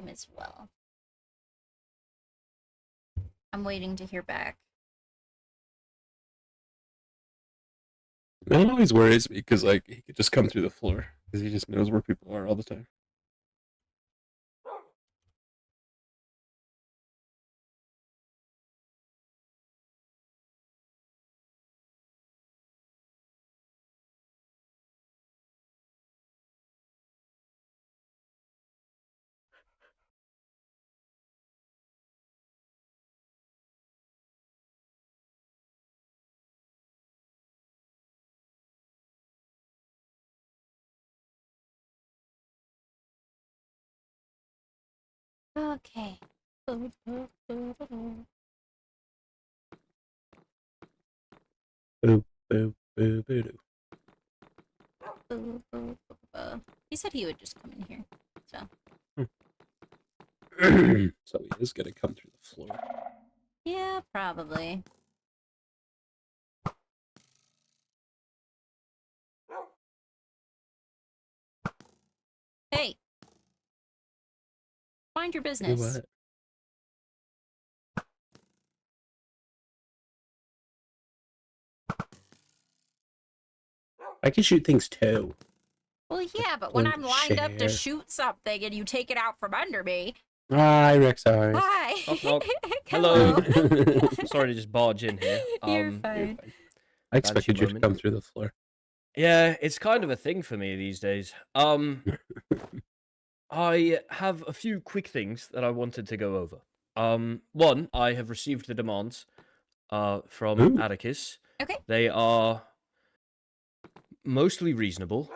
as well. I'm waiting to hear back. That always worries me because, like, he could just come through the floor because he just knows where people are all the time. Okay. Boo, boo, boo, boo, doo. He said he would just come in here, so. So he is gonna come through the floor. Yeah, probably. Hey! Mind your business. What? I can shoot things too. Well, yeah, but when Going I'm to lined up to share. shoot something and you take it out from under me. Hi, Rex. Hi! Knock, knock. Hello! Sorry to just barge in here. You're fine. I expected you to come through the floor. Yeah, it's kind of a thing for me these days. I have a few quick things that I wanted to go over. One, I have received the demands from Ooh. Atticus. Okay. They are mostly reasonable.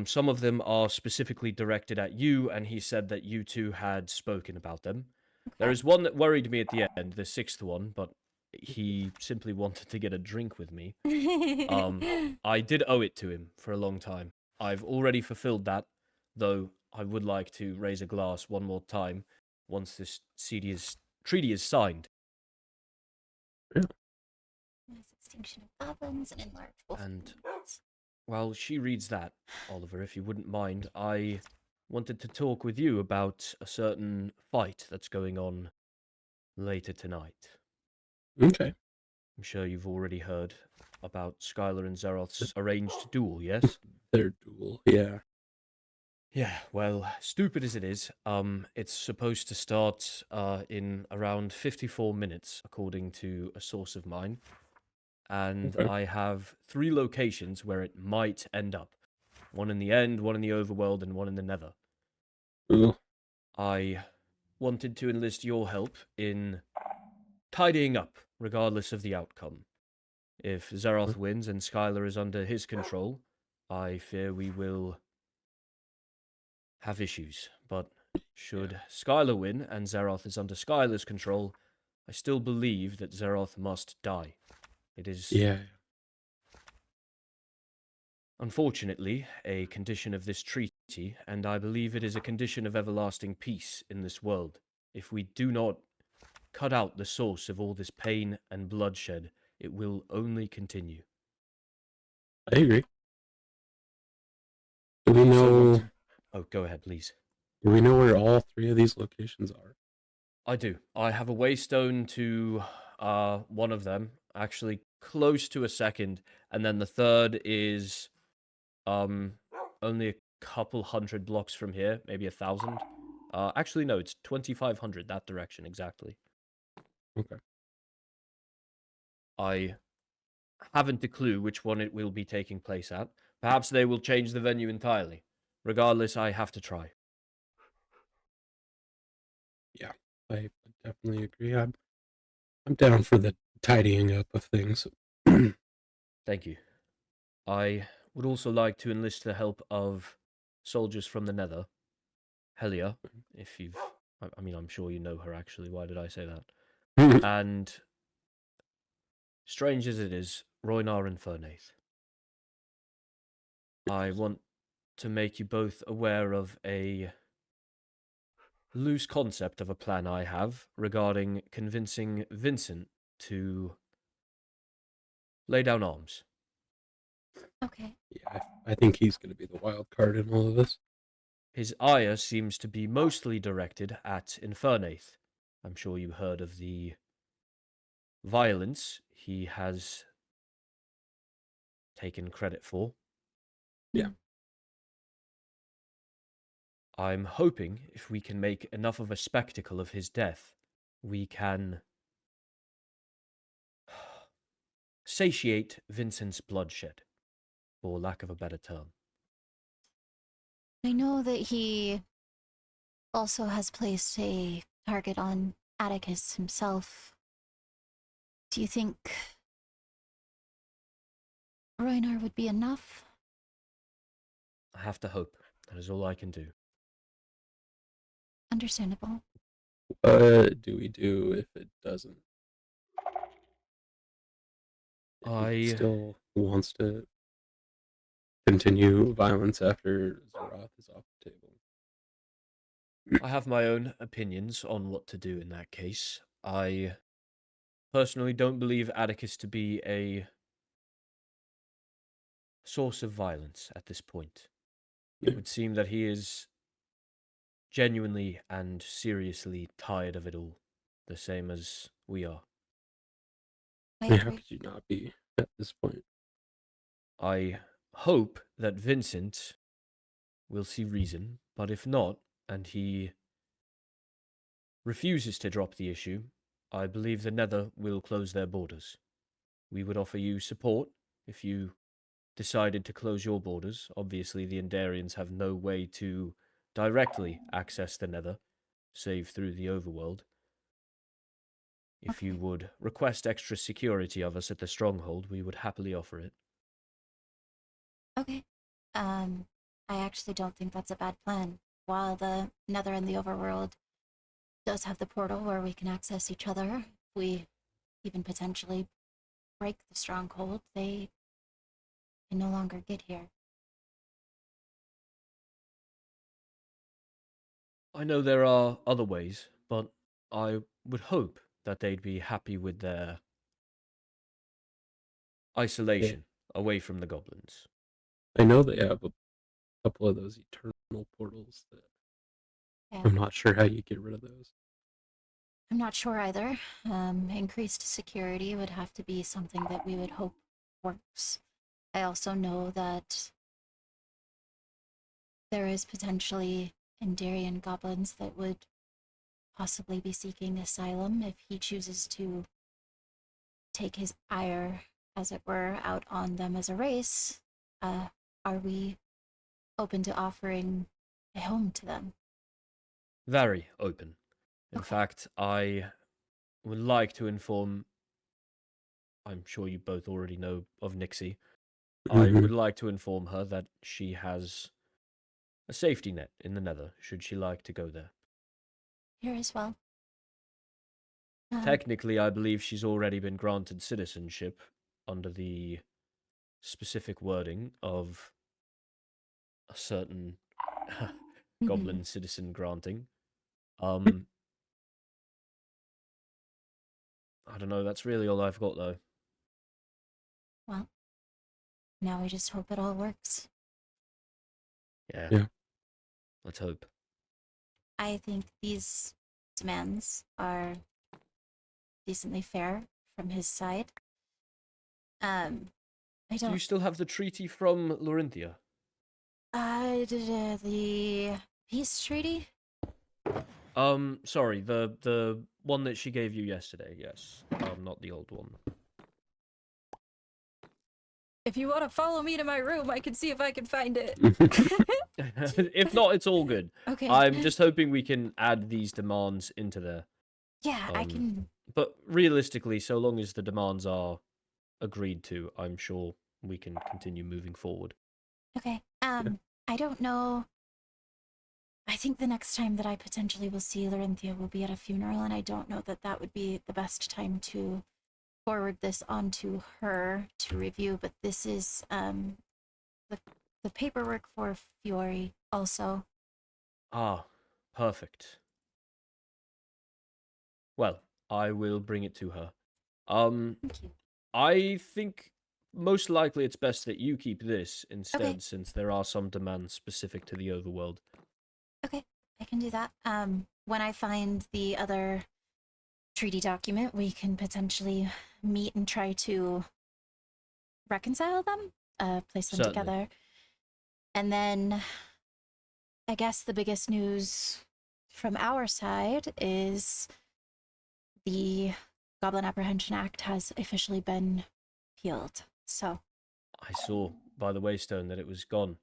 Some of them are specifically directed at you, and he said that you two had spoken about them. Okay. There is one that worried me at the end, the sixth one, but he simply wanted to get a drink with me. I did owe it to him for a long time. I've already fulfilled that, though I would like to raise a glass one more time once this treaty is signed. Yeah. Extinction of goblins and enlarged wolf. And while she reads that, Oliver, if you wouldn't mind, I wanted to talk with you about a certain fight that's going on later tonight. Okay. I'm sure you've already heard about Skylar and Zeroth's arranged duel, yes? Their duel, yeah. Yeah, well, stupid as it is, it's supposed to start in around 54 minutes, according to a source of mine. And Okay. I have 3 locations where it might end up. One in the end, one in the overworld, and one in the nether. Ooh. I wanted to enlist your help in tidying up, regardless of the outcome. If Zeroth wins and Skylar is under his control, I fear we will have issues. But should Skylar win and Zeroth is under Skylar's control, I still believe that Zeroth must die. It is, unfortunately, a condition of this treaty, and I believe it is a condition of everlasting peace in this world. If we do not cut out the source of all this pain and bloodshed, it will only continue. I agree. Do we know... Oh, go ahead, please. Do we know where all 3 of these locations are? I do. I have a waystone to one of them, actually close to a second, and then the third is only a couple hundred blocks from here, maybe 1,000. Actually, no, it's 2,500 that direction exactly. Okay. I haven't a clue which one it will be taking place at. Perhaps they will change the venue entirely. Regardless, I have to try. Yeah, I definitely agree. I'm down for the tidying up of things. Thank you. I would also like to enlist the help of soldiers from the Nether. Helia, if you've... I mean, I'm sure you know her, actually. Why did I say that? And, strange as it is, Roynar and Fernaith. I want to make you both aware of a loose concept of a plan I have regarding convincing Vincent to lay down arms. Okay. Yeah, I think he's going to be the wild card in all of this. His ire seems to be mostly directed at Infernaith. I'm sure you heard of the violence he has taken credit for. Yeah. I'm hoping if we can make enough of a spectacle of his death, we can satiate Vincent's bloodshed, for lack of a better term. I know that he also has placed a target on Atticus himself. Do you think Roinar would be enough? I have to hope. That is all I can do. Understandable. What do we do if it doesn't? If he I still wants to continue violence after Zeroth is off the table. have my own opinions on what to do in that case. I personally don't believe Atticus to be a source of violence at this point. It would seem that he is genuinely and seriously tired of it all, the same as we are. I How agree. could you not be at this point? I hope that Vincent will see reason, but if not, and he refuses to drop the issue, I believe the Nether will close their borders. We would offer you support if you decided to close your borders. Obviously, the Endarians have no way to directly access the Nether, save through the overworld. If you Okay. would request extra security of us at the stronghold, we would happily offer it. Okay. I actually don't think that's a bad plan. While the Nether and the Overworld does have the portal where we can access each other, if we even potentially break the stronghold, they can no longer get here. I know there are other ways, but I would hope that they'd be happy with their isolation away from the goblins. I know they have a couple of those eternal portals that Yeah. I'm not sure how you get rid of those. I'm not sure either. Increased security would have to be something that we would hope works. I also know that there is potentially Endarian goblins that would possibly be seeking asylum if he chooses to take his ire, as it were, out on them as a race. Are we open to offering a home to them? Very open. In Okay. fact, I would like to inform, I'm sure you both already know of Nixie. I Mhm. would like to inform her that she has a safety net in the Nether, should she like to go there. Here as well. Technically, I believe she's already been granted citizenship under the specific wording of a certain goblin citizen granting. I don't know, that's really all I've got, though. Well, now we just hope it all works. Yeah. Let's hope. I think these demands are decently fair from his side. I Do you don't. still have the treaty from Laurinthia? The peace treaty? Sorry, the one that she gave you yesterday, yes. Not the old one. If you want to follow me to my room, I can see if I can find it. If not, it's all good. Okay. I'm just hoping we can add these demands into there. Yeah, I can. But realistically, so long as the demands are agreed to, I'm sure we can continue moving forward. Okay. I don't know. I think the next time that I potentially will see Larenthia will be at a funeral, and I don't know that that would be the best time to forward this onto her to review. But this is the paperwork for Fiori also. Ah, perfect. Well, I will bring it to her. Thank you. I think most likely it's best that you keep this instead, Okay. since there are some demands specific to the overworld. I can do that. When I find the other treaty document, we can potentially meet and try to reconcile them, place them Certainly. together. And then I guess the biggest news from our side is the Goblin Apprehension Act has officially been peeled. So I saw by the Waystone that it was gone.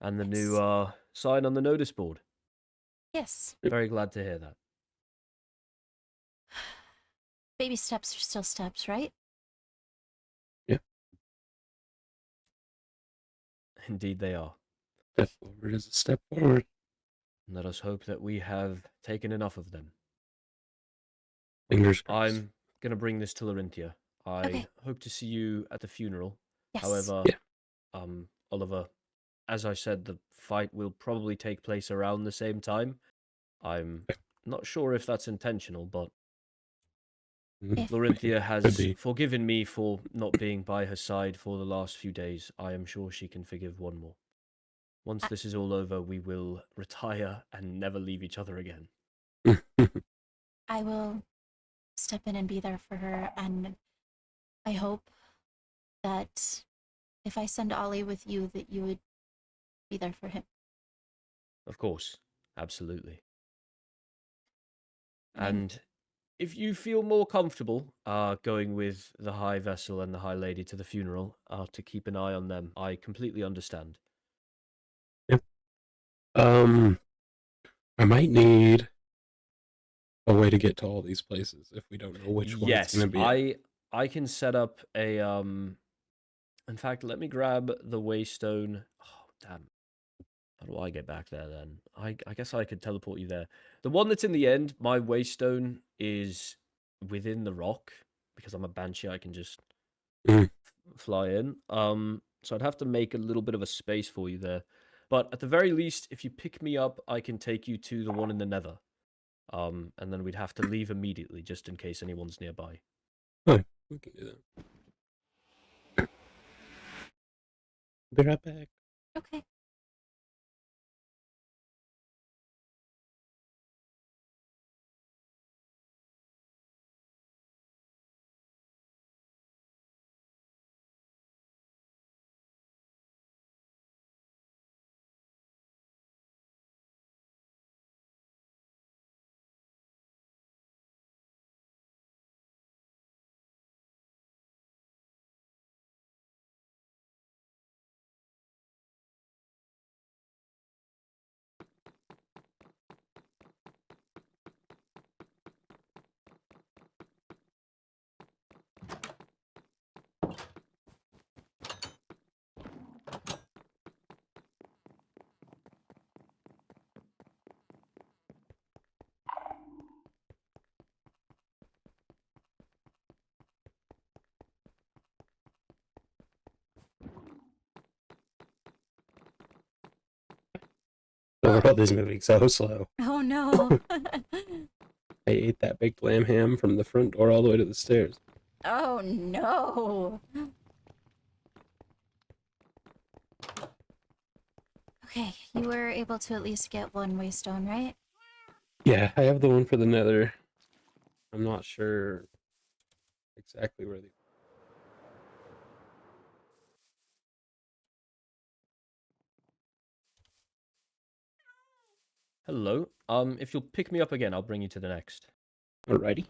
And the Yes. new sign on the notice board. yes, Very glad to hear that. baby steps are still steps, right? Indeed they are. Step forward is a step forward. Let us hope that we have taken enough of them. Fingers crossed. I'm going to bring this to Larinthia. I Okay. hope to see you at the funeral. Yes. However, Yeah. Oliver, as I said, the fight will probably take place around the same time. I'm not sure if that's intentional, but If- Larinthia Could has be. forgiven me for not being by her side for the last few days. I am sure she can forgive one more. Once this is all over, we will retire and never leave each other again. I will step in and be there for her, and I hope that if I send Ollie with you, that you would be there for him. Of course, absolutely. I'm- And if you feel more comfortable going with the High Vessel and the High Lady to the funeral to keep an eye on them, I completely understand. I might need a way to get to all these places if we don't know which one it's Yes, going to be. at. I can set up a In fact, let me grab the Waystone. Oh, damn. How do I get back there then? I guess I could teleport you there. The one that's in the end, my Waystone is within the rock because I'm a Banshee. I can just Mhm. fly in. So I'd have to make a little bit of a space for you there. But at the very least, if you pick me up, I can take you to the one in the Nether. And then we'd have to leave immediately just in case anyone's nearby. Oh, we can do that. Be right back. Okay. The world is moving so slow. Oh no. I ate that baked lamb ham from the front door all the way to the stairs. Oh no. Okay, you were able to at least get one Waystone, right? Yeah, I have the one for the Nether. I'm not sure exactly where the. Hello. If you'll pick me up again, I'll bring you to the next. Alrighty.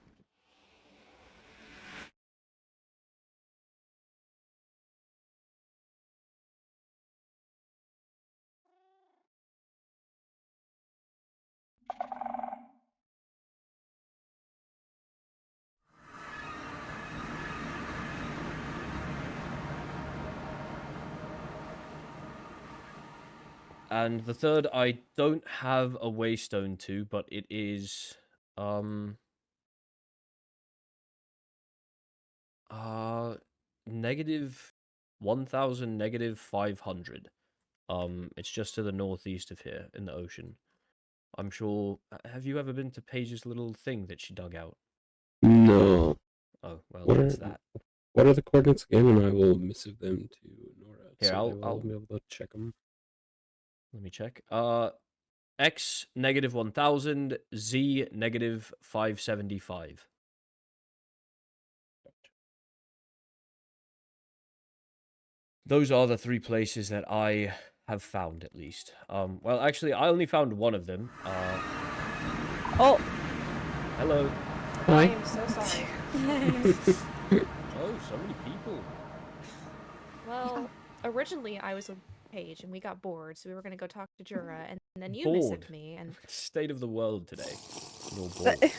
And the third, I don't have a Waystone to, but it is negative 1,000, negative 500. It's just to the northeast of here in the ocean. I'm sure. Have you ever been to Paige's little thing that she dug out? No. Oh, well, What that's are, that. what are the coordinates again? And I will missive them to Nora. Here, so I will I'll be able to check them. let me check. X negative 1000, Z negative 575. Those are the 3 places that I have found, at least. Well, actually, I only found one of them. Oh, Hello. I Hi. am so sorry. Oh, so many people. Well, originally I was with Paige and we got bored, so we were gonna go talk to Jura, and then you Bored. messaged me, and State of the world today. You're But- bored.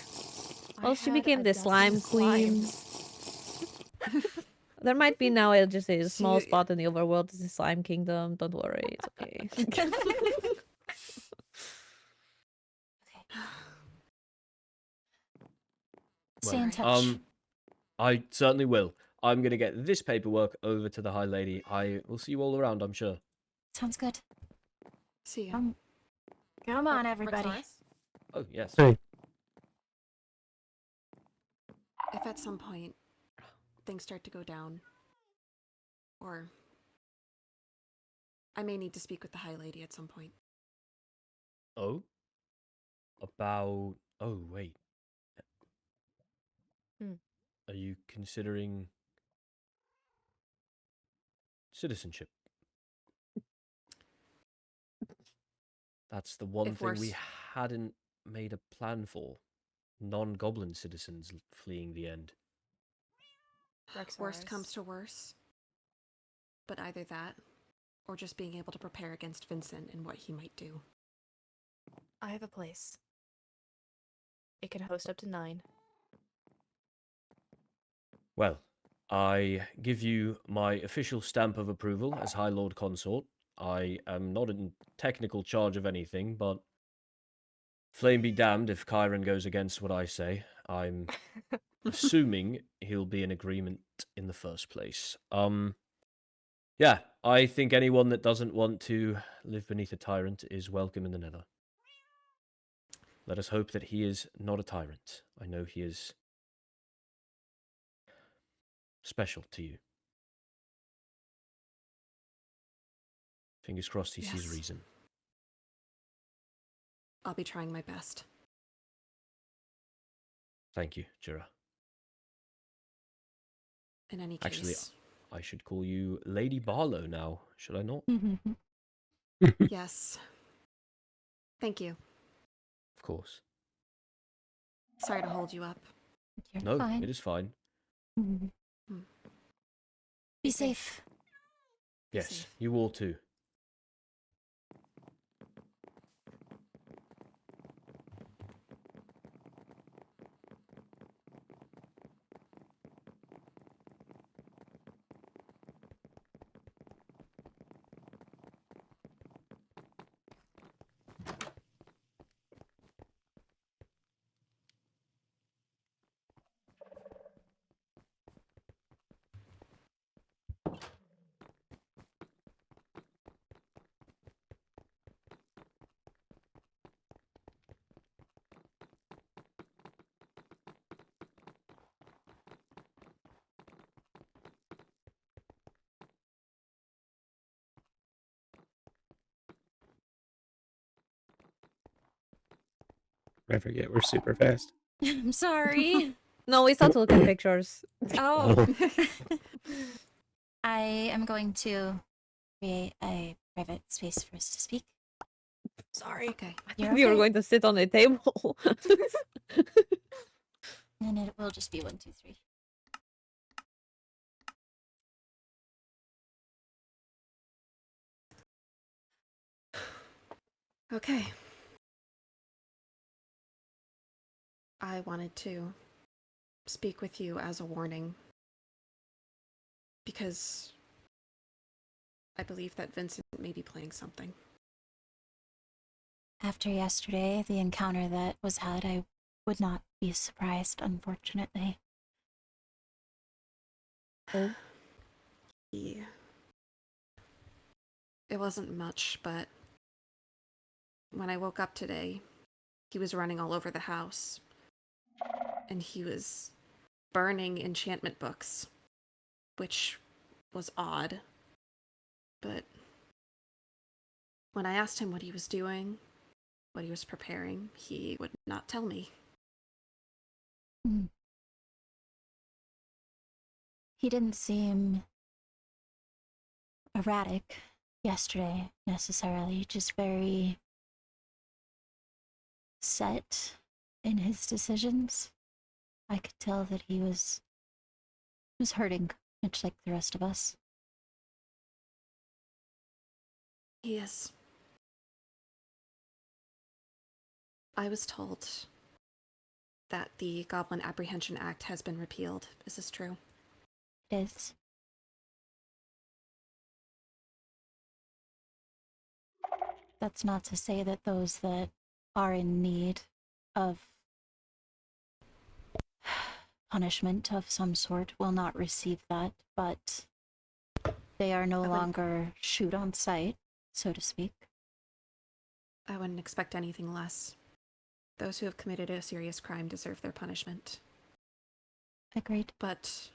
I Well, she had became a the dozen slime queen. slimes. There might be now just a small She- spot in the overworld. It's the slime kingdom. Don't worry, it's okay. Stay in Well, touch. I certainly will. I'm gonna get this paperwork over to the High Lady. I will see you all around, I'm sure. Sounds good. See ya. Come on, everybody. Rexaris? Oh, yes. Hey. If at some point things start to go down, or I may need to speak with the High Lady at some point. Oh? About... Oh, wait. Hmm. Are you considering... citizenship? That's the one If thing we worse- hadn't made a plan for. Non-goblin citizens fleeing the end. Worst Rexaris. comes to worse. But either that, or just being able to prepare against Vincent and what he might do. I have a place. It can host up to 9. Well, I give you my official stamp of approval as High Lord Consort. I am not in technical charge of anything, but flame be damned if Chiron goes against what I say. I'm assuming he'll be in agreement in the first place. Yeah, I think anyone that doesn't want to live beneath a tyrant is welcome in the Nether. Let us hope that he is not a tyrant. I know he is special to you. Fingers crossed he sees Yes. reason. I'll be trying my best. Thank you, Jura. In any case. Actually, I should call you Lady Barlow now, should I not? Yes. Thank you. Of course. Sorry to hold you up. You're No, fine. it is fine. Mhm. Hmm. Be safe. Yes, safe. you all too. I forget we're super fast. I'm sorry. No, we still have to look at pictures. Oh. I am going to create a private space for us to speak. Sorry. Okay. You're You were okay. going to sit on a table. And it will just be 1, 2, 3. Okay. I wanted to speak with you as a warning. Because I believe that Vincent may be playing something. After yesterday, the encounter that was had, I would not be surprised, unfortunately. Oh. It wasn't much, but when I woke up today, he was running all over the house. And he was burning enchantment books, which was odd. But when I asked him what he was doing, what he was preparing, he would not tell me. Hmm. He didn't seem erratic yesterday, necessarily, just very set in his decisions. I could tell that he was hurting, much like the rest of us. He is. I was told that the Goblin Apprehension Act has been repealed. Is this true? It is. That's not to say that those that are in need of punishment of some sort will not receive that, but they are no longer shoot on sight, so to speak. I wouldn't expect anything less. Those who have committed a serious crime deserve their punishment. Agreed. But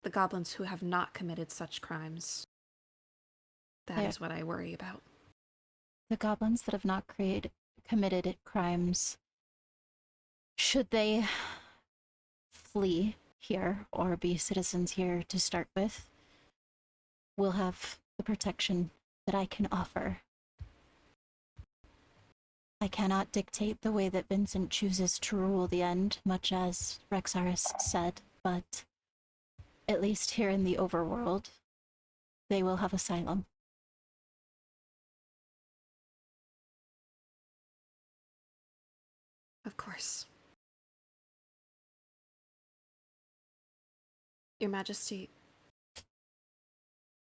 the goblins who have not committed such crimes, that is what I worry about. The goblins that have not committed crimes, should they flee here or be citizens here to start with, will have the protection that I can offer. I cannot dictate the way that Vincent chooses to rule the end, much as Rexaris said, but at least here in the overworld, they will have asylum. Of course. Your Majesty,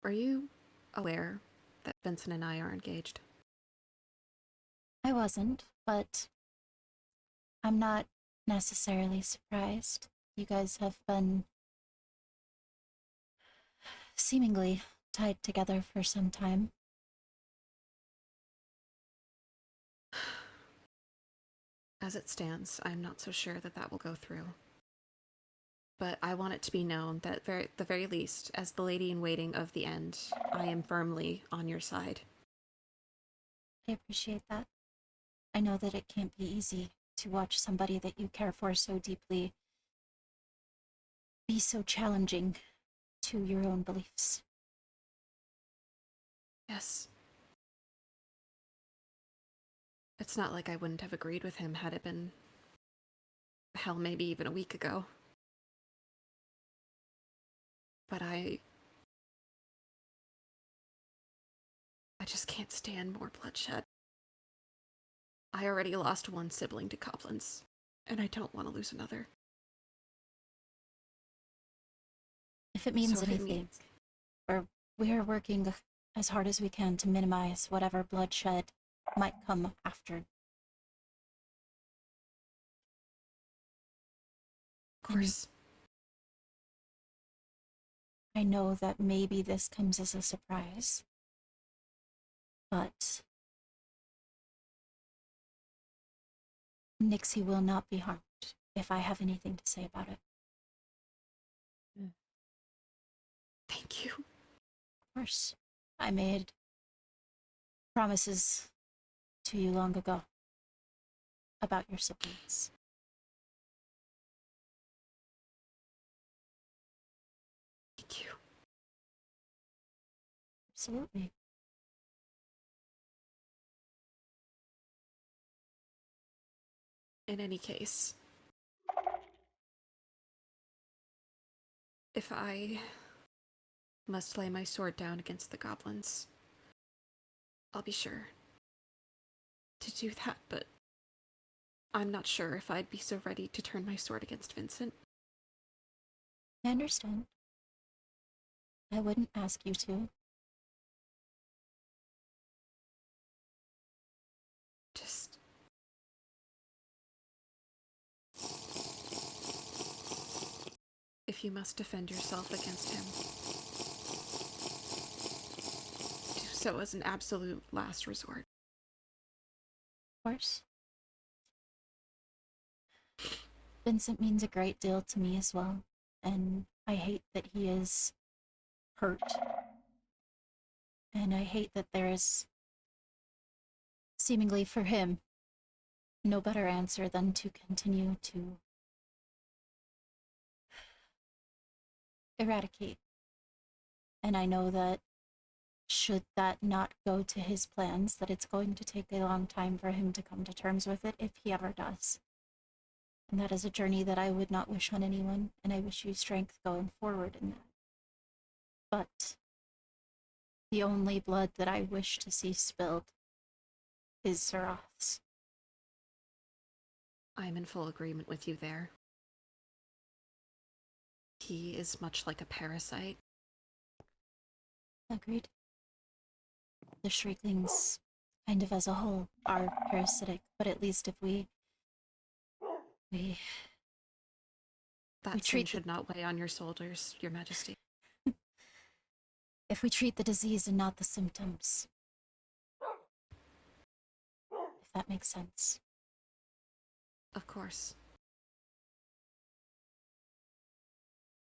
are you aware that Vincent and I are engaged? I wasn't, but I'm not necessarily surprised. You guys have been seemingly tied together for some time. As it stands, I'm not so sure that that will go through. But I want it to be known that at the very least, as the lady-in-waiting of the end, I am firmly on your side. I appreciate that. I know that it can't be easy to watch somebody that you care for so deeply be so challenging to your own beliefs. Yes. It's not like I wouldn't have agreed with him had it been, hell, maybe even a week ago. But I just can't stand more bloodshed. I already lost one sibling to goblins, and I don't want to lose another. If it means So if it anything, we are working as hard as we can to minimize whatever bloodshed might come after. Of course. I know that maybe this comes as a surprise, but Nixie will not be harmed if I have anything to say about it. Thank you. Of course, I made promises to you long ago about your siblings. Thank you. Absolutely. In any case, if I must lay my sword down against the goblins, I'll be sure to do that, but I'm not sure if I'd be so ready to turn my sword against Vincent. I understand. I wouldn't ask you to. Just... if you must defend yourself against him, do so as an absolute last resort. Of course. Vincent means a great deal to me as well, and I hate that he is hurt. And I hate that there is seemingly for him, no better answer than to continue to eradicate. And I know that should that not go to his plans, that it's going to take a long time for him to come to terms with it, if he ever does. And that is a journey that I would not wish on anyone, and I wish you strength going forward in that. But the only blood that I wish to see spilled is Zarath's. I'm in full agreement with you there. He is much like a parasite. Agreed. The Shrieklings, kind of as a whole, are parasitic, but at least if we That sin treat should not weigh on your shoulders, Your Majesty. if we treat the disease and not the symptoms. If that makes sense. Of course.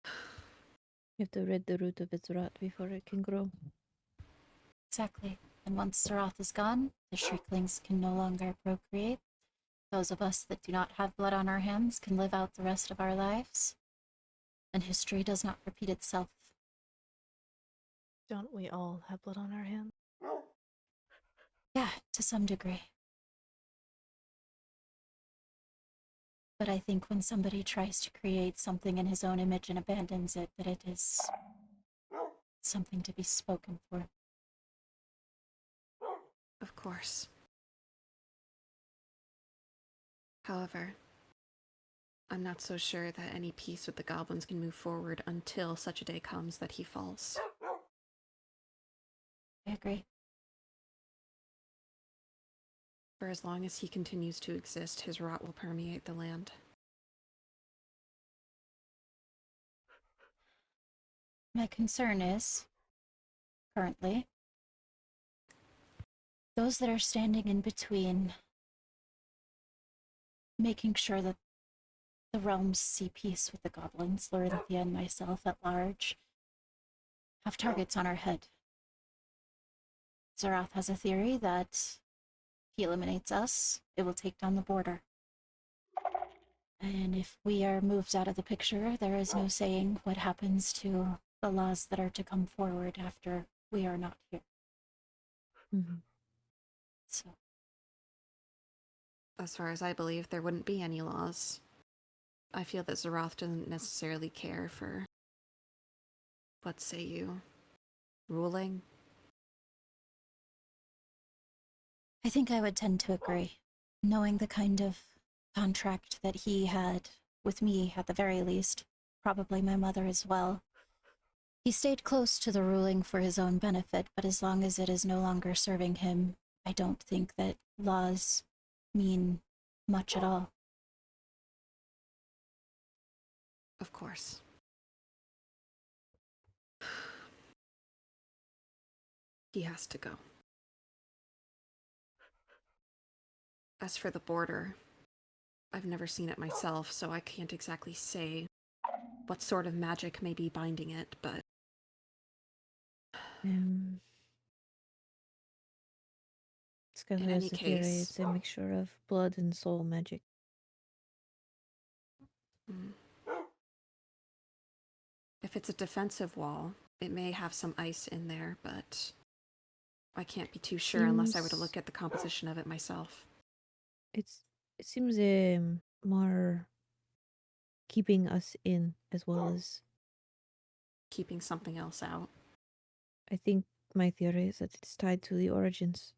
You have to rid the root of its rot before it can grow. Exactly. And once Zarath is gone, the Shrieklings can no longer procreate. Those of us that do not have blood on our hands can live out the rest of our lives. And history does not repeat itself. Don't we all have blood on our hands? Yeah, to some degree. But I think when somebody tries to create something in his own image and abandons it, that it is something to be spoken for. Of course. However, I'm not so sure that any peace with the goblins can move forward until such a day comes that he falls. I agree. For as long as he continues to exist, his rot will permeate the land. My concern is, currently, those that are standing in between making sure that the realms see peace with the goblins, Lorinthia and myself at large, have targets on our head. Zarath has a theory that if he eliminates us, it will take down the border. And if we are moved out of the picture, there is no saying what happens to the laws that are to come forward after we are not here. Mm-hmm. So, As far as I believe, there wouldn't be any laws. I feel that Zarath doesn't necessarily care for, what say you, ruling? I think I would tend to agree. Knowing the kind of contract that he had with me, at the very least, probably my mother as well. He stayed close to the ruling for his own benefit, but as long as it is no longer serving him, I don't think that laws mean much at all. Of course. He has to go. As for the border, I've never seen it myself, so I can't exactly say what sort of magic may be binding it, but It's kind In of any as a theory. case- It's a mixture of blood and soul magic. if it's a defensive wall, it may have some ice in there, but I can't be too sure unless I were to Seems- look at the composition of it myself. It seems more keeping us in as well as Keeping something else out. I think my theory is that it's tied to the origins.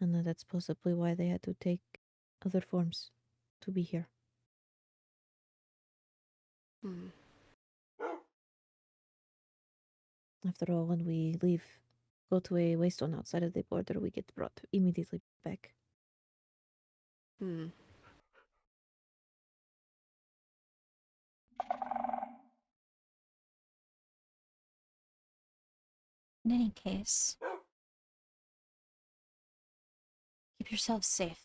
And that's possibly why they had to take other forms to be here. Hmm. After all, when we leave, go to a waystone outside of the border, we get brought immediately back. Hmm. In any case, keep yourselves safe.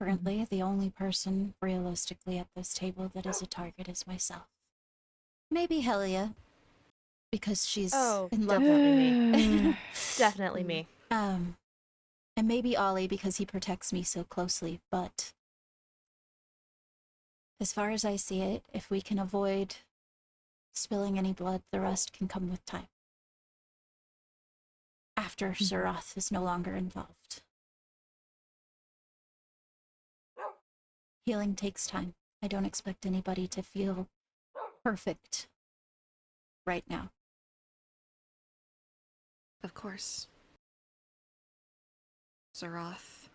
Currently, the only person realistically at this table that is a target is myself. Maybe Helia, because she's Oh, in love. definitely me. Definitely Mm. me. And maybe Ollie because he protects me so closely, but as far as I see it, if we can avoid spilling any blood, the rest can come with time. After Zeroth is no longer involved. Healing takes time. I don't expect anybody to feel perfect right now. Of course. Zeroth.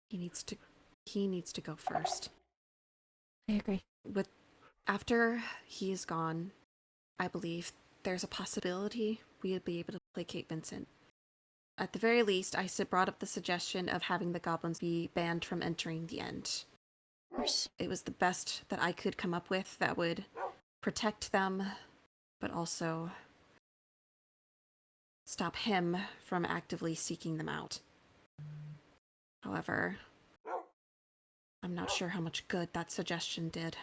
He needs to go first. I agree. After he is gone, I believe there's a possibility we'd be able to placate Vincent. At the very least, I brought up the suggestion of having the goblins be banned from entering the End. Of course. It was the best that I could come up with that would protect them, but also stop him from actively seeking them out. However, I'm not sure how much good that suggestion did.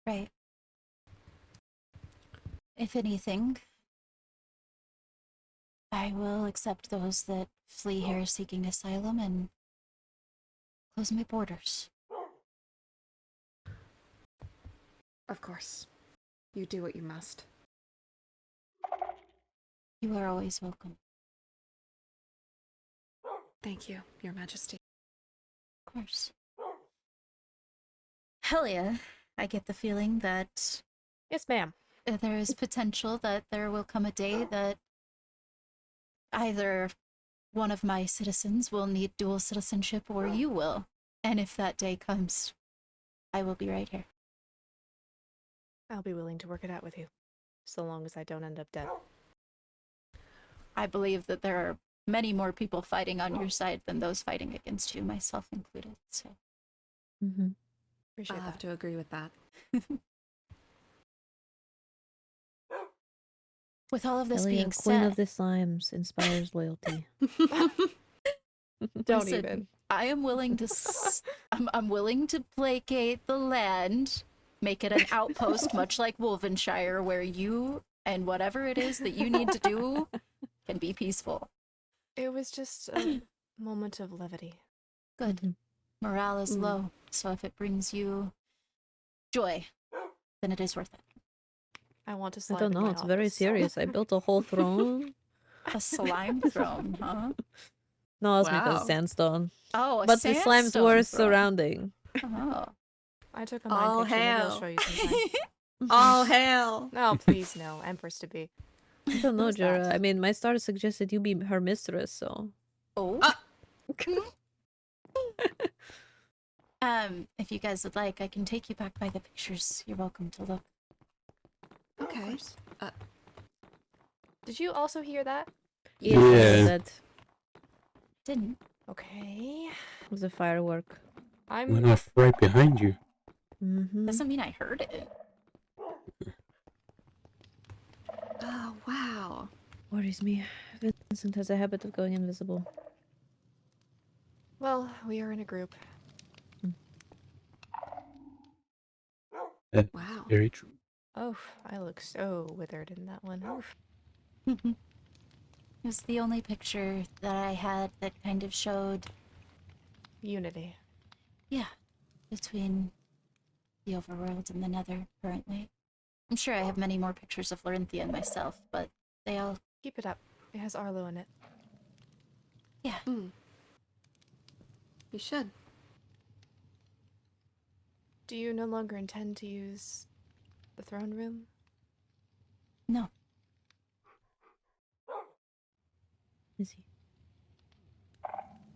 Right. If anything, I will accept those that flee here seeking asylum and close my borders. Of course. You do what you must. You are always welcome. Thank you, Your Majesty. Of course. Hell yeah. I get the feeling that Yes, ma'am. there is potential that there will come a day that either one of my citizens will need dual citizenship or you will. And if that day comes, I will be right here. I'll be willing to work it out with you, so long as I don't end up dead. I believe that there are many more people fighting on your side than those fighting against you, myself included. So Mm-hmm. Appreciate I'll have that. to agree with that. with all of this Elia, being Queen said, of the Slimes inspires loyalty. Don't listen, even. I am willing to I'm willing to placate the land, make it an outpost much like Wolvenshire, where you and whatever it is that you need to do can be peaceful. It was just a moment of levity. Good. Mhm. Morale is low, so if it brings you joy, then it is worth it. I want to I slide don't in know, my it's very office. serious. I built a whole throne. A slime throne, huh? No, I was made Wow. of sandstone. Oh, a But the slimes sandstone were throne. surrounding. Oh. I took a mind All picture. Maybe I'll hail. show you sometime. All hail! No, please, no. Empress to be. I don't know, Who's that? Jura. I mean, my star suggested you be her mistress, so... Oh. If you guys would like, I can take you back by the pictures. You're welcome to look. Okay. Did you also hear that? Yeah. That Didn't. Okay. was a firework. Went I'm. off right behind you. Mm-hmm. Doesn't mean I heard it. Oh, wow. Worries me. Vincent has a habit of going invisible. Well, we are in a group. That's Wow. very true. Oh, I look so withered in that one. Oof. It was the only picture that I had that kind of showed, Unity. yeah, between the overworld and the nether currently. I'm sure I have many more pictures of Laurenthian myself, but they all, Keep it up. It has Arlo in it. yeah. You should. Do you no longer intend to use the throne room? No. Is he?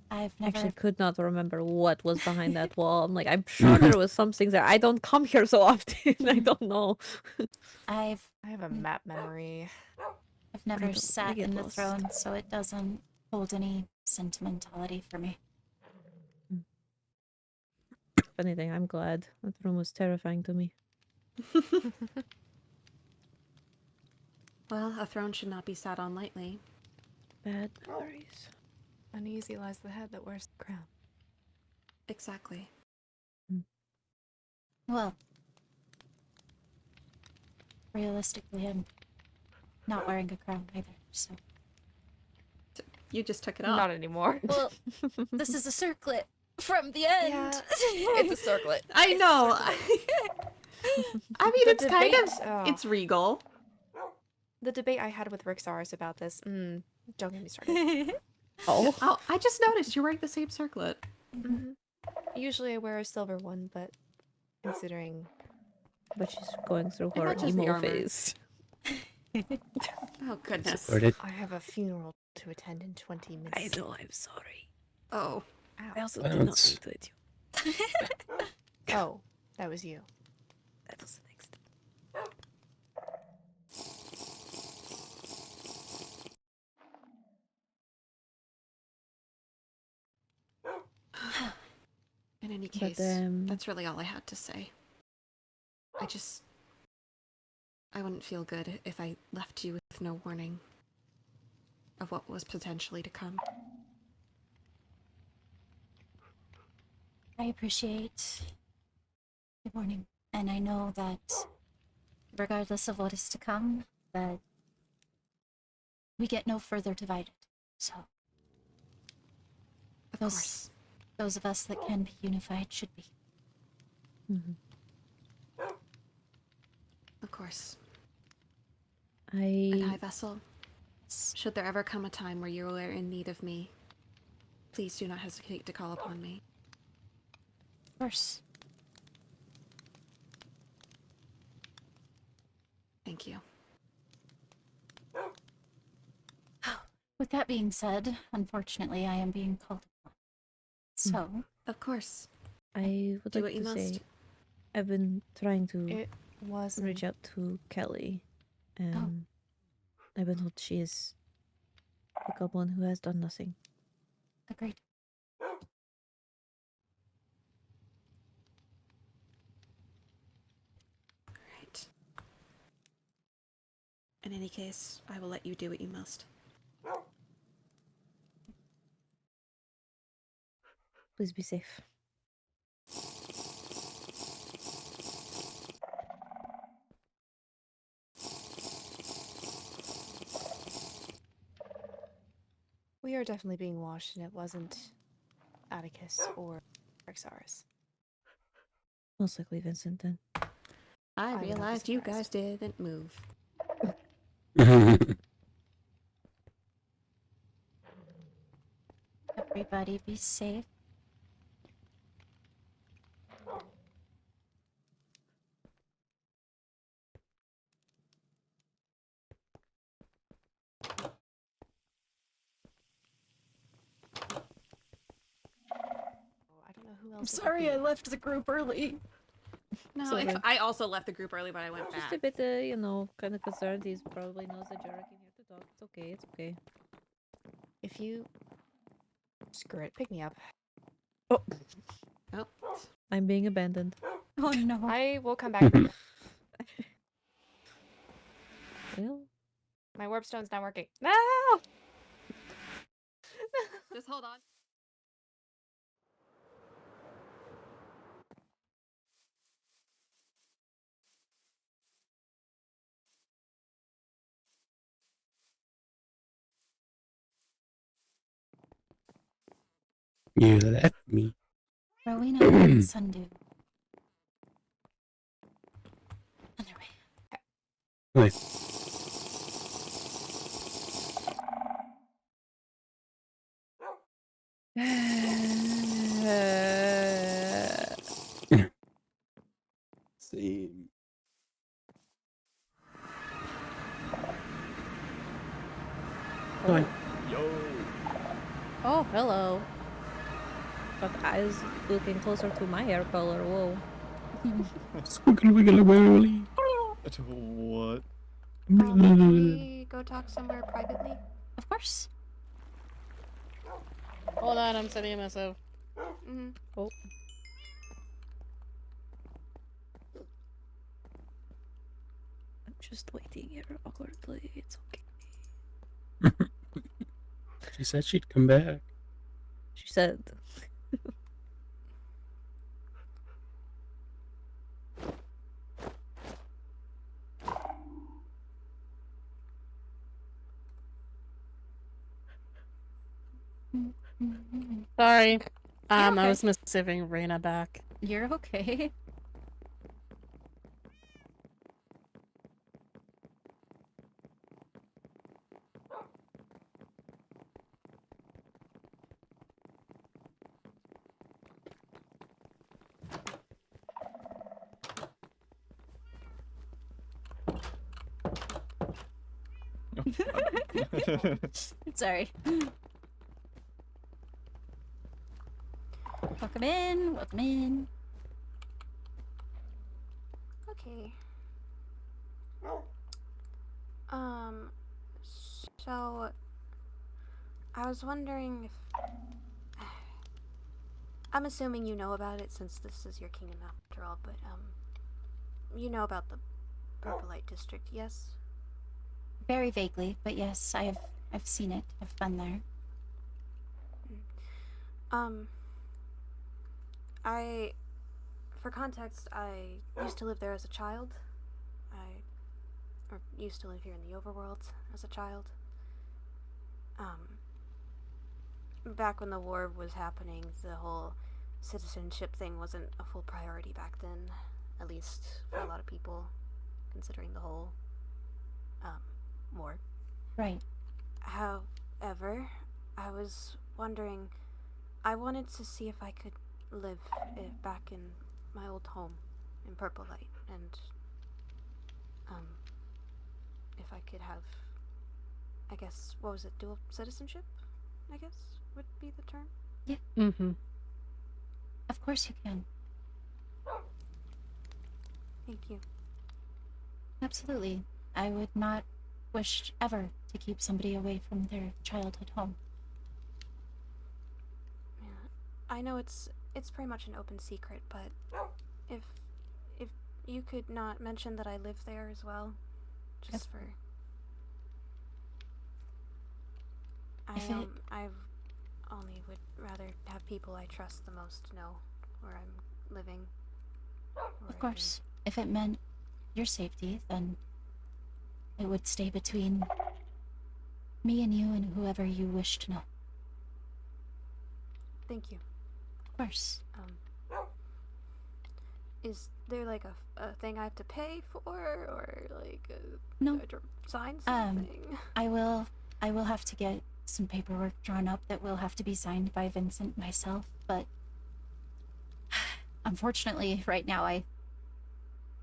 I've never. Actually could not remember what was behind that wall. I'm like, I'm sure there was something there. I don't come here so often. I don't know. I've I have a map memory. never I sat get in the lost. throne, so it doesn't hold any sentimentality for me. If anything, I'm glad. That room was terrifying to me. Well, a throne should not be sat on lightly. Bad memories. Uneasy lies the head that wears the crown. Exactly. Well, realistically, I'm not wearing a crown either, so. You just took it off. Not anymore. Well, this is a circlet from the end. Yeah, it's a circlet. I know. I mean, The it's kind of, debate- oh. it's regal. The debate I had with Rixars about this. Don't get me started. Oh. Oh, I just noticed you're wearing the same circlet. Usually I wear a silver one, but considering But she's going through It her matches the emo armor. phase. Oh, goodness. Supported. I have a funeral to attend in 20 minutes. I know, I'm sorry. Oh. I also did not Violence. mean to hit you. Oh, that was you. That was the next. In any But, case, that's really all I had to say. I wouldn't feel good if I left you with no warning of what was potentially to come. I appreciate the warning, and I know that regardless of what is to come, that we get no further divided. So Of Those- course. those of us that can be unified should be. Mhm. Of course. And High I Vessel, should there ever come a time where you are in need of me, please do not hesitate to call upon me. Of course. Thank you. With that being said, unfortunately, I am being called upon. So, Of course. I would Do like what you to must. say I've been trying to It was reach out to Kelly, and I've been told she is the goblin who has done nothing. agreed. Right. In any case, I will let you do what you must. Please be safe. We are definitely being watched, and it wasn't Atticus or Rixars. Most likely Vincent then. I would not be realized you surprised. guys didn't move. Everybody be safe. Oh, I don't know who else. I'm it could sorry be. I left the group early. No, So it's, good. I also left the group early, but I went Just back. a bit, kind of concerned. He probably knows that Jara came here to talk. It's okay, it's okay. If you screw it, pick me up. Oh. I'm being abandoned. Oh no. I will come back for you. Well, My warp stone's not working. No! Just hold on. You left me. Rowena and Sundew. On their way. Nice. Same. Fine. oh, hello. But I was looking closer to my hair color. Whoa. Squiggly wiggly wiggly. What? Can we go talk somewhere privately? Of course. Hold on, I'm sending a message. Mm-hmm. Oh. I'm just waiting here awkwardly. It's okay. She said she'd come back. She said. Sorry. I okay. was missing Raina back. You're okay. Sorry. Welcome in. Welcome in. Okay. So I was wondering if I'm assuming you know about it since this is your kingdom after all, but you know about the Purple Light District, yes? Very vaguely, but yes, I've seen it. I've been there. For context, I used to live there as a child. Or used to live here in the overworld as a child. Back when the war was happening, the whole citizenship thing wasn't a full priority back then, at least for a lot of people, considering the whole, war. Right. However, I was wondering, I wanted to see if I could live back in my old home in Purple Light, and if I could have, I guess, what was it, dual citizenship, I guess, would be the term? Mm-hmm. Of course you can. Thank you. Absolutely. I would not wish ever to keep somebody away from their childhood home. Yeah. I know it's pretty much an open secret, but if you could not mention that I live there as well, just for I only would rather have people I trust the most know where I'm living. Of course, if it meant your safety, then it would stay between me and you and whoever you wish to know. Thank you. Of course. Is there like a thing I have to pay for, or like No. sign something? I will have to get some paperwork drawn up that will have to be signed by Vincent myself, but unfortunately right now I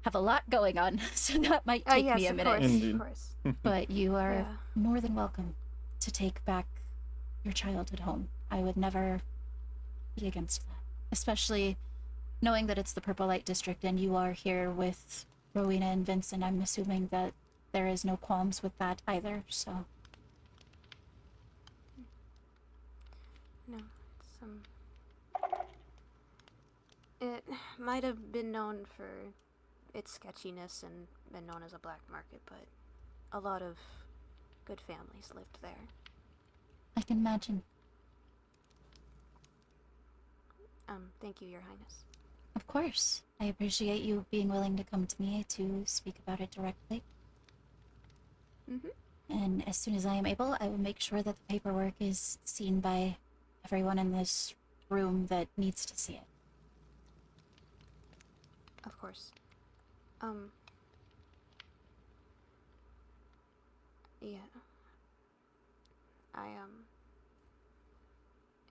have a lot going on, so that might take yes, me a of minute. course, Indeed. of course. But you are Yeah. more than welcome to take back your childhood home. I would never be against that, especially knowing that it's the Purple Light District and you are here with Rowena and Vincent. I'm assuming that there is no qualms with that either, so. No, it might have been known for its sketchiness and been known as a black market, but a lot of good families lived there. I can imagine. Thank you, Your Highness. Of course. I appreciate you being willing to come to me to speak about it directly. Mm-hmm. And as soon as I am able, I will make sure that the paperwork is seen by everyone in this room that needs to see it. Of course. Yeah.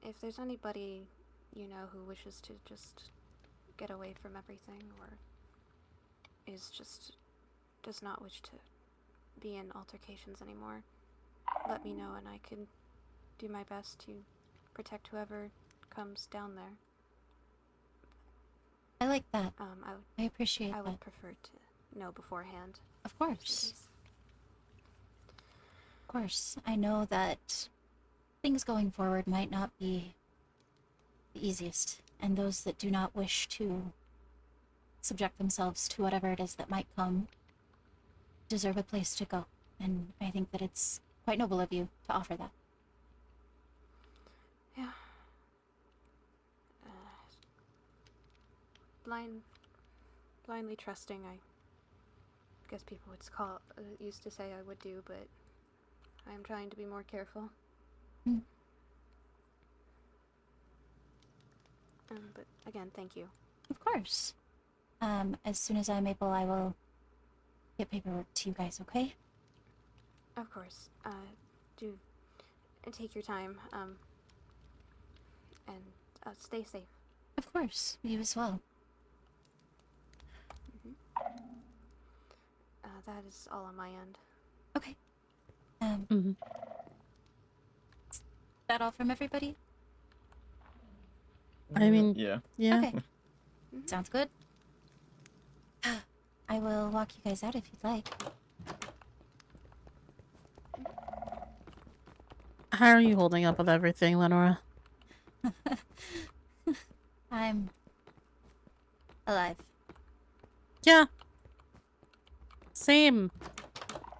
If there's anybody you know who wishes to just get away from everything, or does not wish to be in altercations anymore, let me know and I can do my best to protect whoever comes down there. I like that. I appreciate I that. would prefer to know beforehand. Of course. Of course. I know that things going forward might not be the easiest, and those that do not wish to subject themselves to whatever it is that might come deserve a place to go, and I think that it's quite noble of you to offer that. Yeah. Blindly trusting, I guess people would used to say I would do, but I am trying to be more careful. But again, thank you. Of course. As soon as I'm able, I will get paperwork to you guys, okay? Of course. Do take your time. And stay safe. Of course. You as well. That is all on my end. Okay. Mhm. Is that all from everybody? I mean, Yeah. yeah. Okay. Sounds good. I will walk you guys out if you'd like. How are you holding up with everything, Lenora? I'm alive. Yeah. Same.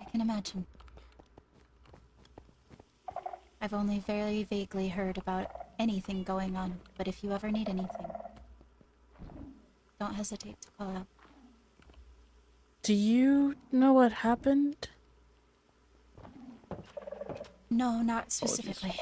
I can imagine. I've only very vaguely heard about anything going on, but if you ever need anything, don't hesitate to call out. Do you know what happened? No, not Apologies. specifically.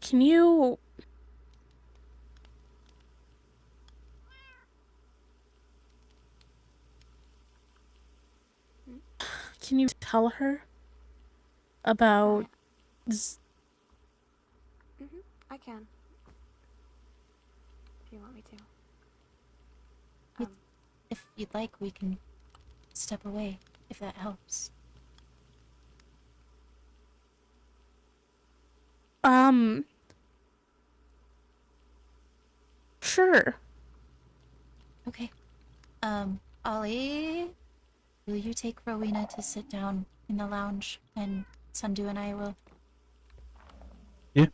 Can you... Can you tell her about... I can. If you want me to. If you'd like, we can step away, if that helps. Sure. Okay. Ollie, will you take Rowena to sit down in the lounge, and Sundu and I will... Yeah.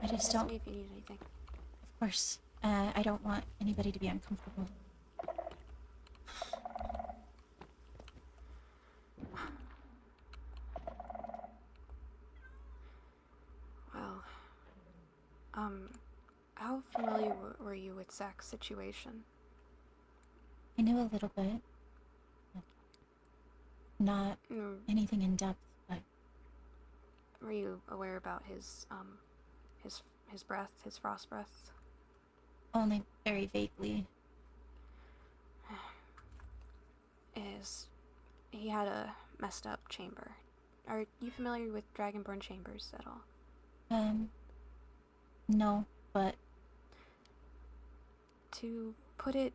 I just Ask don't... me if you need anything. Of course. I don't want anybody to be uncomfortable. Well, how familiar were you with Zach's situation? I knew a little bit. Not Mm, anything in depth, but Were you aware about his breath, his frost breath? only very vaguely. He had a messed up chamber. Are you familiar with Dragonborn chambers at all? No, but To put it,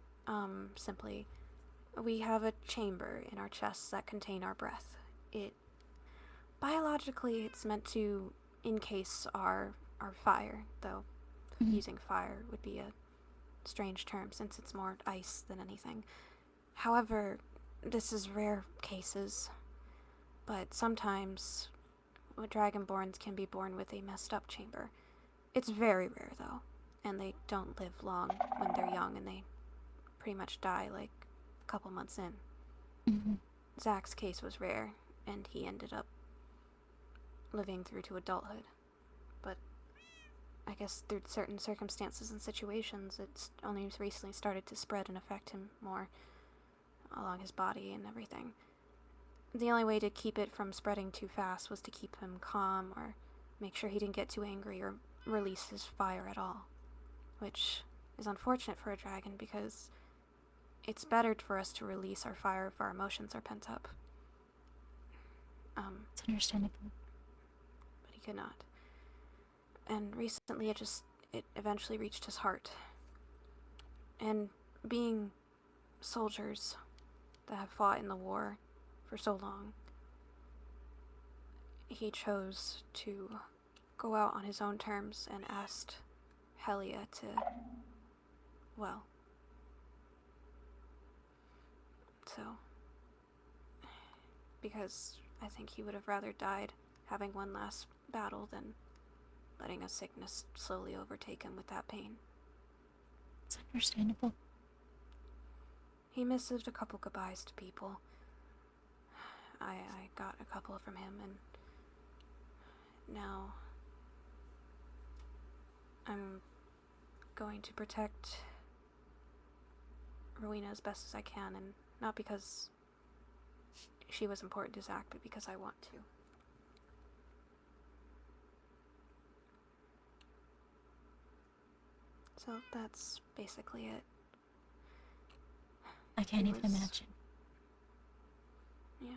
simply, we have a chamber in our chests that contain our breath. Biologically, it's meant to encase our fire, though using fire would be a strange term since it's more ice than anything. However, this is rare cases, but sometimes Dragonborns can be born with a messed up chamber. It's very rare, though, and they don't live long when they're young, and they pretty much die like a couple months in. Zach's case was rare, and he ended up living through to adulthood. But I guess through certain circumstances and situations, it's only recently started to spread and affect him more along his body and everything. The only way to keep it from spreading too fast was to keep him calm or make sure he didn't get too angry or release his fire at all, which is unfortunate for a dragon because it's better for us to release our fire if our emotions are pent up. it's understandable. But he could not. And recently it eventually reached his heart. And being soldiers that have fought in the war for so long, he chose to go out on his own terms and asked Helia to, well, so, because I think he would have rather died having one last battle than letting a sickness slowly overtake him with that pain. It's understandable. He missed a couple goodbyes to people. I got a couple from him, and now I'm going to protect Rowena as best as I can, and not because she was important to Zach, but because I want to. So that's basically it. I can't He even was- imagine. Yeah.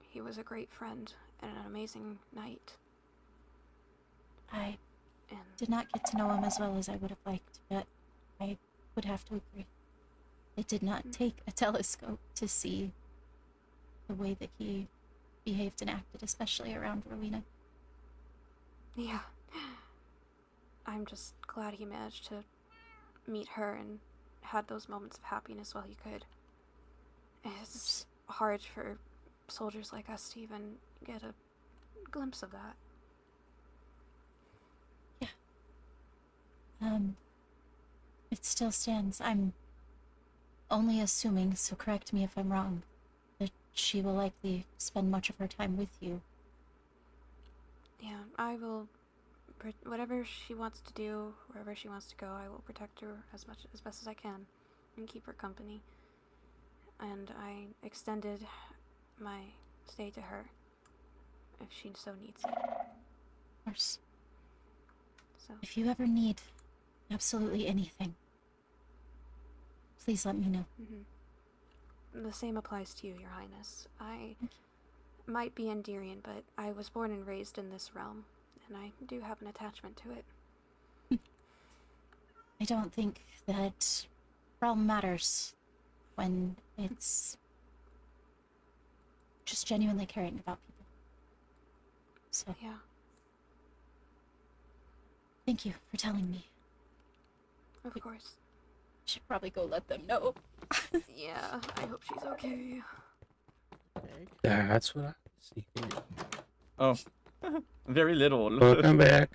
He was a great friend and an amazing knight. I And did not get to know him as well as I would have liked, but I would have to agree. It did not take a telescope to see the way that he behaved and acted, especially around Rowena. yeah. I'm just glad he managed to meet her and had those moments of happiness while he could. It's hard for soldiers like us to even get a glimpse of that. It still stands. I'm only assuming, so correct me if I'm wrong, that she will likely spend much of her time with you. Yeah, I will. Whatever she wants to do, wherever she wants to go, I will protect her as best as I can, and keep her company. And I extended my stay to her, if she so needs it. Of course. So If you ever need absolutely anything, please let me know. the same applies to you, Your Highness. I might be Endirian, but I was born and raised in this realm, and I do have an attachment to it. I don't think that realm matters when it's just genuinely caring about people. So, Yeah. thank you for telling me. Of course. Should probably go let them know. Yeah, I hope she's okay. That's what I see. Oh, very little. Welcome back.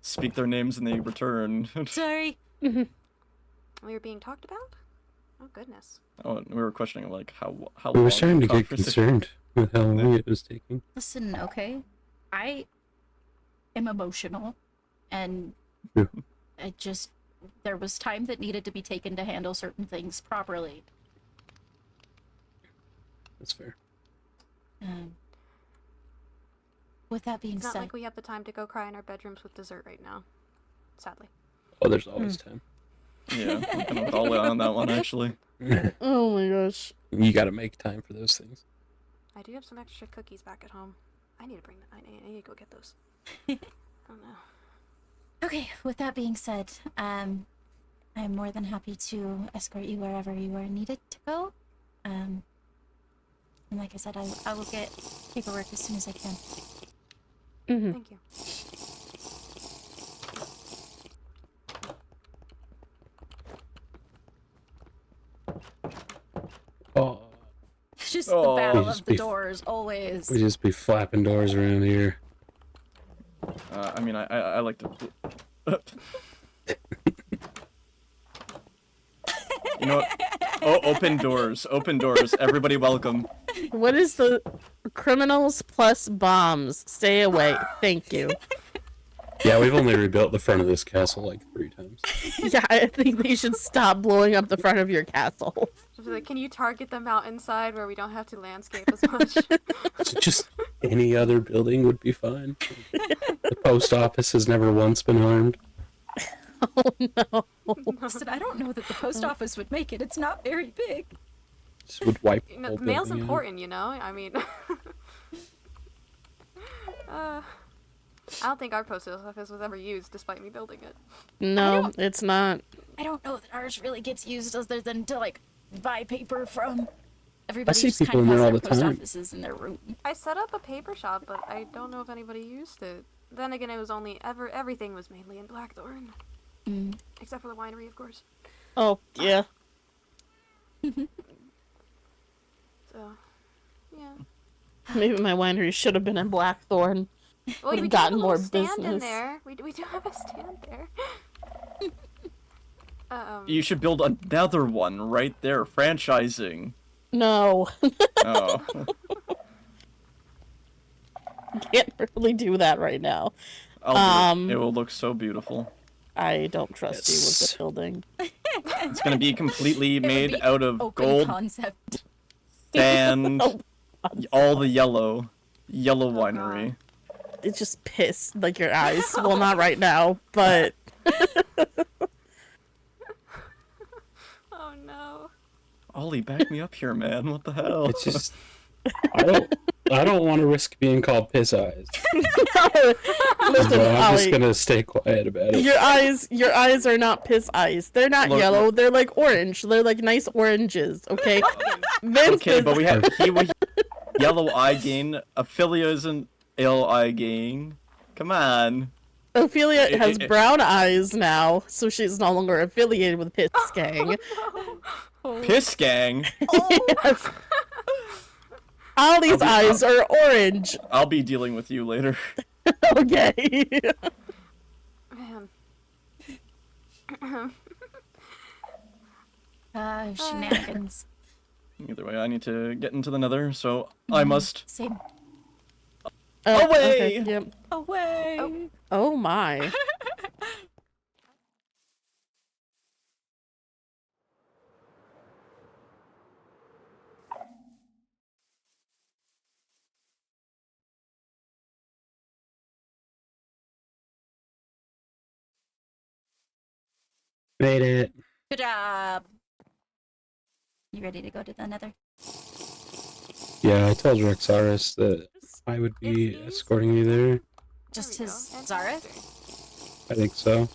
Speak their names and they return. Sorry. We were being talked about? Oh, goodness. Oh, and we were questioning like how We were long starting the to get conversation- concerned with how long it was taking. Listen, okay? I am emotional, and Yeah. there was time that needed to be taken to handle certain things properly. That's fair. With that being It's not said, like we have the time to go cry in our bedrooms with dessert right now. Sadly. Oh, there's always time. Yeah, I'm kind of all in on that one actually. Oh my gosh. You got to make time for those things. I do have some extra cookies back at home. I need to bring them. I need to go get those. Oh no. okay, with that being said, I'm more than happy to escort you wherever you are needed to go. And like I said, I will get paperwork as soon as I can. Mm-hmm. Thank you. Oh, Just Oh. the battle Just of the be- doors, always. we just be flapping doors around here. I mean, I like to. You know what? Oh, open doors. Open doors. Everybody welcome. What is the criminals plus bombs? Stay away. Thank you. Yeah, we've only rebuilt the front of this castle like 3 times. Yeah, I think they should stop blowing up the front of your castle. Just like, can you target the mountainside where we don't have to landscape as much? So just any other building would be fine. The post office has never once been harmed. Oh no. Listen, I don't know that the post office would make it. It's not very big. Just would wipe the You know, whole mail's building out. important, you know? I mean... I don't think our post office was ever used, despite me building it. No, it's not. I don't know that ours really gets used other than to, like, buy paper from. Everybody see just people kind in of there has all their the post time. offices in their room. I set up a paper shop, but I don't know if anybody used it. Then again, it was only everything was mainly in Blackthorn. Mm. Except for the winery, of course. Oh, yeah. So, yeah. Maybe my winery should have been in Blackthorn. Well, Would've we do have gotten a more little stand in business. there. We do have a stand there. You should build another one right there. Franchising. No. Oh. Can't really do that right now. I'll do it. It will look so beautiful. I don't trust you with Yes. the building. It's gonna be completely would made be out of open gold concept. and Oh, all the yellow winery. it's just piss like your eyes. Well, not right now, but Oh no. Ollie, back me up here, man. What the hell? It's just I don't want to risk being called piss eyes. listen, So I'm just Ollie, gonna stay quiet about it. your eyes are not piss eyes. They're not Look, yellow. look. They're like orange. They're like nice oranges. Okay. Vince Okay, is- but we have yellow eye gain. Ophelia isn't ill eye gain. Come on. Ophelia has it- brown eyes now, so she's no longer affiliated with Piss Gang. Piss gang. Yes. Ollie's eyes are orange. I'll be dealing with you later. Okay. Shenanigans. Either way, I need to get into the nether, so I must. Same. Away! Okay, yep. Away. Oh my. Made it. Good job. You ready to go to the nether? Yeah, I told Rexaris that I would be escorting you there. Just his Zara? I think so.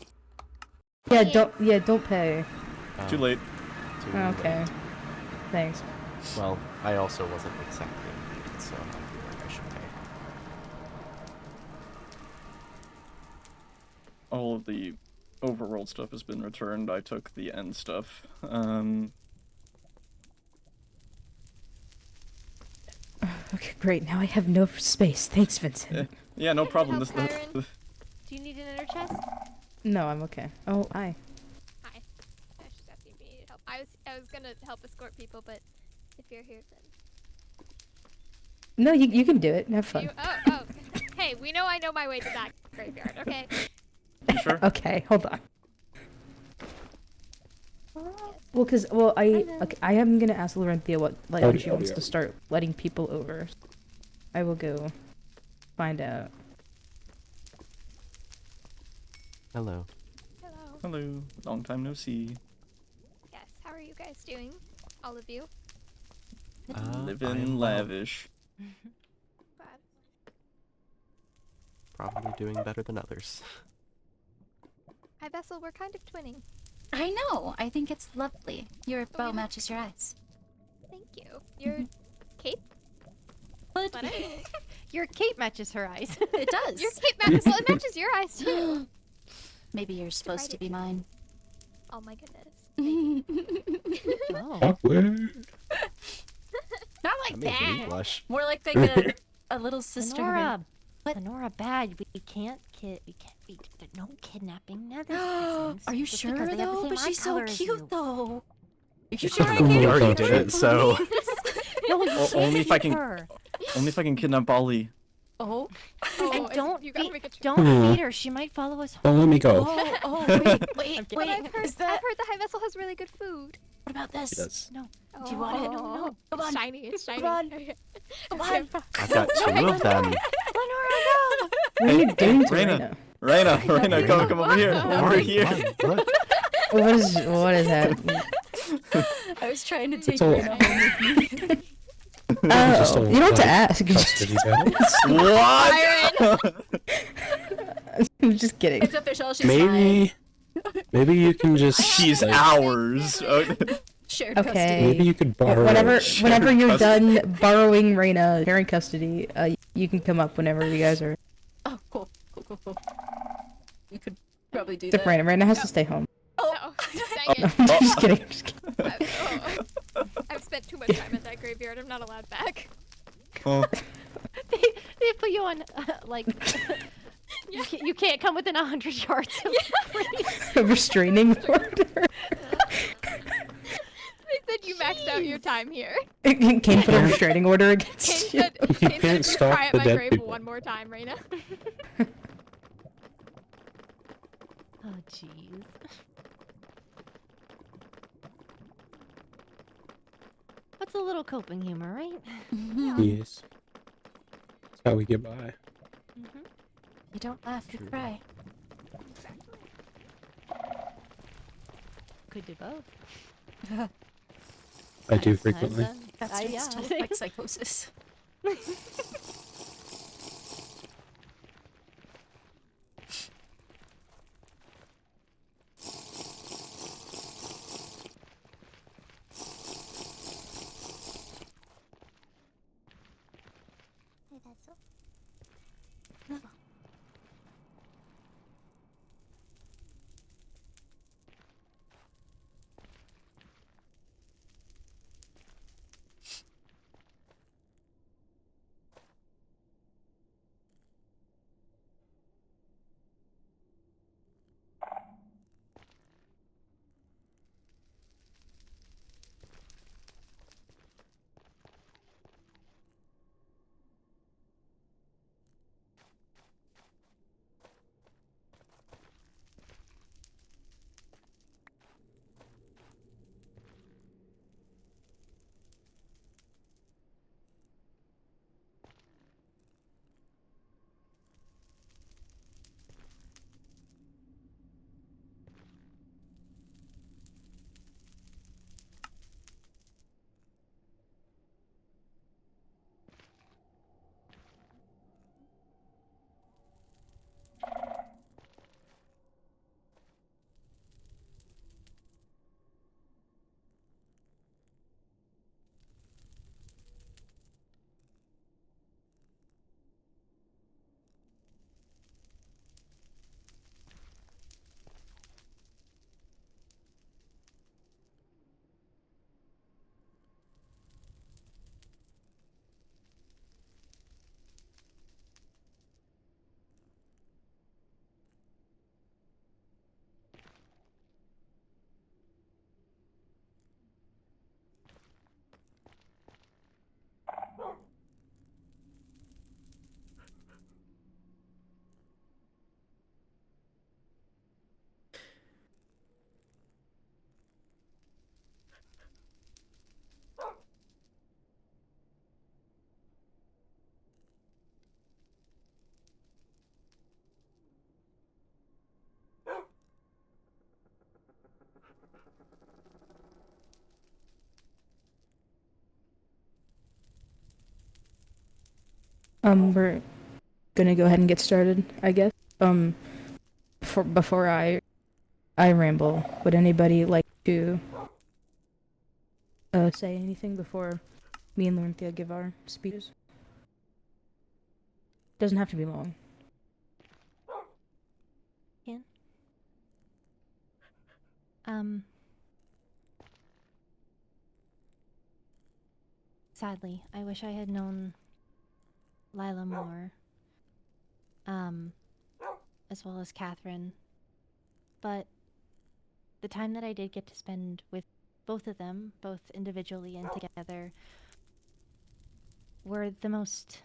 Yeah, don't pay. Too late. Okay. Thanks. Well, I also wasn't exactly needed, so I feel like I should pay. All of the overworld stuff has been returned. I took the end stuff. Okay, great. Now I have no space. Thanks, Vincent. Yeah, no problem. help, This, Kyron? Do you need an inner chest? No, I'm okay. Oh, hi. Hi. I was just asking if you needed help. I was gonna help escort people, but if you're here, then No, you can do it. Have fun. you. Oh. Hey, we know I know my way to that graveyard. Okay. you sure? Okay, hold on. Well, I am gonna ask Larenthia what when she wants to start letting people over. I will go find out. Hello. Hello. Hello. Long time no see. Yes. How are you guys doing? All of you. I am Living well. lavish. Glad. Probably doing better than others. Hi, Vessel. We're kind of twinning. I know. I think it's lovely. Your bow matches your eyes. Thank you. Your cape. But But Your cape matches her eyes. it does. your cape matches. Well, it matches your eyes too. Maybe you're supposed to be mine. Oh my goodness. Oh. Awkward. Not like That made me that. blush. More like thinking a little sister. Lenora, What? Lenora, bad. We can't be no kidnapping. None of this Are business. you Just sure because they have the though? same But eye she's so color as cute you. though. Are you sure sure I I can can? We already did it, so No, you only if I can- her. Only if I can kidnap Ollie. Oh. And don't you gotta feed, make a choice. don't feed her. She might follow us home. Don't let me go. Oh, wait. But I've heard the High Vessel has really good food. What about this? She does. No. Do you want it? No. Come on. It's shiny. It's shiny. Come on. Come on. I've got two of them. What are you doing to Raina. Raina? Raina, come over here. Over here. Look. What is happening? I was trying to take all- her home with me. Just Oh, don't you don't have to like ask. custody battle. What? I'm just kidding. It's official. She's mine. Maybe you can just She's like, ours. Shared Okay. custody. maybe you could borrow. Whenever you're custody. done borrowing Raina, parent custody, you can come up whenever you guys are. Oh, cool. You could probably do Except that. Raina has to stay home. Oh, dang it. I'm just kidding. I'm just kidding. I've spent too much time at that graveyard. I'm not allowed back. Oh, They put you on like you can't come within 100 yards of A restraining order. They said you maxed out your time here. Can't put a restraining order Kane against you. said, You Kane can't said stalk cry at the my dead grave people. one more time, Raina. Oh jeez. What's a little coping humor, right? Yes. That's how we get by. You don't laugh, you True. cry. Could do both. I do I've frequently. done- That's yeah. still like psychosis. We're gonna go ahead and get started, I guess. Before I ramble, would anybody like to say anything before me and Laurenthea give our speeches? Doesn't have to be long. Sadly, I wish I had known Lila more. As well as Catherine. But the time that I did get to spend with both of them, both individually and together, were the most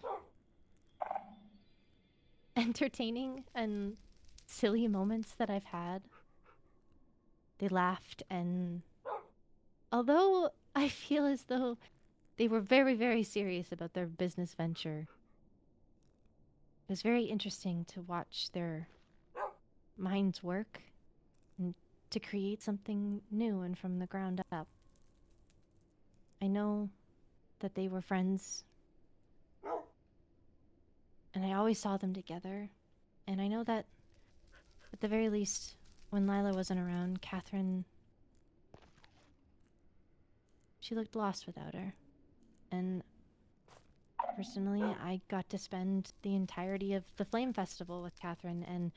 entertaining and silly moments that I've had. They laughed, and although I feel as though they were very, very serious about their business venture, it was very interesting to watch their minds work and to create something new and from the ground up. I know that they were friends, and I always saw them together, and I know that at the very least, when Lila wasn't around, Catherine, she looked lost without her. And personally, I got to spend the entirety of the Flame Festival with Catherine, and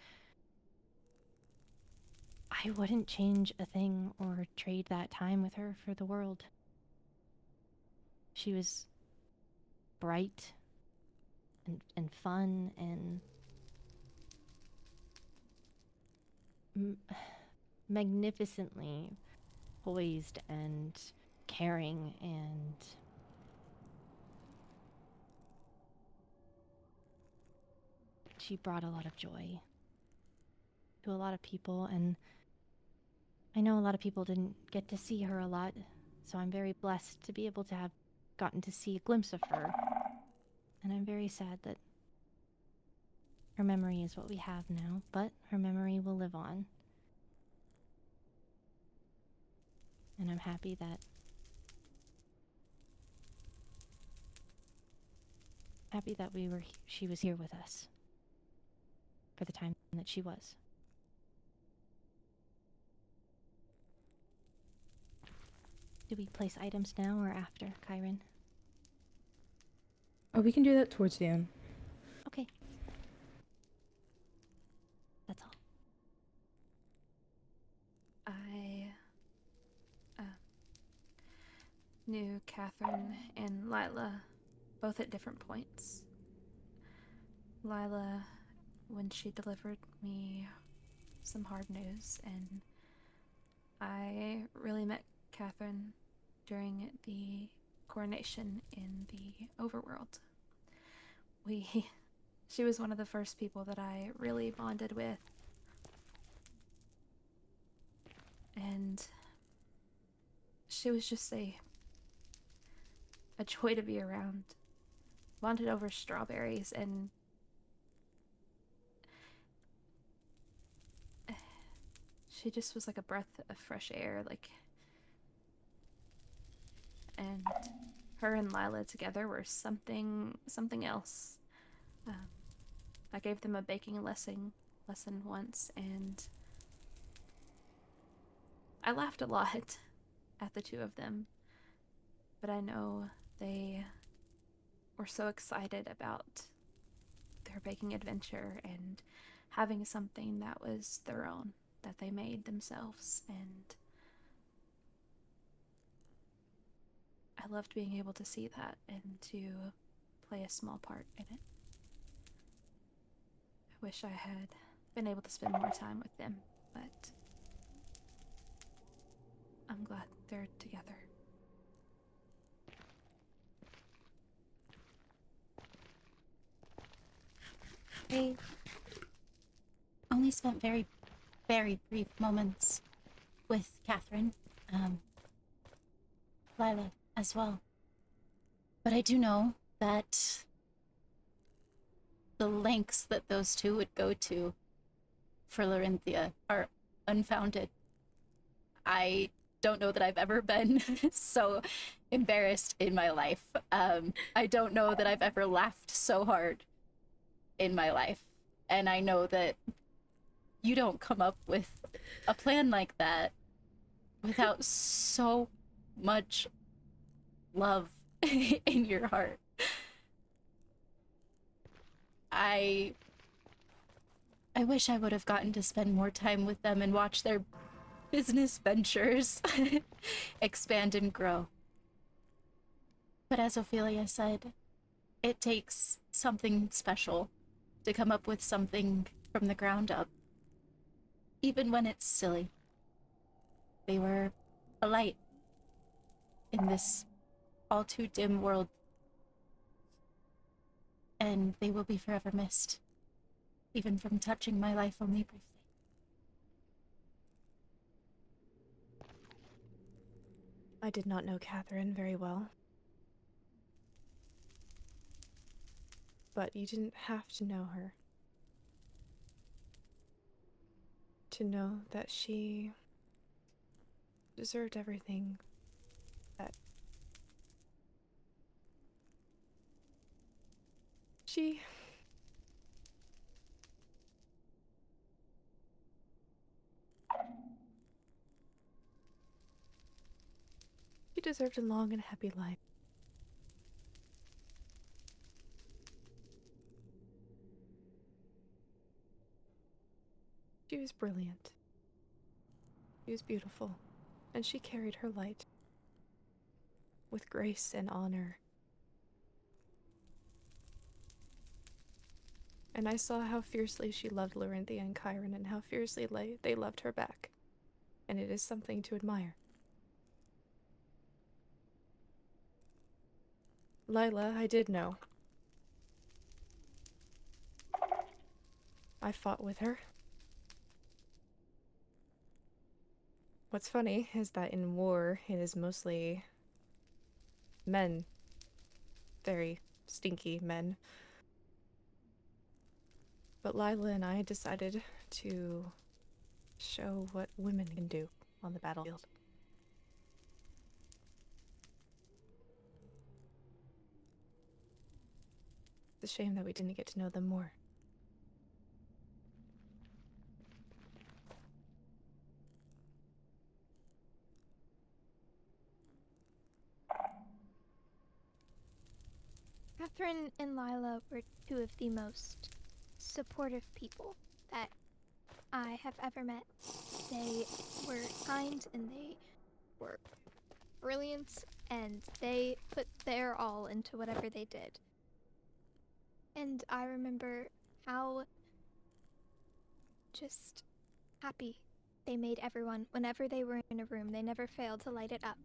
I wouldn't change a thing or trade that time with her for the world. She was bright and fun and magnificently poised and caring, and she brought a lot of joy to a lot of people, and I know a lot of people didn't get to see her a lot So I'm very blessed to be able to have gotten to see a glimpse of her. And I'm very sad that her memory is what we have now, but her memory will live on. And I'm happy that she was here with us for the time that she was. Do we place items now or after, Kyron? Oh, we can do that towards the end. Okay. That's all. I knew Catherine and Lila both at different points. Lila, when she delivered me some hard news, and I really met Catherine during the coronation in the overworld. She was one of the first people that I really bonded with. And she was just a joy to be around. Bonded over strawberries, and she just was like a breath of fresh air, like. And her and Lila together were something else. I gave them a baking lesson once, and I laughed a lot at the two of them, but I know they were so excited about their baking adventure and having something that was their own, that they made themselves, and I loved being able to see that and to play a small part in it. I wish I had been able to spend more time with them, but I'm glad they're together. I only spent very, very brief moments with Catherine, Lila as well. But I do know that the lengths that those two would go to for Larinthia are unfounded. I don't know that I've ever been so embarrassed in my life. I don't know that I've ever laughed so hard in my life. And I know that you don't come up with a plan like that without so much love in your heart. I wish I would have gotten to spend more time with them and watch their business ventures expand and grow. But as Ophelia said, it takes something special to come up with something from the ground up, even when it's silly. They were a light in this all too dim world, and they will be forever missed, even from touching my life only briefly. I did not know Catherine very well. But you didn't have to know her to know that she deserved everything that she deserved a long and happy life. She was brilliant. She was beautiful, and she carried her light with grace and honor. And I saw how fiercely she loved Larinthia and Chiron, and how fiercely they loved her back. And it is something to admire. Lila, I did know. I fought with her. What's funny is that in war, it is mostly men. Very stinky men. But Lila and I decided to show what women can do on the battlefield. It's a shame that we didn't get to know them more. Catherine and Lila were two of the most supportive people that I have ever met. They were kind and they were brilliant, and they put their all into whatever they did. And I remember how just happy they made everyone whenever they were in a room. They never failed to light it up.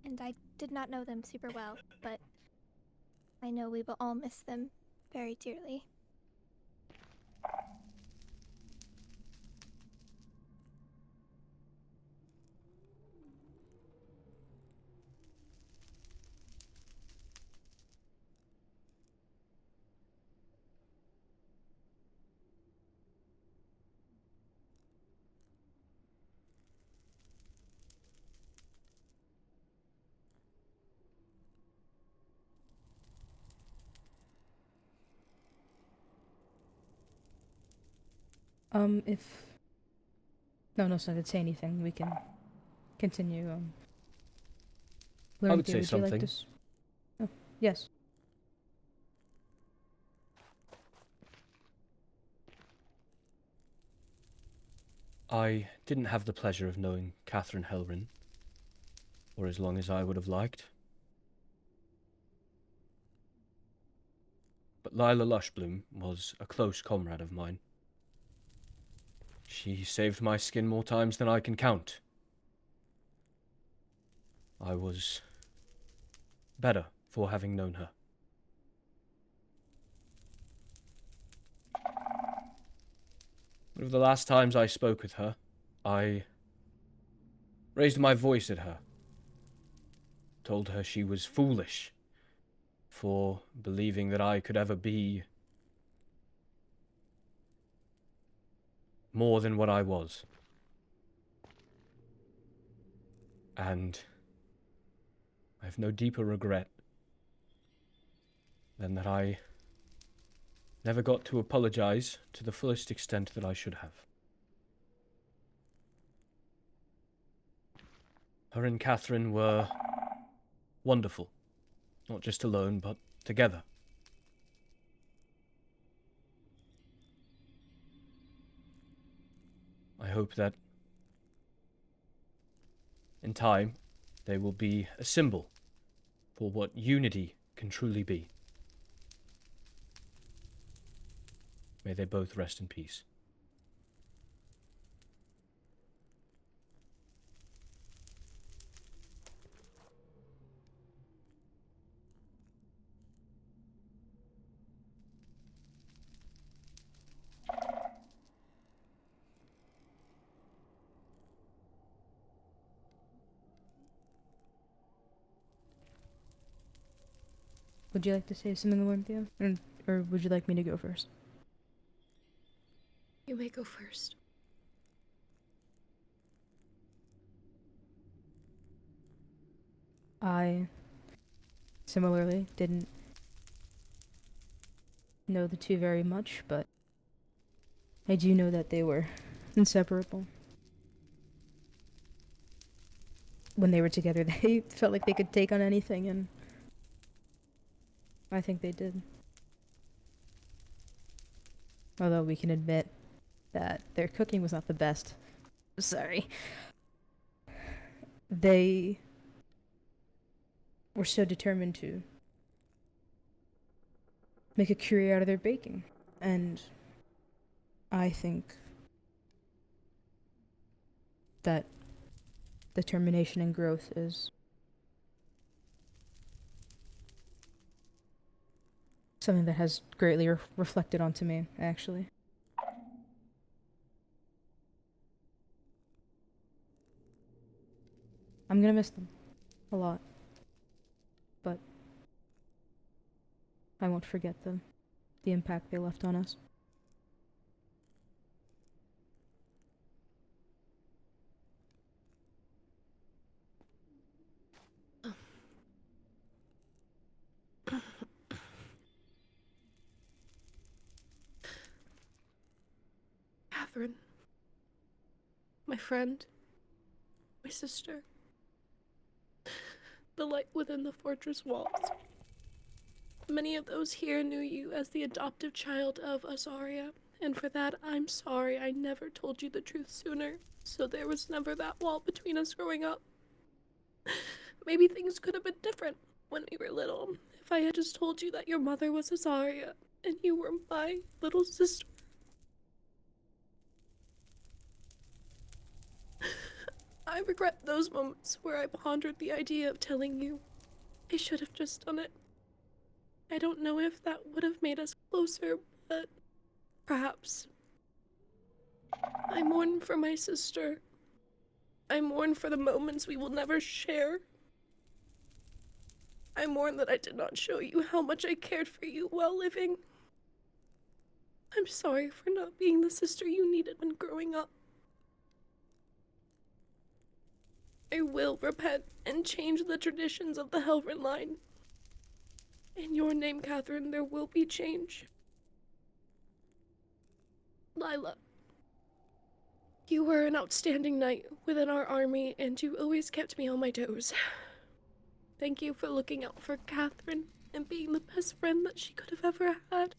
And I did not know them super well, but I know we will all miss them very dearly. If no one's not gonna say anything, we can continue. I would Larenthia, say you like something. to Oh, yes. I didn't have the pleasure of knowing Catherine Helrin for as long as I would have liked. But Lila Lushbloom was a close comrade of mine. She saved my skin more times than I can count. I was better for having known her. One of the last times I spoke with her, I raised my voice at her, told her she was foolish for believing that I could ever be more than what I was. And I have no deeper regret than that I never got to apologize to the fullest extent that I should have. Her and Catherine were wonderful, not just alone, but together. I hope that in time they will be a symbol for what unity can truly be. May they both rest in peace. Would you like to say something, Larenthia? Or would you like me to go first? You may go first. I similarly didn't know the two very much, but I do know that they were inseparable. When they were together, they felt like they could take on anything, and I think they did. Although we can admit that their cooking was not the best. Sorry. They were so determined to make a career out of their baking. And I think that determination and growth is something that has greatly reflected onto me, actually. I'm gonna miss them a lot, but I won't forget them, the impact they left on us. Catherine, my friend, my sister, the light within the fortress walls. Many of those here knew you as the adoptive child of Azaria, and for that I'm sorry I never told you the truth sooner, so there was never that wall between us growing up. Maybe things could have been different when we were little, if I had just told you that your mother was Azaria, and you were my little sister. I regret those moments where I pondered the idea of telling you. I should have just done it. I don't know if that would have made us closer, but perhaps. I mourn for my sister. I mourn for the moments we will never share. I mourn that I did not show you how much I cared for you while living. I'm sorry for not being the sister you needed when growing up. I will repent and change the traditions of the Helvrin line. In your name, Catherine, there will be change. Lila, you were an outstanding knight within our army, and you always kept me on my toes. Thank you for looking out for Catherine and being the best friend that she could have ever had.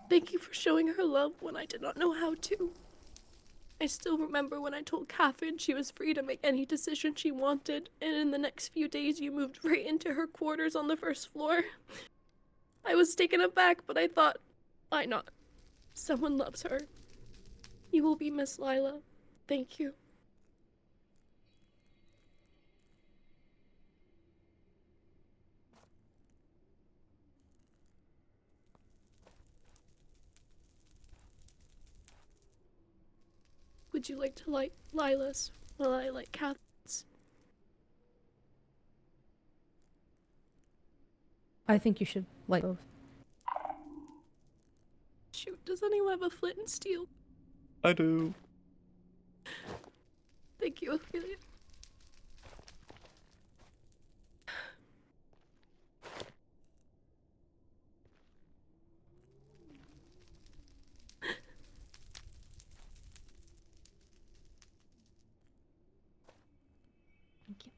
Thank you for showing her love when I did not know how to. I still remember when I told Catherine she was free to make any decision she wanted, and in the next few days you moved right into her quarters on the first floor. I was taken aback, but I thought, why not? Someone loves her. You will be Miss Lila. Thank you. Would you like to light Lila's while I light Catherine's? I think you should light both. Shoot, does anyone have a flint and steel? I do. Thank you, Ophelia. Thank you.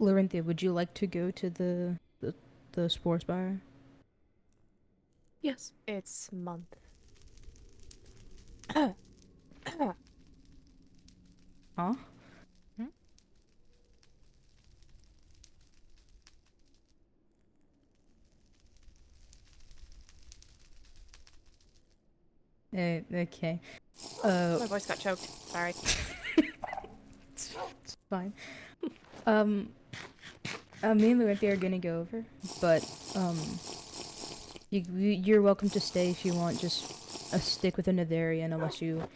Larenthia, would you like to go to the sports bar? Yes. It's month. Huh? Okay. My voice got choked. Sorry. It's fine. Me and Larenthia are gonna go over, but you're welcome to stay if you want. Just stick within the area, unless you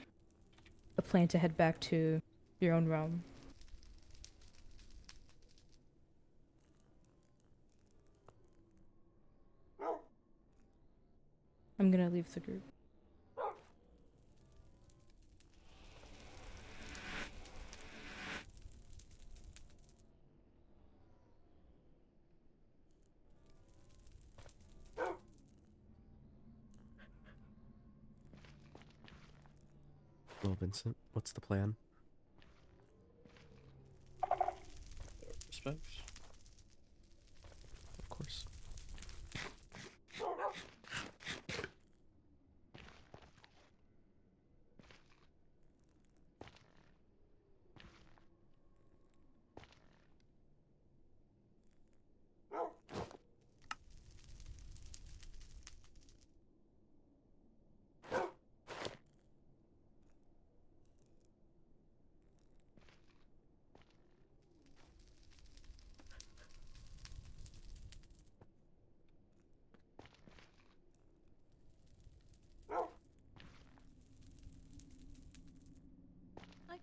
plan to head back to your own realm. I'm gonna leave the group. Well, Vincent, what's the plan? Respects. Of course.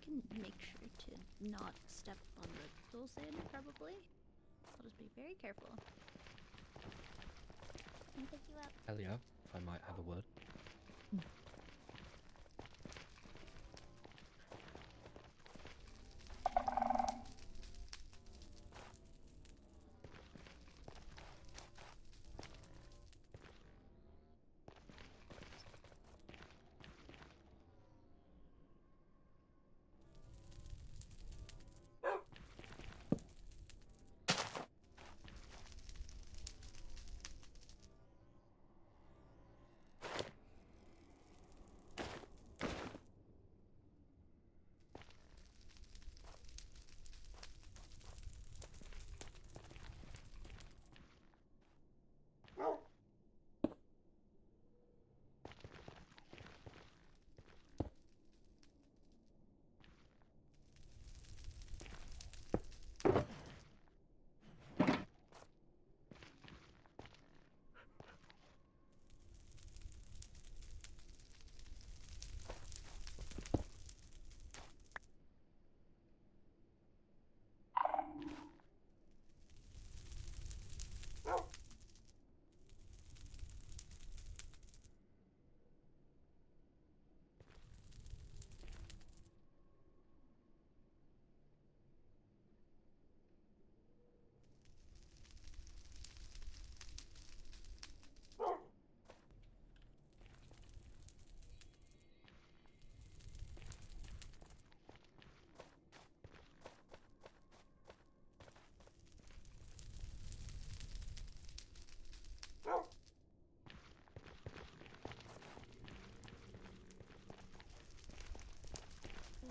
can make sure to not step on the Dulcin, probably. I'll just be very careful. Can I pick you up? Hell yeah, if I might have a word.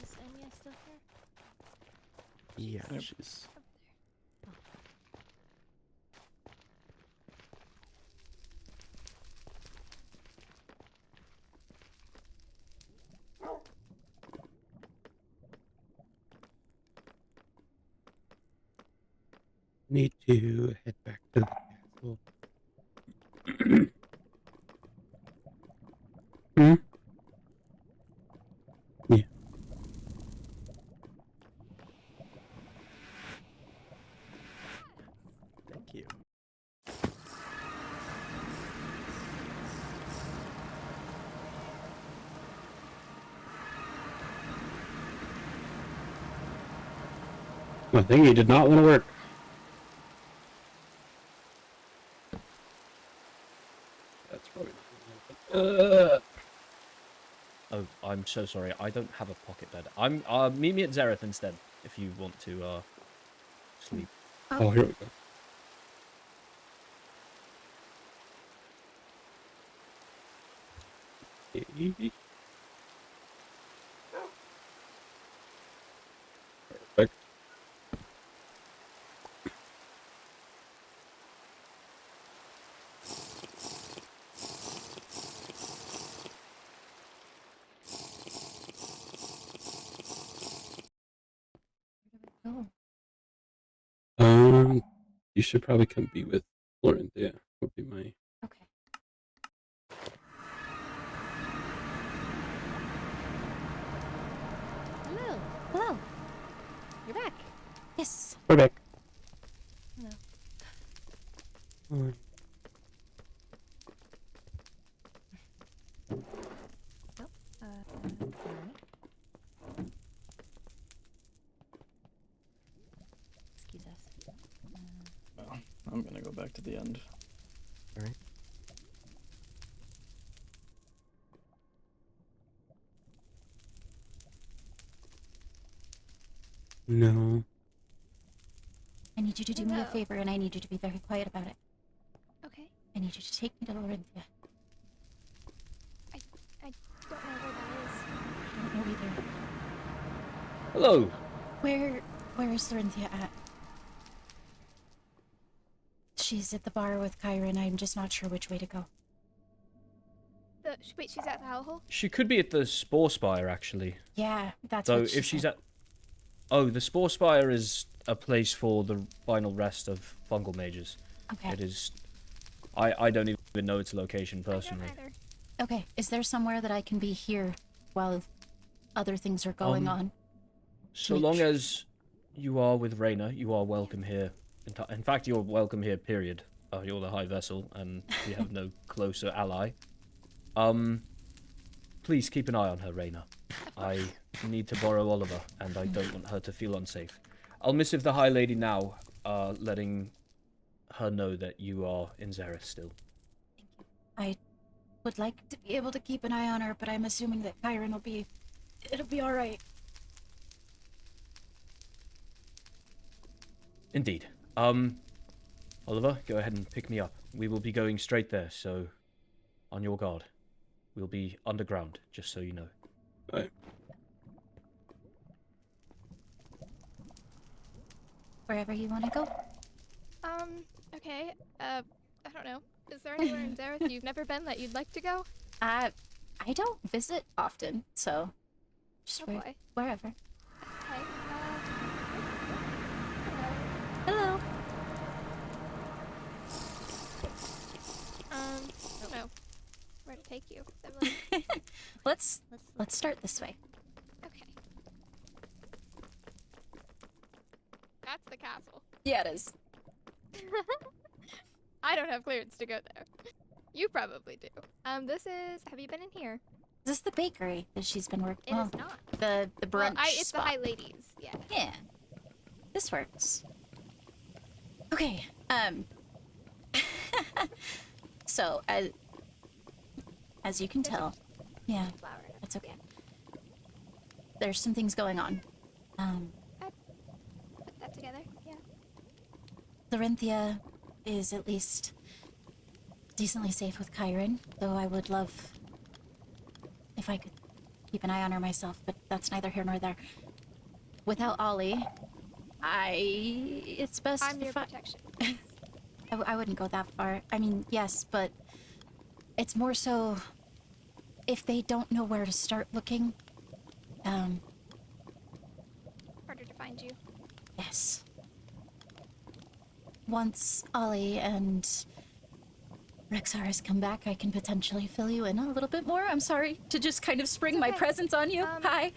Is Enya still here? Yeah, she's. Need to head back to the castle. Hmm? Yeah. Thank you. My thingy did not want to work. That's probably not gonna happen. Oh, I'm so sorry. I don't have a pocket bed. Meet me at Zareth instead if you want to sleep. Oh, here we go. Perfect. Oh, You should probably come be with Florentia. Would be my. okay. Hello. Hello. You're back. Yes. We're back. Hello. Alright. Excuse us. Oh, I'm gonna go back to the end. Alright. No. I need you to do me a Hello. favor, and I need you to be very quiet about it. Okay. I need you to take me to Lorenthia. I don't know where that is. I don't know either. Hello. Where is Lorenthia at? She's at the bar with Kyra, and I'm just not sure which way to go. Wait, she's at the hellhole? She could be at the Spore Spire, actually. Yeah, that's So what she if she's said. at... Oh, the Spore Spire is a place for the final rest of fungal mages. Okay. It is... I don't even know its location personally. I don't either. Okay, is there somewhere that I can be here while other things are going on? So long as you are with Reyna, you are welcome here. In fact, you're welcome here, period. You're the High Vessel, and we have no closer ally. Please keep an eye on her, Reyna. I need to borrow Oliver, and I don't want her to feel unsafe. I'll missive the High Lady now, letting her know that you are in Xerath still. I would like to be able to keep an eye on her, but I'm assuming that Kyron will be... It'll be alright. Indeed. Oliver, go ahead and pick me up. We will be going straight there, so on your guard. We'll be underground, just so you know. Right. Wherever you want to go. Okay. I don't know. Is there anywhere in Xerath you've never been that you'd like to go? I don't visit often, so just Oh boy. wherever. Okay. Hello. I don't know where to take you. I'm like, Let's start this way. okay. That's the castle. Yeah, it is. I don't have clearance to go there. You probably do. This is. Have you been in here? Is this the bakery that she's been working? It is not. The brunch It's spot. the High Ladies. Yeah. Yeah. This works. Okay. So as you can tell, yeah, Flower. that's okay. There's some things going on. Put that together. Yeah. Lorenthia is at least decently safe with Kyron, though I would love if I could keep an eye on her myself, but that's neither here nor there. Without Ollie, it's best I'm if your protection. I wouldn't go that far. I mean, yes, but it's more so if they don't know where to start looking. Harder to find you. Yes. Once Ollie and Rexaris come back, I can potentially fill you in a little bit more. I'm sorry to just kind of spring my okay. presence on you. Hi.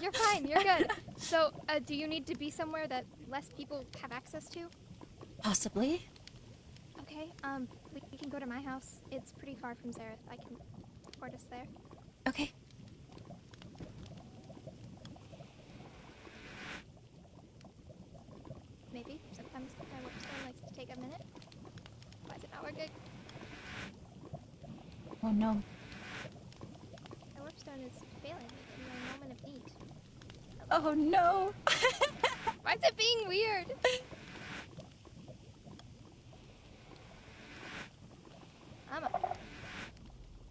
You're fine. You're good. So, do you need to be somewhere that less people have access to? Possibly. Okay. We can go to my house. It's pretty far from Xerath. I can support us there. Okay. Maybe. Sometimes my workstone likes to take a minute. Why is it not working? Oh no. My workstone is failing me in my moment of need. Oh no. Why is it being weird?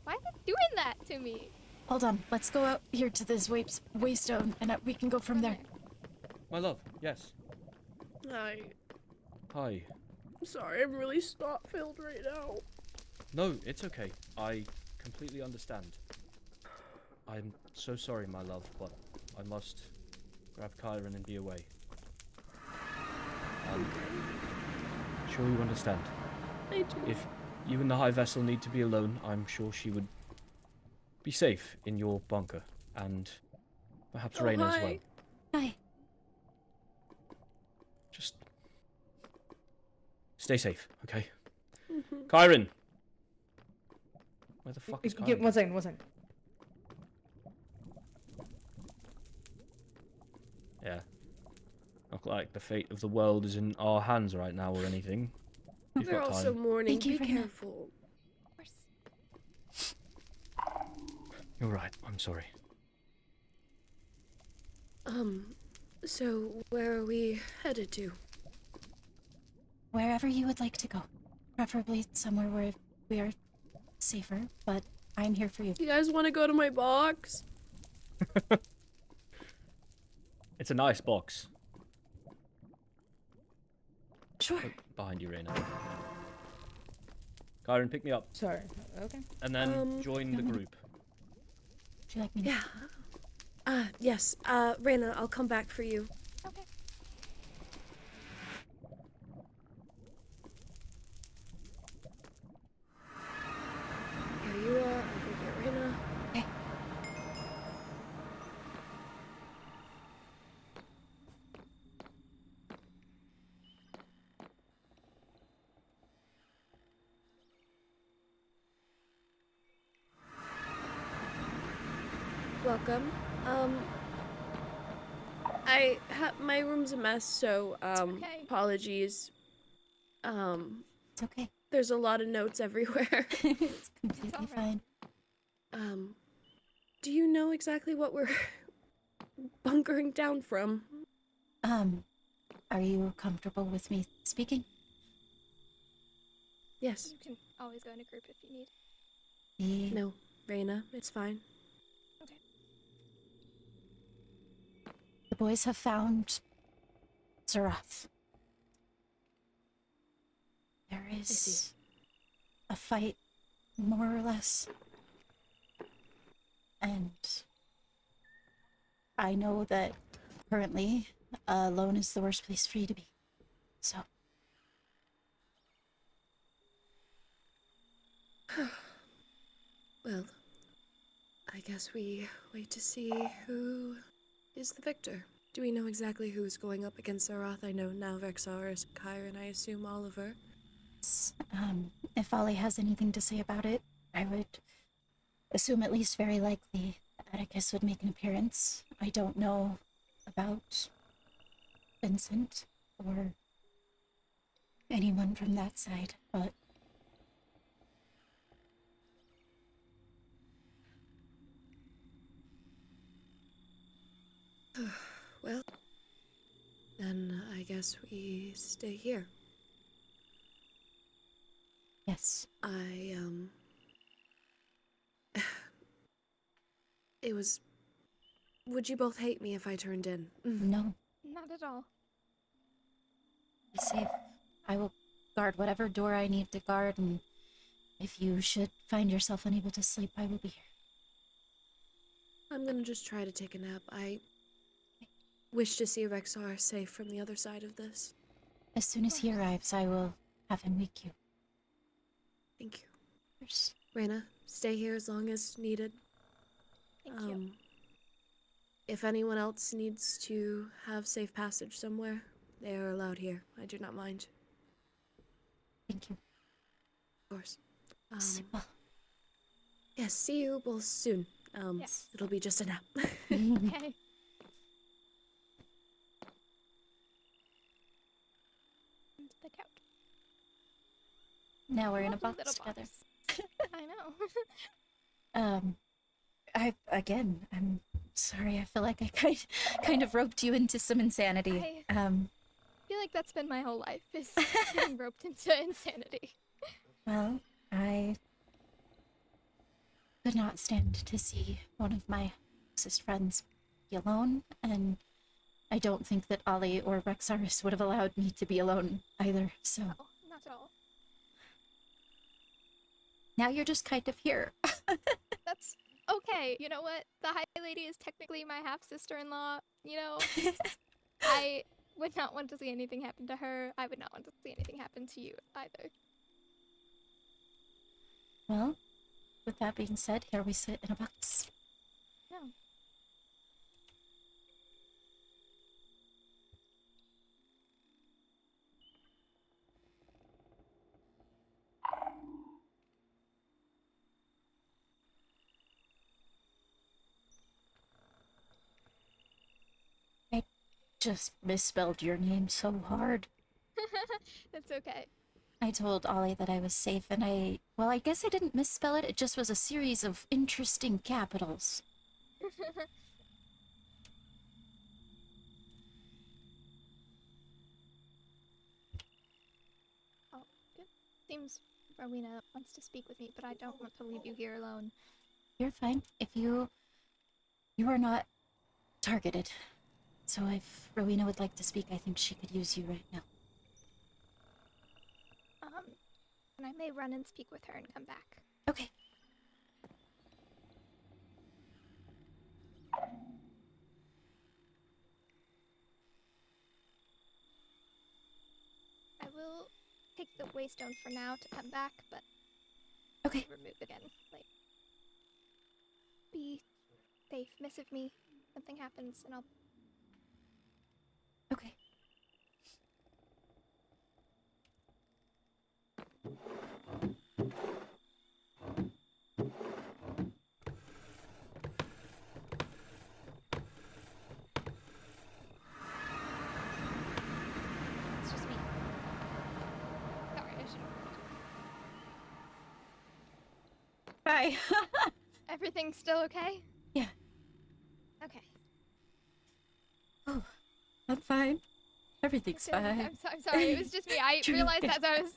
Why is it doing that to me? Hold on. Let's go out here to this waystone, and we can go from there. My love, yes. Hi. Hi. I'm sorry, I'm really snot-filled right now. No, it's okay. I completely understand. I'm so sorry, my love, but I must grab Kyron and be away. Sure you understand. I do. If you and the High Vessel need to be alone, I'm sure she would be safe in your bunker, and perhaps Reyna as well. Hi. Just stay safe, okay? Kyron! Where the fuck is Kyron? One second. Yeah. Not like the fate of the world is in our hands right now or anything. You've They're got also time. mourning. Thank you Be for that. careful. Of course. You're right, I'm sorry. So where are we headed to? Wherever you would like to go. Preferably somewhere where we are safer, but I'm here for you. You guys want to go to my box? It's a nice box. Sure. Behind you, Reyna. Kyron, pick me up. Sorry. Okay. And then join the group. Would you like me to? Yeah. Yes. Reyna, I'll come back for you. Okay. Here you are. I'll go get Reyna. Okay. welcome. My room's a mess, so okay. apologies. It's okay. There's a lot of notes everywhere. It's completely alright. fine. Do you know exactly what we're bunkering down from? Are you comfortable with me speaking? Yes. You can always go in a group if you need. No, Reina, it's fine. The boys have found Zarath. There is a fight, more or less. And I know that currently alone is the worst place for you to be. So. Well, I guess we wait to see who is the victor. Do we know exactly who's going up against Zarath? I know now Vexaris, Kyron, I assume Oliver. If Ollie has anything to say about it, I would assume at least very likely Atticus would make an appearance. I don't know about Vincent or anyone from that side, but Well, then I guess we stay here. yes. It was... Would you both hate me if I turned in? No, Not at all. be safe. I will guard whatever door I need to guard, and if you should find yourself unable to sleep, I will be here. I'm gonna just try to take a nap. I wish to see Rexar safe from the other side of this. As soon as he arrives, I will have him wake you. Thank you. First. Reina, stay here as long as needed. Thank you. If anyone else needs to have safe passage somewhere, they are allowed here. I do not mind. Thank you. Of course. Sleep well. Yes, see you both soon. Yes. It'll be just a nap. Okay. And the couch. Now we're in a Lovely box little together. box. I know. I'm sorry. I feel like I kind of roped you into some insanity. I feel like that's been my whole life, is being roped into insanity. Well, I could not stand to see one of my closest friends be alone, and I don't think that Ollie or Rexaris would have allowed me to be alone either, so... No, not at all. Now you're just kind of here. That's okay. You know what? The High Lady is technically my half-sister-in-law. You know, I would not want to see anything happen to her. I would not want to see anything happen to you either. Well, with that being said, here we sit in a box. No. I just misspelled your name so hard. It's okay. I told Ollie that I was safe, and I guess I didn't misspell it. It just was a series of interesting capitals. Oh, good. Seems Rowena wants to speak with me, but I don't want to leave you here alone. You're fine. If you are not targeted. So if Rowena would like to speak, I think she could use you right now. And I may run and speak with her and come back. Okay. I will take the waystone for now to come back, but Okay. remove again. Like, be safe, miss of me. Something happens, and I'll. Okay. Hi. Everything's still okay? Yeah. Okay. Oh, I'm fine. Everything's Good. fine. I'm sorry. It was just me. I You're realized okay. as I was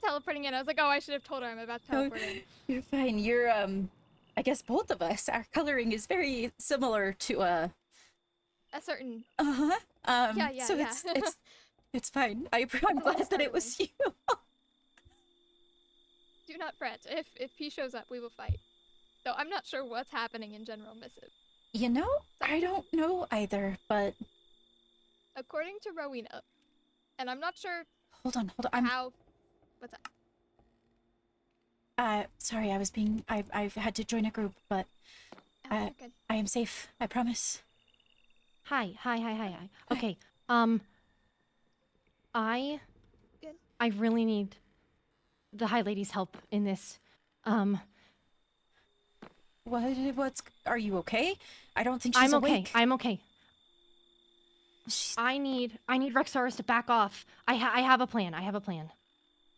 teleporting in, I was like, oh, I should have told her I'm about to teleport in. You're fine. You're I guess both of us, our coloring is very similar to A certain. uh-huh. Yeah. So it's fine. I'm glad that it was you. Do not fret. If he shows up, we will fight. Though I'm not sure what's happening in General Missive. You know, I don't know either, but According to Rowena, and I'm not sure. hold on. How? What's up? Sorry, I've had to join a group, but Oh, good. I am safe. I promise. Hi. Okay. I Good. I really need the High Lady's help in this. What's are you okay? I don't think she's I'm okay. awake. I'm okay. I need Rexaurus to back off. I have a plan.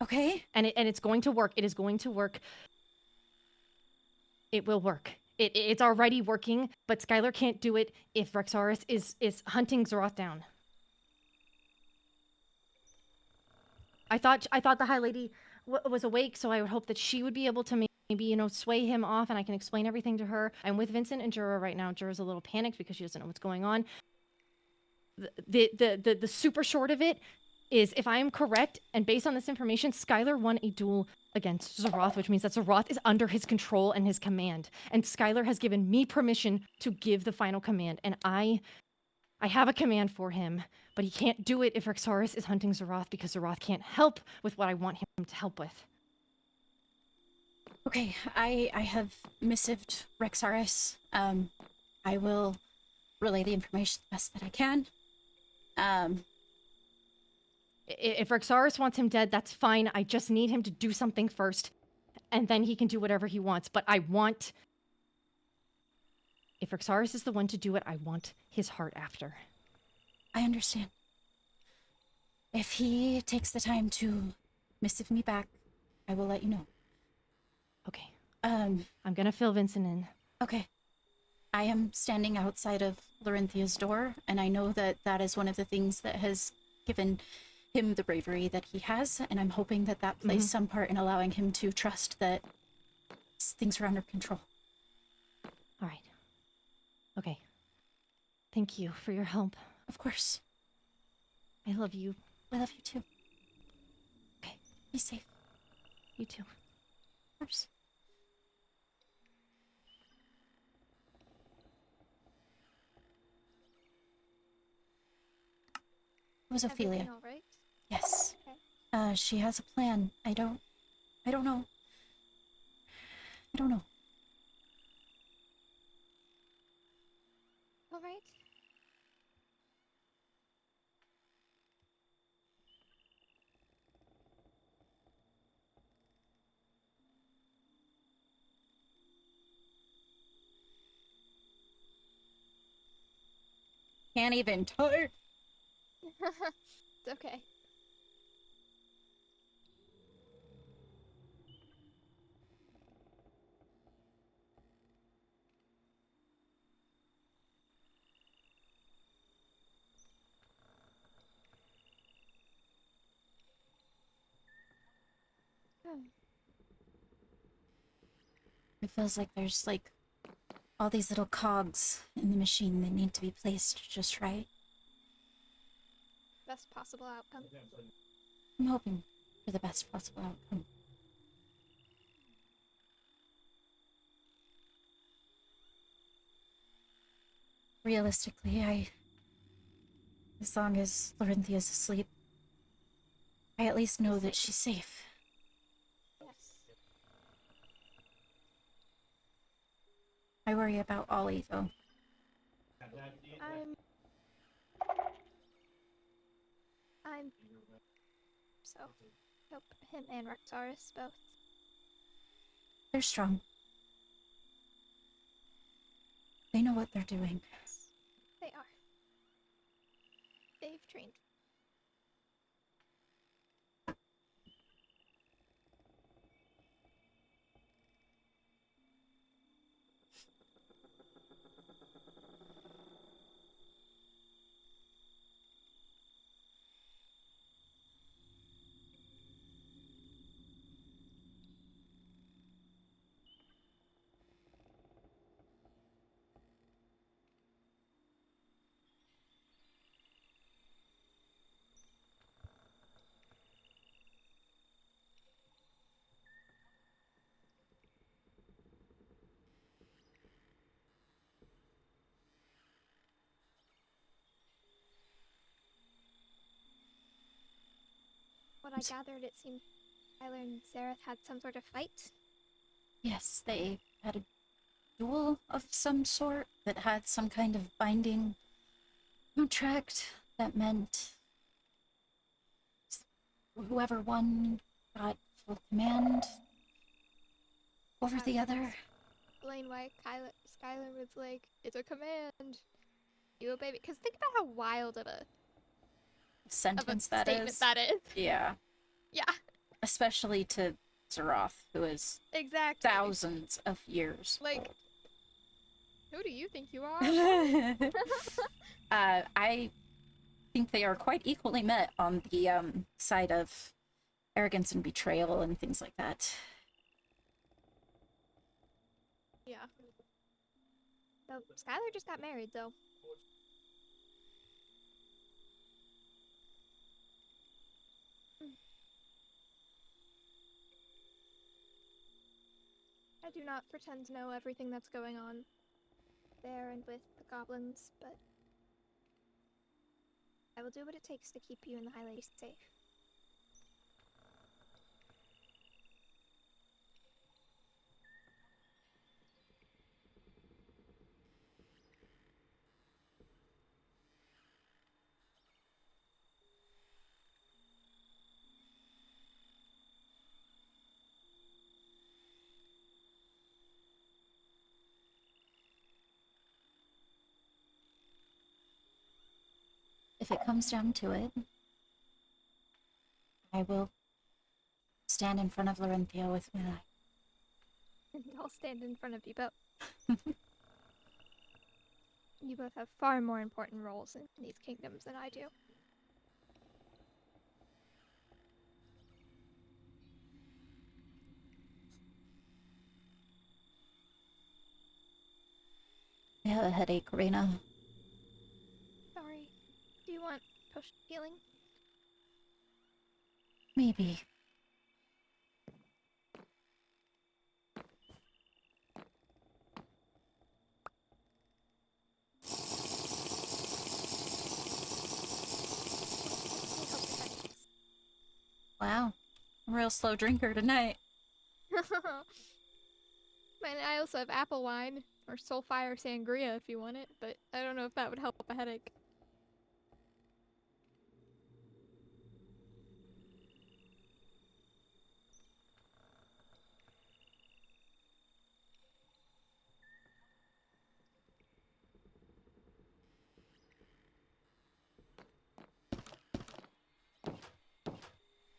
Okay. And it's going to work. It is going to work. It will work. It's already working, but Skylar can't do it if Rexaurus is hunting Zeroth down. I thought the High Lady was awake, so I would hope that she would be able to maybe sway him off, and I can explain everything to her. I'm with Vincent and Jura right now. Jura's a little panicked because she doesn't know what's going on. The super short of it is, if I am correct, and based on this information, Skylar won a duel against Zeroth, which means that Zeroth is under his control and his command. And Skylar has given me permission to give the final command, and I have a command for him, but he can't do it if Rexaurus is hunting Zeroth because Zeroth can't help with what I want him to help with. Okay, I have missived Rexaurus. I will relay the information the best that I can. If Rexaurus wants him dead, that's fine. I just need him to do something first, and then he can do whatever he wants. But if Rexaurus is the one to do it, I want his heart after. I understand. If he takes the time to missive me back, I will let you know. Okay. I'm gonna fill Vincent in. Okay. I am standing outside of Laurenthia's door, and I know that that is one of the things that has given him the bravery that he has, and I'm hoping that that plays some part in allowing him to trust that things are under control. All right. Okay. Thank you for your help. Of course. I love you. I love you too. Okay. Be safe. You too. Of course. It was Ophelia. Everything all right? Yes. Okay. She has a plan. I don't know. I don't know. All right. Can't even type. It's okay. It feels like there's like all these little cogs in the machine that need to be placed just right. Best possible outcome. I'm hoping for the best possible outcome. Realistically, as long as Laurenthia's asleep, I at least know that she's safe. Yes. I worry about Ollie, though. I'm so hope him and Rexaurus both. They're strong. They know what they're doing. Yes, they are. They've trained. I gathered, it seemed Tyler and Zareth had some sort of fight. Yes, they had a duel of some sort that had some kind of binding contract that meant whoever won got full command over the other. Explain why Skylar was like, it's a command. You obey me. Because think about how wild of a Sentence statement that is. Yeah. Yeah, Especially to Zeroth, who is exactly. thousands of years Like, who do you think you are? old. I think they are quite equally met on the side of arrogance and betrayal and things like that. Yeah. So, Skylar just got married, though. I do not pretend to know everything that's going on there and with the goblins, but I will do what it takes to keep you and the High Lady safe. If it comes down to it, I will stand in front of Larenthia with my life. And I'll stand in front of you both. You both have far more important roles in these kingdoms than I do. I have a headache, Reina. Sorry. Do you want potion healing? Maybe. Wow. I'm a real slow drinker tonight. And I also have apple wine or soulfire sangria if you want it, but I don't know if that would help a headache.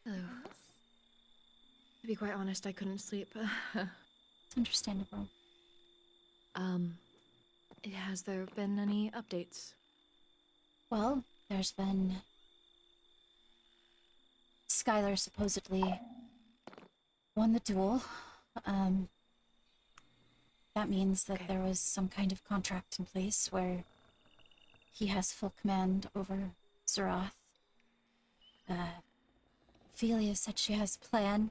Hello. To be quite honest, I couldn't sleep. It's understandable. Has there been any updates? Well, there's been... Skylar supposedly won the duel. That means that there was some kind of contract in place where he has full command over Zeroth. Ophelia said she has a plan,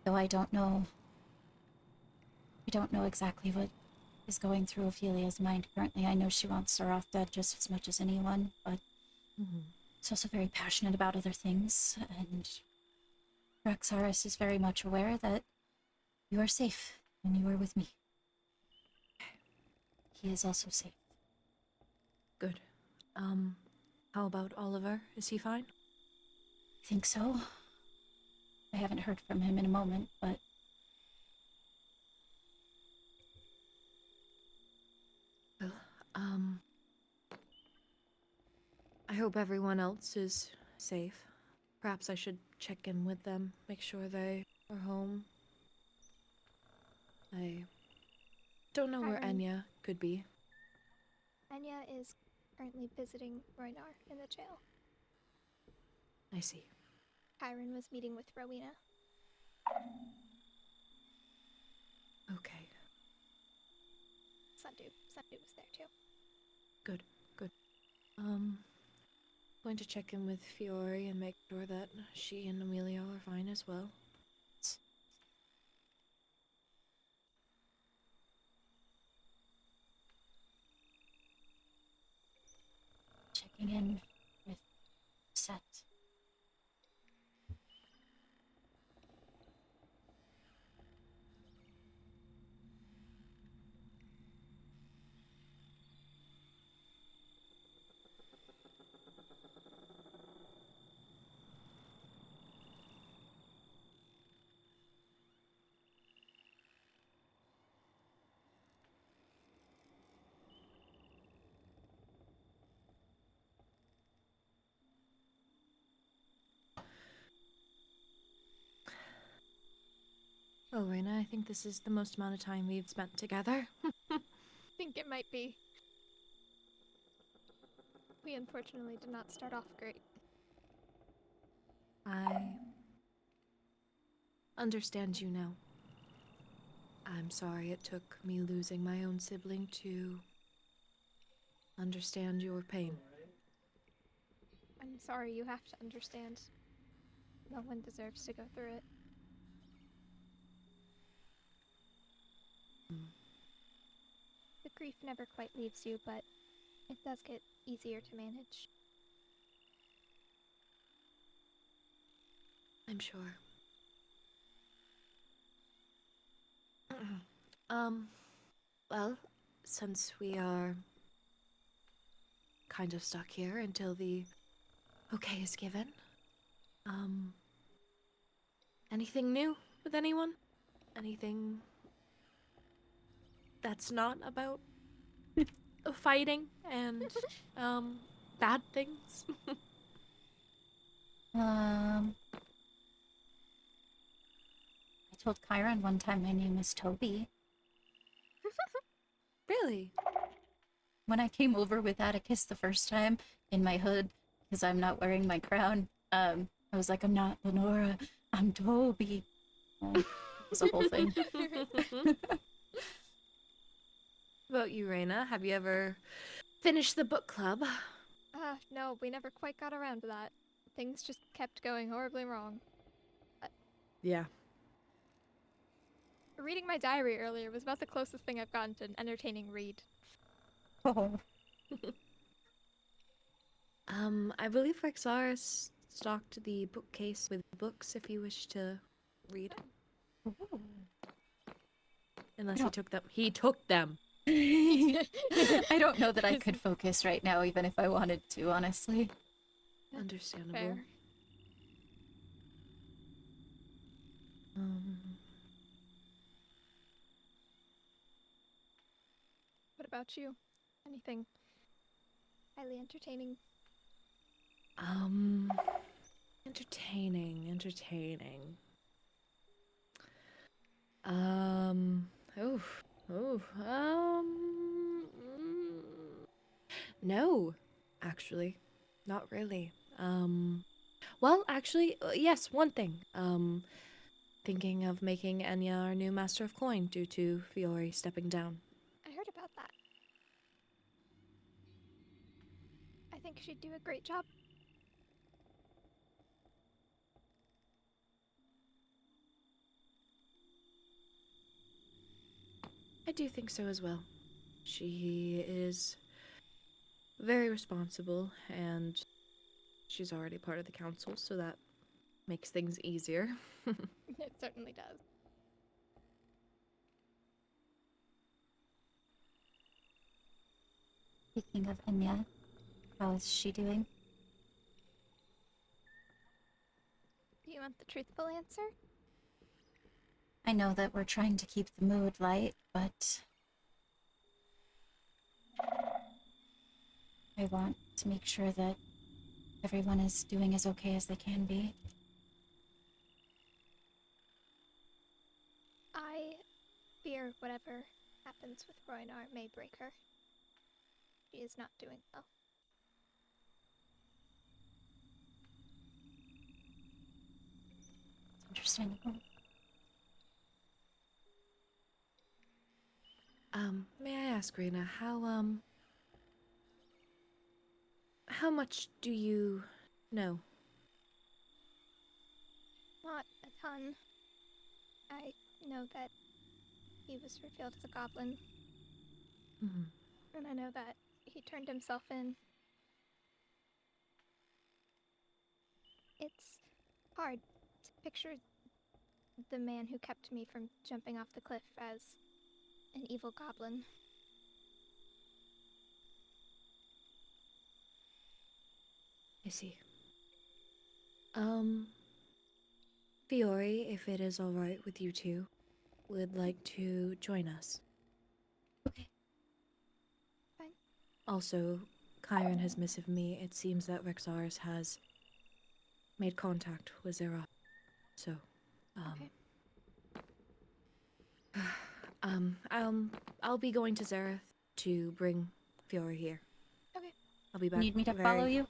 though I don't know. We don't know exactly what is going through Ophelia's mind currently. I know she wants Zeroth dead just as much as anyone, but she's also very passionate about other things, and Raxaris is very much aware that you are safe when you are with me. He is also safe. Good. How about Oliver? Is he fine? I think so. I haven't heard from him in a moment, but... Well, I hope everyone else is safe. Perhaps I should check in with them, make sure they are home. I don't know where Kyron. Enya could be. Anya is currently visiting Roynar in the jail. I see. Kyron was meeting with Rowena. Okay. Sundew was there too. Good. Going to check in with Fiori and make sure that she and Emilio are fine as well. Checking in with Lucette. Oh, Raina, I think this is the most amount of time we've spent together. I think it might be. We unfortunately did not start off great. I understand you now. I'm sorry it took me losing my own sibling to understand your pain. I'm sorry you have to understand. No one deserves to go through it. The grief never quite leaves you, but it does get easier to manage. I'm sure. Well, since we are kind of stuck here until the okay is given, anything new with anyone? Anything that's not about fighting and, bad things? I told Chiron one time my name was Toby. Really? When I came over with Atticus the first time in my hood, because I'm not wearing my crown, I was like, I'm not Lenora, I'm Toby. It was a whole thing. About you, Raina, have you ever finished the book club? No, we never quite got around to that. Things just kept going horribly wrong. Yeah. Reading my diary earlier was about the closest thing I've gotten to an entertaining read. Oh. I believe Rexaris stocked the bookcase with books if you wish to read. Ooh. Unless he took them. He took them! I don't know that I could focus right now, even if I wanted to, honestly. Understandable. Fair. What about you? Anything highly entertaining? Entertaining. No, actually, not really. Well, actually, yes, one thing. Thinking of making Enya our new Master of Coin due to Fiori stepping down. I heard about that. I think she'd do a great job. I do think so as well. She is very responsible, and she's already part of the council, so that makes things easier. It certainly does. Speaking of Enya, how is she doing? Do you want the truthful answer? I know that we're trying to keep the mood light, but I want to make sure that everyone is doing as okay as they can be. I fear whatever happens with Roinar may break her. She is not doing well. It's understandable. May I ask, Rena, how much do you know? Not a ton. I know that he was revealed as a goblin, and I know that he turned himself in. It's hard to picture the man who kept me from jumping off the cliff as an evil goblin. I see. Fiori, if it is alright with you two, would like to join us. Okay. Fine. Also, Chiron has missive me. It seems that Rexaris has made contact with Zera. So, Okay. I'll be going to Zareth to bring Fiori here. Okay. I'll be back. Need me to follow you?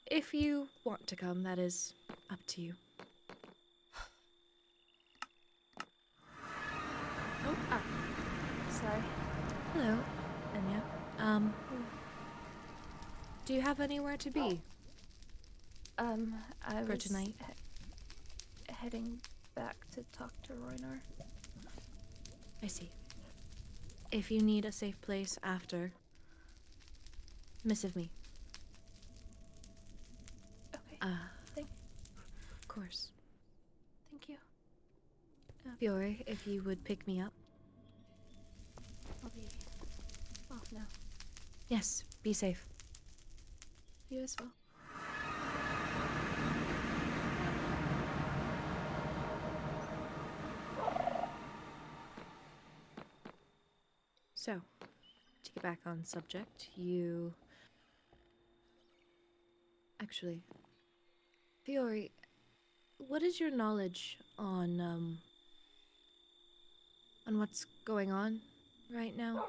If you want to come, that is up to you. Oh, Sorry. hello, Enya. Do you have anywhere to be I for was tonight? heading back to talk to Roynar. I see. If you need a safe place after, missive me. Okay. Of course. Thank you. Fiori, if you would pick me up. I'll be off now. Yes, be safe. You as well. So, to get back on subject, you... Actually, Fiori, what is your knowledge on what's going on right now?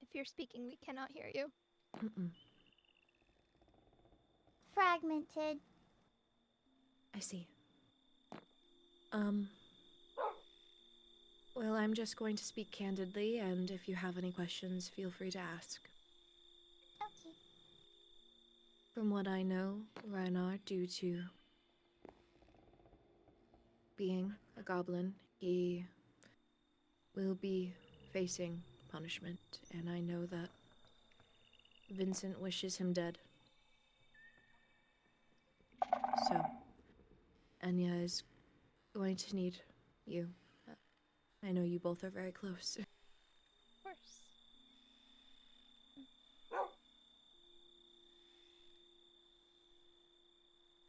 If you're speaking, we cannot hear you. Fragmented. I see. Well, I'm just going to speak candidly, and if you have any questions, feel free to ask. Okay. From what I know, Ragnar, due to being a goblin, he will be facing punishment, and I know that Vincent wishes him dead. So, Enya is going to need you. I know you both are very close. Of course.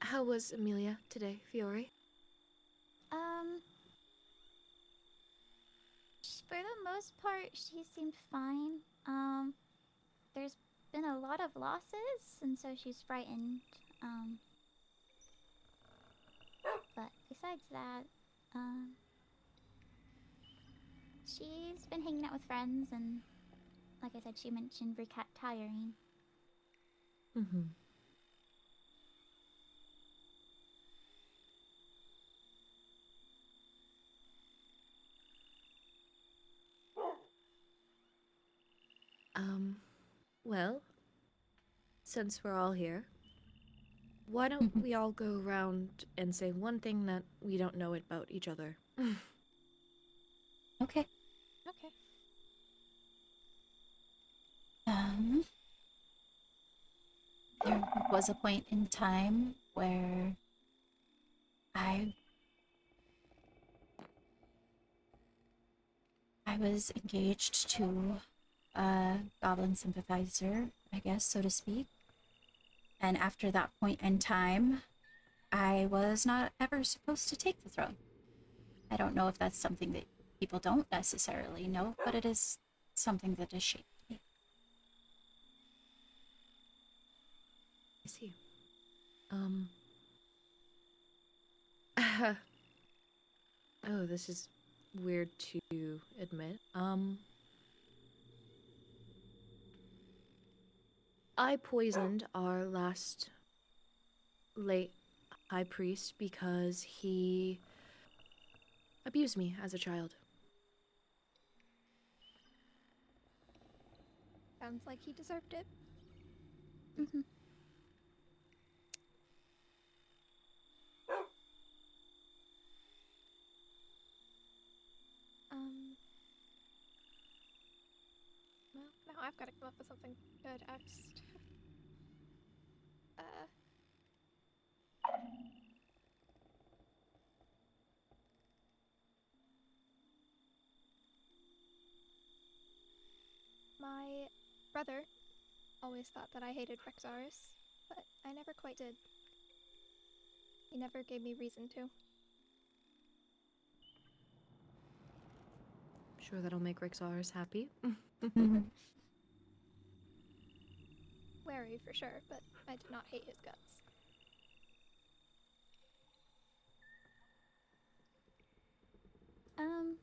How was Amelia today, Fiori? For the most part, she seemed fine. There's been a lot of losses, and so she's frightened. But besides that, she's been hanging out with friends, and like I said, she mentioned retiring. Mm-hmm. Well, since we're all here, why don't we all go around and say one thing that we don't know about each other? Okay. Okay. There was a point in time where I was engaged to a goblin sympathizer, I guess, so to speak. And after that point in time, I was not ever supposed to take the throne. I don't know if that's something that people don't necessarily know, but it is something that has shaped me. I see. Oh, this is weird to admit. I poisoned our last late high priest because he abused me as a child. Sounds like he deserved it. Mm-hmm. Well, now I've got to come up with something good next. My brother always thought that I hated Rexaris, but I never quite did. He never gave me reason to. Sure that'll make Rexaris happy. Wary for sure, but I did not hate his guts. Ooh.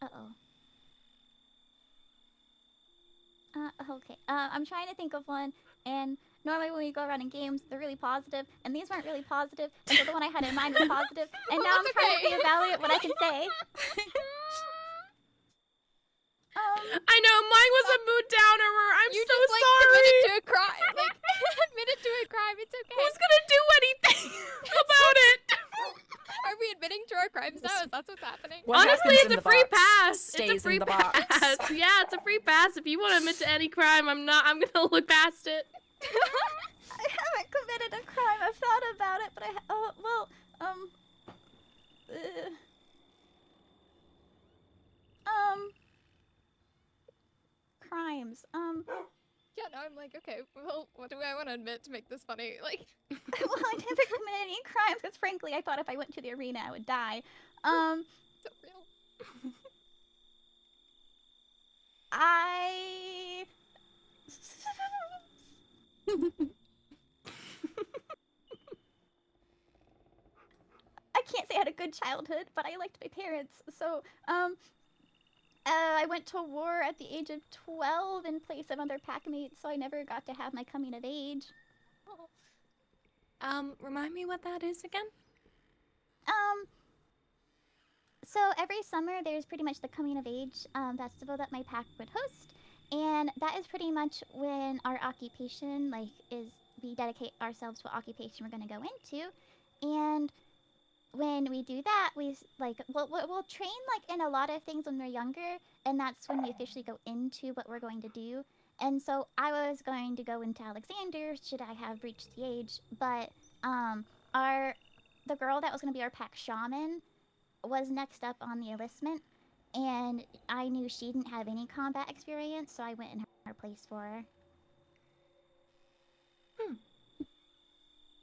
Uh-oh. Okay. I'm trying to think of one, and normally when we go around in games, they're really positive, and these weren't really positive, and so the one I had in mind was positive, and now I'm trying to reevaluate what I can say. I know, mine was a mood downer. I'm You so just, like, sorry. admitted to a crime. Like, admitted to a crime. It's okay. Who's gonna do anything about it? Are we admitting to our crimes now? Is that what's happening? Honestly, it's a free pass. stays It's a free in the box. pass. Yeah, it's a free pass. If you want to admit to any crime, I'm gonna look past it. I haven't committed a crime. I've thought about it, but crimes. Yeah, no, I'm like, okay, well, what do I want to admit to make this funny? Like, Well, I never committed any crimes because, frankly, I thought if I went to the arena, I would die. so real. I can't say I had a good childhood, but I liked my parents. So, I went to war at the age of 12 in place of other packmates, so I never got to have my coming of age. Remind me what that is again? So every summer there's pretty much the coming of age festival that my pack would host, and that is pretty much when our occupation is we dedicate ourselves to what occupation we're going to go into, and when we do that we'll train in a lot of things when we're younger, and that's when we officially go into what we're going to do. And so I was going to go into Alexander should I have reached the age, but the girl that was going to be our pack shaman was next up on the enlistment, and I knew she didn't have any combat experience, so I went in her place for her.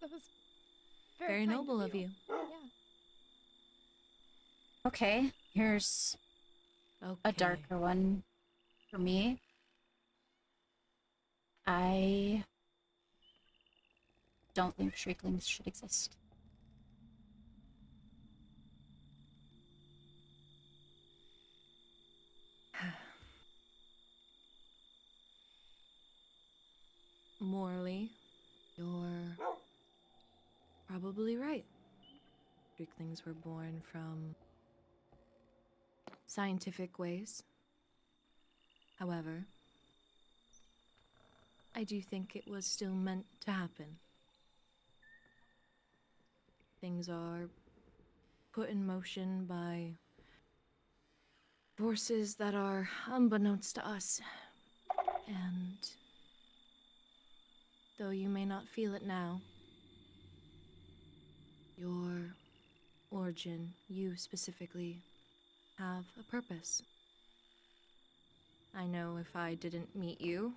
That was Very kind noble of you. Yeah. Okay, here's a darker one for me. I don't think Shrieklings should exist. Morally, you're probably right. Shrieklings were born from scientific ways. However, I do think it was still meant to happen. Things are put in motion by forces that are unbeknownst to us. And though you may not feel it now, your origin, you specifically, have a purpose. I know if I didn't meet you,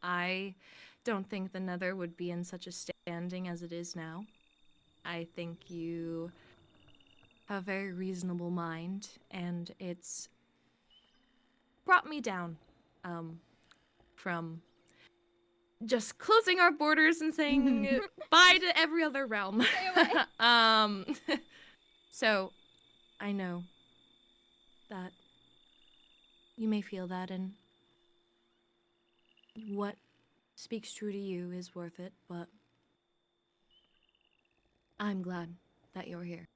I don't think the Nether would be in such a standing as it is now. I think you have a very reasonable mind, and it's brought me down from just closing our borders and saying bye to every other realm. So I know that you may feel that, and what speaks true to you is worth it, but I'm glad that you're here.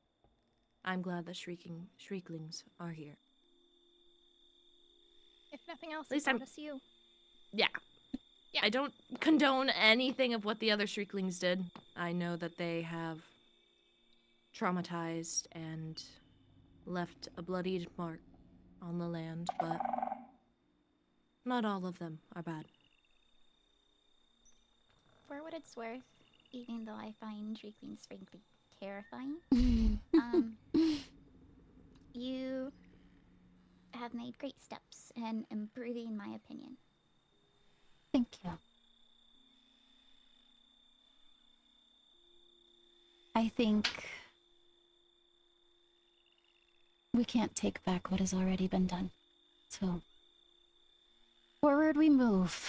I'm glad that Shrieklings are here. If nothing else, At least I I'm- promise you. Yeah. Yeah. I don't condone anything of what the other Shrieklings did. I know that they have traumatized and left a bloodied mark on the land, but not all of them are bad. For what it's worth, even though I find Shrieklings frankly terrifying, you have made great steps in improving my opinion. Thank you. I think we can't take back what has already been done. So, forward we move.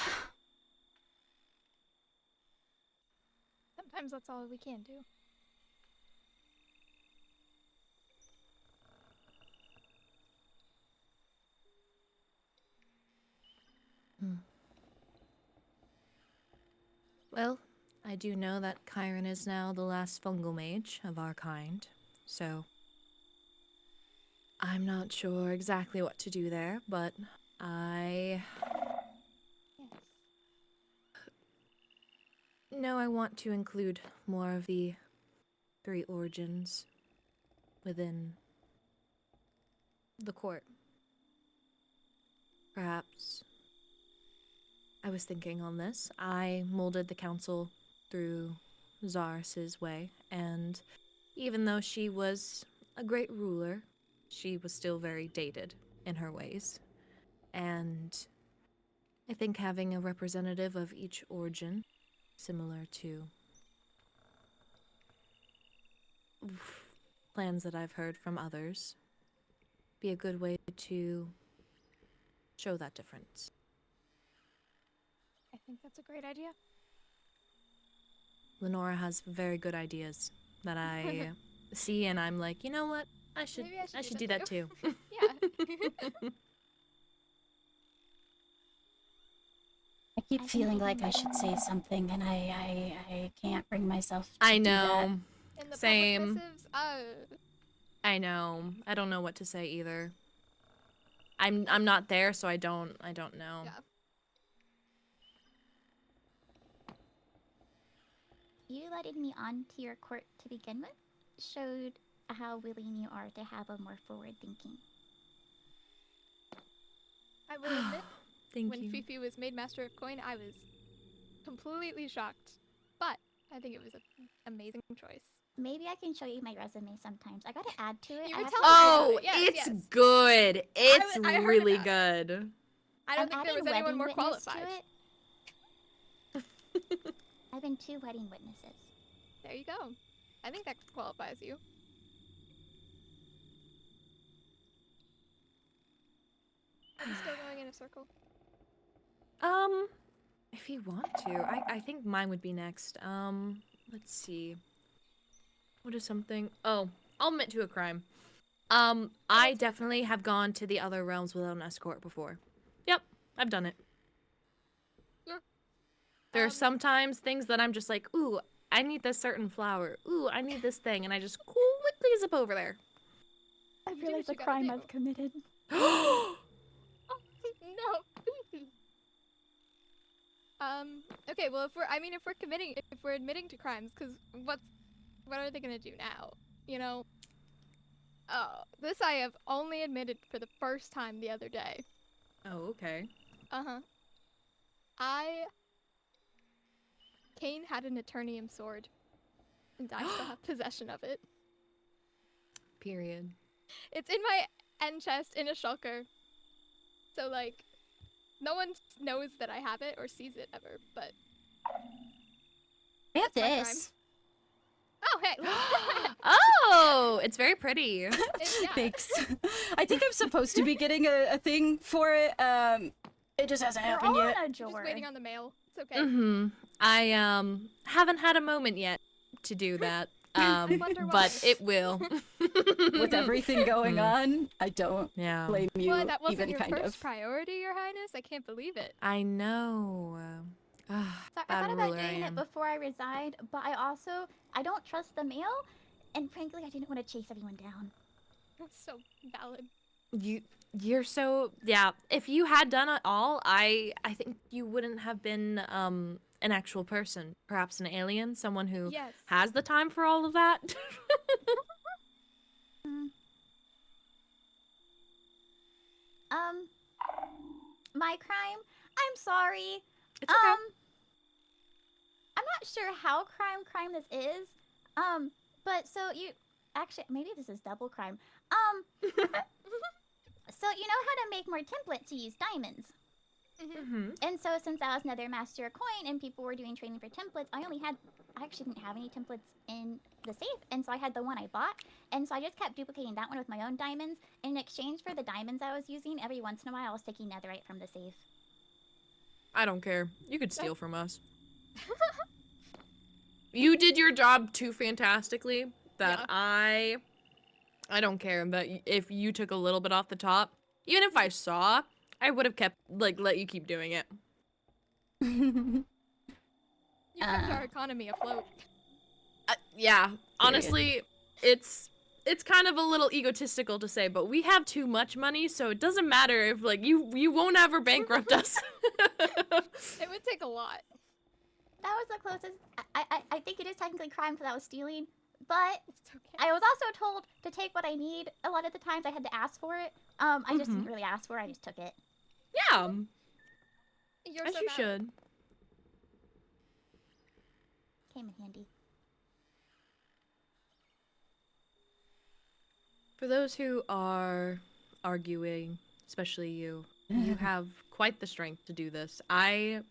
sometimes that's all we can do. Well, I do know that Chiron is now the last fungal mage of our kind, so I'm not sure exactly what to do there, but I know I want to include more of the 3 origins within the court. Perhaps I was thinking on this. I molded the council through Zaris's way, and even though she was a great ruler, she was still very dated in her ways. And I think having a representative of each origin, similar to plans that I've heard from others, be a good way to show that difference. I think that's a great idea. Lenora has very good ideas that I see, and I'm like, you know what? I should do that too. Yeah. I keep feeling like I should say something, and I can't bring myself to I do know. In the Same. public missives, I know. I don't know what to say either. I'm not there, so I don't know. Yeah. You letting me onto your court to begin with showed how willing you are to have a more forward thinking. I will admit, Thank when you. Fifi was made Master of Coin, I was completely shocked. But I think it was an amazing choice. Maybe I can show you my resume sometimes. I gotta add to it. You I were have telling me Oh, about it. Yes, it's yes. good. It's I heard really about good. I don't think there was anyone more qualified. I've been 2 wedding witnesses. There you go. I think that qualifies you. Are you still going in a circle? If you want to, I think mine would be next. Let's see. What is something? Oh, I'll admit to a crime. I definitely have gone to the other realms without an escort before. Yep, I've done it. Yeah. There are sometimes things that I'm just like, ooh, I need this certain flower. Ooh, I need this thing, and I just quickly zip over there. I realized the crime I've committed. No. Okay, well, if we're admitting to crimes, because what are they gonna do now? You know? Oh, this I have only admitted for the first time the other day. Oh, okay. Cain had an Eternium sword, and I still have possession of it. Period. It's in my end chest in a shulker. So, like, no one knows that I have it or sees it ever, but... I have that's my crime. this. Oh, hey! Oh, it's very pretty. Yeah. Thanks. I think I'm supposed to be getting a thing for it. It just hasn't happened yet. Just waiting on the mail. It's okay. I haven't had a moment yet to do that. But it will. With everything going on, I don't blame you Well, that wasn't even your kind first of. priority, Your Highness? I can't believe it. I know. So I thought about doing it before I reside, but I don't trust the mail, and frankly, I didn't want to chase everyone down. That's so valid. You're so if you had done it all, I think you wouldn't have been an actual person, perhaps an alien, someone who has the time for all of that. My crime? I'm sorry. It's okay. I'm not sure how crime this is. But so actually, maybe this is double crime. So you know how to make more templates to use diamonds. And so since I was another master of coin and people were doing training for templates, I actually didn't have any templates in the safe, and so I had the one I bought, and so I just kept duplicating that one with my own diamonds. In exchange for the diamonds I was using, every once in a while I was taking netherite from the safe. I don't care. You could steal from us. You did your job too fantastically that Yeah. I don't care that if you took a little bit off the top, even if I saw, I would have kept let you keep doing it. You kept our economy afloat. Yeah, honestly, it's kind of a little egotistical to say, but we have too much money, so it doesn't matter if you won't ever bankrupt us. It would take a lot. That was the closest. I think it is technically crime because I was stealing, but I was also told to take what I need. A lot of the times I had to ask for it. I just didn't really ask for it. I just took it. Yeah. You're As so you valid. should. Came in handy. For those who are arguing, especially you, you have quite the strength to do this. I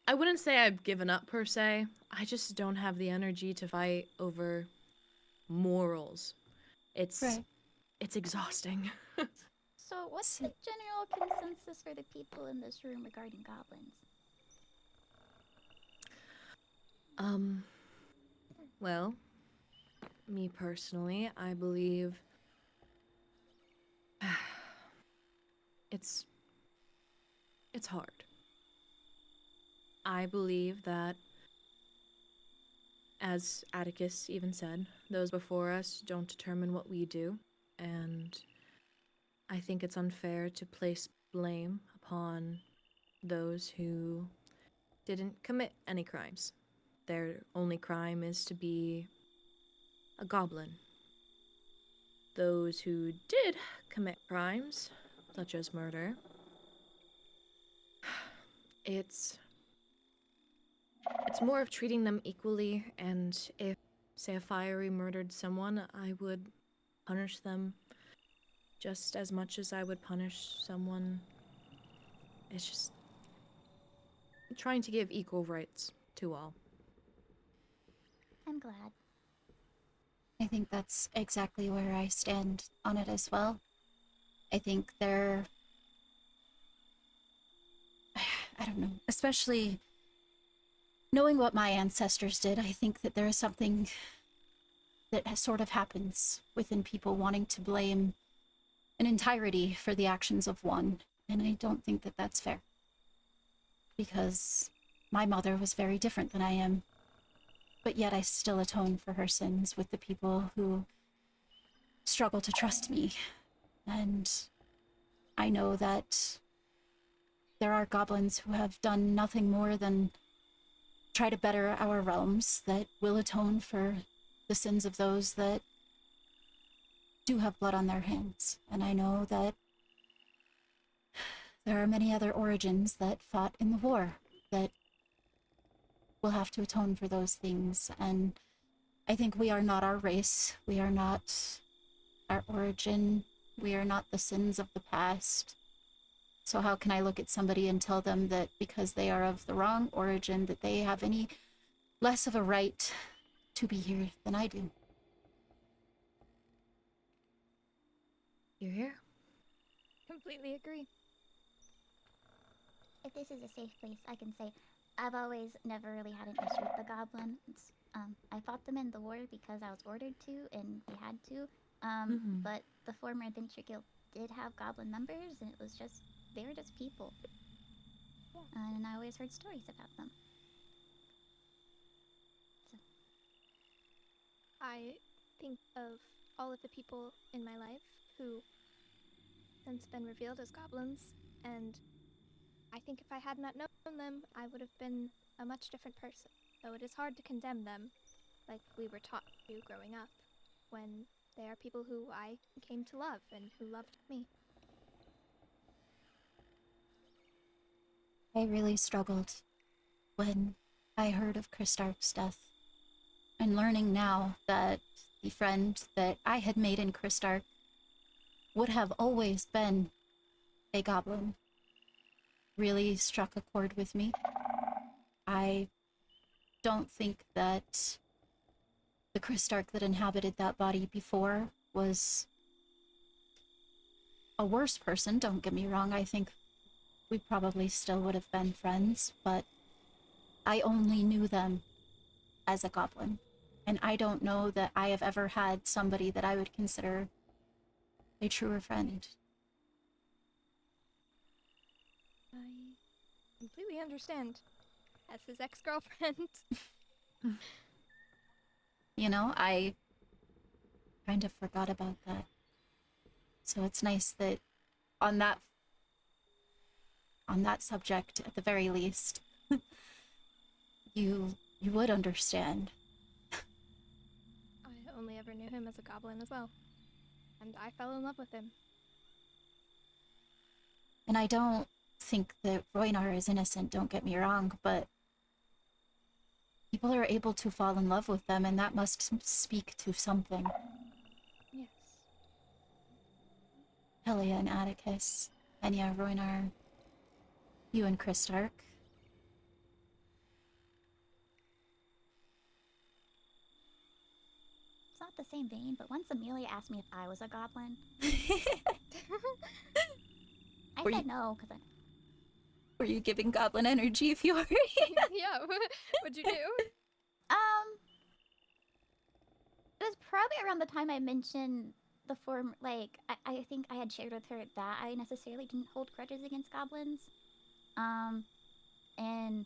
wouldn't say I've given up per se. I just don't have the energy to fight over morals. It's exhausting. So, what's the general consensus for the people in this room regarding goblins? Well, me personally, I believe it's hard. I believe that, as Atticus even said, those before us don't determine what we do, and I think it's unfair to place blame upon those who didn't commit any crimes. Their only crime is to be a goblin. Those who did commit crimes, such as murder, it's more of treating them equally, and if, say, a Fiori murdered someone, I would punish them just as much as I would punish someone. It's just trying to give equal rights to all. I'm glad. I think that's exactly where I stand on it as well. I think I don't know, especially knowing what my ancestors did, I think that there is something that sort of happens within people wanting to blame an entirety for the actions of one, and I don't think that that's fair. Because my mother was very different than I am, but yet I still atone for her sins with the people who struggle to trust me. And I know that there are goblins who have done nothing more than try to better our realms, that will atone for the sins of those that do have blood on their hands. And I know that there are many other origins that fought in the war that will have to atone for those things. And I think we are not our race. We are not our origin. We are not the sins of the past. So how can I look at somebody and tell them that because they are of the wrong origin, that they have any less of a right to be here than I do? You hear? Completely agree. If this is a safe place, I can say I've always never really had an issue with the goblins. I fought them in the war because I was ordered to, and we had to. But the former Adventure Guild did have goblin members, and they were just people. And I always heard stories about them. So. I think of all of the people in my life who since been revealed as goblins, and I think if I had not known them, I would have been a much different person. Though it is hard to condemn them, like we were taught to growing up, when they are people who I came to love and who loved me. I really struggled when I heard of Kristark's death. And learning now that the friend that I had made in Kristark would have always been a goblin really struck a chord with me. I don't think that the Kristark that inhabited that body before was a worse person, don't get me wrong. I think we probably still would have been friends, but I only knew them as a goblin. And I don't know that I have ever had somebody that I would consider a truer friend. I completely understand. As his ex-girlfriend. You know, I kind of forgot about that. So it's nice that on that subject, at the very least, you would understand. I only ever knew him as a goblin as well. And I fell in love with him. And I don't think that Roynar is innocent, don't get me wrong, but people are able to fall in love with them, and that must speak to something. Yes. Helia and Atticus, Enya, Roynar, you and Kristark. It's not the same vein, but once Amelia asked me if I was a goblin, I Were said you- no, because Were you giving goblin energy, Fiori? Yeah, what'd you do? It was probably around the time I mentioned the form, like, I think I had shared with her that I necessarily didn't hold grudges against goblins. And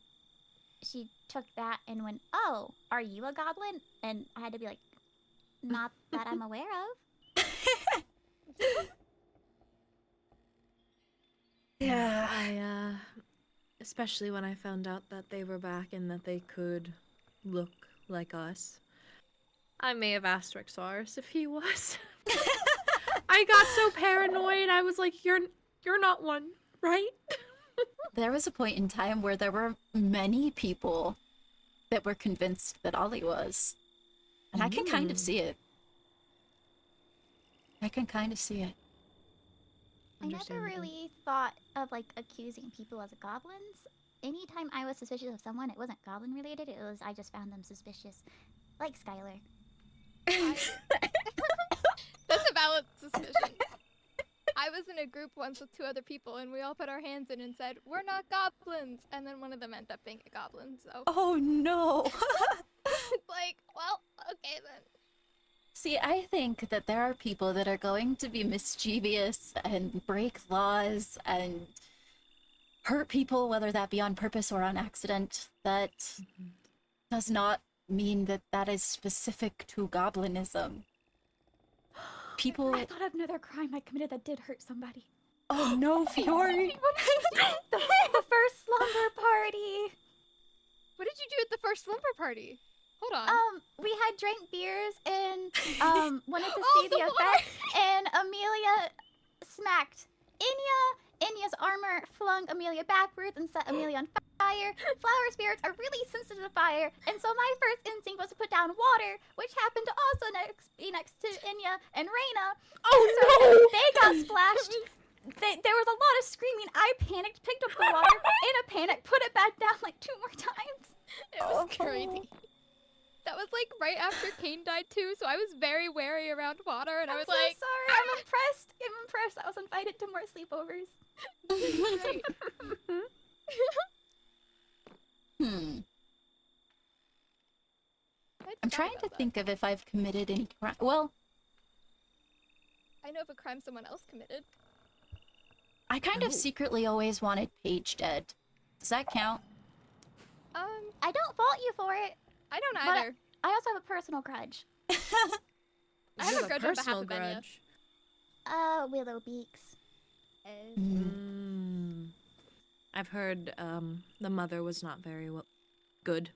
she took that and went, "Oh, are you a goblin?" And I had to be like, "Not that I'm aware of." Yeah. I, especially when I found out that they were back and that they could look like us. I may have asked Rexaurus if he was. I got so paranoid. I was like, "You're not one, right?" There was a point in time where there were many people that were convinced that Ollie was. And I can kind of see it. I can kind of see it. I never really thought of, like, accusing people as goblins. Anytime I was suspicious of someone, it wasn't goblin related, it was I just found them suspicious. Like Skylar. That's a valid suspicion. I was in a group once with 2 other people, and we all put our hands in and said, "We're not goblins," and then one of them ended up being a goblin, so... Oh no! It's like, well, okay then. See, I think that there are people that are going to be mischievous and break laws and hurt people, whether that be on purpose or on accident. That does not mean that that is specific to goblinism. People... I thought of another crime I committed that did hurt somebody. Oh no, Fiori! the first slumber party! What did you do at the first slumber party? Hold on. We had drank beers and wanted to see the effect, and Amelia smacked Enya's armor flung Amelia backwards and set Amelia on fire. Flower spirits are really sensitive to fire, and so my first instinct was to put down water, which happened to also be next to Enya and Reyna. Oh so no! They got splashed. There was a lot of screaming. I panicked, picked up the water in a panic, put it back down like 2 more times. It was crazy. That was like right after Kane died too, so I was very wary around water, and I was so like, sorry. I'm impressed. I'm impressed. I was invited to more sleepovers. I'm trying to think of if I've committed any crime. Well, I know of a crime someone else committed. I kind of secretly always wanted Paige dead. Does that count? I don't fault you for it. I don't but either. I also have a personal grudge. I have a grudge on behalf of Enya. Willow Beaks. I've heard the mother was not very good.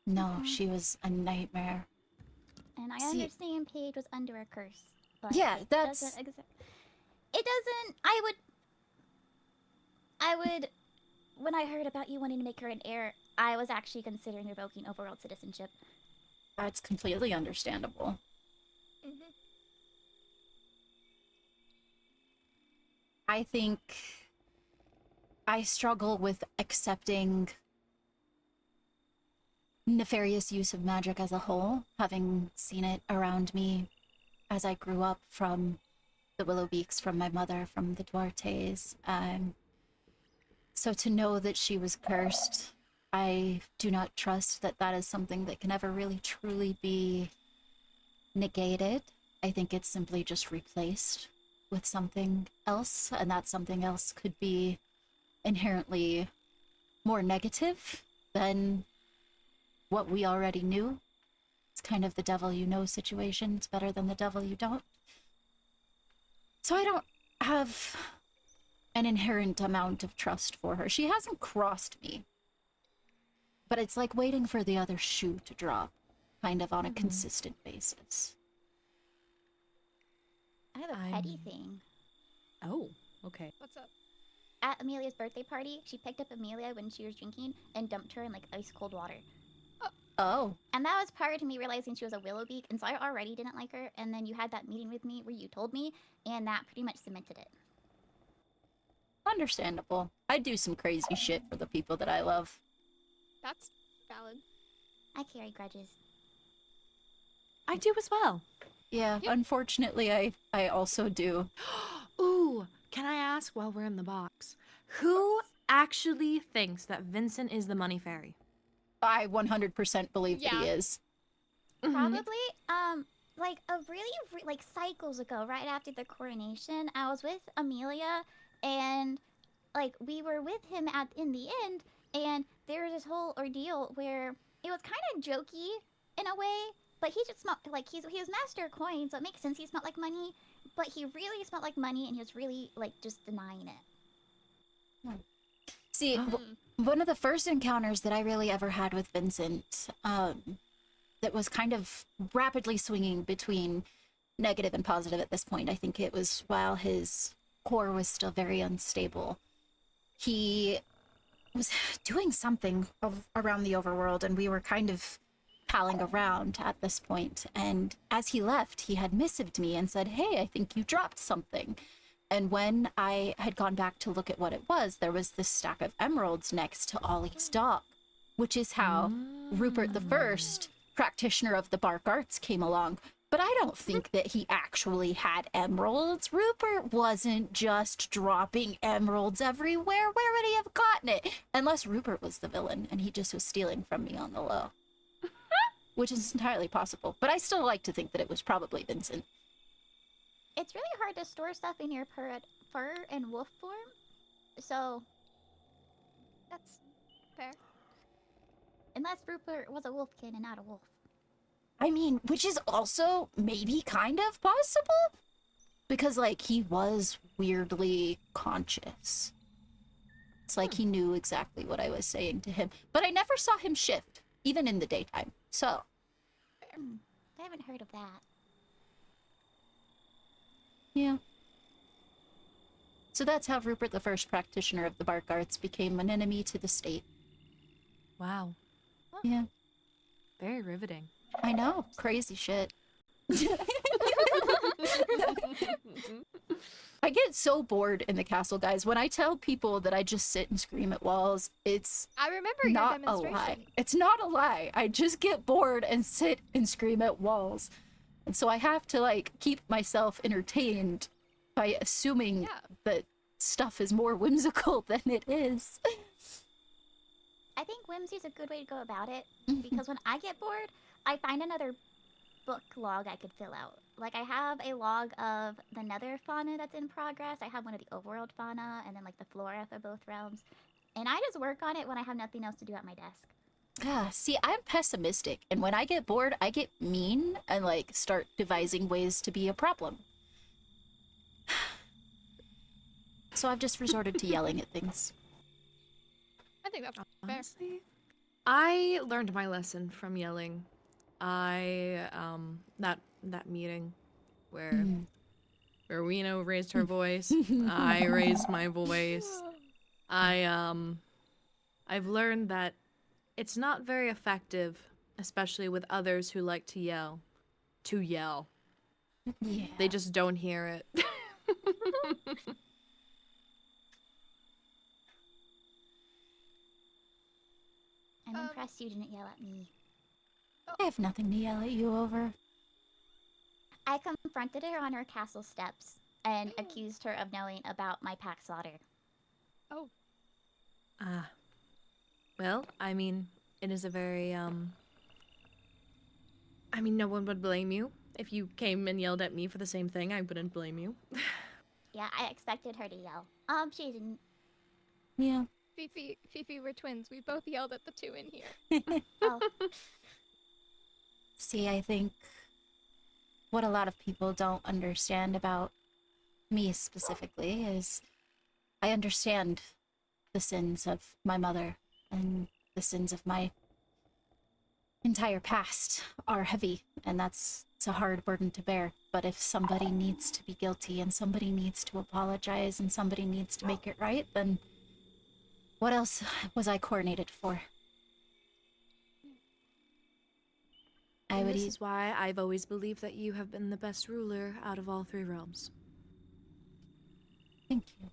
No, she was a nightmare. And I See- understand Paige was under a curse. But Yeah, it that's- doesn't it doesn't. I would. When I heard about you wanting to make her an heir, I was actually considering revoking overworld citizenship. That's completely understandable. I think I struggle with accepting nefarious use of magic as a whole, having seen it around me as I grew up, from the Willowbeaks, from my mother, from the Duartes. So to know that she was cursed, I do not trust that that is something that can ever really truly be negated. I think it's simply just replaced with something else, and that something else could be inherently more negative than what we already knew. It's kind of the devil you know situation. It's better than the devil you don't. So I don't have an inherent amount of trust for her. She hasn't crossed me. But it's like waiting for the other shoe to drop, kind of on a consistent basis. I have a petty thing. Oh, okay. What's up? At Amelia's birthday party, she picked up Amelia when she was drinking and dumped her in like ice cold water. Oh. And that was prior to me realizing she was a Willowbeak, and so I already didn't like her. And then you had that meeting with me where you told me, and that pretty much cemented it. Understandable. I do some crazy shit for the people that I love. That's valid. I carry grudges. I do as well. Yeah, unfortunately, I also do. Ooh, can I ask while we're in the box, who actually thinks that Vincent is the money fairy? I 100% believe that he is. Probably, like like cycles ago, right after the coronation, I was with Amelia, and like we were with him in the end, and there was this whole ordeal where it was kind of jokey in a way, but he just smelled like he was master of coin, so it makes sense he smelled like money, but he really smelled like money, and he was really like just denying it. See, one of the first encounters that I really ever had with Vincent, that was kind of rapidly swinging between negative and positive at this point. I think it was while his core was still very unstable. He was doing something around the overworld, and we were kind of palling around at this point. And as he left, he had missived me and said, "Hey, I think you dropped something." And when I had gone back to look at what it was, there was this stack of emeralds next to Ollie's dog, which is how Rupert the First, practitioner of the Bark Arts, came along. But I don't think that he actually had emeralds. Rupert wasn't just dropping emeralds everywhere. Where would he have gotten it? Unless Rupert was the villain and he just was stealing from me on the low. Which is entirely possible. But I still like to think that it was probably Vincent. It's really hard to store stuff in your fur and wolf form, so that's fair. Unless Rupert was a wolfkin and not a wolf. I mean, which is also maybe kind of possible, because like he was weirdly conscious. It's like he knew exactly what I was saying to him, but I never saw him shift, even in the daytime. So I haven't heard of that. Yeah. So that's how Rupert the First, practitioner of the Bark Arts, became an enemy to the state. Wow. Yeah. Very riveting. I know. Crazy shit. I get so bored in the castle, guys. When I tell people that I just sit and scream at walls, it's I remember not your a demonstration. lie. It's not a lie. I just get bored and sit and scream at walls. And so I have to, like, keep myself entertained by assuming that stuff is more whimsical than it is. I think whimsy's a good way to go about it, because when I get bored, I find another book log I could fill out. Like, I have a log of the nether fauna that's in progress, I have one of the overworld fauna, and then, like, the flora for both realms. And I just work on it when I have nothing else to do at my desk. See, I'm pessimistic, and when I get bored, I get mean and, like, start devising ways to be a problem. So I've just resorted to yelling at things. I think that's fair. Honestly, I learned my lesson from yelling. That meeting where Rowena raised her voice, I raised my voice. I've learned that it's not very effective, especially with others who like to yell. Yeah. They just don't hear it. I'm impressed you didn't yell at me. I have nothing to yell at you over. I confronted her on her castle steps and accused her of knowing about my pack slaughter. Oh. Well, I mean, it is a very, I mean, no one would blame you. If you came and yelled at me for the same thing, I wouldn't blame you. Yeah, I expected her to yell. She didn't. Yeah. Fifi, we're twins. We both yelled at the two in here. Oh. See, I think what a lot of people don't understand about me specifically is I understand the sins of my mother, and the sins of my entire past are heavy, and it's a hard burden to bear. But if somebody needs to be guilty and somebody needs to apologize and somebody needs to make it right, then what else was I coordinated for? And this is why I've always believed that you have been the best ruler out of all 3 realms. Thank you.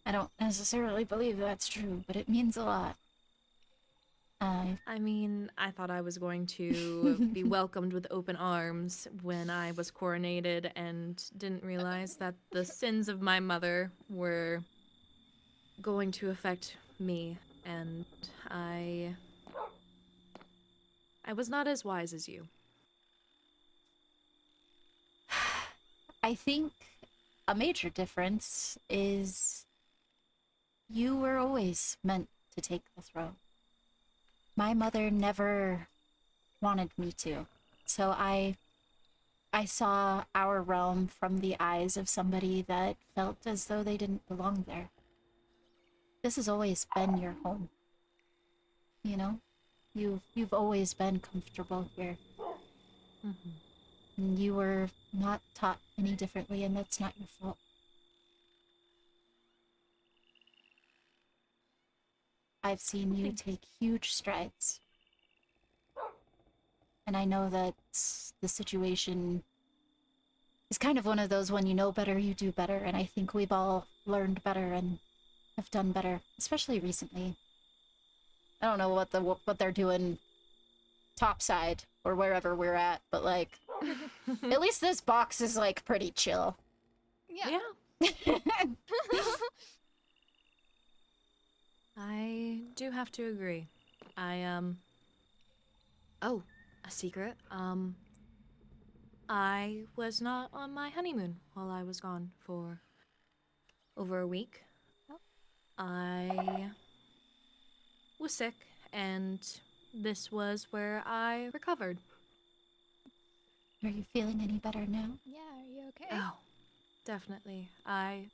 I don't necessarily believe that's true, but it means a lot. I mean, I thought I was going to be welcomed with open arms when I was coronated and didn't realize that the sins of my mother were going to affect me, and I was not as wise as you. I think a major difference is you were always meant to take the throne. My mother never wanted me to, so I saw our realm from the eyes of somebody that felt as though they didn't belong there. This has always been your home. You know? You've always been comfortable here. Mm-hmm. And you were not taught any differently, and that's not your fault. I've seen you take huge strides. And I know that the situation is kind of one of those when you know better, you do better, and I think we've all learned better and have done better, especially recently. I don't know what they're doing topside or wherever we're at, but like at least this box is like pretty chill. Yeah. I do have to agree. Oh, a secret. I was not on my honeymoon while I was gone for over a week. Oh. I was sick, and this was where I recovered. Are you feeling any better now? Yeah, are you okay? Oh, definitely. I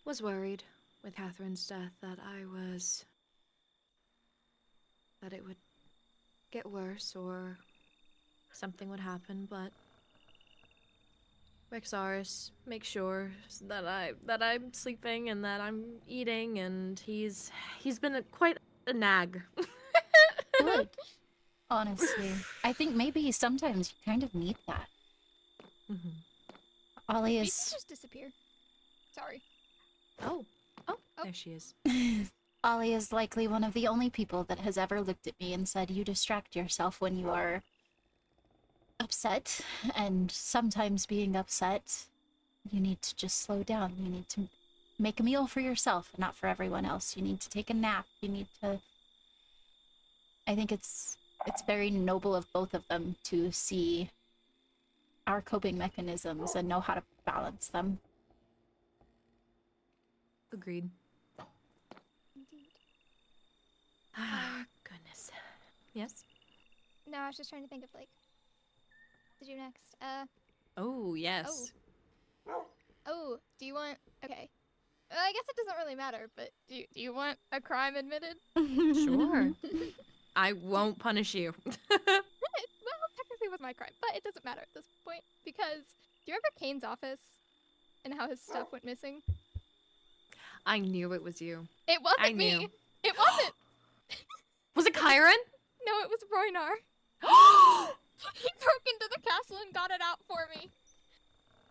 was worried with Catherine's death that it would get worse or something would happen, but Rexaris makes sure that I'm sleeping and that I'm eating, and he's been quite a nag. Good. Honestly, I think maybe sometimes you kind of need that. Mm-hmm. Ollie Did is... you just disappear? Sorry. Oh, there she is. Ollie is likely one of the only people that has ever looked at me and said, you distract yourself when you are upset, and sometimes being upset, you need to just slow down. You need to make a meal for yourself, not for everyone else. You need to take a nap. You need to... I think it's very noble of both of them to see our coping mechanisms and know how to balance them. Agreed. Indeed. Ah, goodness. Yes? No, I was just trying to think of like to do next. Oh, yes. Oh, do you want... Okay. I guess it doesn't really matter, but do you want a crime admitted? Sure. I won't punish you. Well, technically it was my crime, but it doesn't matter at this point, because do you remember Kane's office and how his stuff went missing? I knew it was you. It wasn't I knew. me! It wasn't! Was it Kyron? No, it was Roynar. He broke into the castle and got it out for me.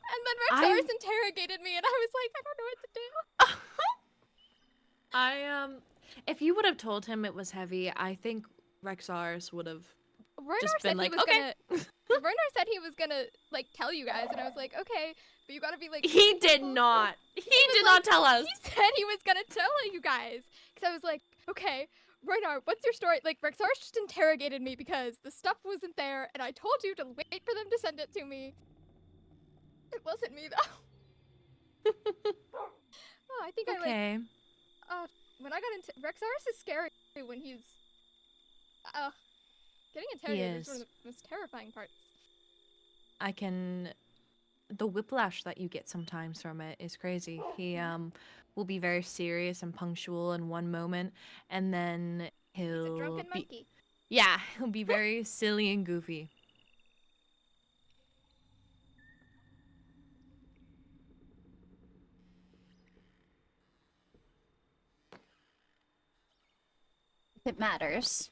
And then Rexaris interrogated me, and I was like, I don't know what to do. If you would have told him it was heavy, I think Rexaris would have Ronar just said been like, he was okay. gonna. Ronar said he was gonna like tell you guys, and I was like, okay, but you gotta be like. He did not. He did not tell us. He said he was gonna tell you guys, because I was like, okay, Ronar, what's your story? Like, Rexaris just interrogated me because the stuff wasn't there, and I told you to wait for them to send it to me. It wasn't me though. Oh, I think Okay. when I got into Rexaris is scary when he's getting interrogated is one of the most terrifying parts. I can. The whiplash that you get sometimes from it is crazy. He will be very serious and punctual in one moment, and then he'll He's a drunken be monkey. yeah, he'll be very silly and goofy. If it matters,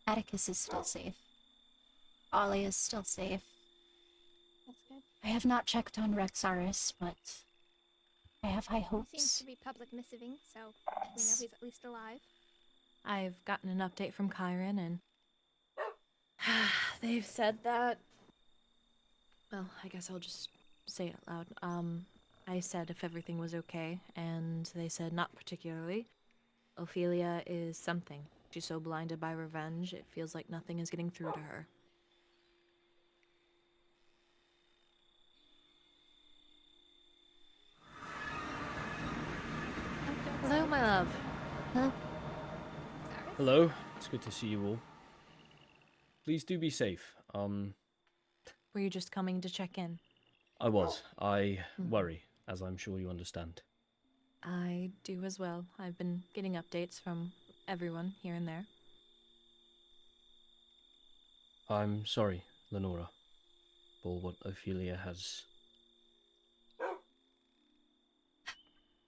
Atticus is still safe. Ollie is still safe. That's good. I have not checked on Rexaris, but I have high He seems hopes. to be public missiving, so we know he's at least alive. I've gotten an update from Kyron, and they've said that. Well, I guess I'll just say it out loud. I said if everything was okay, and they said not particularly. Ophelia is something. She's so blinded by revenge, it feels like nothing is getting through to her. Hello, my love. Hello. Hello, it's good to see you all. Please do be safe. Were you just coming to check in? I was. I worry, as I'm sure you understand. I do as well. I've been getting updates from everyone here and there. I'm sorry, Lenora, for what Ophelia has.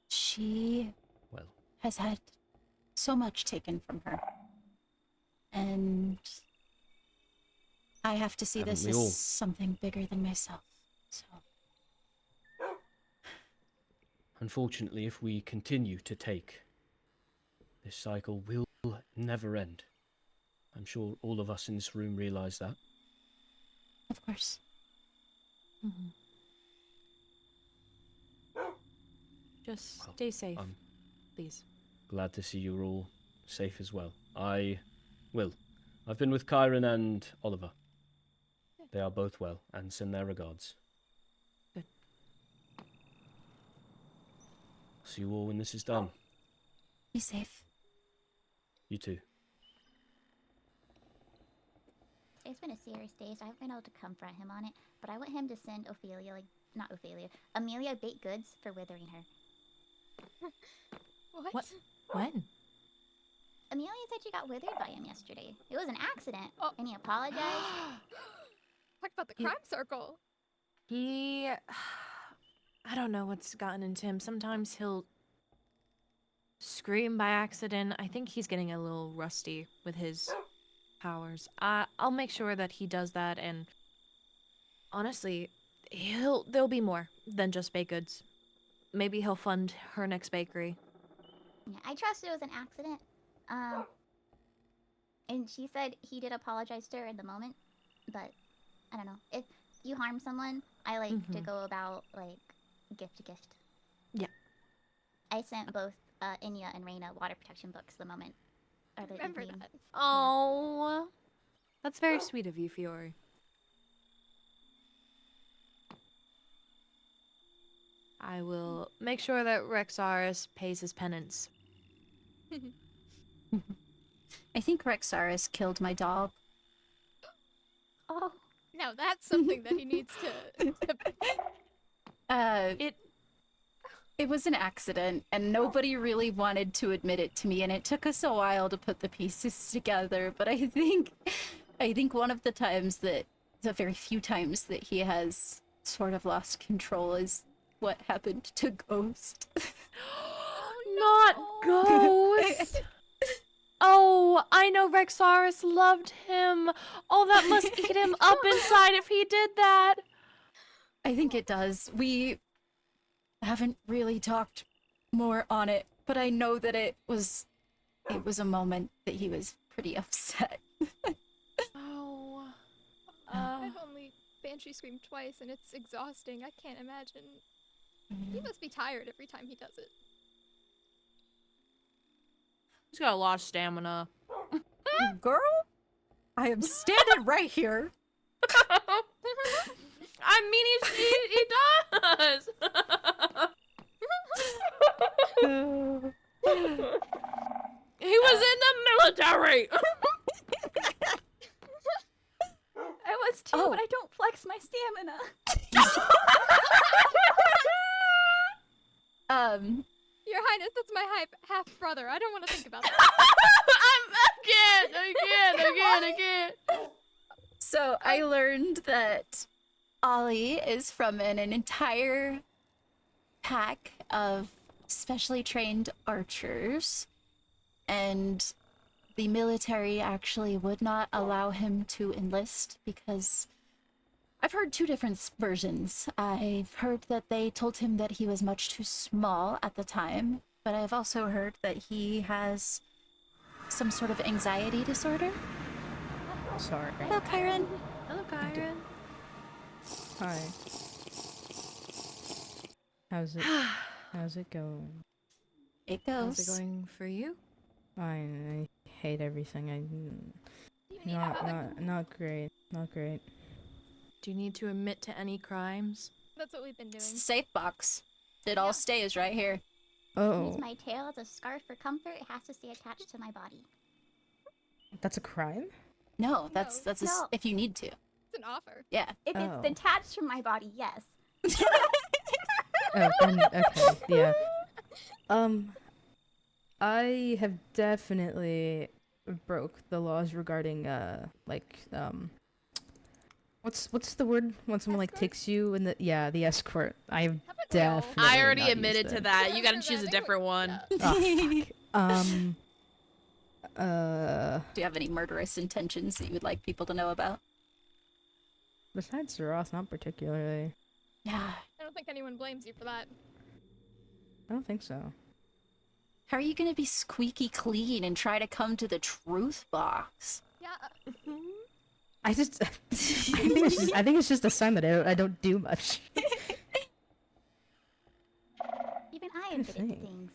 She Well, has had so much taken from her. And I have to see Haven't this we as all? something bigger than myself. So unfortunately, if we continue to take, this cycle will never end. I'm sure all of us in this room realize that. of course. Just Well, stay safe, I'm please. glad to see you're all safe as well. I will. I've been with Kyron and Oliver. They are both well and send their regards. Good. See you all when this is done. Be safe. You too. It's been a serious day, so I haven't been able to confront him on it. But I want him to send Amelia baked goods for withering her. What? When? Amelia said she got withered by him yesterday. It was an accident, Oh. and he apologized. Talk about the crime circle. He... I don't know what's gotten into him. Sometimes he'll scream by accident. I think he's getting a little rusty with his powers. I'll make sure that he does that, and honestly, there'll be more than just baked goods. Maybe he'll fund her next bakery. Yeah, I trust it was an accident. And she said he did apologize to her in the moment, but I don't know. If you harm someone, I like to go about like gift to gift. Yeah. I sent both Inya and Reina water protection books the moment. Or the Remember evening. that. Oh, that's very sweet of you, Fiori. I will make sure that Rexaris pays his penance. I think Rexaris killed my dog. Oh. Now that's something that he needs to It was an accident, and nobody really wanted to admit it to me, and it took us a while to put the pieces together. But I think one of the very few times that he has sort of lost control is what happened to Ghost. Not Ghost! Oh, I know Rexaris loved him. Oh, that must eat him up inside if he did that. I think it does. We haven't really talked more on it, but I know that it was a moment that he was pretty upset. Oh I've only banshee screamed twice, and it's exhausting. I can't imagine. He must be tired every time he does it. He's got a lot of stamina. Girl, I am standing right here. I mean, he does. He was in the military. I was too, but I don't flex my stamina. Your Highness, that's my half brother. I don't want to think about that. I can't. So I learned that Ollie is from an entire pack of specially trained archers, and the military actually would not allow him to enlist because I've heard two different versions. I've heard that they told him that he was much too small at the time, but I've also heard that he has some sort of anxiety disorder. Sorry. Hello, Kyron. Hello, Kyron. Hi. How's it going? It goes. How's it going for you? I hate everything. Not great. Not great. Do you need to admit to any crimes? That's what we've been doing. Safe box. It all stays right here. Oh, Use my tail as a scarf for comfort. It has to stay attached to my body. that's a crime? No, that's No. if you need to. It's an offer. Yeah. If Oh. it's detached from my body, yes. Oh, then, okay, yeah. I have definitely broke the laws regarding what's the word when someone like takes you in the the escort. I've definitely. I already not admitted used to that. You gotta choose a different one. Oh, fuck. Do you have any murderous intentions that you would like people to know about? Besides Ross, not particularly. Yeah. I don't think anyone blames you for that. I don't think so. How are you gonna be squeaky clean and try to come to the truth box? Yeah. I think it's just a sign that I don't do much. Even I admit to things.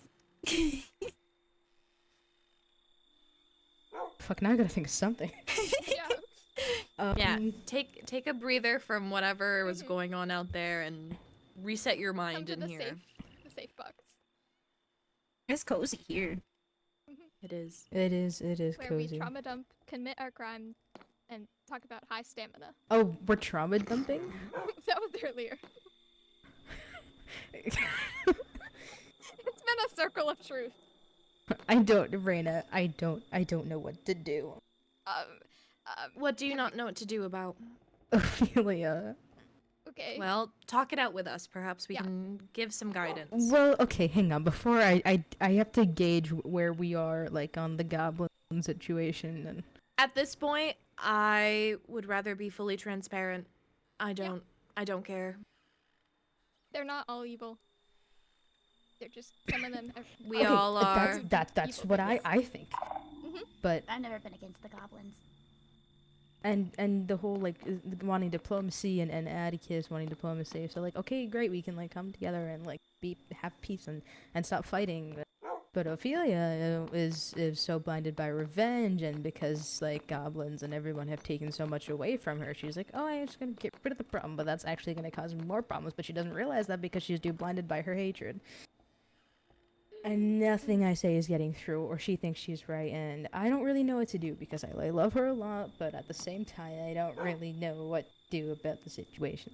Fuck, now I gotta think of something. Yeah, take a breather from whatever was going on out there and reset your Come mind to in the here. safe box. It's cozy here. It is. It is Where cozy. we trauma dump, commit our crime, and talk about high stamina. Oh, we're trauma dumping? That was earlier. It's been a circle of truth. I don't, Raina. I don't know what to do. What do you not know what to do about? Ophelia. Okay. Well, talk it out with us. Perhaps we can give some guidance. Well, okay, hang on. Before I have to gauge where we are, like, on the goblin situation. And At this point, I would rather be fully transparent. I don't care. They're not all evil. They're just some of them. We all are. That's what I think. But I've never been against the goblins. and the whole like wanting diplomacy and Atticus wanting diplomacy. So like, okay, great, we can like come together and like have peace and stop fighting. But Ophelia is so blinded by revenge, and because like goblins and everyone have taken so much away from her, she's like, oh, I'm just gonna get rid of the problem, but that's actually gonna cause more problems. But she doesn't realize that because she's too blinded by her hatred. And nothing I say is getting through, or she thinks she's right, and I don't really know what to do because I love her a lot, but at the same time, I don't really know what to do about the situation.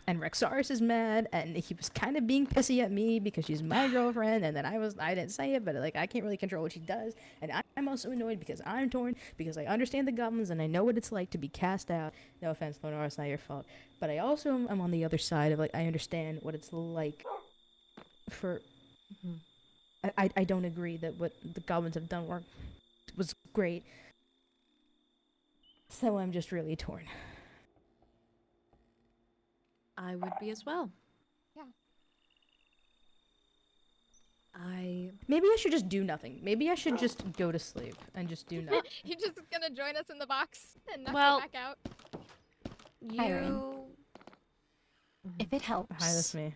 And Rexaris is mad, and he was kind of being pissy at me because she's my girlfriend, and then I didn't say it, but like I can't really control what she does, and I'm also annoyed because I'm torn because I understand the goblins and I know what it's like to be cast out. No offense, Lenora, it's not your fault, but I also am on the other side of like I understand what it's like. I don't agree that what the goblins have done was great. So I'm just really torn. I would be as well. Yeah. I Maybe I should just do nothing. Maybe I should just go to sleep and just do nothing. You're just gonna join us in the box and not Well, get back out. Irene, if it helps, Hi, that's me.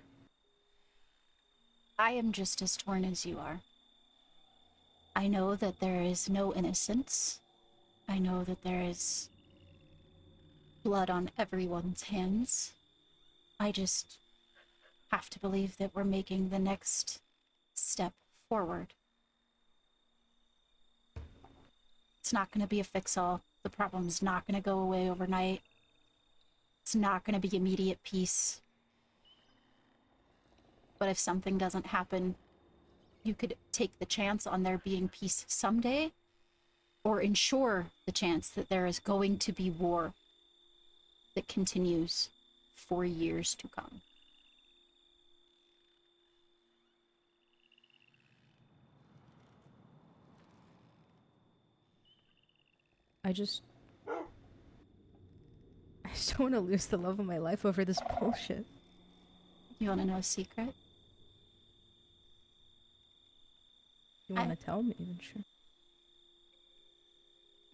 I am just as torn as you are. I know that there is no innocence. I know that there is blood on everyone's hands. I just have to believe that we're making the next step forward. It's not going to be a fix-all. The problem's not going to go away overnight. It's not going to be immediate peace. But if something doesn't happen, you could take the chance on there being peace someday, or ensure the chance that there is going to be war that continues for years to come. I just don't want to lose the love of my life over this bullshit. You want to know a secret? You want to tell me, then sure.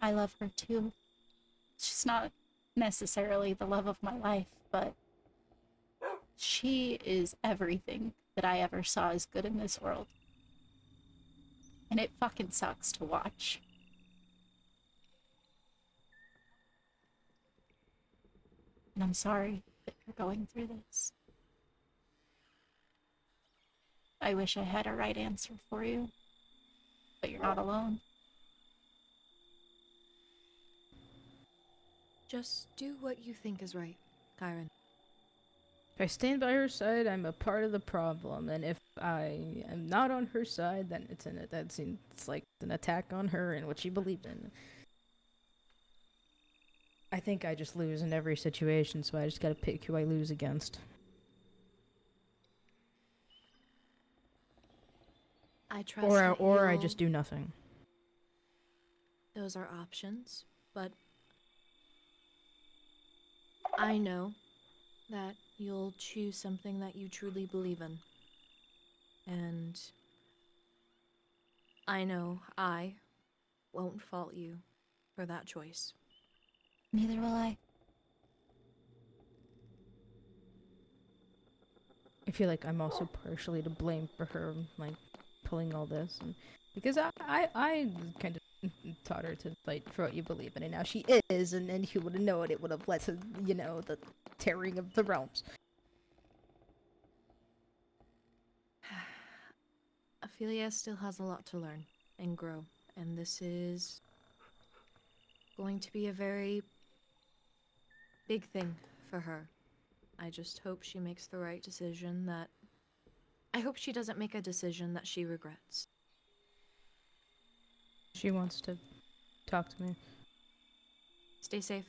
I love her too. She's not necessarily the love of my life, but she is everything that I ever saw as good in this world. And it fucking sucks to watch. And I'm sorry that you're going through this. I wish I had a right answer for you, but you're not alone. Just do what you think is right, Kyron. If I stand by her side, I'm a part of the problem, and if I am not on her side, then it's like an attack on her and what she believed in. I think I just lose in every situation, so I just gotta pick who I lose against. I trust Or I just do nothing. Those are options, but I know that you'll choose something that you truly believe in. And I know I won't fault you for that choice. Neither will I. I feel like I'm also partially to blame for her, like, pulling all this, and because I kind of taught her to fight for what you believe in, and now she is, and then she would have known it would have led to, you know, the tearing of the realms. Ophelia still has a lot to learn and grow, and this is going to be a very big thing for her. I just hope she makes the right decision that... I hope she doesn't make a decision that she regrets. She wants to talk to me. Stay safe.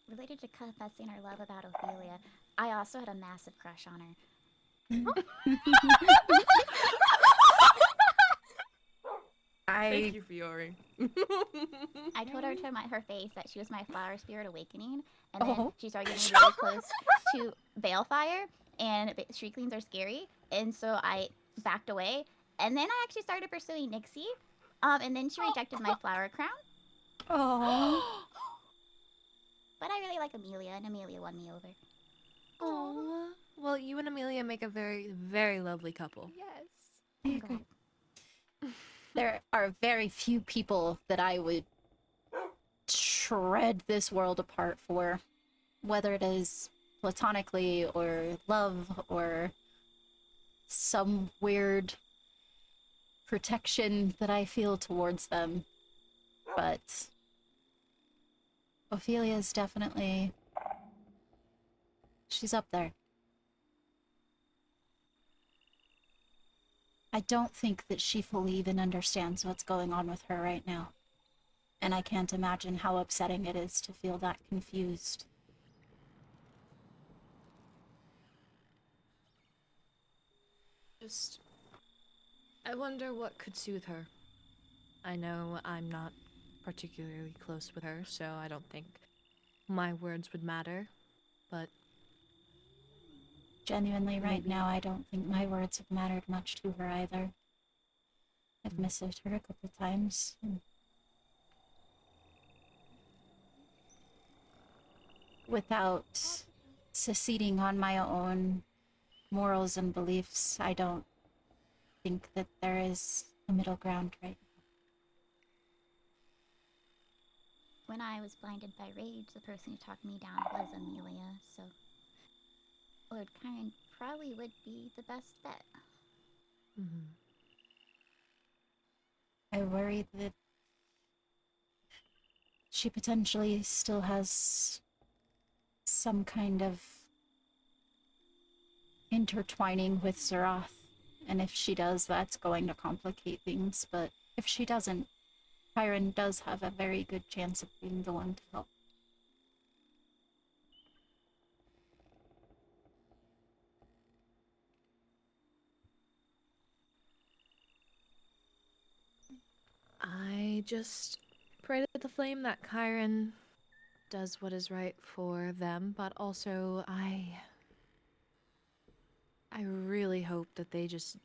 Related to confessing our love about Ophelia, I also had a massive crush on her. Thank you, Fiori. I told her to her face that she was my flower spirit awakening, and then Oh. she started getting really close to Balefire, and Shrieklings are scary, and so I backed away, and then I actually started pursuing Nixie, and then she rejected my flower crown. Oh. But I really like Amelia, and Amelia won me over. Oh. Well, you and Amelia make a very, very lovely couple. Yes. I agree. There are very few people that I would shred this world apart for, whether it is platonically or love or some weird protection that I feel towards them. But Ophelia is definitely... she's up there. I don't think that she fully even understands what's going on with her right now. And I can't imagine how upsetting it is to feel that confused. Just... I wonder what could soothe her. I know I'm not particularly close with her, so I don't think my words would matter, but genuinely, right Maybe. now, I don't think my words have mattered much to her either. I've messaged her a couple times. And without seceding on my own morals and beliefs, I don't think that there is a middle ground right now. When I was blinded by rage, the person who talked me down was Amelia, so Lord Kyron probably would be the best bet. I worry that she potentially still has some kind of intertwining with Zeroth, and if she does, that's going to complicate things, but if she doesn't, Kyron does have a very good chance of being the one to help. I just pray to the flame that Kyron does what is right for them, but also I really hope that they just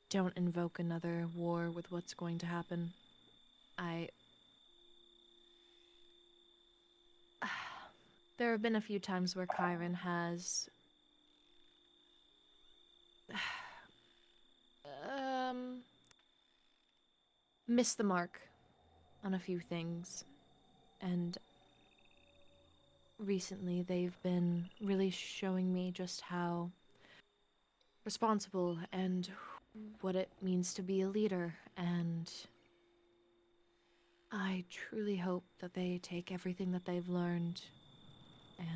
don't invoke another war with what's going to happen. There have been a few times where Kyron has missed the mark on a few things, and recently they've been really showing me just how responsible and what it means to be a leader, and I truly hope that they take everything that they've learned and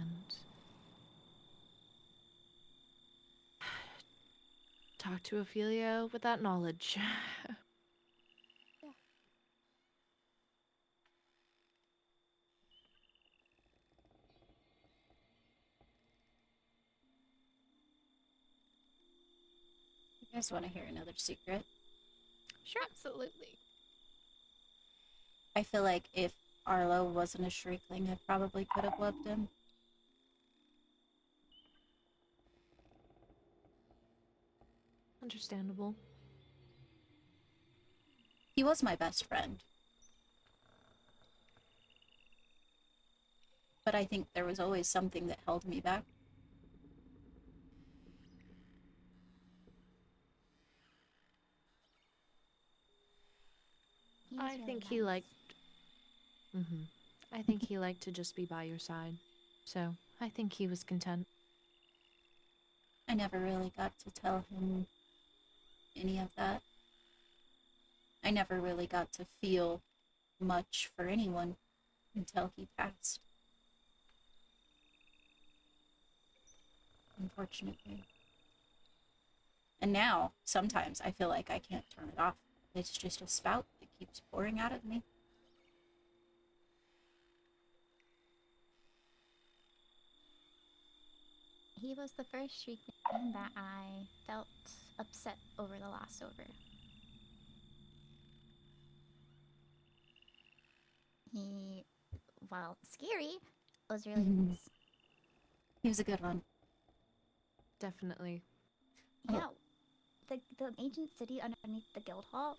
talk to Ophelia with that knowledge. You guys want to hear another secret? Sure. Absolutely. I feel like if Arlo wasn't a Shriekling, I probably could have loved him. Understandable. He was my best friend. But I think there was always something that held me back. I think he liked. I think he liked to just be by your side. So I think he was content. I never really got to tell him any of that. I never really got to feel much for anyone until he passed. Unfortunately. And now, sometimes I feel like I can't turn it off. It's just a spout that keeps pouring out of me. He was the first Shriekling that I felt upset over the loss over. He, while scary, was really nice. He was a good one. Definitely. Yeah, the ancient city underneath the guild hall,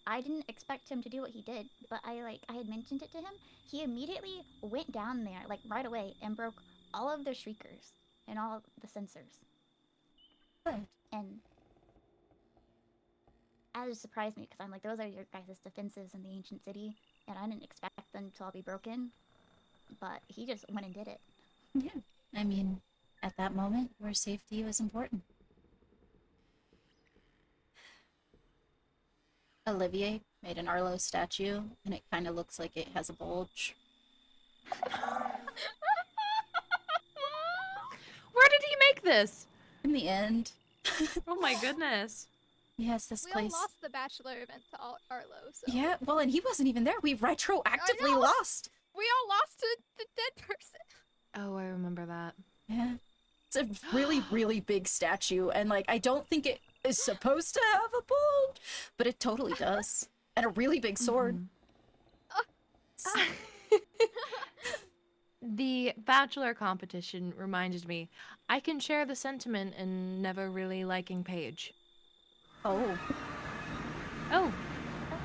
I didn't expect him to do what he did, but I had mentioned it to him. He immediately went down there, like right away, and broke all of the shriekers and all the sensors. Good. And that just surprised me, because I'm like, those are your guys' defenses in the ancient city, and I didn't expect them to all be broken, but he just went and did it. Yeah, I mean, at that moment, your safety was important. Olivier made an Arlo statue, and it kind of looks like it has a bulge. Where did he make this? In the end. Oh my goodness. He has this We place. all lost the bachelor event to Arlo, so. Yeah, well, and he wasn't even there. We retroactively lost. We all lost to the dead person. Oh, I remember that. Yeah. It's a really, really big statue, and like, I don't think it is supposed to have a bulge, but it totally does. And a really big sword. The bachelor competition reminded me. I can share the sentiment in never really liking Paige. Oh. Oh.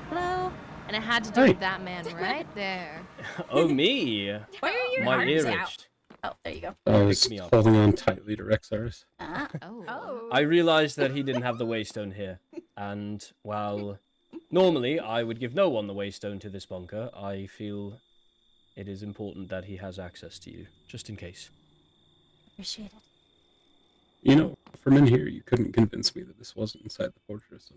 Hello. And it had to do Hey. with that man right there. Oh, me. Why are your My arms ear out? itched. Oh, there you go. I was Pick me up. holding on tightly to Rexar's. Ah. Oh. I realized that he didn't have the waystone here, and while normally I would give no one the waystone to this bunker, I feel it is important that he has access to you, just in case. Appreciate it. You know, from in here, you couldn't convince me that this wasn't inside the fortress.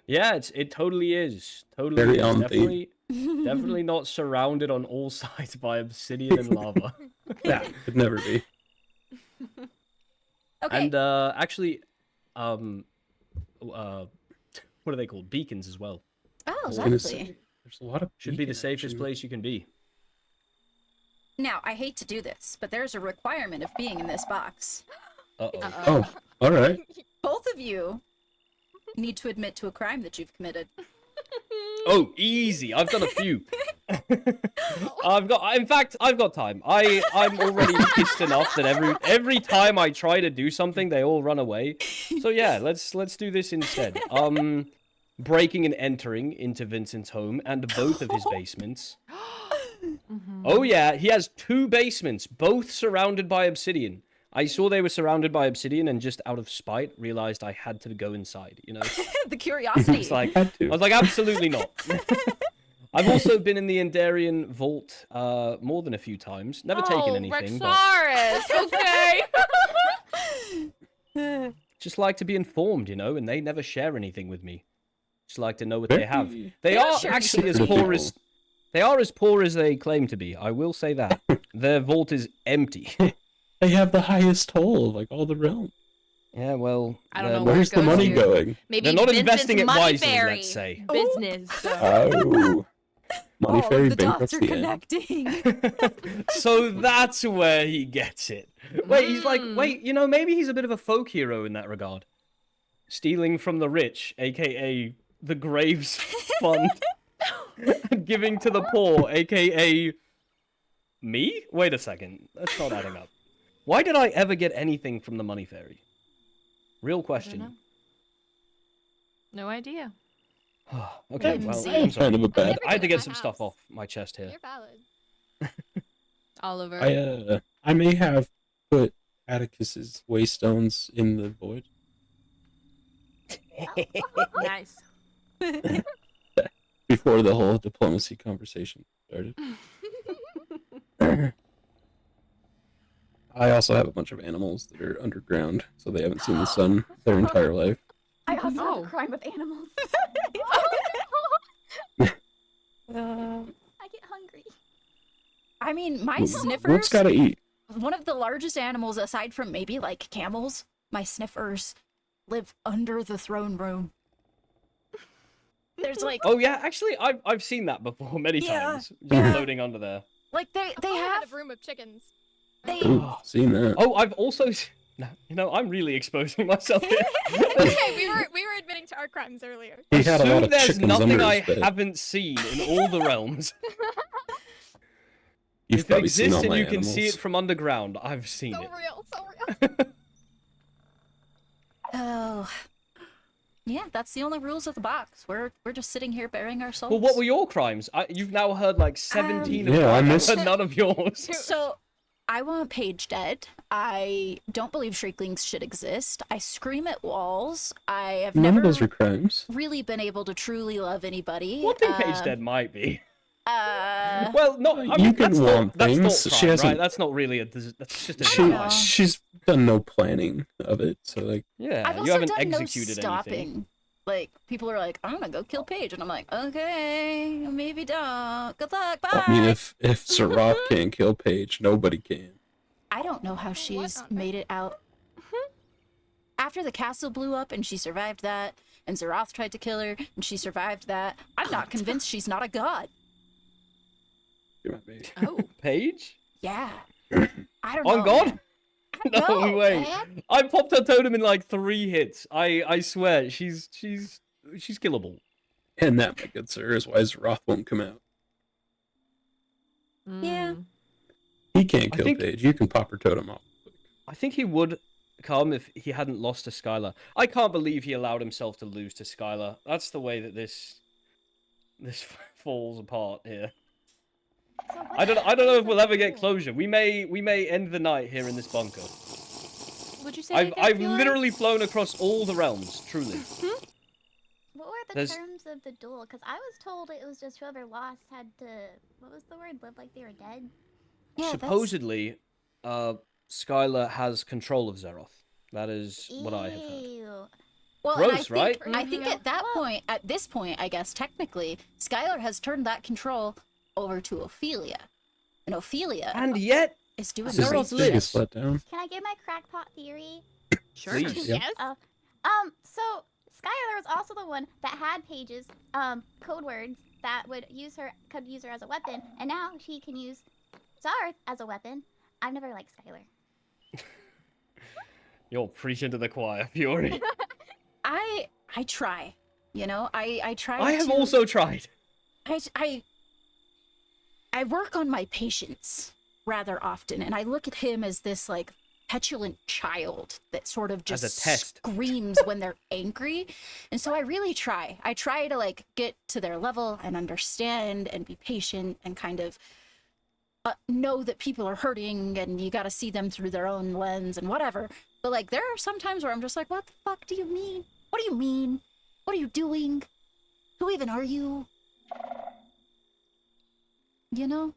Yeah, it totally is. Totally Very is. on Definitely, definitely not surrounded on all sides by obsidian and lava. Yeah, could never be. Okay. And actually, what are they called? Beacons as well. Oh, I was gonna lovely. say, there's a lot of Should be the beacon safest action. place you can be. Now, I hate to do this, but there's a requirement of being in this box. Uh-oh. Oh, all right. Both of you need to admit to a crime that you've committed. Oh, easy. I've done a few. In fact, I've got time. I'm already pissed enough that every time I try to do something, they all run away. So yeah, let's do this instead. Breaking and entering into Vincent's home and both of his basements. Oh yeah, he has 2 basements, both surrounded by obsidian. I saw they were surrounded by obsidian and just out of spite realized I had to go inside, you know? The curiosity. It's like, I was like, absolutely not. I've also been in the Endarian vault more than a few times. Never taken anything, Rexaris, okay. just like to be informed, you know, and they never share anything with me. Just like to know what they have. Very- They don't are share actually as anything with poor as they are as poor as they claim to be. I will say that. Their vault is empty. They have the highest toll of like all the realm. Yeah, well, I don't they're know not- where Where's it the goes money to. going? Maybe They're not Vincent's investing it money wisely, fairy. let's say. Business. Oh, money All fairy of the dots are bankruptcy. end. connecting. So that's where he gets it. Wait, he's like, wait, you know, maybe he's a bit of a folk hero in that regard. Stealing from the rich, aka the Graves Fund, and giving to the poor, aka me? Wait a second, that's not adding up. Why did I ever get anything from the money fairy? Real question. No idea. Okay, Good well, see. I'm sorry. Kind of a bad. I had to in get my some stuff house. off my chest here. You're valid. Oliver. I may have put Atticus's waystones in the void. Nice. Before the whole diplomacy conversation started. I also have a bunch of animals that are underground, so they haven't seen the sun their entire life. I also have Oh. a crime with animals. I get hungry. I mean, my Wolf's sniffers, gotta eat. one of the largest animals aside from maybe like camels, my sniffers live under the throne room. There's like, Oh yeah, actually, I've seen that before many Yeah, times. Just yeah. floating under there. like they I had have a room of chickens. they Ooh, seen that. Oh, I've also, no, you know, I'm really exposing myself here. Okay, we were admitting to our crimes earlier. He had a lot Assume of there's chickens nothing under I his bed. haven't seen in all the realms. You've If it probably seen exists all and my you can animals. see it from underground, I've seen So it. real, so real. Oh. Yeah, that's the only rules of the box. We're just sitting here burying our souls. Well, what were your crimes? You've now heard like 17 of Yeah, mine. I I've missed- heard none of yours. So, I want Paige dead. I don't believe Shrieklings should exist. I scream at walls. I have None never of those are crimes. really been able to truly love anybody. One thing Paige dead might be. Well, no, I You mean, can that's want thought things. crime, She hasn't- right? That's not really that's just a She's done no planning of it, so like. Yeah, I've you also haven't done executed no stopping. anything. Like, people are like, I'm gonna go kill Paige. And I'm like, okay, maybe don't. Good luck, bye. I mean, if Serath can't kill Paige, nobody can. I don't know how she's made it out. After the castle blew up and she survived that, and Zeroth tried to kill her and she survived that, I'm not convinced she's not a god. Oh, Paige? Yeah. I don't know. On God? man. No know, way. man. I popped her totem in like 3 hits. I swear, she's killable. And that, my good sir, is why Serath won't come out. Yeah. Mm. He can't I kill think- Paige. You can pop her totem off. I think he would come if he hadn't lost to Skylar. I can't believe he allowed himself to lose to Skylar. That's the way that this falls apart here. So I don't know if we'll ever get closure. We may end the night here in this bunker. Would you say I've Fiori? literally flown across all the realms, truly. What were the There's- terms of the duel? Because I was told it was just whoever lost had to, what was the word? Live like they were dead? Yeah, Supposedly, Skylar has control of Zeroth. That is what I have heard. Ew. Well, Gross, and I think, right? I think at that point, at this point, I guess technically, Skylar has turned that control over to Ophelia, and Ophelia And yet, is doing This is great. the biggest letdown. Can I give my crackpot theory? Sure. Please. Yeah. Yes. So Skylar was also the one that had Paige's code words that could use her as a weapon, and now she can use Zarth as a weapon. I've never liked Skylar. You're preaching to the choir, Fiori. I try, you know, I try. I have to- also tried. I work on my patience rather often, and I look at him as this like petulant child that sort of As a just test. screams when they're angry. And so I really try. I try to like get to their level and understand and be patient and kind of know that people are hurting and you got to see them through their own lens and whatever. But like there are some times where I'm just like, what the fuck do you mean? What do you mean? What are you doing? Who even are you? You know?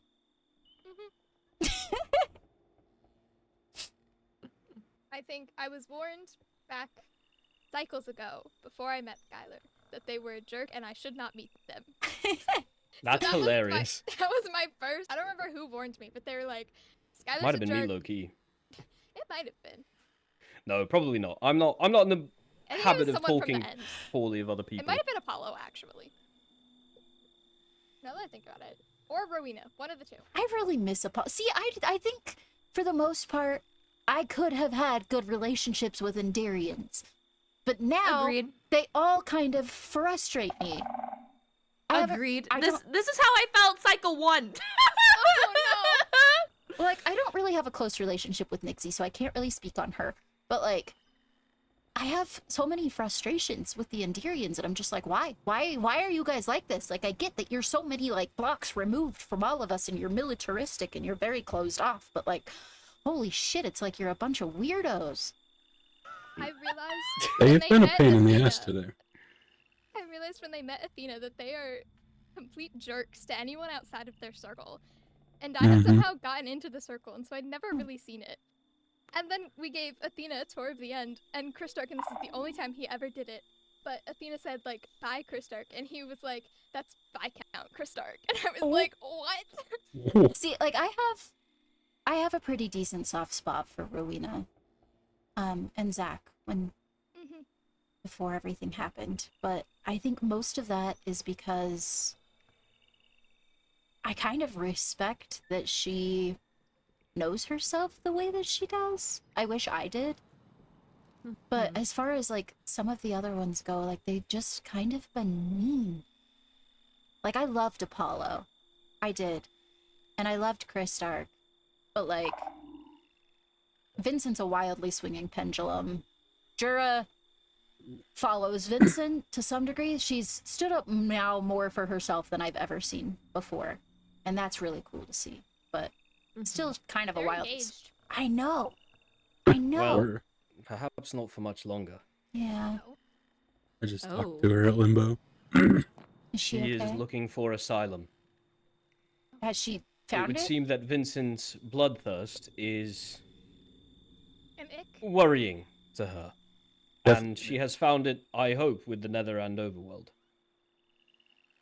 I think I was warned back cycles ago, before I met Skylar, that they were a jerk and I should not meet them. That's that was hilarious. that was my first. I don't remember who warned me, but they were like, Skylar's Might a have been jerk. me, low key. It might have been. No, probably not. I'm not in the I think it habit was of someone from talking the end. poorly of other people. It might have been Apollo, actually. Now that I think about it. Or Rowena, one of the two. I really miss Apollo. See, I think for the most part, I could have had good relationships with Endarians. But now, Agreed. they all kind of frustrate me. Agreed. This is how I felt cycle 1. Like, I don't really have a close relationship with Nixie, so I can't really speak on her. But, like, I have so many frustrations with the Endarians, and I'm just like, why? Why are you guys like this? Like, I get that you're so many, like, blocks removed from all of us, and you're militaristic, and you're very closed off, but, like, holy shit, it's like you're a bunch of weirdos. I realized They when have been a met pain in the Athena- ass today. I realized when they met Athena that they are complete jerks to anyone outside of their circle. And I had Mhm. somehow gotten into the circle, and so I'd never really seen it. And then we gave Athena a tour of the end, and Chris Dark, and this is the only time he ever did it. But Athena said, like, bye, Chris Dark, and he was like, that's Viscount Chris Dark. And I was like, what? See, like, I have a pretty decent soft spot for Rowena, and Zach before everything happened, but I think most of that is because I kind of respect that she knows herself the way that she does. I wish I did. But as far as like some of the other ones go, like they've just kind of been mean. Like I loved Apollo. I did. And I loved Chris Dark. But like Vincent's a wildly swinging pendulum. Jura follows Vincent to some degree. She's stood up now more for herself than I've ever seen before. And that's really cool to see. But still kind of They're a wild... engaged. I know. I know. Well, perhaps not for much longer. Yeah. I just Oh. talked to her at Limbo. Is she She is okay? looking for asylum. Has she It found would it? seem that Vincent's bloodthirst is An ick? worrying to her. Def- And she has found it, I hope, with the Nether and Overworld.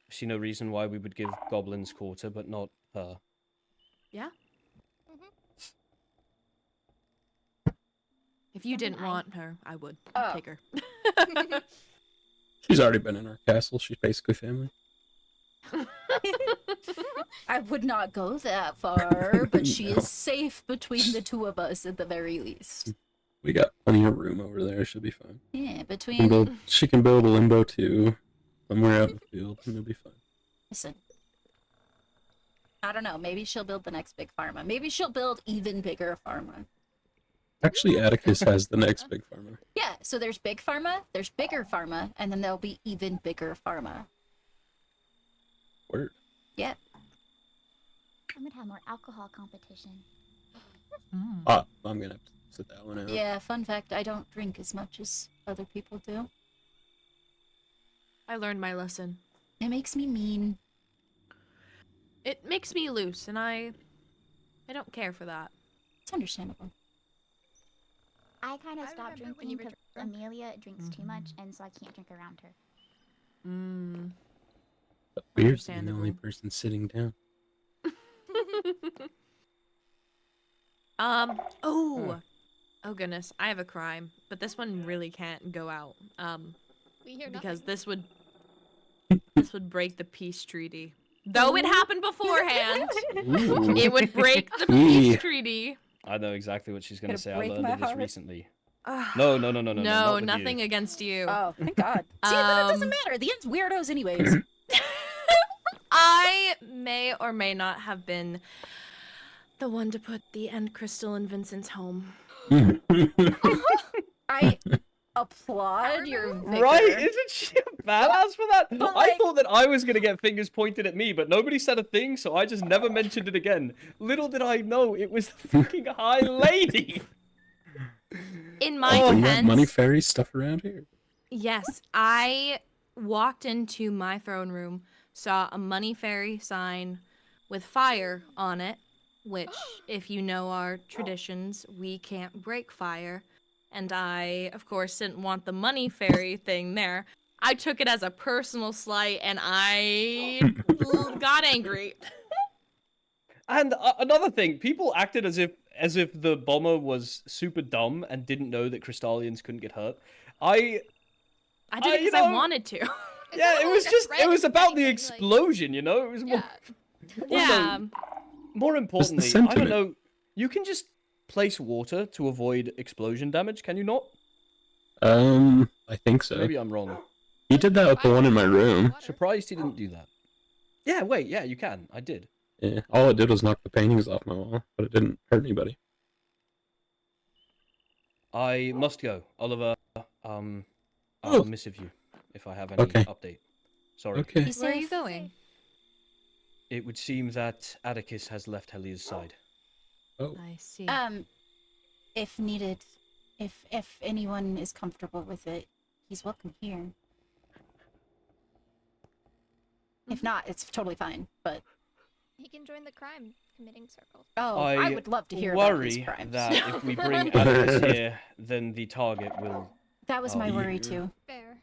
I see no reason why we would give Goblin's Quarter, but not her. Yeah. If you didn't want her, I would take her. She's already been in our castle. She's basically family. I would not go that far, but she is safe between the two of us at the very least. We got plenty of room over there. She'll be fine. Yeah, She can build a Limbo too, somewhere out in the field, and it'll be fine. Listen, I don't know. Maybe she'll build the next big pharma. Maybe she'll build even bigger pharma. Actually, Atticus has the next big pharma. Yeah, so there's big pharma, there's bigger pharma, and then there'll be even bigger pharma. Word. Yeah. I'm gonna have more alcohol competition. Ah, I'm gonna have to sit that one out. Yeah, fun fact, I don't drink as much as other people do. I learned my lesson. It makes me mean. It makes me loose, and I don't care for that. It's understandable. I kind of I stopped remember when drinking you were because Amelia drinks too much, and so I can't drink around her. Weird being the only person sitting down. Oh goodness, I have a crime, but this one really can't go out. We hear Because nothing. this would break the peace treaty. Though it happened beforehand, Ooh. it would break the Eee. peace treaty. I know exactly what she's gonna Gonna say. I break learned my of this heart. recently. Ah. No, not No, with nothing you. against you. Oh, thank God. See, then it doesn't matter. The end's weirdos anyways. I may or may not have been the one to put the end crystal in Vincent's home. I applaud your vigor. Right? Isn't she a badass for that? But, I like- thought that I was gonna get fingers pointed at me, but nobody said a thing, so I just never mentioned it again. Little did I know it was the fucking High Lady. In my Oh, you got defense, money fairy stuff around here? yes, I walked into my throne room, saw a money fairy sign with fire on it, which, if you know our traditions, we can't break fire. And I, of course, didn't want the money fairy thing there. I took it as a personal slight, and I got angry. And another thing, people acted as if the bomber was super dumb and didn't know that Crystallians couldn't get hurt. I did it you because I know, wanted to. Yeah, it was like a just thread it was of about the anything, like- explosion, you know. It was more. Yeah. More importantly, I sentiment? don't know. You can just place water to avoid explosion damage, can you not? I think so. Maybe I'm wrong. He did that with the one in my room. Surprised he didn't do that. Yeah, wait, yeah, you can. I did. Yeah, all it did was knock the paintings off my wall, but it didn't hurt anybody. I must go, Oliver. Oh. I'll missive you if I have any Okay. update. Sorry. Okay. Where are you going? It would seem that Atticus has left Helia's side. Oh. I see. If needed, if anyone is comfortable with it, he's welcome here. If not, it's totally fine. But He can join the crime committing circle. I would love to hear about his worry crimes. that if we bring Atticus here, then the target will. That was my worry too. Fair.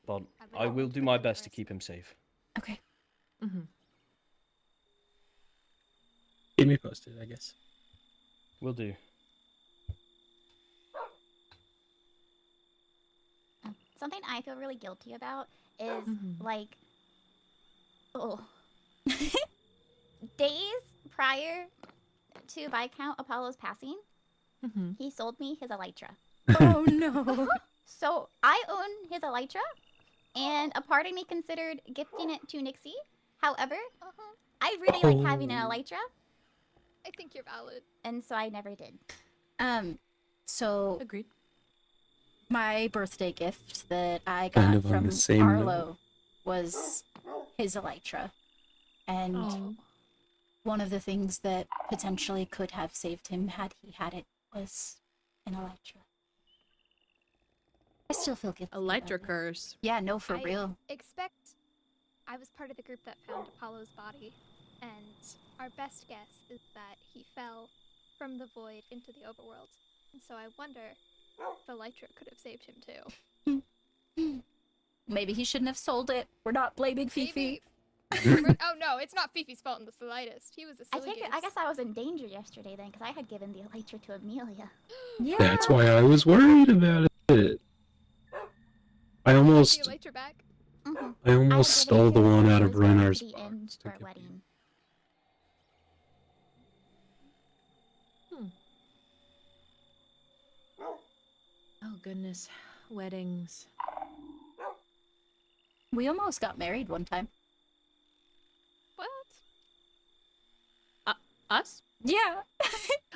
But I will do my best to keep him safe. Okay. Keep me posted, I guess. Will do. Something I feel really guilty about is like, days prior to Viscount Apollo's passing, he sold me his elytra. Oh no. So I own his elytra, and a part of me considered gifting it to Nixie. However, I really like having an elytra, I think you're valid. and so I never did. So agreed. My birthday gift that I got Kind of on from the same Arlo was his elytra, and one of the things that potentially could have saved him had he had it was an elytra. I still feel guilty. Elytra curse. Yeah, no, for I real. expect I was part of the group that found Apollo's body, and our best guess is that he fell from the void into the overworld. And so I wonder if Elytra could have saved him too. Maybe he shouldn't have sold it. We're not blaming Fifi. Oh no, it's not Fifi's fault in the slightest. He was a silly I guess I was in danger yesterday then, because I had given the elytra to Amelia. Yeah. That's why I was worried about it. I almost Elytra back. I almost stole the one out of Reinar's The end to our wedding. Oh goodness, weddings. We almost got married one time. What? Yeah.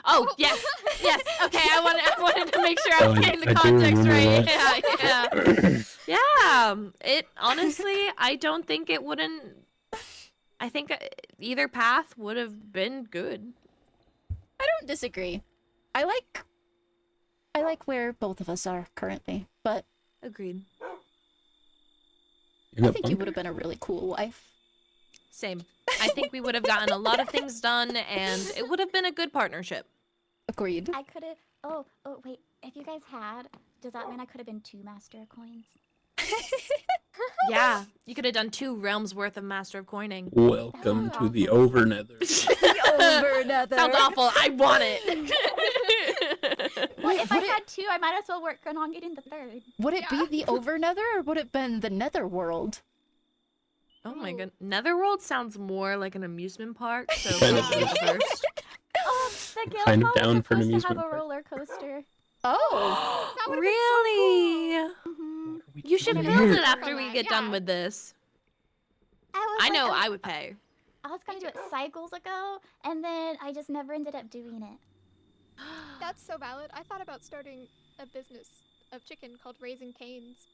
Oh, yes. Yes. Okay, I wanted to make sure I was Oh, getting the I do context remember right. that. Yeah. It honestly, I don't think it wouldn't. I think either path would have been good. I don't disagree. I like where both of us are currently, but Agreed. I think you would have been a really cool wife. Same. I think we would have gotten a lot of things done, and it would have been a good partnership. Agreed. I could have. Oh, wait. If you guys had, does that mean I could have been 2 Master of Coins? Yeah, you could have done 2 realms worth of Master of Coining. Welcome to the Overnether. Overnether. Sounds awful. I want it. Well, if I had 2, I might as well work on getting the 3rd. Would it be the Overnether or would it been the Netherworld? Oh my god. Netherworld sounds more like an amusement park, so Kind of maybe the first. The guild Kind of hall was down for an supposed to amusement have a park. roller coaster. Oh. That would've Really? You should doing build here? it after we get done with this. I know I would pay. I was gonna do it cycles ago, and then I just never ended up doing it. That's so valid. I thought about starting a business of chicken called Raising Canes.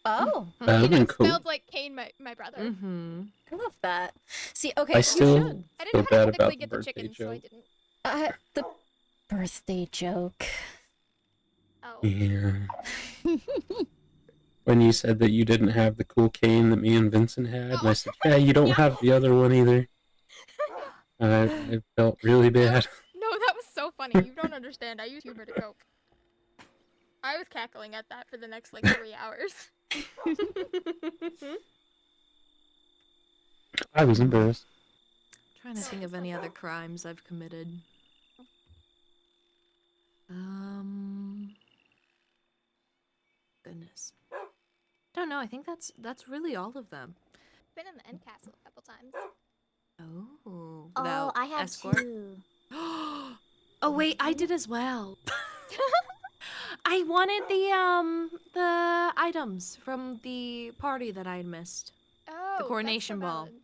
Oh. That would've been cool. Spelled like Kane, my brother. Mm-hmm. I love that. See, okay. I you still should. I didn't feel know how to bad about technically the get the birthday chicken, so I joke. didn't. The birthday joke. Oh. Yeah. When you said that you didn't have the cool cane that me and Vincent had, and I said, yeah, you don't have the other one either. I felt really bad. No, that was so funny. You don't understand. I use humor to cope. I was cackling at that for the next like 3 hours. I was embarrassed. Trying to think of any other crimes I've committed. Goodness. Don't know. I think that's really all of them. Been in the end castle a couple times. Oh. Oh, Without I had escort? 2. Oh wait, I did as well. I wanted the items from the party that I had missed. Oh, The coronation that's so ball. valid.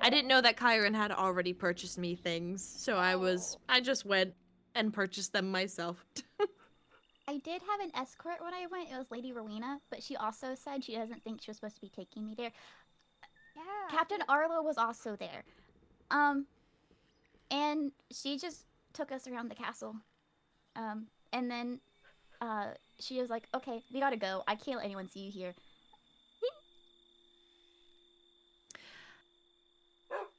I didn't know that Kyron had already purchased me things, so I just went and purchased them myself. I did have an escort when I went. It was Lady Rowena, but she also said she doesn't think she was supposed to be taking me there. Yeah. Captain Arlo was also there. And she just took us around the castle. And then she was like, okay, we gotta go. I can't let anyone see you here.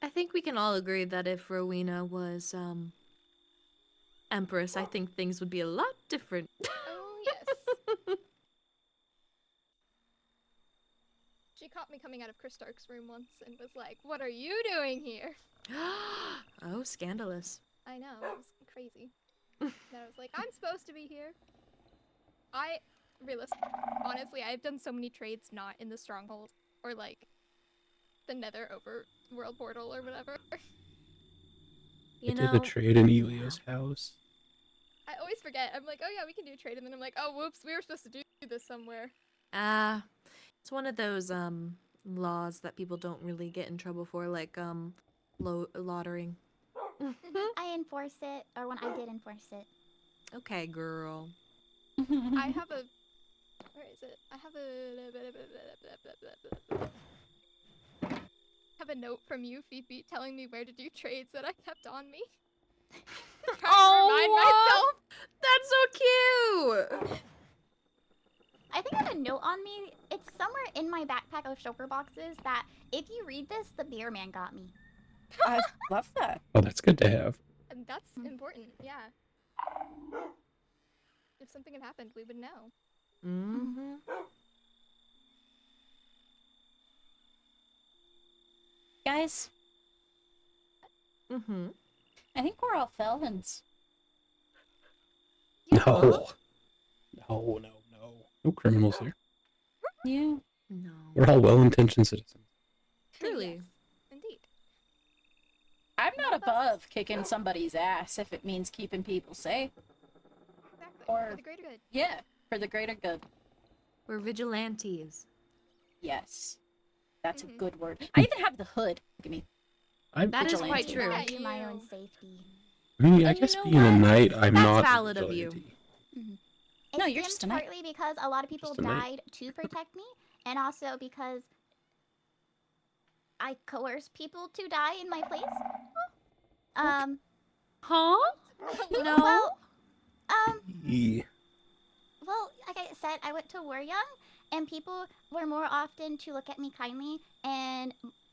I think we can all agree that if Rowena was Empress, I think things would be a lot different. Oh yes. She caught me coming out of Kristark's room once and was like, "What are you doing here?" Oh, scandalous. I know, it was crazy. And I was like, "I'm supposed to be here." Honestly, I've done so many trades not in the stronghold or like the Nether overworld portal or whatever. I did a trade in Elio's house. I always forget. I'm like, "Oh yeah, we can do a trade," and then I'm like, "Oh whoops, we were supposed to do this somewhere." It's one of those laws that people don't really get in trouble for, like lottering. I enforce it, or when I did enforce it. Okay, girl. I have a. Where is it? I have a note from you, Fifi, telling me where to do trades that I kept on me. Trying to remind myself. That's so cute. I think I have a note on me. It's somewhere in my backpack of shulker boxes that if you read this, the beer man got me. I love that. Oh, that's good to have. And that's important, yeah. If something had happened, we would know. Mm-hmm. Guys, Mm-hmm. I think we're all felons. No. No. No criminals here. Yeah. No. We're all well-intentioned citizens. Truly. Indeed. I'm not above kicking somebody's ass if it means keeping people safe. Exactly. Or For the greater good. yeah, for the greater good. We're vigilantes. Yes. That's a good word. I even have the hood. Look at me. That is quite true. I do my own safety. I mean, I And you guess know being a what? knight, I'm That's not a valid of vigilante. you. It No, you're stems just a knight. partly because a lot of people Just a knight. died to protect me, and also because I coerce people to die in my place. Huh? No. Well, Yeah. well, like I said, I went to War Young, and people were more often to look at me kindly and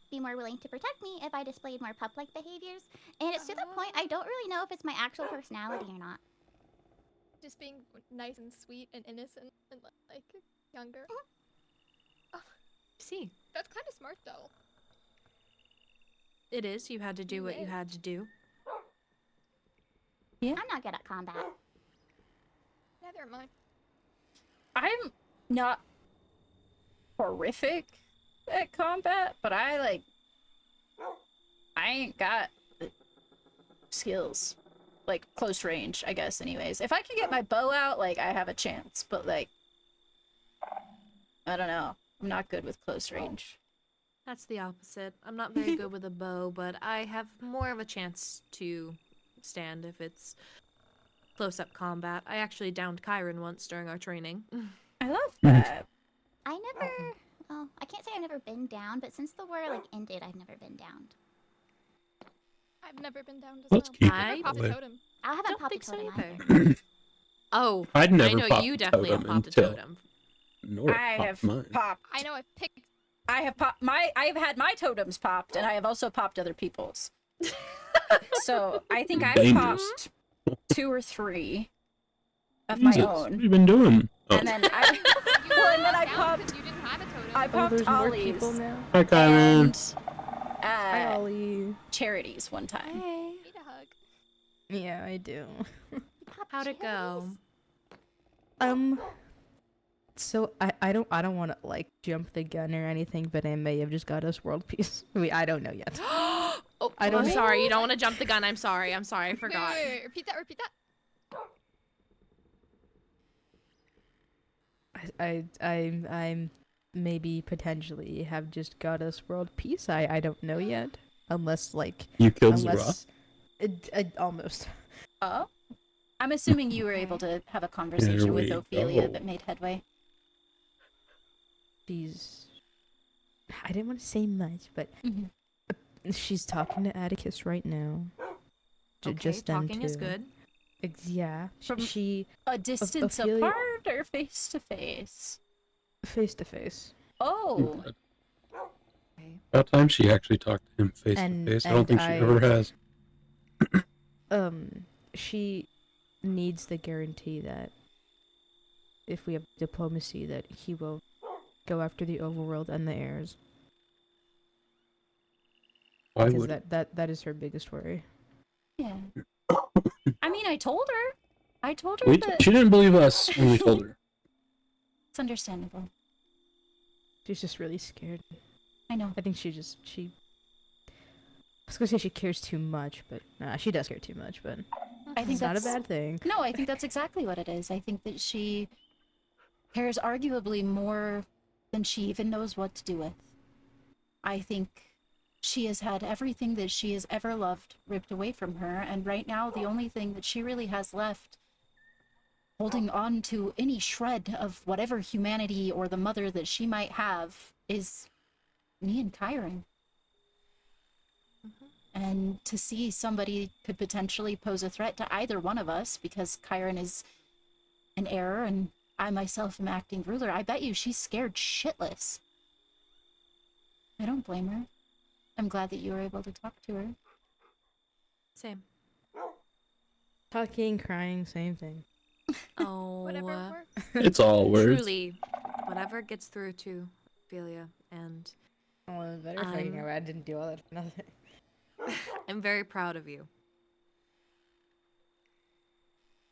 be more willing to protect me if I displayed more pup-like behaviors. And it's to the point I don't really know if it's my actual personality or not. Just being nice and sweet and innocent and like younger. See, That's kind of smart though. it is. You had to do what you had to do. I'm not good at combat. Neither am I. I'm not horrific at combat, but I ain't got the skills. Like, close range, I guess, anyways. If I can get my bow out, like, I have a chance, but, like, I don't know. I'm not good with close range. That's the opposite. I'm not very good with a bow, but I have more of a chance to stand if it's close-up combat. I actually downed Kyron once during our training. I love that. I never, well, I can't say I've never been down, but since the war, like, ended, I've never been downed. I've never been down to Let's well. keep I've it never popped a that way. totem. I haven't Don't popped think a so totem either. either. Oh, I'd I never know popped you a definitely have totem popped a until totem. Nora I popped have mine. popped. I know I've picked. I've had my totems popped, and I have also popped other people's. So I think I've Dangerous. popped 2 or 3 of my Jesus, what own. have you been doing? Oh. And then I, well, and then I popped. You didn't have a totem. I popped there's more Ollie's people now. Hi, Kyron. and Hi, Ollie. charities one time. Hey. Need a hug. Yeah, I do. How'd it go? So I don't want to like jump the gun or anything, but I may have just got us world peace. I don't know yet. Oh, I don't I'm know. sorry. You don't want to jump the gun. I'm sorry. I'm sorry. I forgot. Wait, repeat that. Repeat that. I'm maybe potentially have just got us world peace. I don't know yet, unless like You killed unless almost. Oh, I'm assuming you were able to have a conversation with we Ophelia go. that made headway. I didn't want to say much, but she's talking to Atticus right now. Okay, Just them talking is two. good. Yeah, From she a distance Ophelia- apart or face to face? face to face. Oh, About time she actually talked to him face to And- face. I don't and think she I- ever has. She needs the guarantee that if we have diplomacy, that he will go after the overworld and the heirs. Why Because would that is her biggest worry. yeah. I mean, I told her. I told her we? that She didn't believe us when we told her. it's understandable. She's just really scared. I know. I think she I was gonna say she cares too much, but she does care too much, but I think it's not a that's bad thing. No, I think that's exactly what it is. I think that she cares arguably more than she even knows what to do with. I think she has had everything that she has ever loved ripped away from her, and right now the only thing that she really has left holding on to any shred of whatever humanity or the mother that she might have is me and Kyron. And to see somebody could potentially pose a threat to either one of us, because Kyron is an heir and I myself am acting ruler, I bet you she's scared shitless. I don't blame her. I'm glad that you were able to talk to her. Same. Talking, crying, same thing. Oh, Whatever works. It's all words. Truly, whatever gets through to Ophelia, and Oh, better fighting her. I didn't do all that for nothing. I'm very proud of you.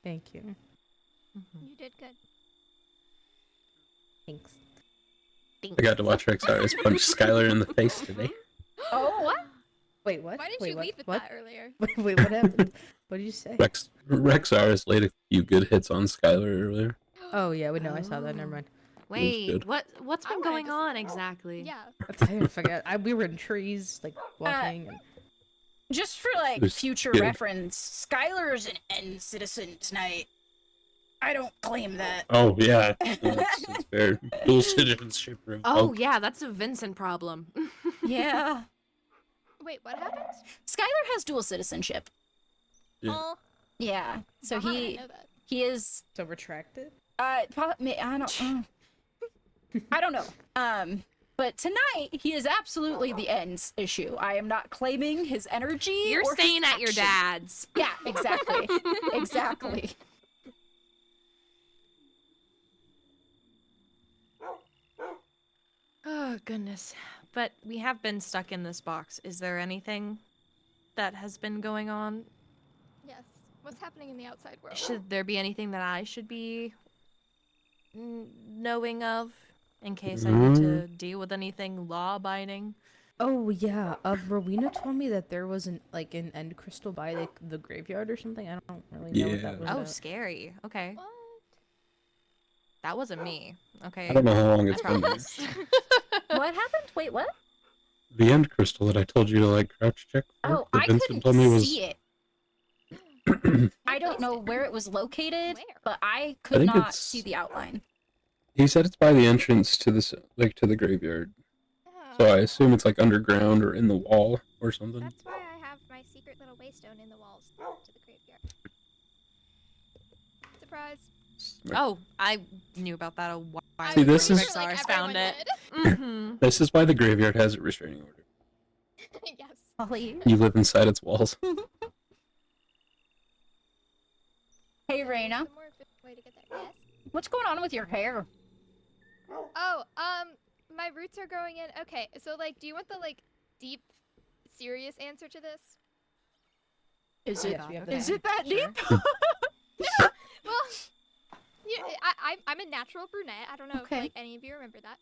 Thank you. You did good. Thanks. I got to watch Rexaris punch Skylar in the face today. Oh, what? Wait, what? Why didn't Wait, you what? lead with What? that earlier? Wait, what happened? What did you say? Rexaris laid a few good hits on Skylar earlier. Oh yeah, wait, no, I saw that. Never mind. Wait, good. what's been going on exactly? Yeah. I forgot. We were in trees, like walking. And... Just for like Just future kidding. reference, Skylar's an end citizen tonight. I don't claim that. Oh yeah, that's fair. Dual citizenship revoked. Oh yeah, that's a Vincent problem. Yeah. Wait, what happened? Skylar has dual citizenship. Yeah. Oh, Yeah. So I he didn't know that. he is So retracted? I don't know. But tonight he is absolutely the ends issue. I am not claiming his energy. You're or his staying at your action. dad's. Yeah, exactly. Exactly. Oh, goodness. But we have been stuck in this box. Is there anything that has been going on? Yes. What's happening in the outside world? Should there be anything that I should be knowing of in case I need to deal with anything law-abiding? Oh yeah, Rowena told me that there was an end crystal by like the graveyard or something. I don't really know what that was Oh, about. scary. Okay. That wasn't me. Okay. I don't know how long it's I been there. promise. What happened? Wait, what? The end crystal that I told you to like crouch check for. Oh, that I Vincent couldn't told me was. see it. I don't know where it was located, but I I could think not it's- see the outline. He said it's by the entrance to this, like to the graveyard. So I assume it's like underground or in the wall or something. That's why I have my secret little waystone in the walls to the graveyard. Surprise. Oh, I knew about that a while ago. See, this is- Rexars found it. Mm-hmm. This is why the graveyard has a restraining order. Yes. Holly. You live inside its walls. Hey, Raina. The more efficient way to get there. Yes. What's going on with your hair? Oh, my roots are growing in. Okay, so like, do you want the like deep, serious answer to this? Is Yes, we have to is ask. it that deep? Well, yeah, I'm a natural brunette. I don't know Okay. if like any of you remember that.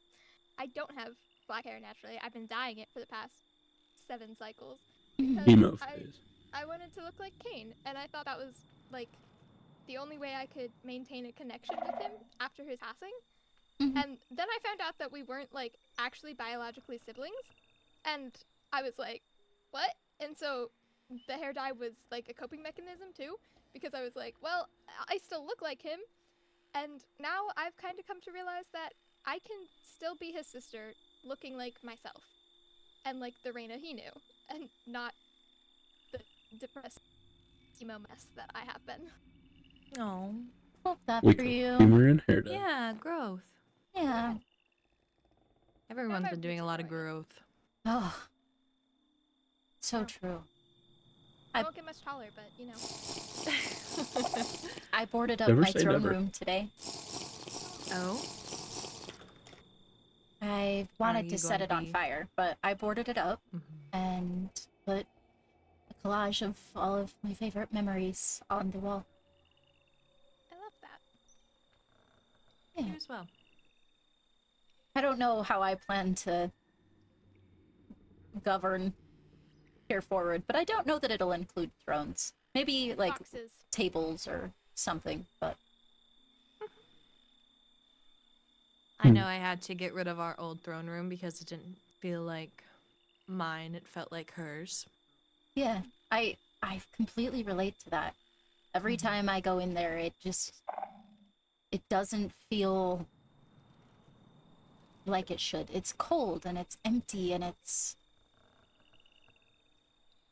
I don't have black hair naturally. I've been dyeing it for the past 7 cycles because Emo phase. I wanted to look like Kane, and I thought that was like the only way I could maintain a connection with him after his passing. And then I found out that we weren't like actually biologically siblings, and I was like, what? And so the hair dye was like a coping mechanism too, because I was like, well, I still look like him, and now I've kind of come to realize that I can still be his sister looking like myself, and like the Reina he knew, and not the depressed emo mess that I have been. Oh. Love that We for call you. humor and hair dye. Yeah, growth. Yeah. Everyone's been doing a lot of growth. Oh. So true. I won't get much taller, but you know. I boarded up Never my say throne never. room today. Oh? I Are wanted you to set going it to on be- fire, but I boarded it up and put a collage of all of my favorite memories on the wall. I love that. Yeah. You as well. I don't know how I plan to govern here forward, but I don't know that it'll include thrones. Maybe like Boxes. tables or something, but I know I had to get rid of our old throne room because it didn't feel like mine. It felt like hers. yeah, I completely relate to that. Every time I go in there, it doesn't feel like it should. It's cold and it's empty and it's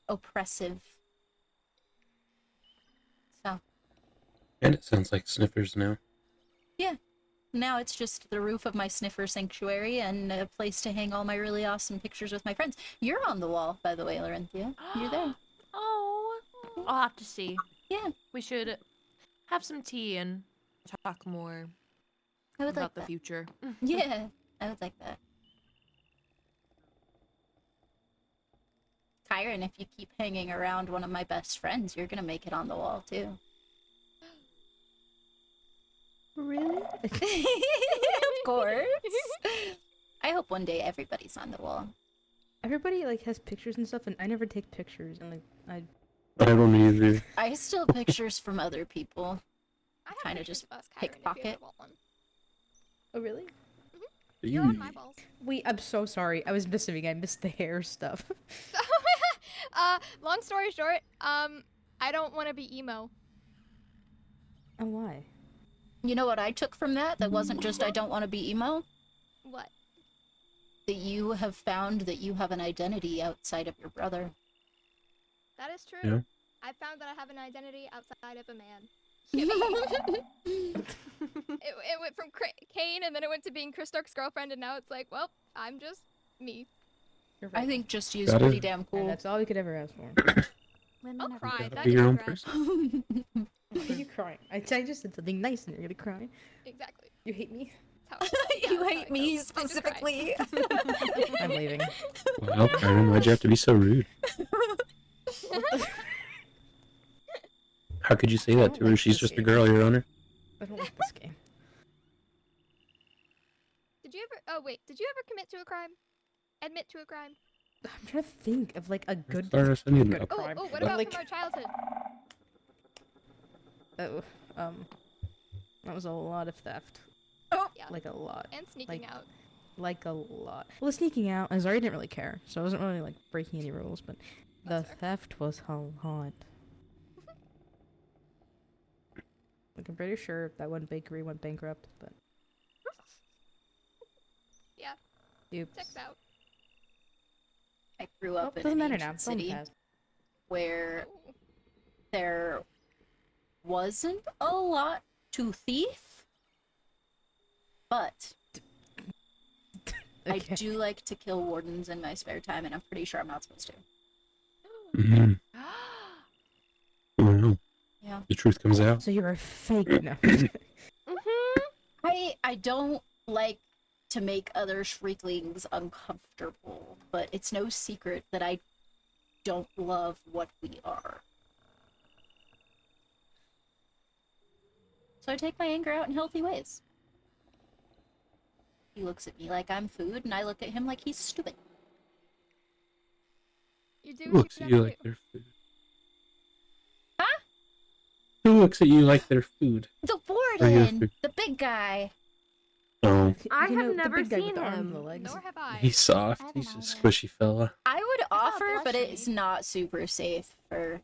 oppressive. So, And it sounds like sniffers now. yeah. Now it's just the roof of my sniffer sanctuary and a place to hang all my really awesome pictures with my friends. You're on the wall, by the way, Laurentia. You're there. Oh, I'll have to see. Yeah. We should have some tea and talk more I would about like the that. future. Yeah, I would like that. Kyron, if you keep hanging around one of my best friends, you're gonna make it on the wall too. Really? Of course. I hope one day everybody's on the wall. Everybody like has pictures and stuff, and I never take pictures, and like I don't either. I still have pictures from other people. I have Kind of pictures just of us, Kyron, if you pickpocket. ever want one. Oh really? You're on my balls. Wait, I'm so sorry. I was missing. I missed the hair stuff. Long story short, I don't want to be emo. Oh, why? You know what I took from that? That wasn't just I don't want to be emo? What? That you have found that you have an identity outside of your brother. That is true. Yeah. I found that I have an identity outside of a man. it went from Kane, and then it went to being Chris Stark's girlfriend, and now it's like, well, I'm just me. I think just you is Got pretty it. damn cool. And that's all we could ever ask for. I'll cry. Gotta That be your is own regret. person. Why are you crying? I just said something nice and you're gonna cry. Exactly. You hate me? That's how it goes. You Yeah, hate that's me how it goes. I just cried. specifically. I'm leaving. Wow, Karen, why'd you have to be so rude? How could you say that to her? like She's this just a game. girl, Your Honor. I don't like this game. Did you ever? Oh wait, did you ever commit to a crime? Admit to a crime? I'm trying to think of like a good, Sorry, I need good an Oh, crime. what But, about like, from our childhood? that was a lot of theft. Oh, yeah. Like a lot. And sneaking out. Like a lot. Well, the sneaking out, I didn't really care, so I wasn't really like breaking any rules, but the theft was a lot. Like, I'm pretty sure that one bakery went bankrupt, but Yeah. oops. Checks out. I grew up in doesn't an matter now. ancient It's on the city past. where Oh. there wasn't a lot to thief, but I Okay. do like to kill wardens in my spare time, and I'm pretty sure I'm not supposed to. Mm-hmm. Wow. Yeah. The truth comes out. So you're a fake now. I don't like to make other Shrieklings uncomfortable, but it's no secret that I don't love what we are. So I take my anger out in healthy ways. He looks at me like I'm food, and I look at him like he's stupid. You do. Who what looks you at you gotta like do. their food? Huh? Who looks at you like their food? The Or your warden! food? The big guy! Oh, I You know, have the never big guy with seen the arms and him. the legs. Nor have I. he's soft. I He's a haven't either. squishy fella. I would offer, but blushy. it's not super safe for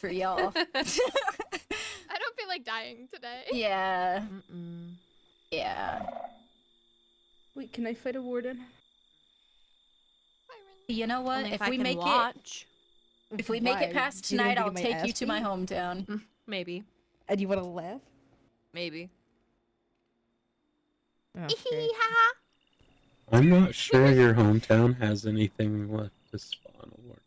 y'all. I don't feel like dying today. Yeah. Mm-mm. Yeah. Wait, can I fight a warden? You know what? Only If I we can make watch. if we make it Why? past You gonna tonight, get I'll my take you ass to my beat? hometown. Maybe. And you want to laugh? Maybe. Oh, okay. I'm not sure your hometown has anything left to spawn a ward.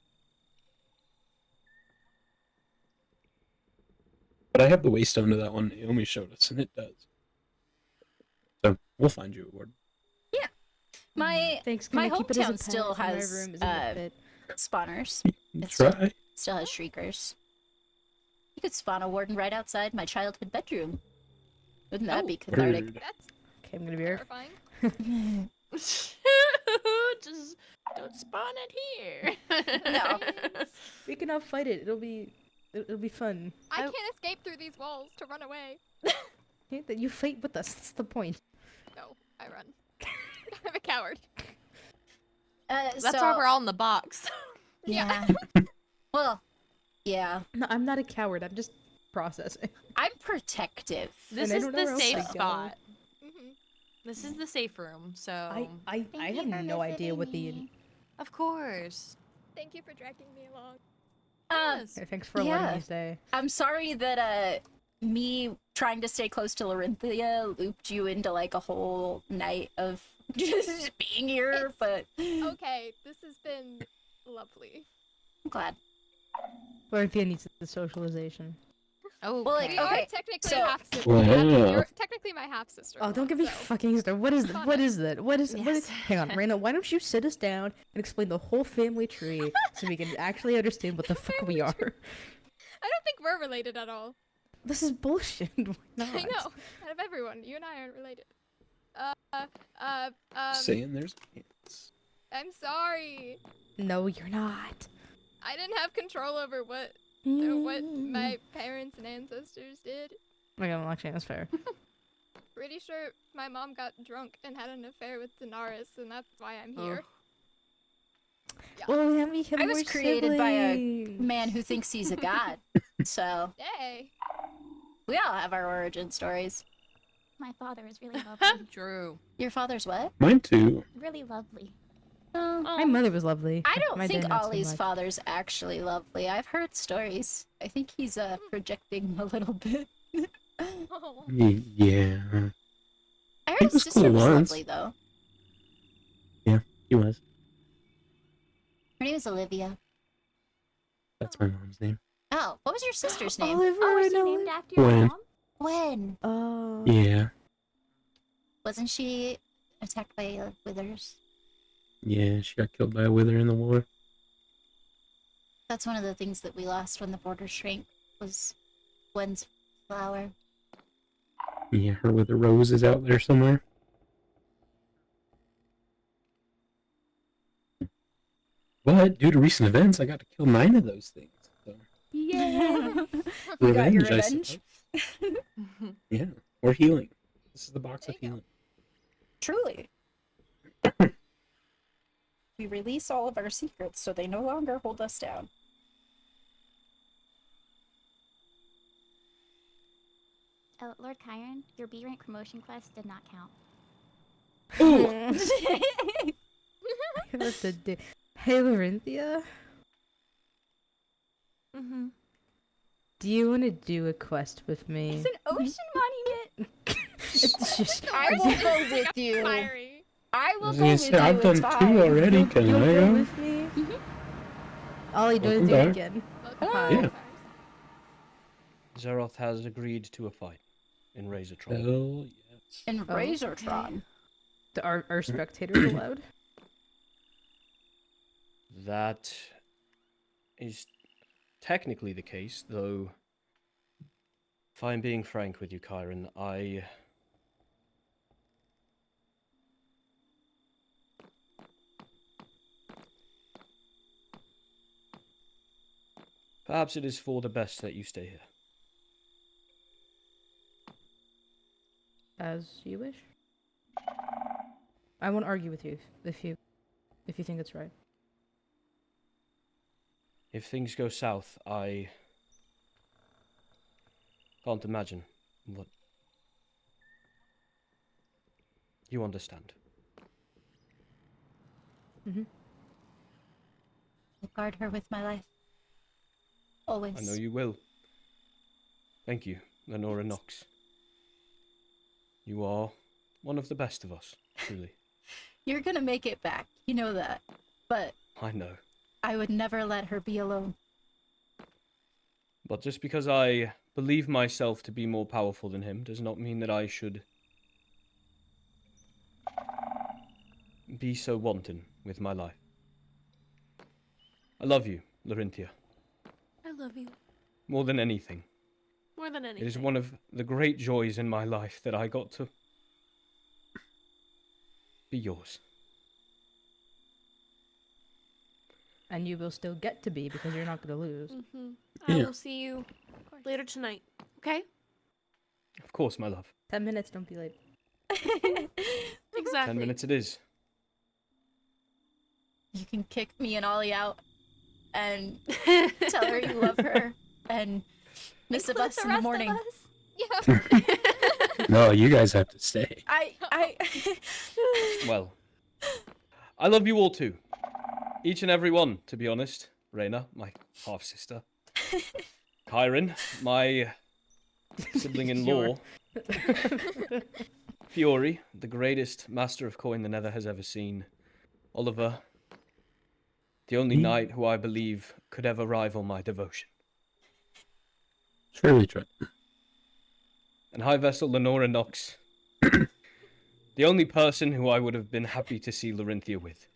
But I have the waystone to that one Naomi showed us, and it does. So we'll find you a ward. Yeah. My Thanks. Can my I keep it as a hometown pet still in my has room? Is it a bit? spawners. It Try. still has shriekers. You could spawn a warden right outside my childhood bedroom. Wouldn't that be cathartic? Word. That's Okay, I'm gonna be here. terrifying. Just don't spawn it here. No. We can all fight it. It'll be fun. I can't escape through these walls to run away. Okay, that you fight with us. That's the point. No, I run. I'm a coward. That's so, why we're all in the box. Yeah. Well, yeah. No, I'm not a coward. I'm just processing. I'm protective. This And I is don't know the where else safe to go. spot. Mm-hmm. This is the safe room, so I Thank you have for no idea visiting what the. me. of course. Thank you for dragging me along. Yes. Okay, thanks for Yeah. letting me stay. I'm sorry that me trying to stay close to Larinthia looped you into like a whole night of just being here, It's- but Okay, this has been lovely. I'm glad. Lorthia needs the socialization. Oh, Well, like, We okay, are technically so- half sisters. Wow. You're technically my half sister. Oh, don't get me so. fucking started. What is that? What is that? What is? What is? Yes. Hang on, Raina. Why don't you sit us down and explain the whole family tree so we can actually understand what the fuck we are? I don't think we're related at all. This is bullshit. Why not? I know. Out of everyone, you and I aren't related. Saying there's a chance. I'm sorry. No, you're not. I didn't have control over what my parents and ancestors did. Okay, well, actually, that's fair. Pretty sure my mom got drunk and had an affair with Daenerys, and that's why I'm here. Well, let me have I more was created by a siblings. man who thinks he's a god. So Hey. we all have our origin stories. My father is really lovely. True. Your father's what? Mine too. Really lovely. My mother was lovely. I don't My think dad, not so Ollie's much. father's actually lovely. I've heard stories. I think he's projecting a little bit. Yeah. I heard He his was sister cool was once. lovely though. Yeah, he was. Her name is Olivia. That's my mom's name. Oh, what was your sister's name? Oliver Oh, is she and named after your Gwen. mom? Gwen. Oh. Yeah. Wasn't she attacked by withers? Yeah, she got killed by a wither in the war. That's one of the things that we lost when the border shrank, was Gwen's flower. Yeah, her wither rose is out there somewhere. But due to recent events, I got to kill 9 of those things. So. Yeah. Revenge, got your I revenge. suppose. Yeah, or healing. This is the box of healing. Truly. We release all of our secrets so they no longer hold us down. Oh, Lord Chiron, your B rank promotion quest did not count. What the di- Hey, Larinthia. Mm-hmm. Do you want to do a quest with me? It's an ocean monument. It's just- I will go with you. I will I was go gonna with say, you. I've it's done fine. 2 already. Can You'll I go go? with me? Ollie, do Welcome it back. again. Yeah. Zeroth has agreed to a fight in Razortron. Hell yes. In Oh, Razortron. Are spectators allowed? That is technically the case, though. If I'm being frank with you, Chiron, perhaps it is for the best that you stay here. As you wish. I won't argue with you if you think it's right. If things go south, I can't imagine what you understand. Mm-hmm. I'll guard her with my life. Always. I know you will. Thank you, Lenora Knox. You are one of the best of us, truly. You're gonna make it back. You know that. But I know. I would never let her be alone. But just because I believe myself to be more powerful than him does not mean that I should be so wanton with my life. I love you, Larinthia, I love you more than anything. more than anything. It is one of the great joys in my life that I got to be yours. And you will still get to be because you're not going to lose. Mm-hmm. I Yeah. will see you later tonight. Okay? Of course, my love. 10 minutes, don't be late. Exactly. 10 minutes it is. You can kick me and Ollie out and tell her you love her and miss of us in the morning. Yeah. No, you guys have to stay. Well, I love you all too. Each and every one, to be honest. Reyna, my half-sister. Chiron, my sibling-in-law. Fiori, the greatest master of coin the Nether has ever seen. Oliver, the only knight who I believe could ever rival my devotion. Surely try. And High Vessel Lenora Knox, the only person who I would have been happy to see Larinthia with.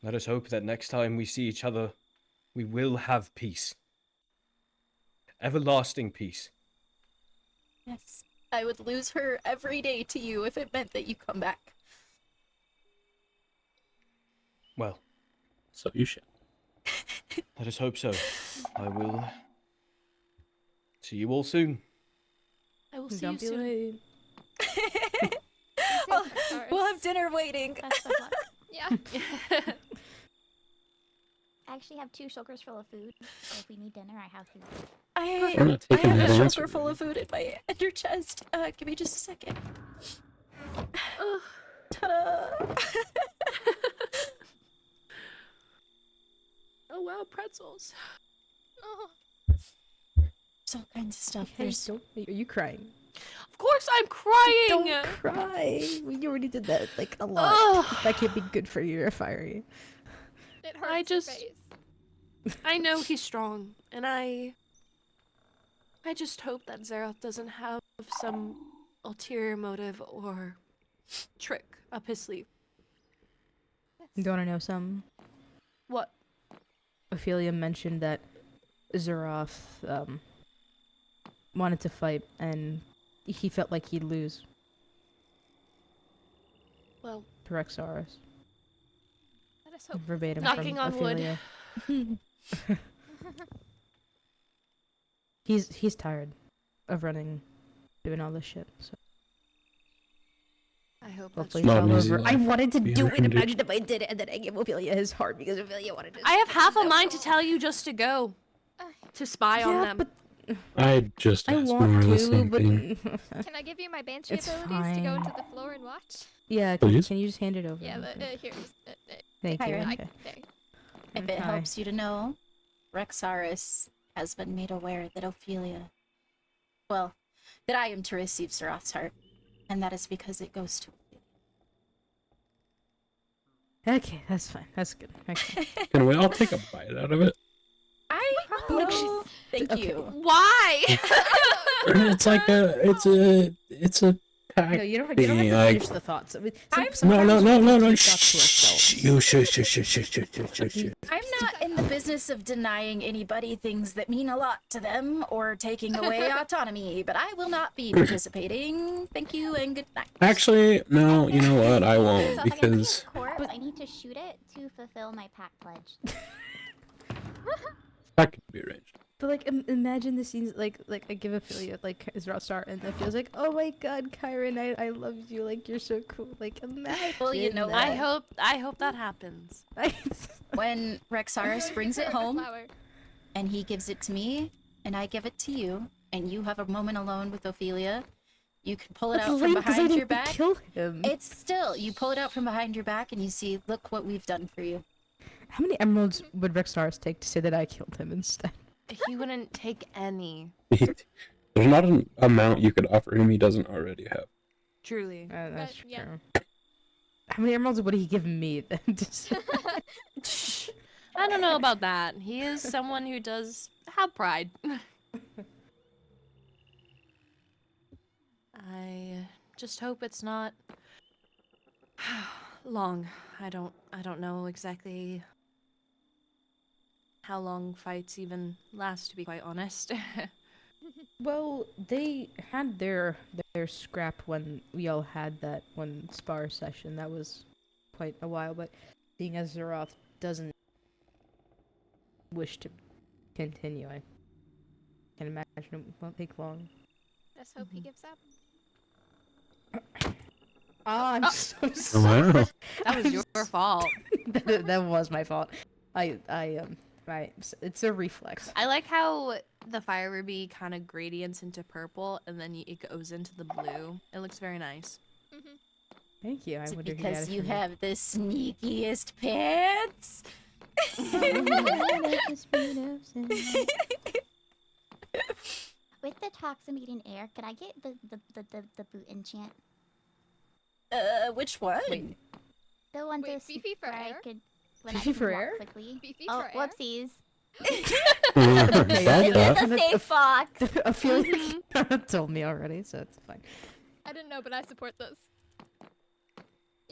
Let us hope that next time we see each other, we will have peace. Everlasting peace. Yes. I would lose her every day to you if it meant that you come back. Well, so you should. Let us hope so. I will see you all soon. I will see Don't you be soon. late. We'll have dinner waiting. Best of luck. Yeah. I actually have 2 shulkers full of food, so if we need dinner, I have food. We're not I taking have a that answer. shulker full of food in my under chest. Give me just a second. Ta-da! Oh wow, pretzels. Oh. There's all kinds of stuff. Hey, are you crying? Of course I'm crying. Don't cry. You already did that like a lot. Ugh. That can't be good for you, Fiori. It hurts your face. I know he's strong, and I just hope that Zeroth doesn't have some ulterior motive or trick up his sleeve. You want to know something? What? Ophelia mentioned that Zeroth wanted to fight, and he felt like he'd lose Well, to Rexaris. Let us hope. Verbatim Knocking from on wood. Ophelia. He's tired of running, doing all this shit. So I hope hopefully Not it's an all easy over. life I wanted to to be do it. 100. Imagine if I did it and then I gave Ophelia his heart because Ophelia wanted to. I have half a mind to tell you just to go, to spy on them. I just I asked want more of the to, same but thing. Can I give you my banshee It's abilities to go fine. to the floor and watch? Yeah, Please? can you just hand it over? Yeah, Okay. here. Thank you. Kyron. Okay. There. If it Hi. helps you to know, Rexaris has been made aware that Ophelia, well, that I am to receive Zeroth's heart, and that is because it goes to Okay, that's fine. That's good. Okay. Can we all take a bite out of it? No, thank Okay. you. Why? It's like it's a pack No, you don't have to thingy, finish the thoughts. I mean, no, sometimes we no. keep thoughts to Shh, ourselves. you shush. I'm not in the business of denying anybody things that mean a lot to them or taking away autonomy, but I will not be participating. Thank you and good night. Actually, no. You know what? I So won't if I can see because a corpse, I need to shoot it to fulfill my pack pledge. that could be arranged. But like, imagine the scenes like I give Ophelia like his raw start, and it feels like, oh my God, Kyron, I love you, like you're so cool. Like imagine. Well, you know that. I hope that happens. When Rexaris brings it home Flower. and he gives it to me and I give it to you and you have a moment alone with Ophelia, you can pull it That's out from lame 'cause I behind your didn't back. kill him. It's still, you pull it out from behind your back and you see, look what we've done for you. How many emeralds would Rexaris take to say that I killed him instead? He wouldn't take any. There's not an amount you could offer him he doesn't already have. Truly. That's true. yeah. How many emeralds would he give me then? I don't know about that. He is someone who does have pride. I just hope it's not long. I don't know exactly how long fights even last, to be quite honest. Well, they had their scrap when we all had that one spar session. That was quite a while, but seeing as Zeroth doesn't wish to continue, I can imagine it won't take long. Let's hope he gives up. Oh, I'm so Wow. sorry. That was your fault. that was my fault. It's a reflex. I like how the fire ruby kind of gradients into purple and then it goes into the blue. It looks very nice. Thank you. I Is it wonder who because got it you for me. have the sneakiest pants? With the toximating air, could I get the boot enchant? Which one? The one Wait, to Fifi for where I air? could when Fifi I could for walk air? quickly. Fifi Oh, for air? whoopsies. About that. It's a safe fox. Ophelia told me already, so it's fine. I didn't know, but I support this.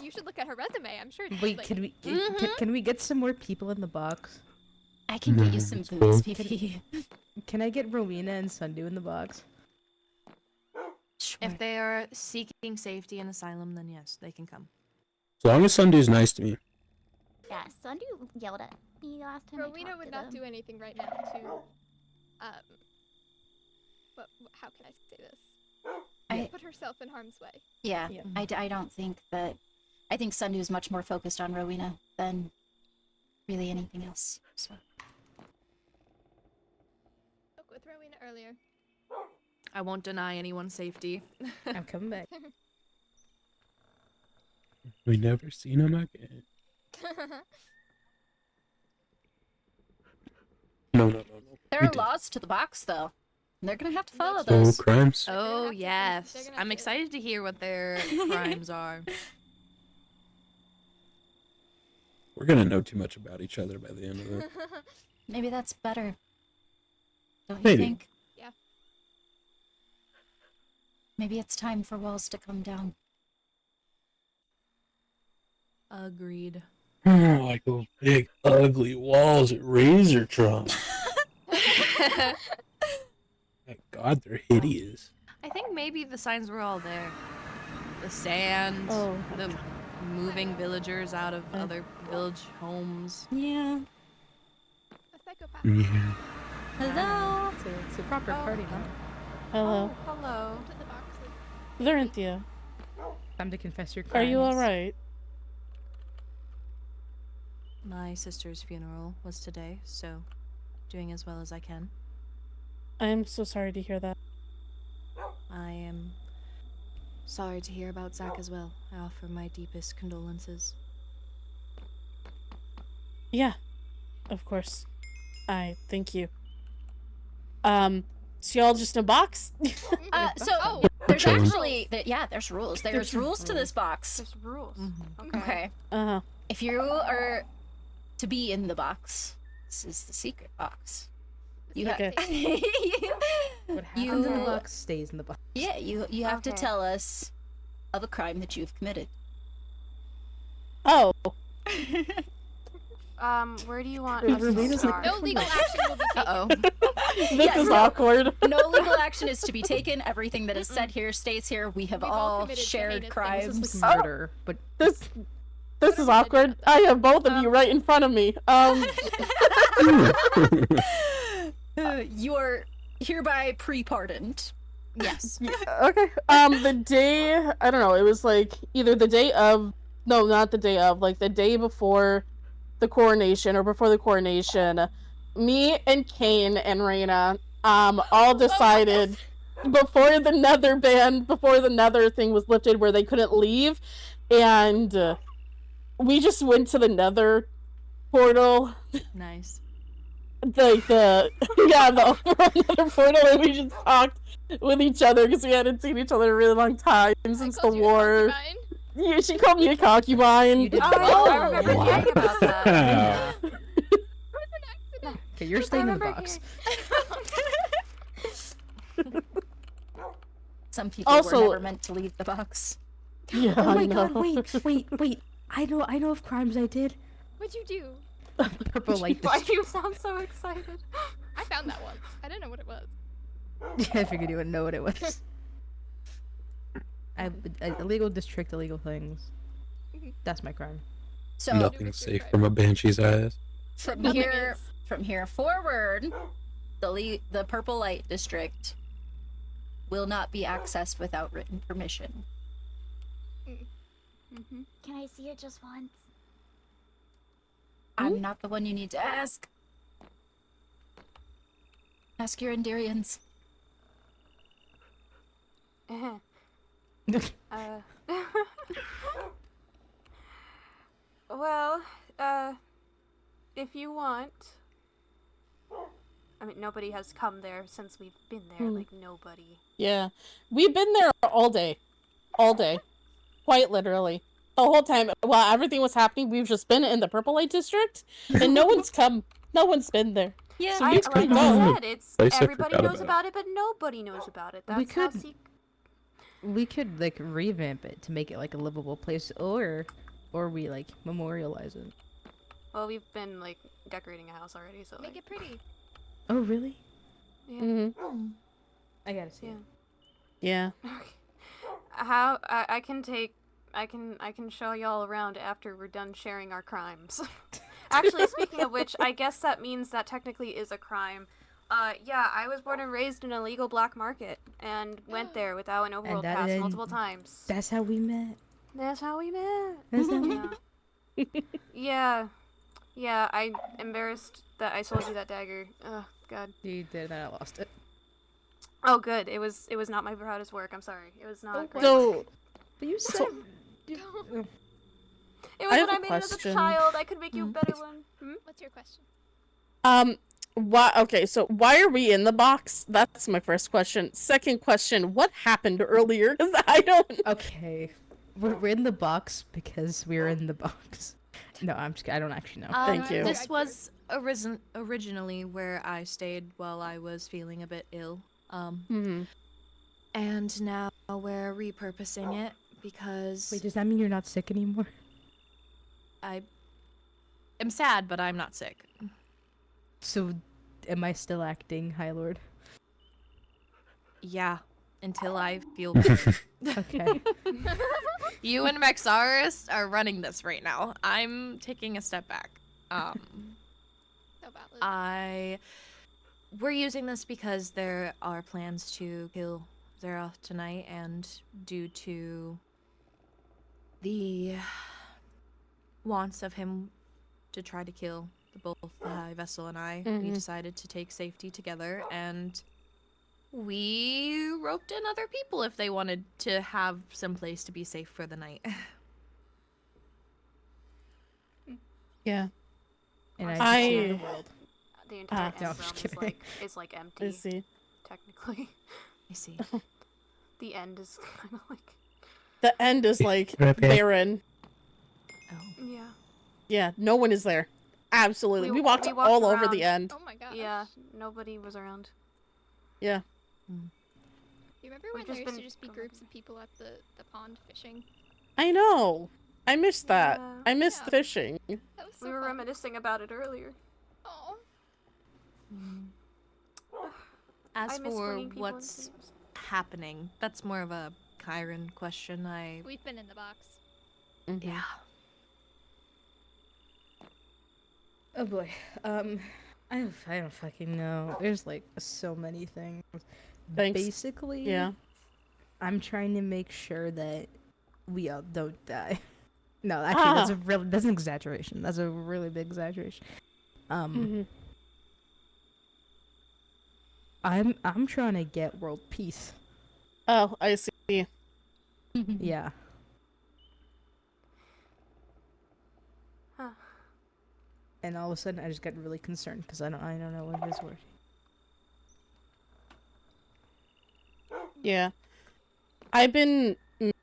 You should look at her resume. I'm sure. Wait, like, can we can we get some more people in the box? I can get you some it's boots, cool. Fifi. Can I get Rowena and Sundew in the box? Sure. If they are seeking safety in asylum, then yes, they can come. As long as Sunday's nice to me. Yeah, Sundew yelled at me last time. Rowena would not do anything right now to, how can I say this? I put herself in harm's way. Yeah, I don't think that. I think Sundu's much more focused on Rowena than really anything else. So. Spoke with Rowena earlier. I won't deny anyone's safety. I'm coming back. We never seen him again. No. There are laws to the box, though. And they're gonna have to follow Oh, those. crimes. Oh, yes. I'm excited to hear what their crimes are. We're gonna know too much about each other by the end of it. Maybe that's better. Don't you Maybe. think? Yeah. Maybe it's time for walls to come down. Agreed. Like those big, ugly walls at Razortron. Thank God, they're hideous. I think maybe the signs were all there. The sand, the moving villagers out of other village homes. Yeah. A psychopath. Yeah. Hello. It's a proper party now. Hello. Hello. To the boxes. Larenthia, Time to confess your are crimes. you alright? My sister's funeral was today, so doing as well as I can. I am so sorry to hear that. I am sorry to hear about Zach as well. I offer my deepest condolences. Yeah, of course. I thank you. So y'all just in a box? There's Chilling. actually, there's rules. There's rules to this box. There's rules. Okay. Uh-huh. If you are to be in the box, this is the secret box. You have What happens in the box stays in the box. Yeah, you have to tell us of a crime that you've committed. Oh. Where do you want Is us to Rowena's like- start? No legal action will be taken. Uh-oh. This is awkward. No legal action is to be taken. Everything that is said here stays here. We have We've all all committed shared heinous things. crimes. This is like murder, but This is awkward. I have both of you right in front of me. You are hereby pre-pardoned. Yes. Okay. The day, I don't know, it was like either the day of, no, not the day of, like the day before the coronation or before the coronation, me and Kane and Raina all decided before the nether thing was lifted where they couldn't leave, and we just went to the nether portal. Nice. Like the nether portal, and we just talked with each other because we hadn't seen each other in a really long time since the war. Yeah, she called me a concubine. You did. I remember hearing about that. Okay, you're staying in the box. Some people Also- were never meant to leave the box. Yeah, Oh my I know. god, wait. I know of crimes I did. What'd you do? Purple light Why district. do you sound so excited? I found that once. I didn't know what it was. I figured you wouldn't know what it was. Illegal district, illegal things. That's my crime. So Nothing's safe from a banshee's eyes. from Nothing here is. from here forward, the purple light district will not be accessed without written permission. Can I see it just once? I'm not the one you need to ask. Ask your Endirians. Well, if you want. I mean, nobody has come there since we've been there. Like, nobody. Yeah, we've been there all day, quite literally. The whole time while everything was happening, we've just been in the Purple Light District, and no one's come. No one's been there. Yeah, So I, we like can I go. said, it's Place I everybody forgot knows about. about it, but nobody knows about it. That's We how could- secret. We could like revamp it to make it like a livable place, or we like memorialize it. Well, we've been like decorating a house already, so Make like, it pretty. Oh really? yeah. Mm-hmm. I gotta see Yeah. it. Yeah. How I can take. I can show y'all around after we're done sharing our crimes. Actually, speaking of which, I guess that means that technically is a crime Yeah, I was born and raised in a legal black market and went there without an overworld pass then- multiple times. That's how we met. That's how we met. That's how we Yeah. Yeah, I'm embarrassed that I sold you that dagger. Oh, God. You did, and I lost it. Oh, good. It was not my proudest work. I'm sorry. It was not great. So, but you said... It was I have when I a made it as a question. child. I could make you a better one. What's your question? Why? Okay, so why are we in the box? That's my first question. Second question: what happened earlier? Because I don't. Okay, we're in the box because we're in the box. No, I don't actually know. Thank you. This was originally where I stayed while I was feeling a bit ill. And now we're repurposing it because Wait, does that mean you're not sick anymore? I am sad, but I'm not sick. So, am I still acting High Lord? Yeah, until I feel better. Okay. You and Maxaris are running this right now. I'm taking a step back. So valid. We're using this because there are plans to kill Zeroth tonight, and due to the wants of him to try to kill both the High Vessel and I, we Mhm. decided to take safety together, and we roped in other people if they wanted to have some place to be safe for the night. Yeah. And I. The entire no, I'm end just realm kidding. is like empty. I see. Technically. I see. The end is kind of like. The end is like Rip it. barren. Yeah. Yeah, no one is there. Absolutely. We walked walked all over the around. end. Oh my gosh. Yeah, nobody was around. Yeah. You remember when We've there just used to been just be groups of people at the pond fishing? I know. I missed that. Yeah. I missed fishing. That was so We were fun. reminiscing about it earlier. Oh. As I miss for bringing people what's into games. happening, that's more of a Kyron question. We've been in the box. Yeah. Oh boy. I don't fucking know. There's like so many things. Thanks. Basically, Yeah. I'm trying to make sure that we all don't die. No, actually, that's an exaggeration. That's a really big exaggeration. I'm trying to get world peace. Oh, I see. Yeah. Huh. And all of a sudden, I just got really concerned because I don't know what it is worth. Yeah. I've been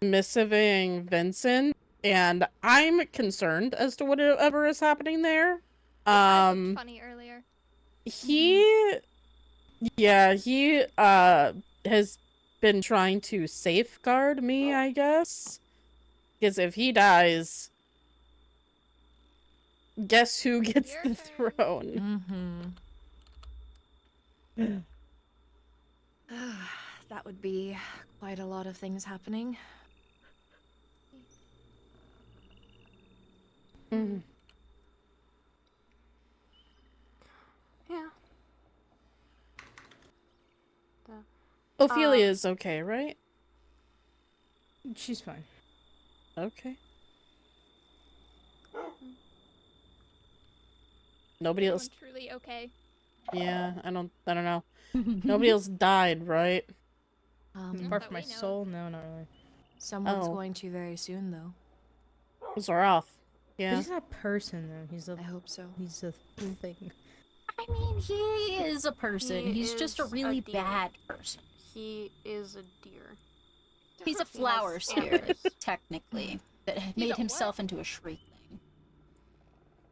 missiving Vincent, and I'm concerned as to whatever is happening there. Funny earlier. He has been trying to safeguard me, I guess. Because if he dies, guess who gets the throne? That would be quite a lot of things happening. Yeah. Ophelia is okay, right? She's fine. Okay. Nobody else. Truly okay. Yeah, I don't know. Nobody else died, right? Apart from my soul, no, not really. Someone's going to very soon, though. Zaroth. But Yeah. he's not a person, though. I hope so. He's a thing. I mean, he is a person. He's just a is really deer. bad person. He is a deer. He's a He flower has spirit, antlers. technically, that He's made a himself into a Shriekling.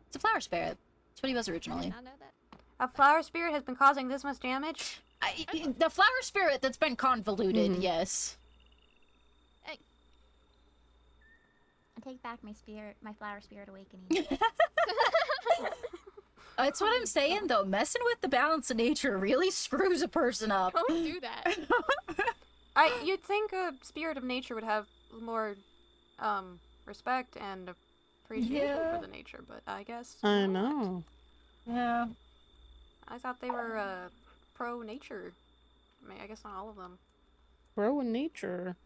It's a flower spirit. That's what he was originally. I know that. A flower spirit has been causing this much damage? The flower spirit that's been convoluted, yes. Hey. I take back my flower spirit awakening. That's what I'm saying, though. Messing with the balance of nature really screws a person up. Don't do that. You'd think a spirit of nature would have more respect and appreciation for the nature, but I guess I know. Yeah. I thought they were pro-nature. I mean, I guess not all of them. Pro in nature.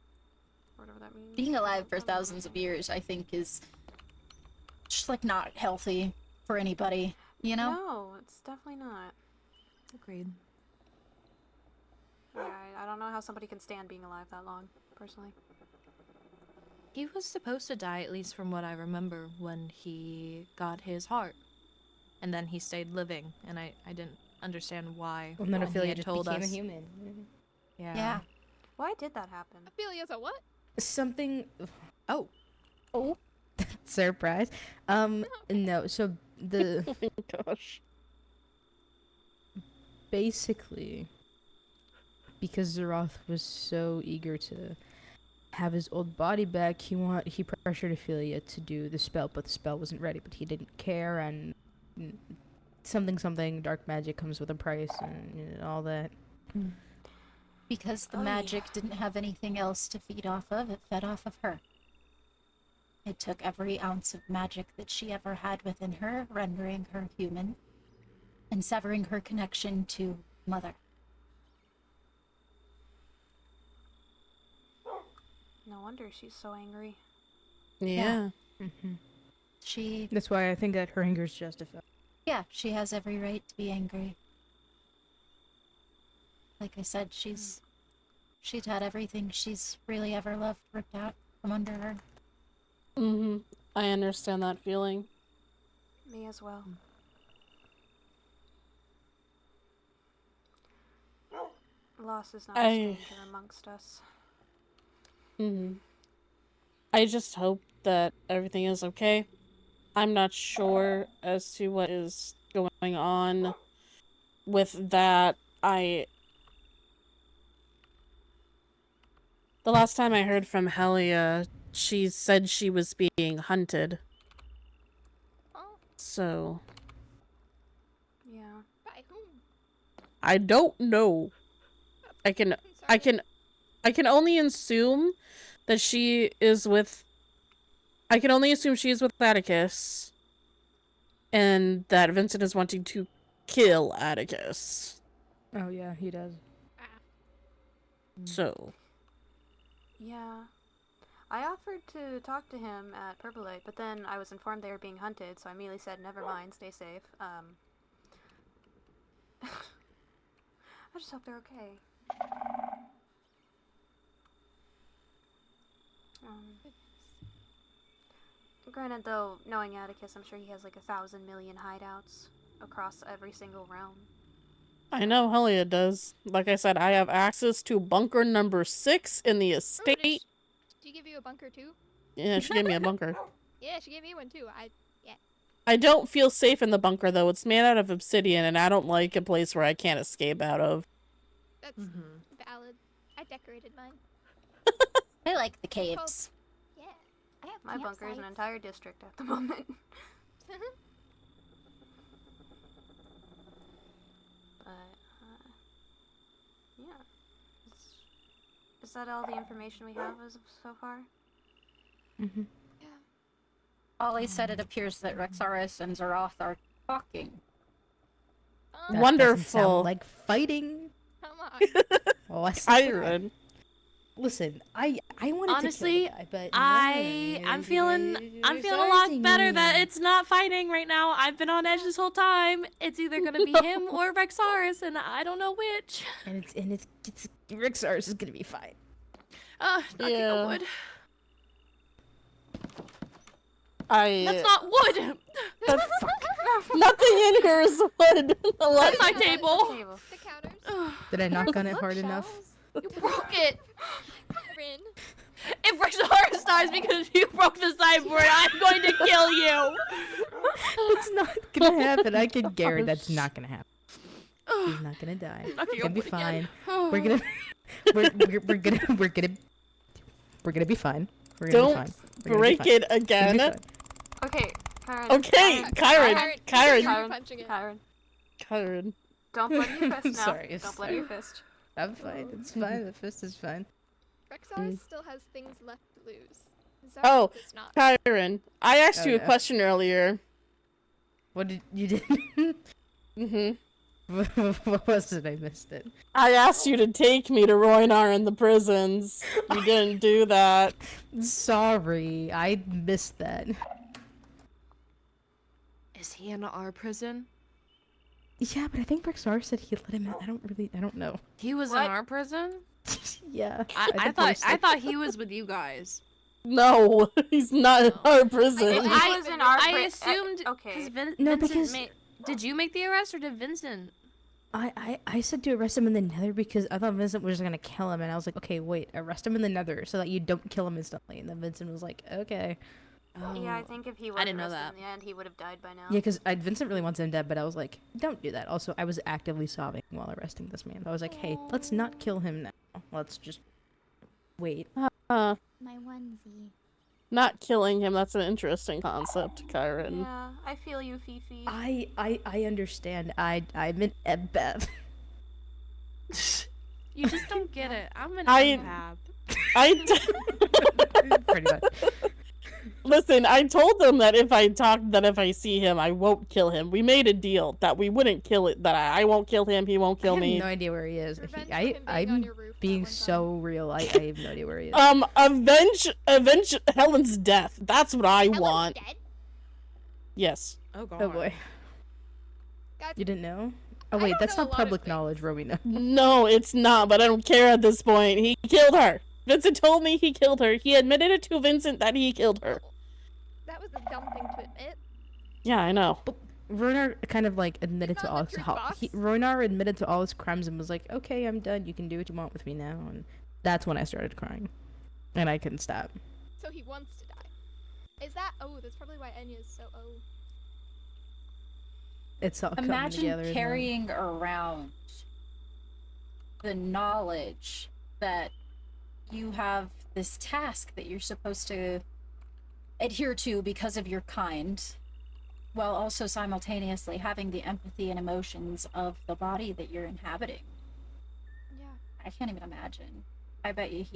Whatever that means. Being alive for thousands of years, I think, is just like not healthy for anybody, you know? No, it's definitely not. Agreed. I don't know how somebody can stand being alive that long, personally. He was supposed to die, at least from what I remember, when he got his heart. And then he stayed living, and I didn't understand why. Well, then when he Ophelia had just told became us. a human. Yeah. Why did that happen? Ophelia's a what? Something. Oh. Oh. Surprise. No. So the. Oh my gosh. Basically, because Zeroth was so eager to have his old body back, he pressured Ophelia to do the spell, but the spell wasn't ready. But he didn't care, and something dark magic comes with a price, and all that. Because the magic didn't have anything else to feed off of, it fed off of her. It took every ounce of magic that she ever had within her, rendering her human, and severing her connection to Mother. No wonder she's so angry. Yeah. She... That's why I think that her anger is justified. Yeah, she has every right to be angry. Like I said, she's had everything she's really ever loved ripped out from under her. I understand that feeling. Me as well. Loss is not a stranger amongst us. I just hope that everything is okay. I'm not sure as to what is going on with that. The last time I heard from Helia, she said she was being hunted. So... Yeah. By whom? I don't know. I can only assume that she is with... I can only assume she is with Atticus. And that Vincent is wanting to kill Atticus. Oh yeah, he does. So... Yeah. I offered to talk to him at Purplelite, but then I was informed they were being hunted, so I immediately said, never mind, stay safe. I just hope they're okay. Granted, though, knowing Atticus, I'm sure he has like 1,000 million hideouts across every single realm. I know Helia does. Like I said, I have access to bunker number 6 in the estate. Did she give you a bunker too? Yeah, she gave me a bunker. Yeah, she gave me one too. I don't feel safe in the bunker, though. It's made out of obsidian, and I don't like a place where I can't escape out of. That's valid. I decorated mine. I like the caves. Yeah. I have My bunker is an entire district at the moment. But, yeah. Is that all the information we have as of so far? Ollie said it appears that Rexaris and Zeroth are talking. That Wonderful. doesn't sound like fighting. Come on. Oh, I Siren. Listen, I wanted Honestly, to kill the guy, but I'm feeling a lot better that it's not fighting right now. I've been on edge this whole time. It's either gonna be him or Rexaris, and I don't know which. And it's Rixars is gonna be fine. Knocking on wood. That's not wood. Nothing in here is wood. That's my table. The counters. Did I knock on it hard enough? You broke it. Rin. If Rexaris dies because you broke the sideboard, I'm going to kill you. It's not gonna happen. I can guarantee that's not gonna happen. He's not gonna die. It's gonna be fine. We're gonna we're gonna be fine. We're gonna Don't be fine. break it again. Okay, Kyron. Okay, Kyron. Kyron. Don't bloody your fist now. Sorry, Don't bloody your fist. I'm fine. It's fine. The fist is fine. Rexaris still has things left to lose. Zara Oh, does not. Kyron. I asked Oh, you a yeah. question earlier. What did you do? What was it? I missed it. I asked you to take me to Roynar in the prisons. You didn't do that. Sorry, I missed that. Is he in our prison? Yeah, but I think Brixar said he let him out. I don't know. He was in our prison? Yeah. I thought he was with you guys. No, he's not in our prison. I assumed. Okay. Vincent did you make the arrest or did Vincent? I said to arrest him in the Nether because I thought Vincent was just gonna kill him, and I was like, okay, wait, arrest him in the Nether so that you don't kill him instantly. And then Vincent was like, okay. Yeah, I think if he was didn't know arrested that. in the end, he would have died by now. Yeah, because Vincent really wants him dead, but I was like, don't do that. Also, I was actively sobbing while arresting this man. I was like, hey, let's not kill him now. Let's just wait. My onesie. Not killing him, that's an interesting concept, Kyron. Yeah, I feel you, Fifi. I understand. I meant Beth. You just don't get it. I'm an I- empath. Pretty much. Listen, I told them that if I see him, I won't kill him. We made a deal that we wouldn't kill it. That I won't kill him. He won't kill I me. have no idea where he is. I'm being so real. I have no idea where he is. Avenge Helen's death. That's what I want. Dead? Yes. Oh god. Oh boy. You didn't know? Oh wait, that's not public knowledge, Rowena. No, it's not. But I don't care at this point. He killed her. Vincent told me he killed her. He admitted it to Vincent that he killed her. That was a dumb thing to admit. Yeah, I know. Roynar kind of like admitted to all his Roynar admitted to all his crimes and was like, "Okay, I'm done. You can do what you want with me now." And that's when I started crying, and I couldn't stop. So he wants to die. Is that? Oh, that's probably why Enya is so It's all coming Imagine together. isn't it? carrying around the knowledge that you have this task that you're supposed to adhere to because of your kind, while also simultaneously having the empathy and emotions of the body that you're inhabiting. Yeah. I can't even imagine. I bet you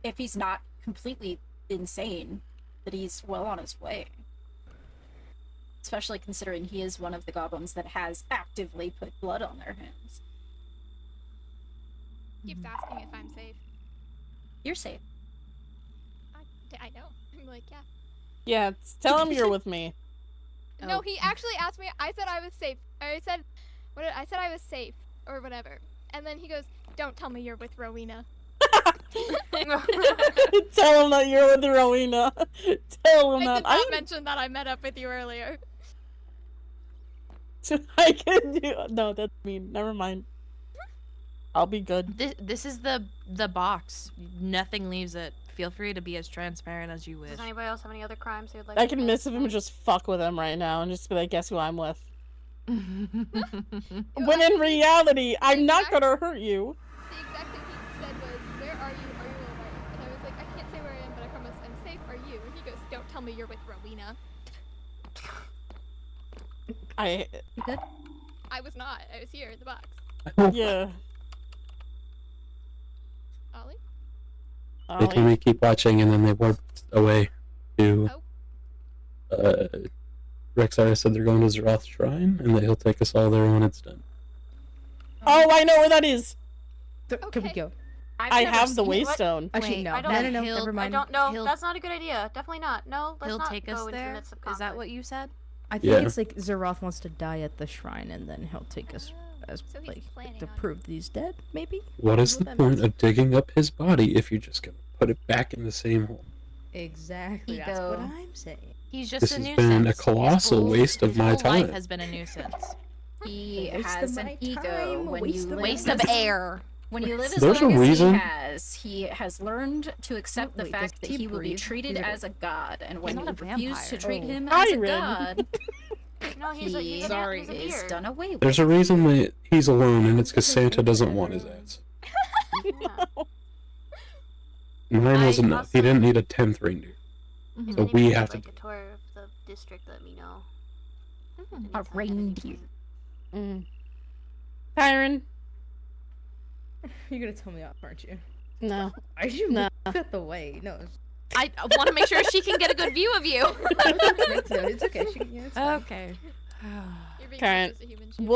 if he's not completely insane, that he's well on his way. Especially considering he is one of the goblins that has actively put blood on their hands. Keeps asking if I'm safe. You're safe. I know. I'm like, yeah. Yeah, tell him you're with me. No, he actually asked me. I said I was safe. I said I was safe or whatever. And then he goes, "Don't tell me you're with Rowena." Tell him that you're with Rowena. Tell him I that did not mention that I met up with you earlier. I can do. No, that's mean. Never mind. I'll be good. This is the box. Nothing leaves it. Feel free to be as transparent as you wish. Does anybody else have any other crimes they would like I to can miss him and just fuck with him right now and just be like, guess who I'm with. When in reality, I'm not gonna hurt you. The exact thing he said was, "Where are you? Are you alright?" And I was like, "I can't say where I am, but I promise I'm safe. Are you?" And he goes, "Don't tell me you're with Rowena." You good? I was not. I was here in the box. Yeah. Ollie? They told me to keep watching, and then they warped away to. Rexara said they're going to Zeroth Shrine, and that he'll take us all there when it's done. Oh, I know where that is. Can we go? I have the seen it. Waystone. Actually, no. I don't, No, never mind. I don't know. He'll- That's not a good idea. Definitely not. No, let's He'll not take go us into the there? midst of Is that conflict. what you said? I think Yeah. it's like Zeroth wants to die at the shrine, and then he'll take us as So he's like planning to on prove that he's dead. Maybe. What is the that point means. of digging up his body if you're just gonna put it back in the same hole? Exactly. That's Ego. what I'm saying. He's just This a has nuisance. been a His colossal whole- waste of his my whole time. life has been a nuisance. He Waste has of an my ego time, when waste you of live Waste as- of air. When you live as There's a long as reason. he has learned to accept the wait, fact does that he he will be breathe? treated He's a- as a god, and when not you a refuse to vampire. treat Oh. him as a Byron. god, No, he's a he he's a is beard. done away with. There's a reason that he's alone, and it's because Santa doesn't want his ass. Yeah. 9 was I enough. He also- didn't need a 10th reindeer. If So anybody we would have to like do a tour of the district, let me know. A reindeer. Kyron? You're gonna tell me off, aren't you? No. Are you No. out the way? No. I want to make sure she can get a good view of you. It's okay. It's okay. Okay. You're being Karen, versus a human shield.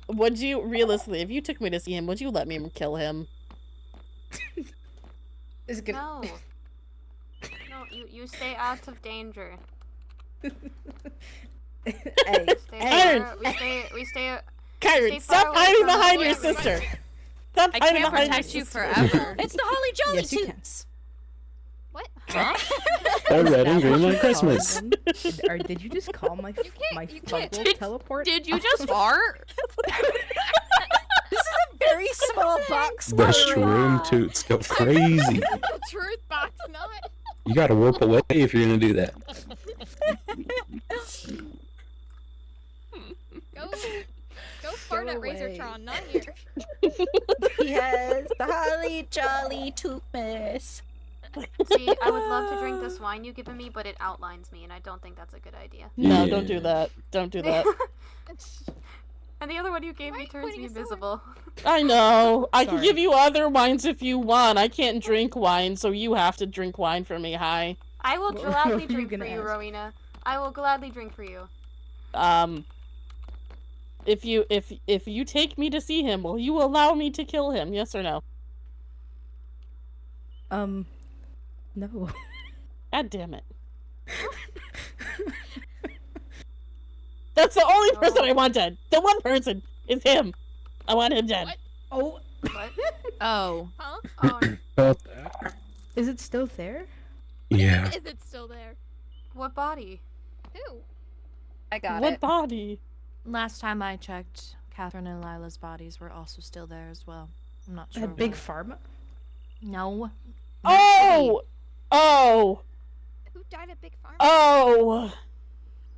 would you realistically, if you took me to see him, would you let me kill him? It's good. No. No, you stay out of danger. Hey, Stay Karen! far- we stay Kyron, far stop away hiding from behind the your boys. sister. Stop I hiding can't behind protect your you sister. forever. It's the Holly Jolly Yes, you can. Toots. What? Huh? Or red and Is that green what like you Christmas. called them? Or did you just call my Fuggle teleport? Did you just fart? This is a very small box. The by way. shroom toots go crazy. Truth box, not. You gotta warp away if you're gonna do that. Go fart at Razortron, not here. Yes, the Holly Jolly Tootmas. See, I would love to drink this wine you've given me, but it outlines me, and I don't think that's a good idea. No, don't do that. Don't do that. And the other one you gave me turns me invisible. I know. I can Sorry. give you other wines if you want. I can't drink wine, so you have to drink wine for me. Hi. I will What gladly were you drink for gonna you, ask? Rowena. I will gladly drink for you. If you take me to see him, will you allow me to kill him? Yes or no? No. God damn it. That's the only person I want dead. The one person is him. I want him dead. Oh. What? Oh. Huh? Oh, Felt that. Is it still there? Yeah. Is it still there? What body? Who? I got What it. body? Last time I checked, Catherine and Lila's bodies were also still there as well. I'm not sure. At Big why. Pharma? No. Oh! Oh! Who died at Big Farm? Oh!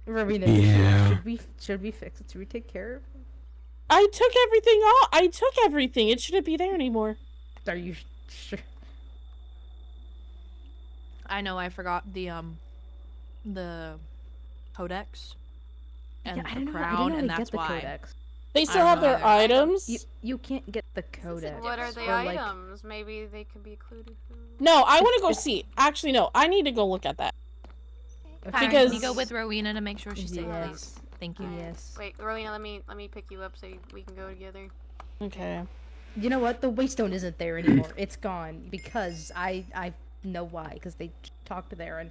Rowena, Yeah. should we fix it? Should we take care of it? I took everything off. I took everything. It shouldn't be there anymore. Are you sure? I know I forgot the codex and Yeah, I the don't know. I crown, don't know how and to that's get the why. codex. They I still don't have know their either. items. You can't get the codex. What are the or, like- items? Maybe they could be included. No, I want to go see. Actually, no. I need to go look at that. Kyron, Because can you go with Rowena to make sure she's safe, Yes. please? Thank you. Yes. Wait, Rowena, let me pick you up so we can go together. Okay. You know what? The Waystone isn't there anymore. It's gone because I know why. Because they talked there and.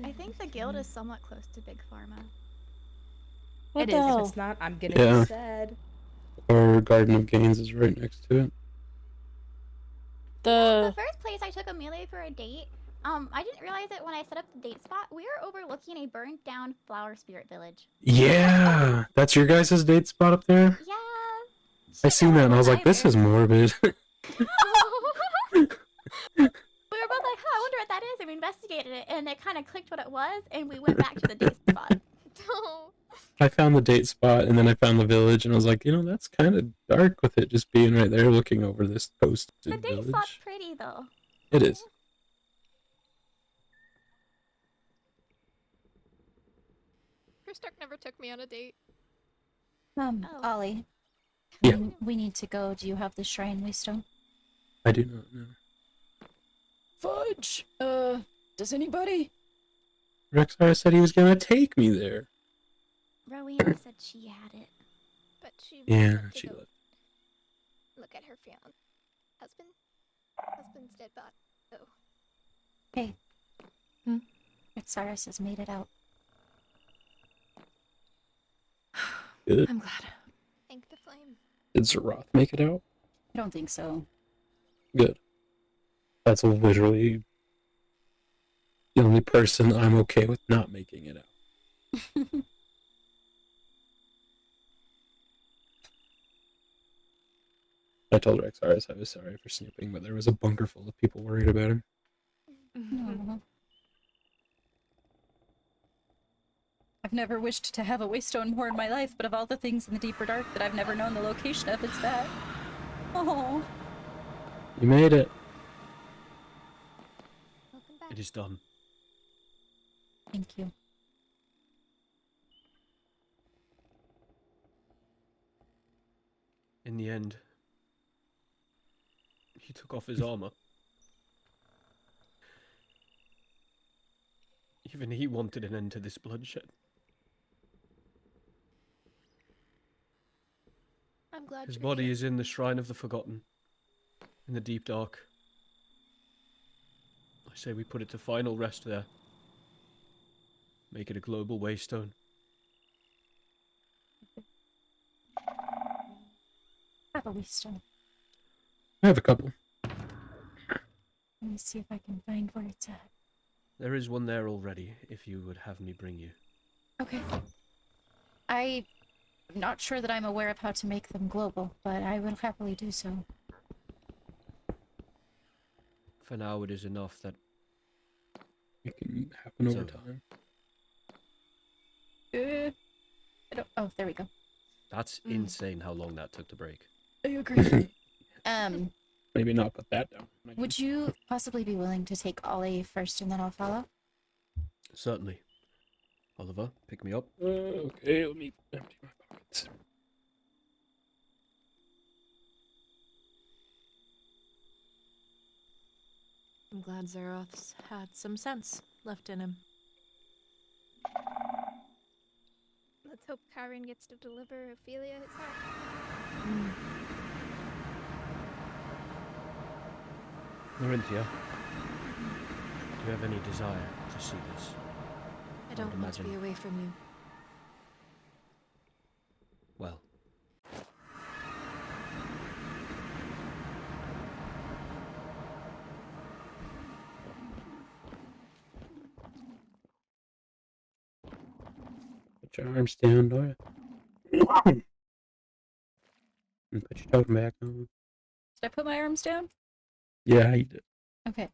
I think the guild is somewhat close to Big Pharma. What It the is. hell? If it's not, I'm gonna Yeah. be sad. Or Garden of Gains is right next to it. The first place I took Amelia for a date, I didn't realize it when I set up the date spot. We were overlooking a burned down flower spirit village. Yeah, that's your guys' date spot up there? Yeah. I seen that and I was like, this is morbid. We were both like, huh, I wonder what that is. And we investigated it, and it kind of clicked what it was, and we went back to the date spot. I found the date spot and then I found the village and I was like, that's kind of dark with it just being right there looking over this posted The date village. spot's pretty, though. It is. Christark never took me on a date. Ollie. Yeah. We need to go. Do you have the shrine waystone? I do not know. Fudge. Does anybody? Rexar said he was gonna take me there. Rowena said she had it. But she Yeah, went to she go left. look at her fiance. Husband's dead body. Oh. Hey. Rexaris has made it out. Good. I'm glad. Thank the flame. Did Zeroth make it out? I don't think so. Good. That's literally the only person I'm okay with not making it out. I told Rexaris I was sorry for snooping, but there was a bunker full of people worried about him. Aw. I've never wished to have a waystone more in my life, but of all the things in the deeper dark that I've never known the location of, it's that. Oh. You made it. It is done. Thank you. In the end, he took off his armor. Even he wanted an end to this bloodshed. glad His you're body here. is in the Shrine of the Forgotten, in the deep dark. I say we put it to final rest there. Make it a global waystone. Have a waystone. I have a couple. Let me see if I can find where it's at. There is one there already, if you would have me bring you. Okay. I'm not sure that I'm aware of how to make them global, but I will happily do so. For now, it is enough that It can happen it's over over. time. I don't, oh, there we go. That's insane how long that took to break. I agree. Maybe not put that down. Would you possibly be willing to take Ollie first and then I'll follow? Certainly. Oliver, pick me up. Okay, let me empty my pockets. I'm glad Zeroth's had some sense left in him. Let's hope Kyron gets to deliver Ophelia his heart. Larinthia, do you have any desire to see this? I don't would want to be imagine- away from you. Well. Put your arms down, Nora. And put your totem back on. Did I put my arms down? Yeah, you did. Okay.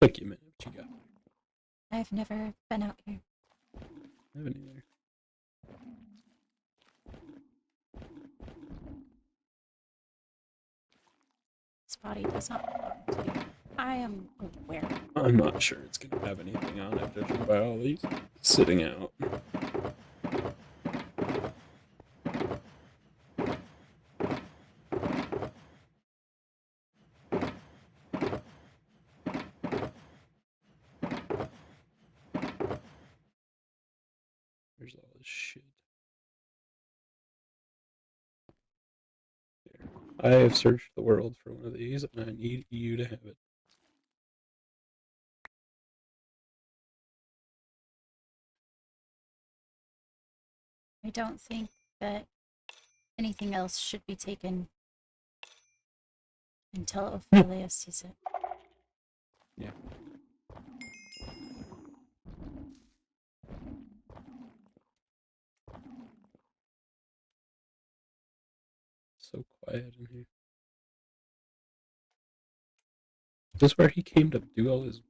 Took you a minute, but you got it. I've never been out here. I haven't either. This body does not belong to you. I am aware. I'm not sure it's going to have anything on it, judging by all these sitting out. There's all this shit. Here. I have searched the world for one of these, and I need you to have it. I don't think that anything else should be taken until Ophelia sees it. Yeah. So quiet in here. Is this where he came to do all his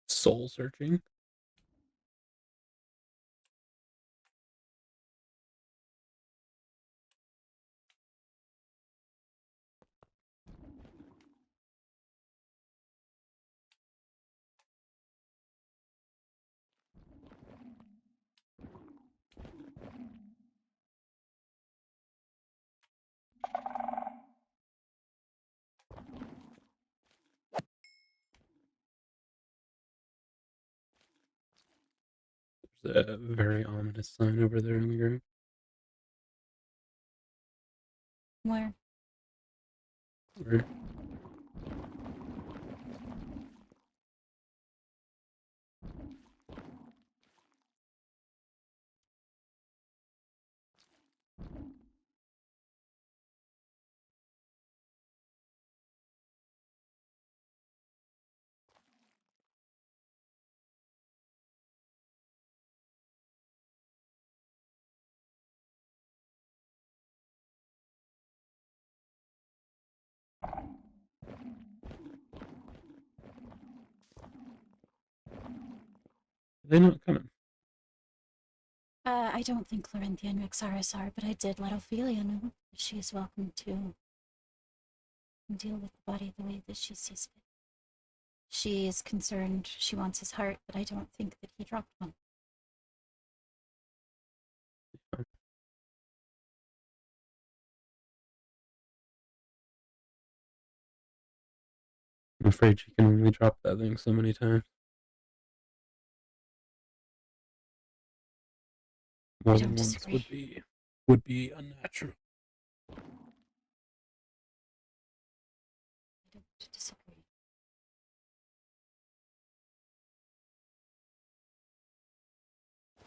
soul searching? There's a very ominous sign over there on the ground. Where? Where? Are they not coming? I don't think Larinthia and Rexaris are, but I did let Ophelia know she is welcome to deal with the body the way that she sees fit. She is concerned she wants his heart, but I don't think that he dropped one. I'm afraid she can only drop that thing so many times. More I than don't once disagree. would be unnatural. don't disagree.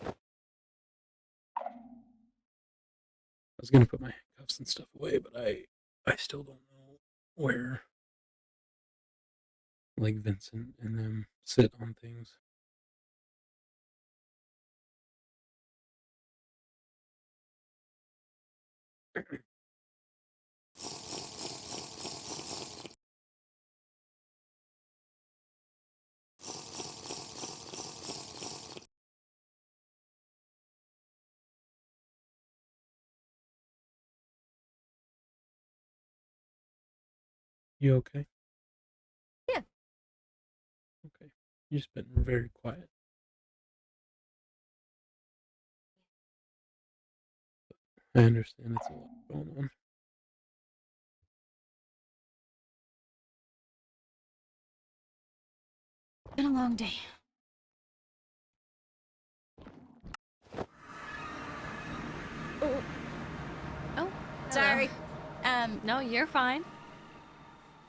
I was gonna put my handcuffs and stuff away, but I still don't know where, like, Vincent and them sit on things. You okay? Yeah. Okay. You've just been very quiet. I understand it's a lot going on. Been a long day. Oh, Sorry. No, you're fine.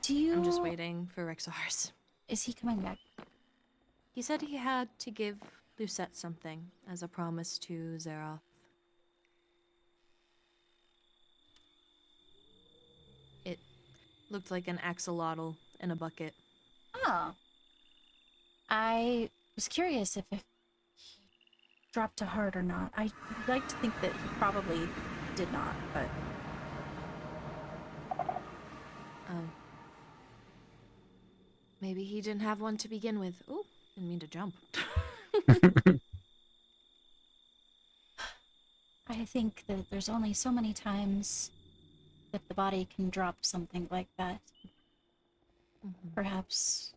Do you... I'm just waiting for Rexars. Is he coming back? He said he had to give Lucette something as a promise to Zeroth. It looked like an axolotl in a bucket. Oh. I was curious if he dropped a heart or not. I'd like to think that he probably did not, but... Maybe he didn't have one to begin with. Ooh, didn't mean to jump. I think that there's only so many times that the body can drop something like that. Perhaps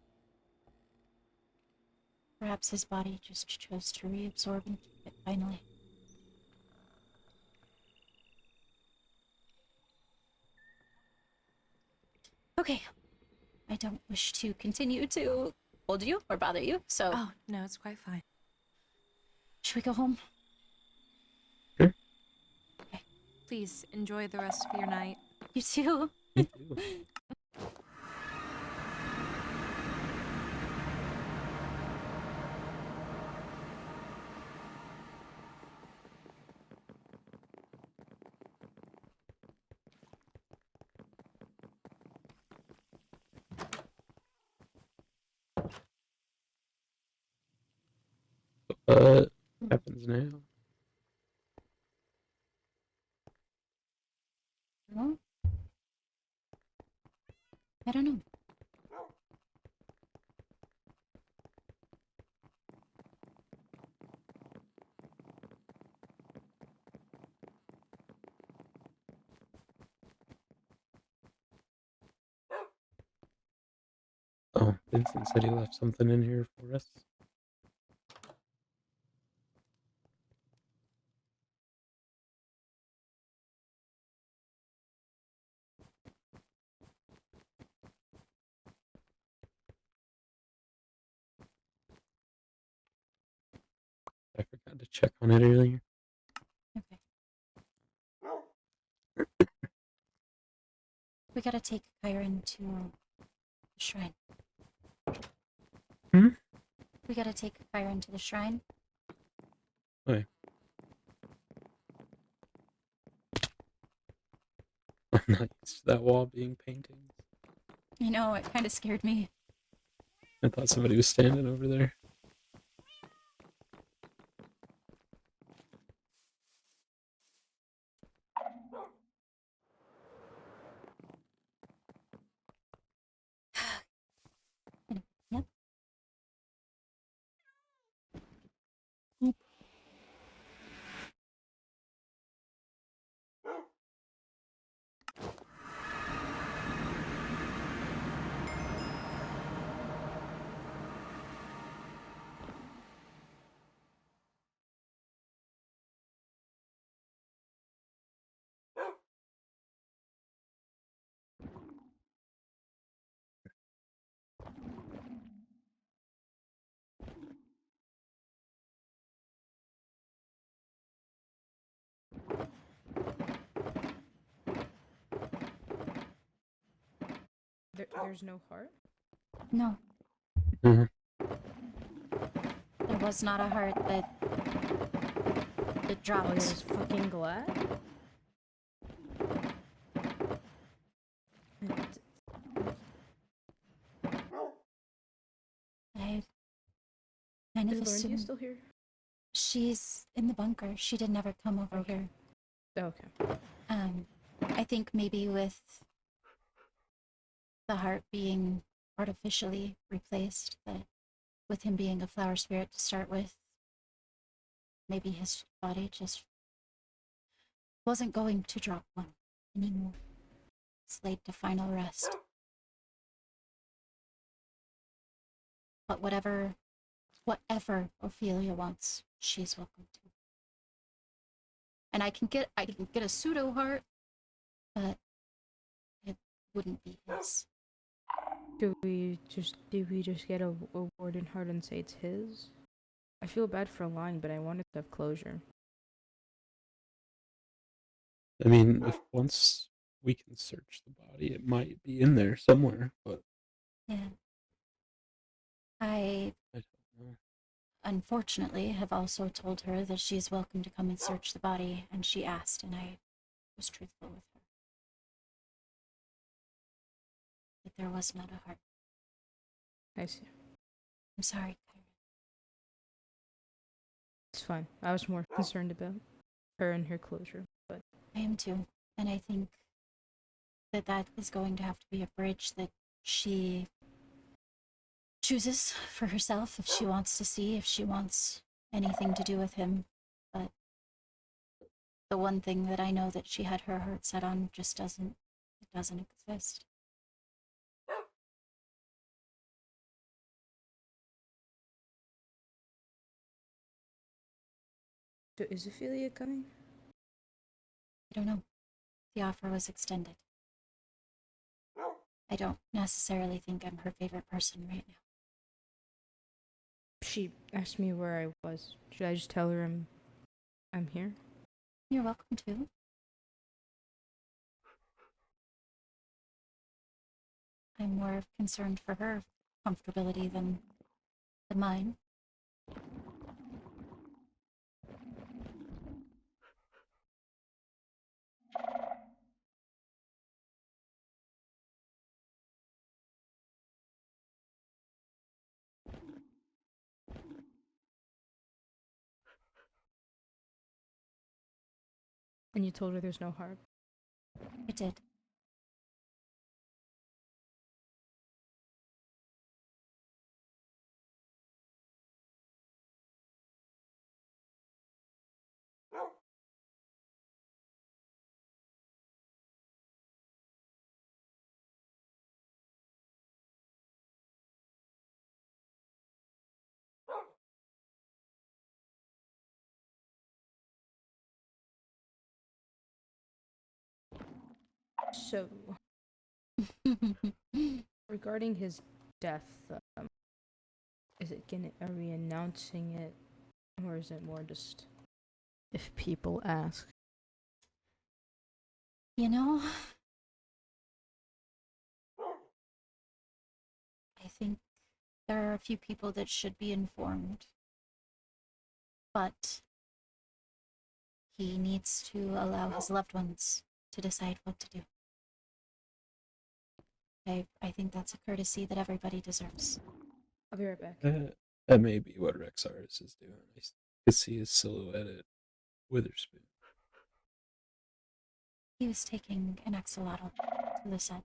his body just chose to reabsorb into it finally. Okay. I don't wish to continue to hold you or bother you, so... Oh, no, it's quite fine. Should we go home? Sure. Okay. Please enjoy the rest of your night. You too. You too. What happens now? Well, I don't know. Oh, Vincent said he left something in here for us. I forgot to check on it earlier. Okay. We gotta take Kyron to the shrine. Hmm? We gotta take Kyron to the shrine. Okay. I'm not used to that wall being paintings. I know, it kind of scared me. I thought somebody was standing over there. Yep. There's no heart? No. Mhm. There was not a heart that dropped. Oh, you're just fucking glad? I kind of Is Laurentia assumed still here? she's in the bunker. She did never come over here. Okay. I think maybe with the heart being artificially replaced, that with him being a flower spirit to start with, maybe his body just wasn't going to drop one anymore. It's laid to final rest. But whatever Ophelia wants, she's welcome to. And I can get a pseudo heart, but it wouldn't be his. Do we just get a warden heart and say it's his? I feel bad for lying, but I wanted to have closure. I mean, if once we can search the body, it might be in there somewhere, but Yeah. I don't know. unfortunately have also told her that she's welcome to come and search the body, and she asked, and I was truthful with her. But there was not a heart. I see. I'm sorry, Kyra. It's fine. I was more concerned about her and her closure, but I am too, and I think that is going to have to be a bridge that she chooses for herself if she wants to see, if she wants anything to do with him. But the one thing that I know that she had her heart set on just doesn't exist. so is Ophelia coming? I don't know. The offer was extended. I don't necessarily think I'm her favorite person right now. She asked me where I was. Should I just tell her I'm here? You're welcome to. I'm more concerned for her comfortability than mine. And you told her there's no heart? I did. So, regarding his death, are we announcing it, or is it more just if people ask? You know, I think there are a few people that should be informed. But he needs to allow his loved ones to decide what to do. I think that's a courtesy that everybody deserves. I'll be right back. That may be what Rexaris is doing. I could see his silhouette at Witherspoon. He was taking an axolotl to Lucette.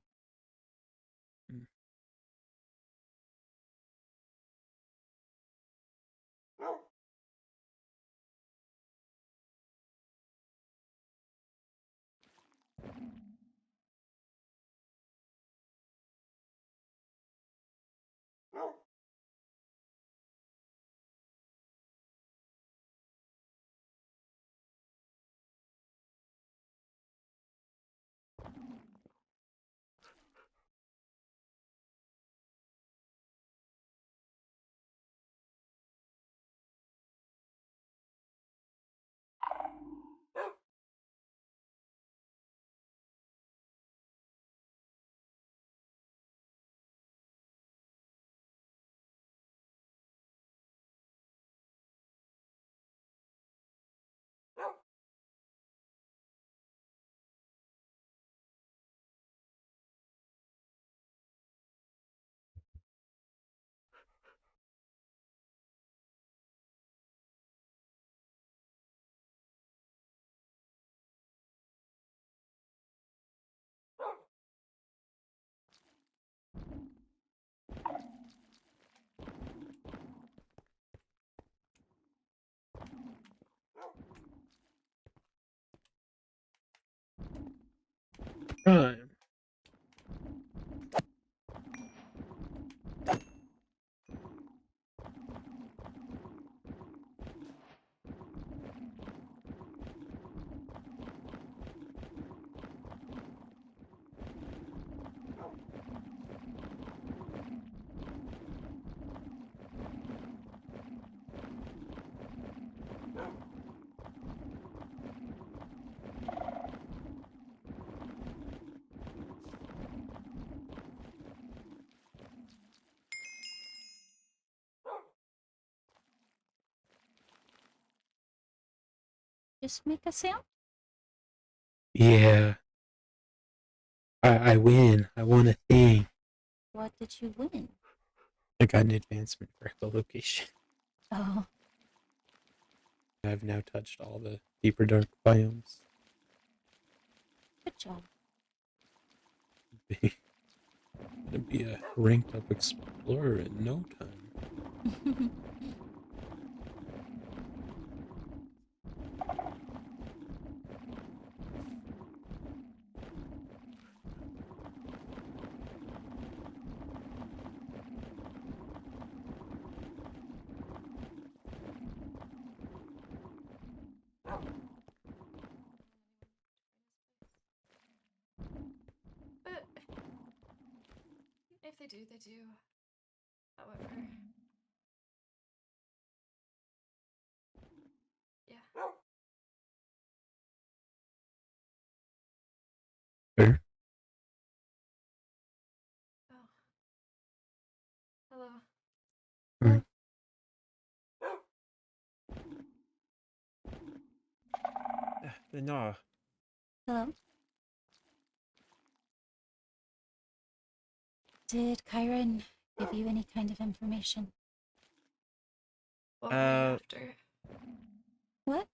just make a sound? Yeah. I win. I won a thing. What did you win? I got an advancement for echolocation. Oh, I've now touched all the deeper dark biomes. good job. Gonna be a ranked up explorer in no time. But if they do, they do. However. Yeah. Fair. Oh. Hello. Alright. Lenore. Hello? Did Kyron give you any kind of information? What were you after? What?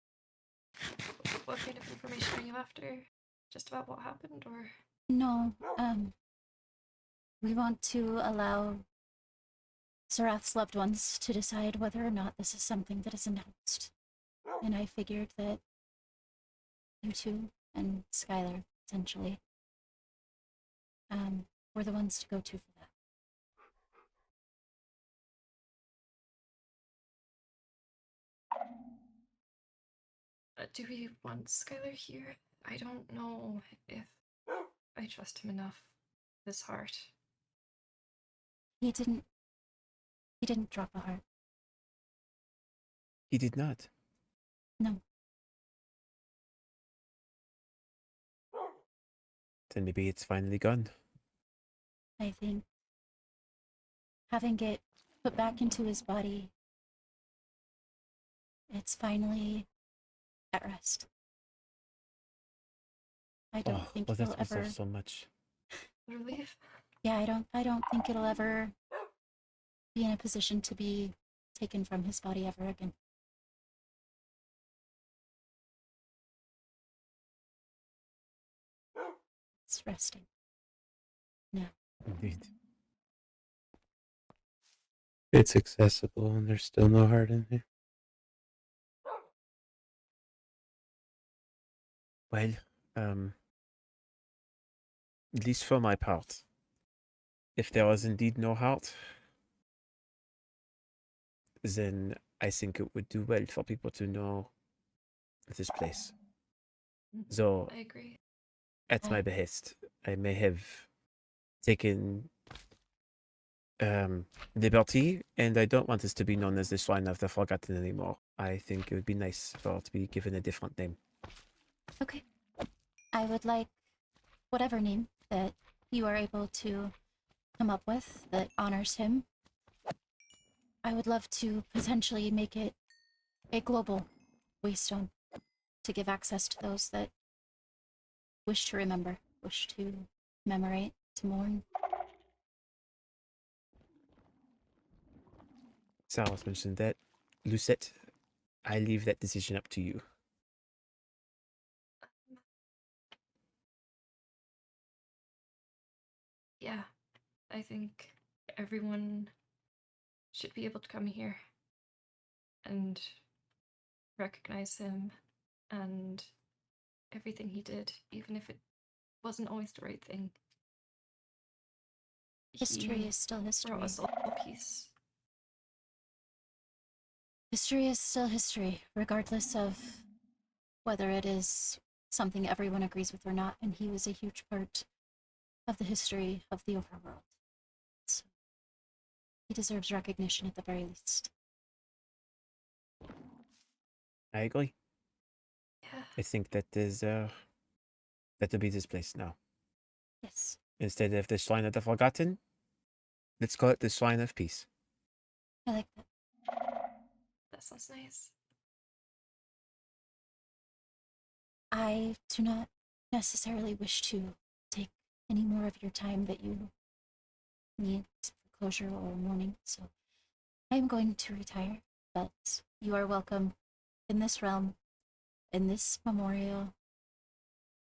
What kind of information are you after? Just about what happened, or? No, we want to allow Sarath's loved ones to decide whether or not this is something that is announced. And I figured that you two and Skylar, potentially, were the ones to go to for that. Do we want Skylar here? I don't know if I trust him enough. His heart. He didn't drop a heart. He did not. No. Then maybe it's finally gone. I think having it put back into his body, it's finally at rest. I don't think well, he'll that was ever. so much. Relief. Yeah, I don't think it'll ever be in a position to be taken from his body ever again. It's resting. No. Indeed. It's accessible and there's still no heart in there. Well, at least for my part, if there was indeed no heart, then I think it would do well for people to know this place. So, I agree. at my behest, I may have taken liberty, and I don't want this to be known as the Shrine of the Forgotten anymore. I think it would be nice for it to be given a different name. Okay. I would like whatever name that you are able to come up with that honors him. I would love to potentially make it a global waystone to give access to those that wish to remember, wish to commemorate, to mourn. Sarah's mentioned that. Lucette, I leave that decision up to you. Yeah, I think everyone should be able to come here and recognize him and everything he did, even if it wasn't always the right thing. History He is still history. brought us all peace. History is still history, regardless of whether it is something everyone agrees with or not, and he was a huge part of the history of the overworld. So he deserves recognition at the very least. I agree. Yeah. I think that is that'll be this place now. Yes. Instead of the Shrine of the Forgotten, let's call it the Shrine of Peace. I like that. That sounds nice. I do not necessarily wish to take any more of your time that you need for closure or mourning, so I am going to retire, but you are welcome in this realm, in this memorial,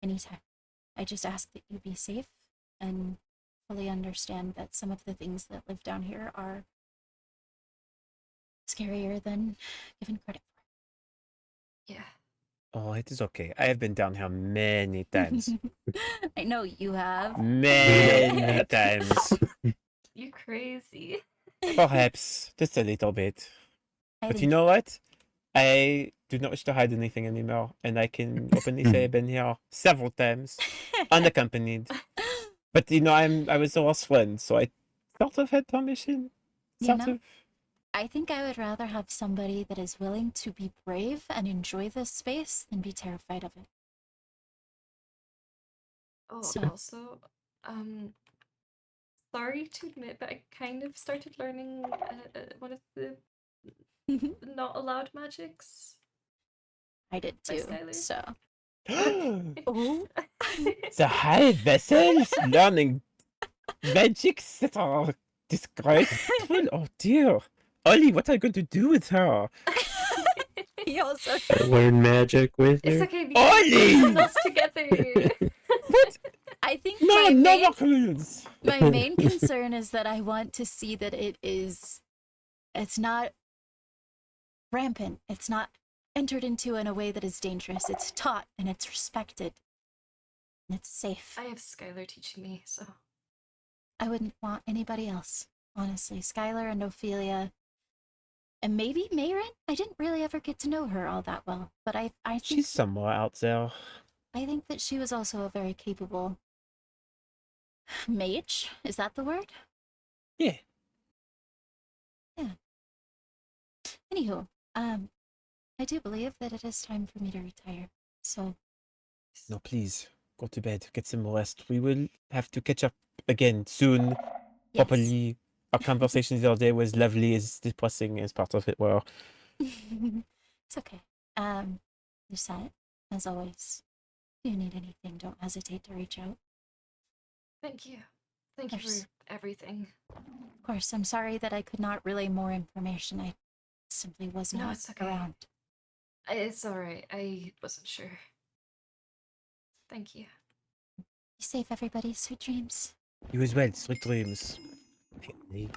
anytime. I just ask that you be safe and fully understand that some of the things that live down here are scarier than given credit for. Yeah. Oh, it is okay. I have been down here many times. I know you have. Many times. You're crazy. Perhaps just a little bit. I But you think- know what? I do not wish to hide anything anymore, and I can openly say I've been here several times, unaccompanied. But you know, I was a lost friend, so I sort of had permission. You Sort know, of. I think I would rather have somebody that is willing to be brave and enjoy this space than be terrified of it. Oh, So- also, sorry to admit, but I kind of started learning one of the not allowed magics. I did by too, Skylar. so. Oh. The high vessels learning magics that are disgraceful. Oh dear. Ollie, what are you going to do with her? He also. I learn magic with It's her. okay because Ollie! we're us together. I think No, my no main, more rules. my main concern is that I want to see that it's not rampant. It's not entered into in a way that is dangerous. It's taught and it's respected. And it's safe. I have Skylar teaching me, so. I wouldn't want anybody else, honestly. Skylar and Ophelia, and maybe Mayrin. I didn't really ever get to know her all that well, but I think She's somewhere out there. I think that she was also a very capable mage. Is that the word? Yeah. Yeah. Anywho, I do believe that it is time for me to retire. So No, please go to bed. Get some rest. We will have to catch up again soon. Properly. Our conversation the other day was lovely, as depressing as part of it were. it's okay. Lucette, as always, if you need anything, don't hesitate to reach out. Thank you. Thank you course. for everything. Of course, I'm sorry that I could not relay more information. I simply was No, not it's okay. around. It's alright. I wasn't sure. Thank you. Be safe, everybody. Sweet dreams. You as well. Sweet dreams. Peony.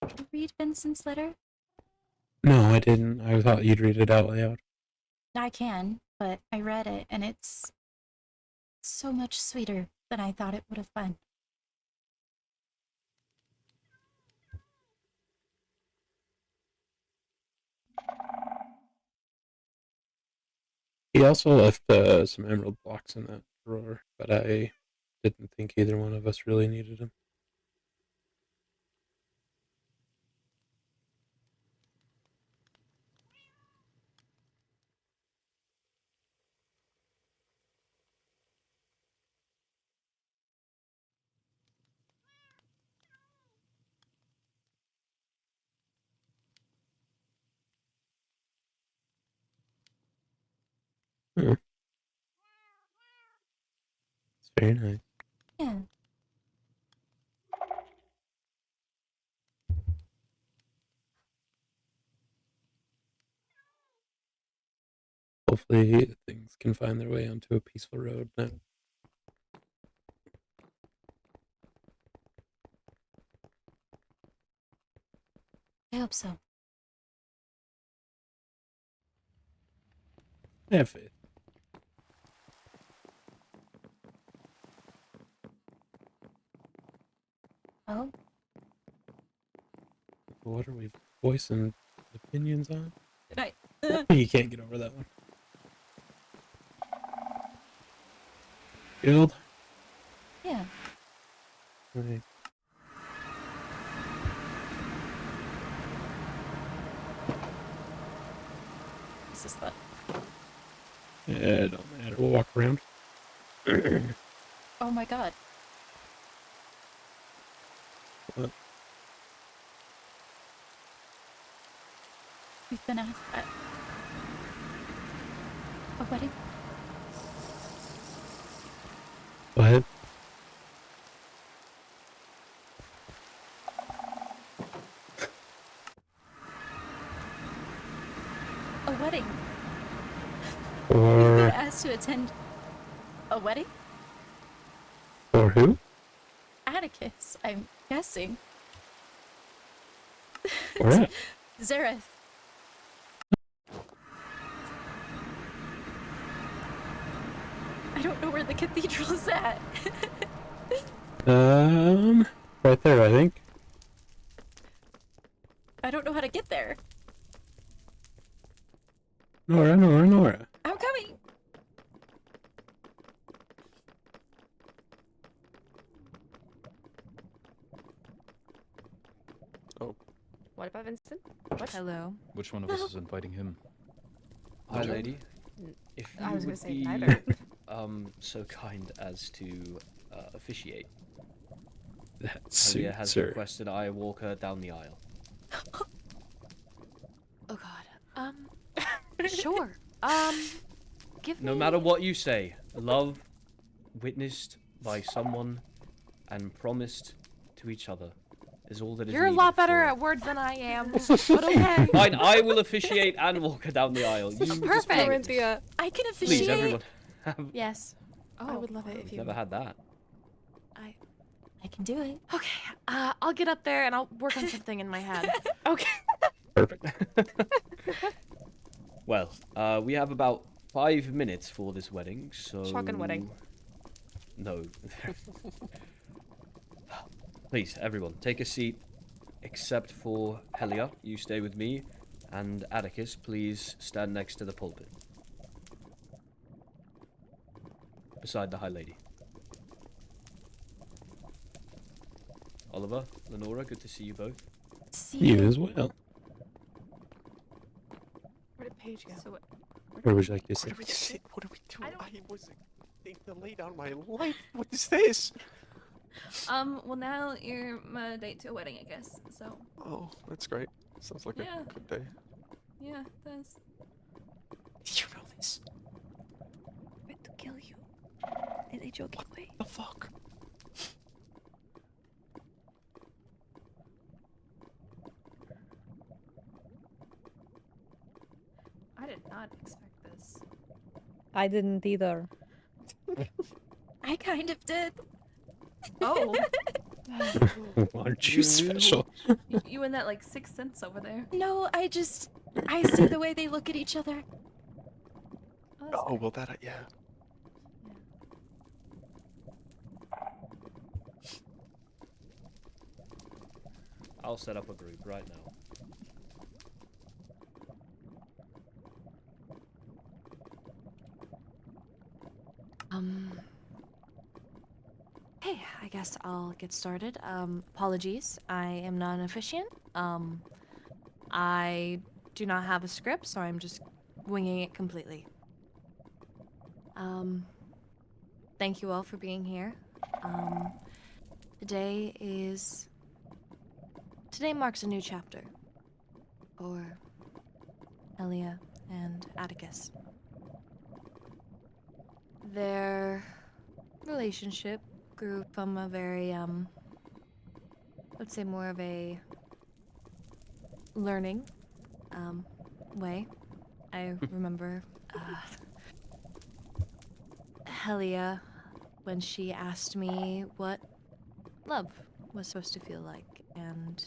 Did you read Vincent's letter? No, I didn't. I thought you'd read it out loud. I can, but I read it and it's so much sweeter than I thought it would have been. He also left some emerald blocks in that drawer, but I didn't think either one of us really needed them. It's very nice. Yeah. Hopefully things can find their way onto a peaceful road now. I hope so. I have faith. Oh? What are we voicing opinions on? Did You can't get over that one. Guild? Yeah. Right. This is the... Yeah, it don't matter. We'll walk around. Oh my god. What? We've been asked at a wedding. What? A wedding. We've been Or asked to attend a wedding? or who? Atticus, I'm guessing. Or at? Zareth. I don't know where the cathedral is at. Right there, I think. I don't know how to get there. Nora. I'm coming. Oh. What about Vincent? What? Hello. Which one of us is inviting him? Hi, Joe? lady. If you I was gonna would say be neither. so kind as to officiate. That's Talia suit, has sir. requested I walk her down the aisle. Oh God. Sure. Give No me. matter what you say, love witnessed by someone and promised to each other is all that is You're a needed lot better for- at words than I am. But okay. Fine, I will officiate and walk her down the aisle. You just be Perfect. witness. I can officiate. Please, everyone. Yes. Oh, I would love it if I've you. never had that. I can do it. Okay. I'll get up there and I'll work on something in my head. Okay. Perfect. Well, we have about 5 minutes for this wedding, so... Shotgun wedding. No. Please, everyone, take a seat, except for Helia. You stay with me, and Atticus, please stand next to the pulpit. Beside the High Lady. Oliver, Lenora, good to see you both. See You as well. Where did Paige go? So Where would you like to sit? What do we sit? What do we do? I was going to lay down my life. What is this? Well now you're my date to a wedding, I guess. So Oh, that's great. Sounds like Yeah. a good day. yeah, that's. Did you know this? I meant to kill you. In a joking way. The fuck? I did not expect this. I didn't either. I kind of did. Oh. Aren't you special? You and that like sixth sense over there. No, I see the way they look at each other. Oh, well, that, yeah. I'll set up a group right now. Hey, I guess I'll get started. Apologies, I am not an officiant. I do not have a script, so I'm just winging it completely. Thank you all for being here. Today marks a new chapter. For Elia and Atticus. their relationship grew from a very, let's say more of a learning, way. I remember, Helia, when she asked me what love was supposed to feel like, and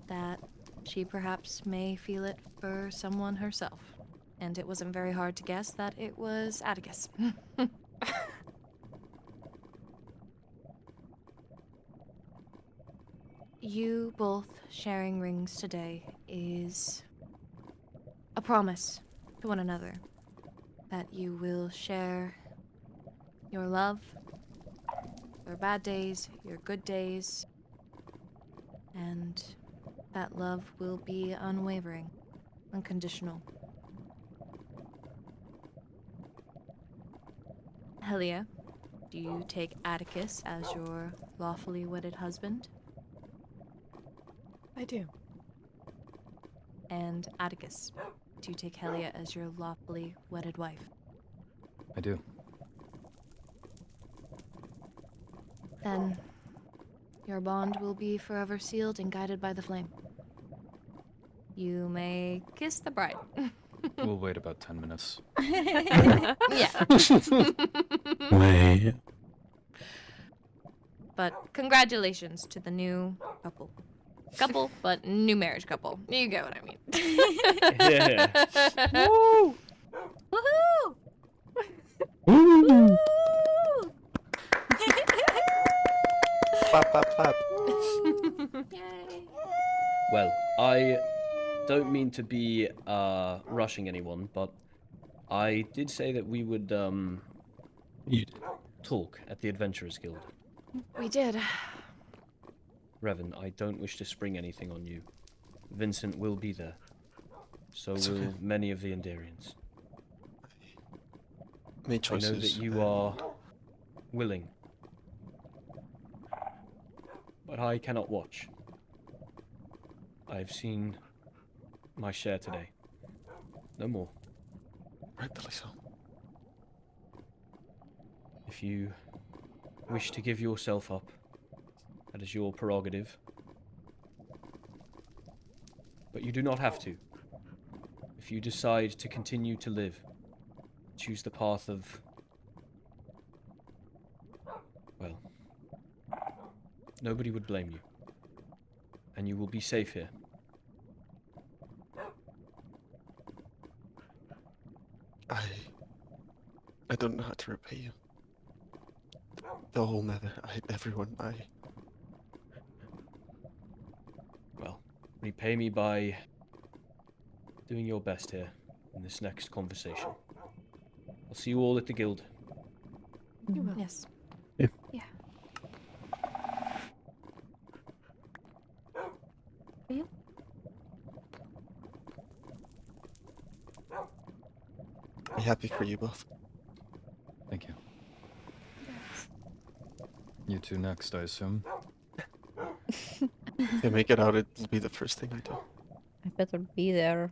that she perhaps may feel it for someone herself. And it wasn't very hard to guess that it was Atticus. You both sharing rings today is a promise to one another that you will share your love, your bad days, your good days, and that love will be unwavering, unconditional. Helia, do you take Atticus as your lawfully wedded husband? I do. And Atticus, do you take Helia as your lawfully wedded wife? I do. Then your bond will be forever sealed and guided by the flame. You may kiss the bride. We'll wait about 10 minutes. Yeah. Wait. But congratulations to the new couple. Couple, but new marriage couple. You get what I mean. Yeah. Woo! Woo! Woo! Clap, clap, clap. Yay. Well, I don't mean to be rushing anyone, but I did say that we would You did. talk at the Adventurers Guild. We did. Revan, I don't wish to spring anything on you. Vincent will be there. So It's will okay. many of the Endarians. Made I choices. know that you are willing. But I cannot watch. I have seen my share today. No more. Rightfully so. If you wish to give yourself up, that is your prerogative. But you do not have to. If you decide to continue to live, choose the path of... well, nobody would blame you. And you will be safe here. I don't know how to repay you. The whole nether, everyone, Well, repay me by doing your best here in this next conversation. I'll see you all at the guild. You will. Yes. Yeah. Yeah. I'm happy for you both. Thank you. You two next, I assume. If I make it out, it'll be the first thing I do. I better be there.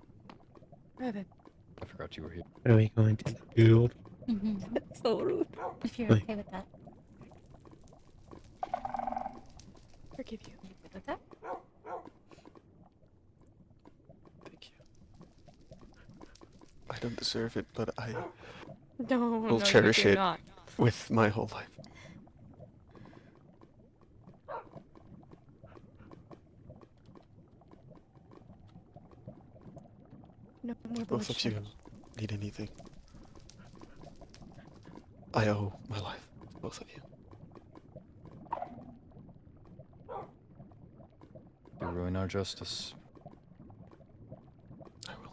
Revan. I forgot you were here. Are we going to the guild? That's so rude. If you're Like- okay with that. Forgive you. You good with that? Thank you. I don't deserve it, but I No, will no, cherish you do it not. with my whole life. No more Both of you bloodshed. need anything. I owe my life to both of you. You ruin our justice. I will.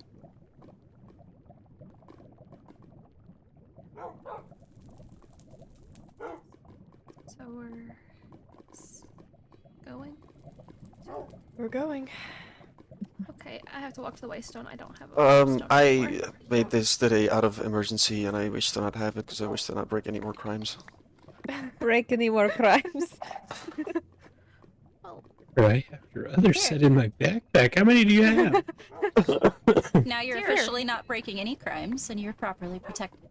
So we're going? We're going. Okay, I have to walk to the Waystone. I don't have a stone I anymore. made this today out of emergency, and I wish to not have it because I wish to not break any more crimes. Break any more crimes. I have your other set in my backpack. How many do you have? Now you're Here. officially not breaking any crimes and you're properly protected.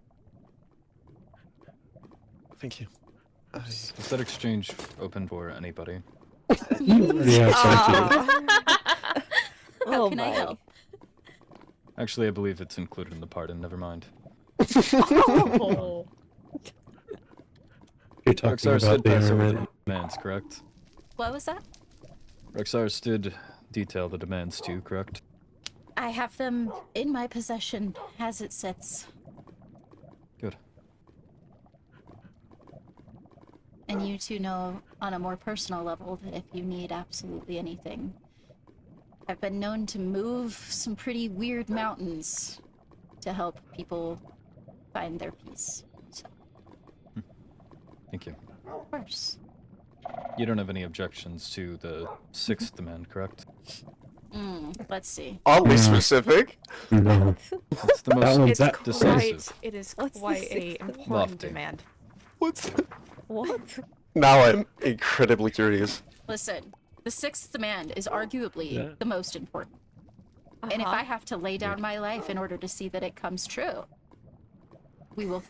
Thank you. Is that exchange open for anybody? Yeah, How can I help? Actually, I believe it's included in the pardon. Never mind. You're talking Rexars about did pass the over already. the demands, correct? What was that? Rexars did detail the demands too, correct? I have them in my possession as it sits. Good. And you two know on a more personal level that if you need absolutely anything, I've been known to move some pretty weird mountains to help people find their peace. So, Thank you. of course. You don't have any objections to the 6th demand, correct? Let's see. Oddly specific. No. It's the most one's It's decisive. it is What's the quite a sixth important Lofty. demand. What's What? Now I'm incredibly curious. Listen, the 6th demand is arguably Yeah. the most important. And if I have to lay down my life in order to see that it comes true, we will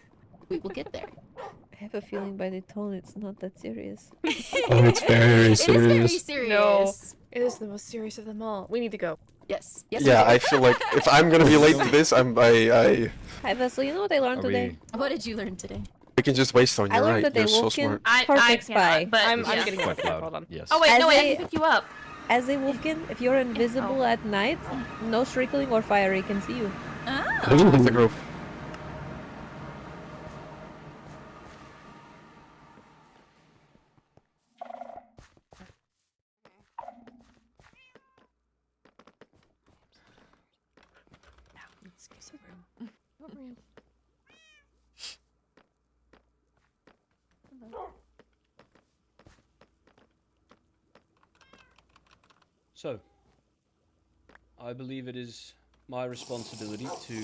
get there. I have a feeling by the tone it's not that serious. Oh, it's very It is very serious. serious. No, it is the most serious of them all. We need to go. Yes. Yes. Yeah, we I do. feel like if I'm gonna be late to this, I Hi Vessel, you know what I learned today? What did you learn today? can just waste on you, I learned right? that they You're so Wolfkin smart. perfect spy. cannot, but I'm yeah. getting Quite more. loud. Hold on. Yes. Oh wait, As no, wait, I a- can pick you up. As a Wolfkin, if you're invisible at night, no Shriekling or Fiori can see you. Leave the group. Let's get some room. What room? So, I believe it is my responsibility to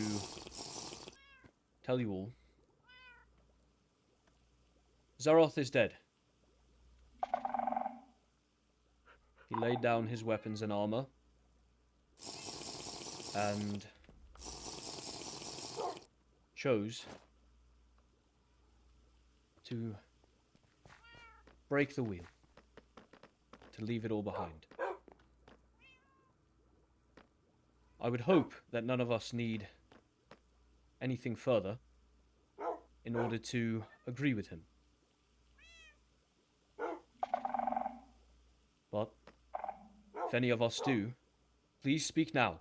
tell you all. Zaroth is dead. He laid down his weapons and armor and chose to break the wheel, to leave it all behind. I would hope that none of us need anything further in order to agree with him. But if any of us do, please speak now.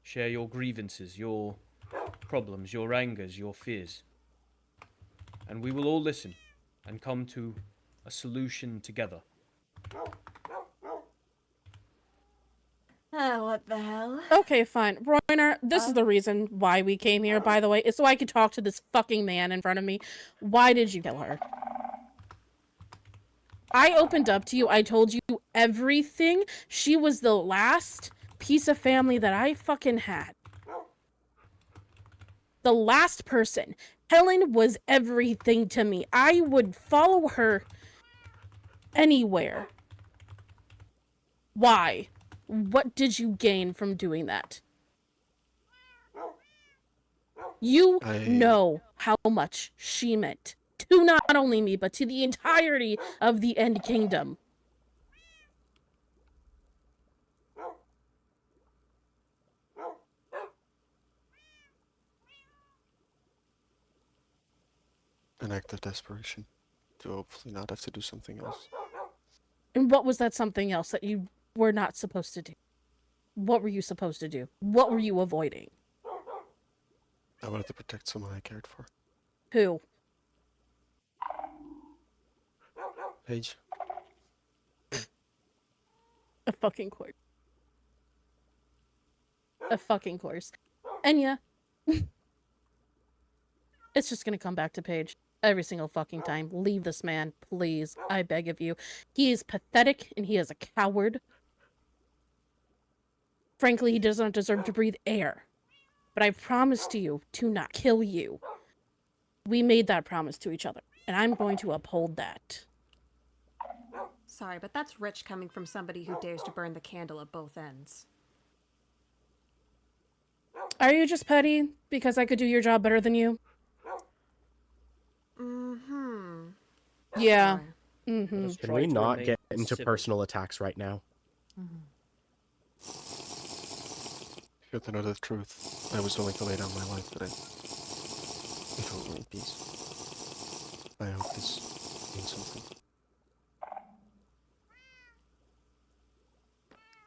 Share your grievances, your problems, your angers, your fears. And we will all listen and come to a solution together. What the hell? Okay, fine. Royner, this is the reason why we came here, by the way. Is so I could talk to this fucking man in front of me. Why did you kill her? I opened up to you. I told you everything. She was the last piece of family that I fucking had. The last person. Helen was everything to me. I would follow her anywhere. Why? What did you gain from doing that? You know how much she meant to not only me, but to the entirety of the End Kingdom. An act of desperation to hopefully not have to do something else. And what was that something else that you were not supposed to do? What were you supposed to do? What were you avoiding? I wanted to protect someone I cared for. Who? Paige. A fucking course. A fucking course. And yeah. It's just gonna come back to Paige. Every single fucking time. Leave this man, please. I beg of you. He is pathetic and he is a coward. Frankly, he does not deserve to breathe air. But I promised you to not kill you. We made that promise to each other, and I'm going to uphold that. Sorry, but that's rich coming from somebody who dares to burn the candle at both ends. Are you just petty because I could do your job better than you? Mm-hmm. Yeah. Sure. Mm-hmm. Let us Can try we to not remain get into civil. personal attacks right now? If you want to know the truth, I was willing to lay down my life, but I don't want peace. I hope this means something.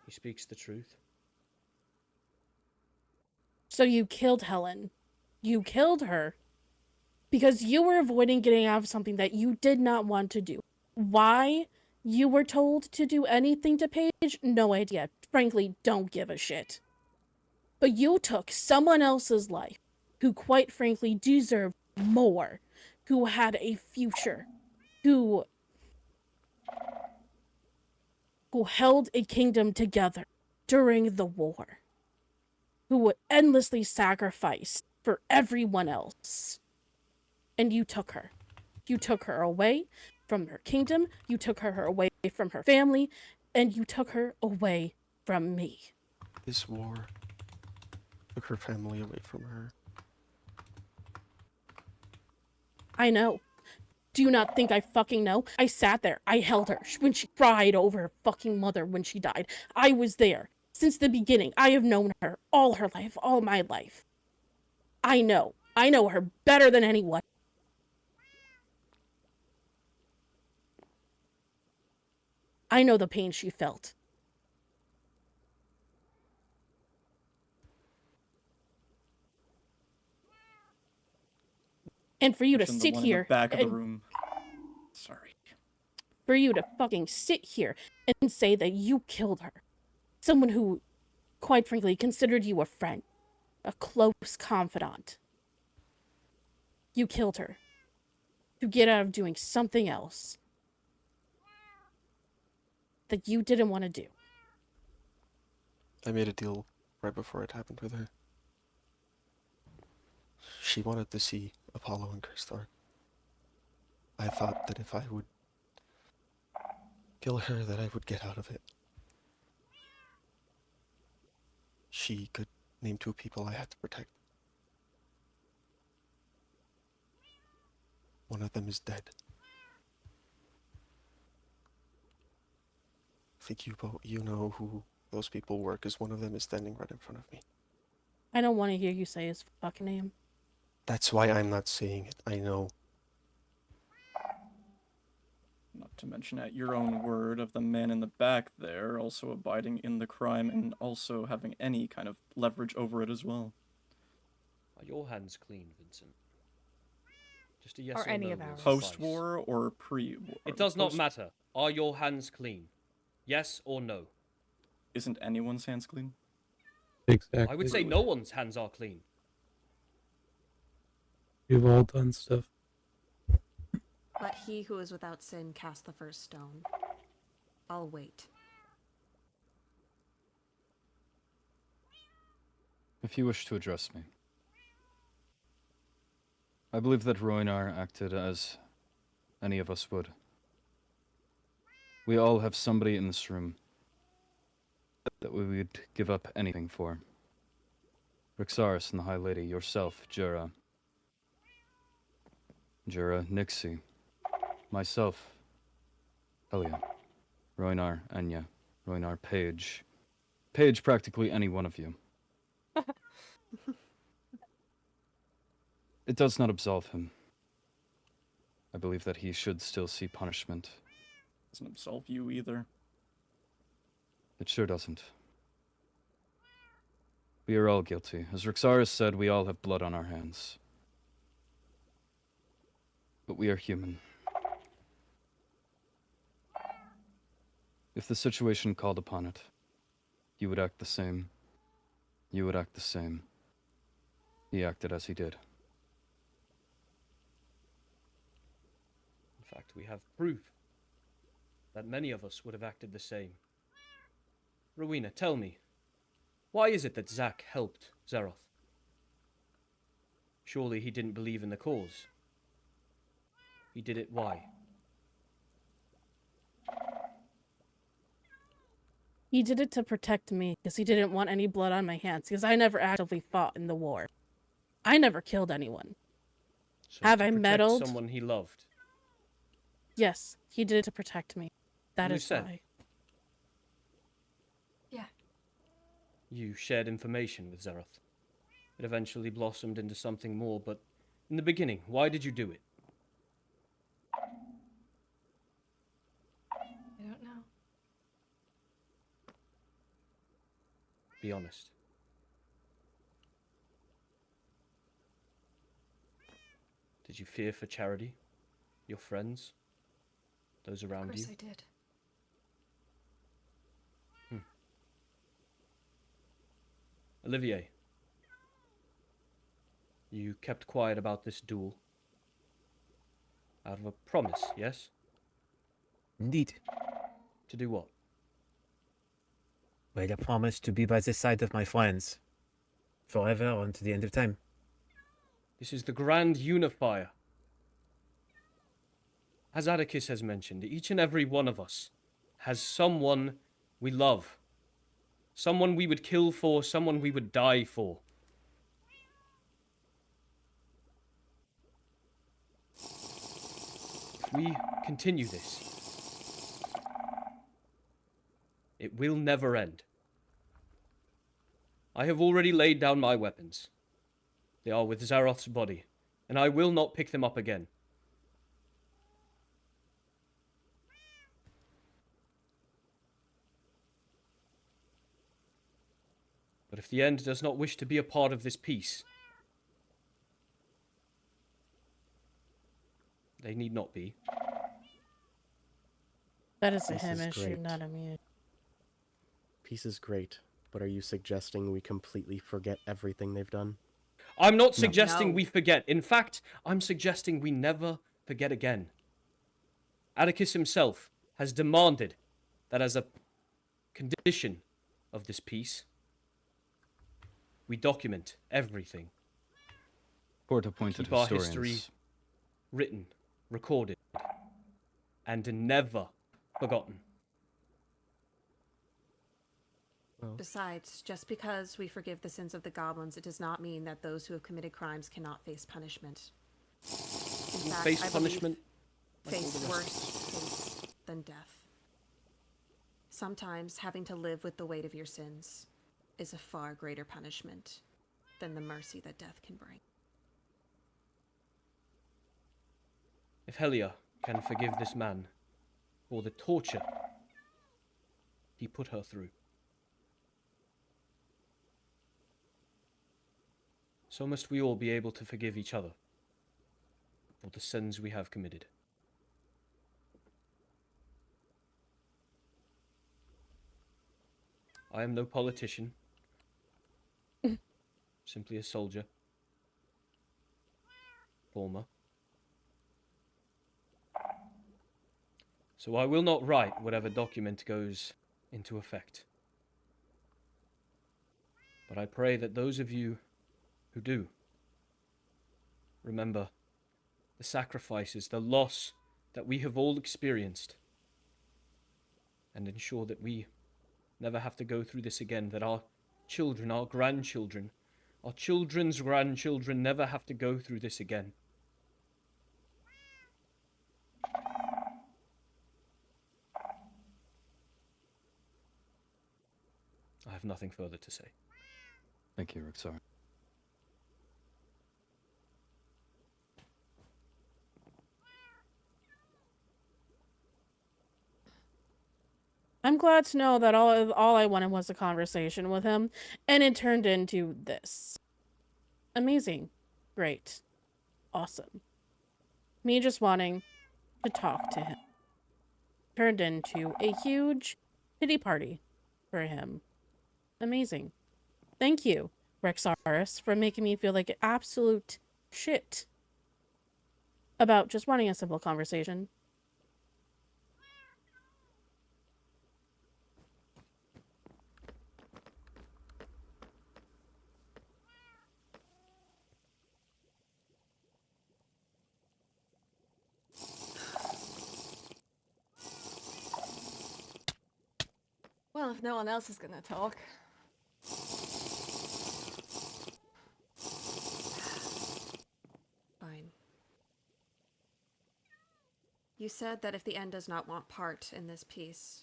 He speaks the truth. So you killed Helen. You killed her because you were avoiding getting out of something that you did not want to do. Why you were told to do anything to Paige? No idea. Frankly, don't give a shit. But you took someone else's life who quite frankly deserved more, who had a future, who held a kingdom together during the war, who would endlessly sacrifice for everyone else. And you took her. You took her away from her kingdom, you took her away from her family, and you took her away from me. This war took her family away from her. I know. Do you not think I fucking know? I sat there. I held her when she cried over her fucking mother when she died. I was there. Since the beginning, I have known her all her life, all my life. I know. I know her better than anyone. I know the pain she felt. And for you to Pushing the sit one in the here back of the and room. Sorry. for you to fucking sit here and say that you killed her. Someone who, quite frankly, considered you a friend, a close confidant. You killed her to get out of doing something else that you didn't want to do. I made a deal right before it happened with her. She wanted to see Apollo and Kristar. I thought that if I would kill her, that I would get out of it. She could name two people I had to protect. One of them is dead. I think you know who those people were, because one of them is standing right in front of me. I don't want to hear you say his fucking name. That's why I'm not saying it. I know. Not to mention at your own word of the man in the back there also abiding in the crime and also having any kind of leverage over it as well. Are your hands clean, Vincent? Just a yes Or or any no of will ours. suffice. Post-war or pre-war? It does not matter. Are your hands clean? Yes or no? Isn't anyone's hands clean? Exactly. I would say no one's hands are clean. We've all done stuff. Let he who is without sin cast the first stone. I'll wait. If you wish to address me. I believe that Roinar acted as any of us would. We all have somebody in this room that we would give up anything for. Rixaris and the High Lady, yourself, Jura, Nixie, myself, Elia, Roinar, Enya, Roinar, Paige. Paige, practically any one of you. It does not absolve him. I believe that he should still see punishment. Doesn't absolve you either. It sure doesn't. We are all guilty. As Rixaris said, we all have blood on our hands. But we are human. If the situation called upon it, you would act the same. You would act the same. He acted as he did. In fact, we have proof that many of us would have acted the same. Rowena, tell me, why is it that Zack helped Zeroth? Surely he didn't believe in the cause. He did it why? He did it to protect me because he didn't want any blood on my hands because I never actively fought in the war. I never killed anyone. So Have to I protect meddled? someone he loved. Yes, he did it to protect me. That is Lucette. why. Yeah. You shared information with Zeroth. It eventually blossomed into something more, but in the beginning, why did you do it? I don't know. Be honest. Did you fear for Charity? Your friends? Those Of around course you? I did. Olivier. You kept quiet about this duel. Out of a promise, yes? Indeed. To do what? Well, I promise to be by the side of my friends. Forever until the end of time. This is the grand unifier. As Atticus has mentioned, each and every one of us has someone we love. Someone we would kill for, someone we would die for. If we continue this, it will never end. I have already laid down my weapons. They are with Zaroth's body, and I will not pick them up again. But if the end does not wish to be a part of this peace, they need not be. That is a This him is issue, great. not a me. Peace is great, but are you suggesting we completely forget everything they've done? I'm not suggesting No. we forget. In fact, I'm suggesting we never forget again. Atticus himself has demanded that as a condition of this peace, we document everything. Court-appointed Keep our historians. history written, recorded, and never forgotten. Besides, just because we forgive the sins of the goblins, it does not mean that those who have committed crimes cannot face punishment. In fact, Face I believe punishment like all face the rest. worse face than death. Sometimes having to live with the weight of your sins is a far greater punishment than the mercy that death can bring. If Helia can forgive this man for the torture he put her through, so must we all be able to forgive each other for the sins we have committed. I am no politician, simply a soldier, former. So I will not write whatever document goes into effect. But I pray that those of you who do remember the sacrifices, the loss that we have all experienced, and ensure that we never have to go through this again, that our children, our grandchildren, our children's grandchildren never have to go through this again. I have nothing further to say. Thank you, Rixar. I'm glad to know that all I wanted was a conversation with him, and it turned into this. Amazing. Great. Awesome. Me just wanting to talk to him turned into a huge pity party for him. Amazing. Thank you, Rexaris, for making me feel like absolute shit about just wanting a simple conversation. Well, if no one else is gonna talk. Fine. You said that if the End does not want part in this peace,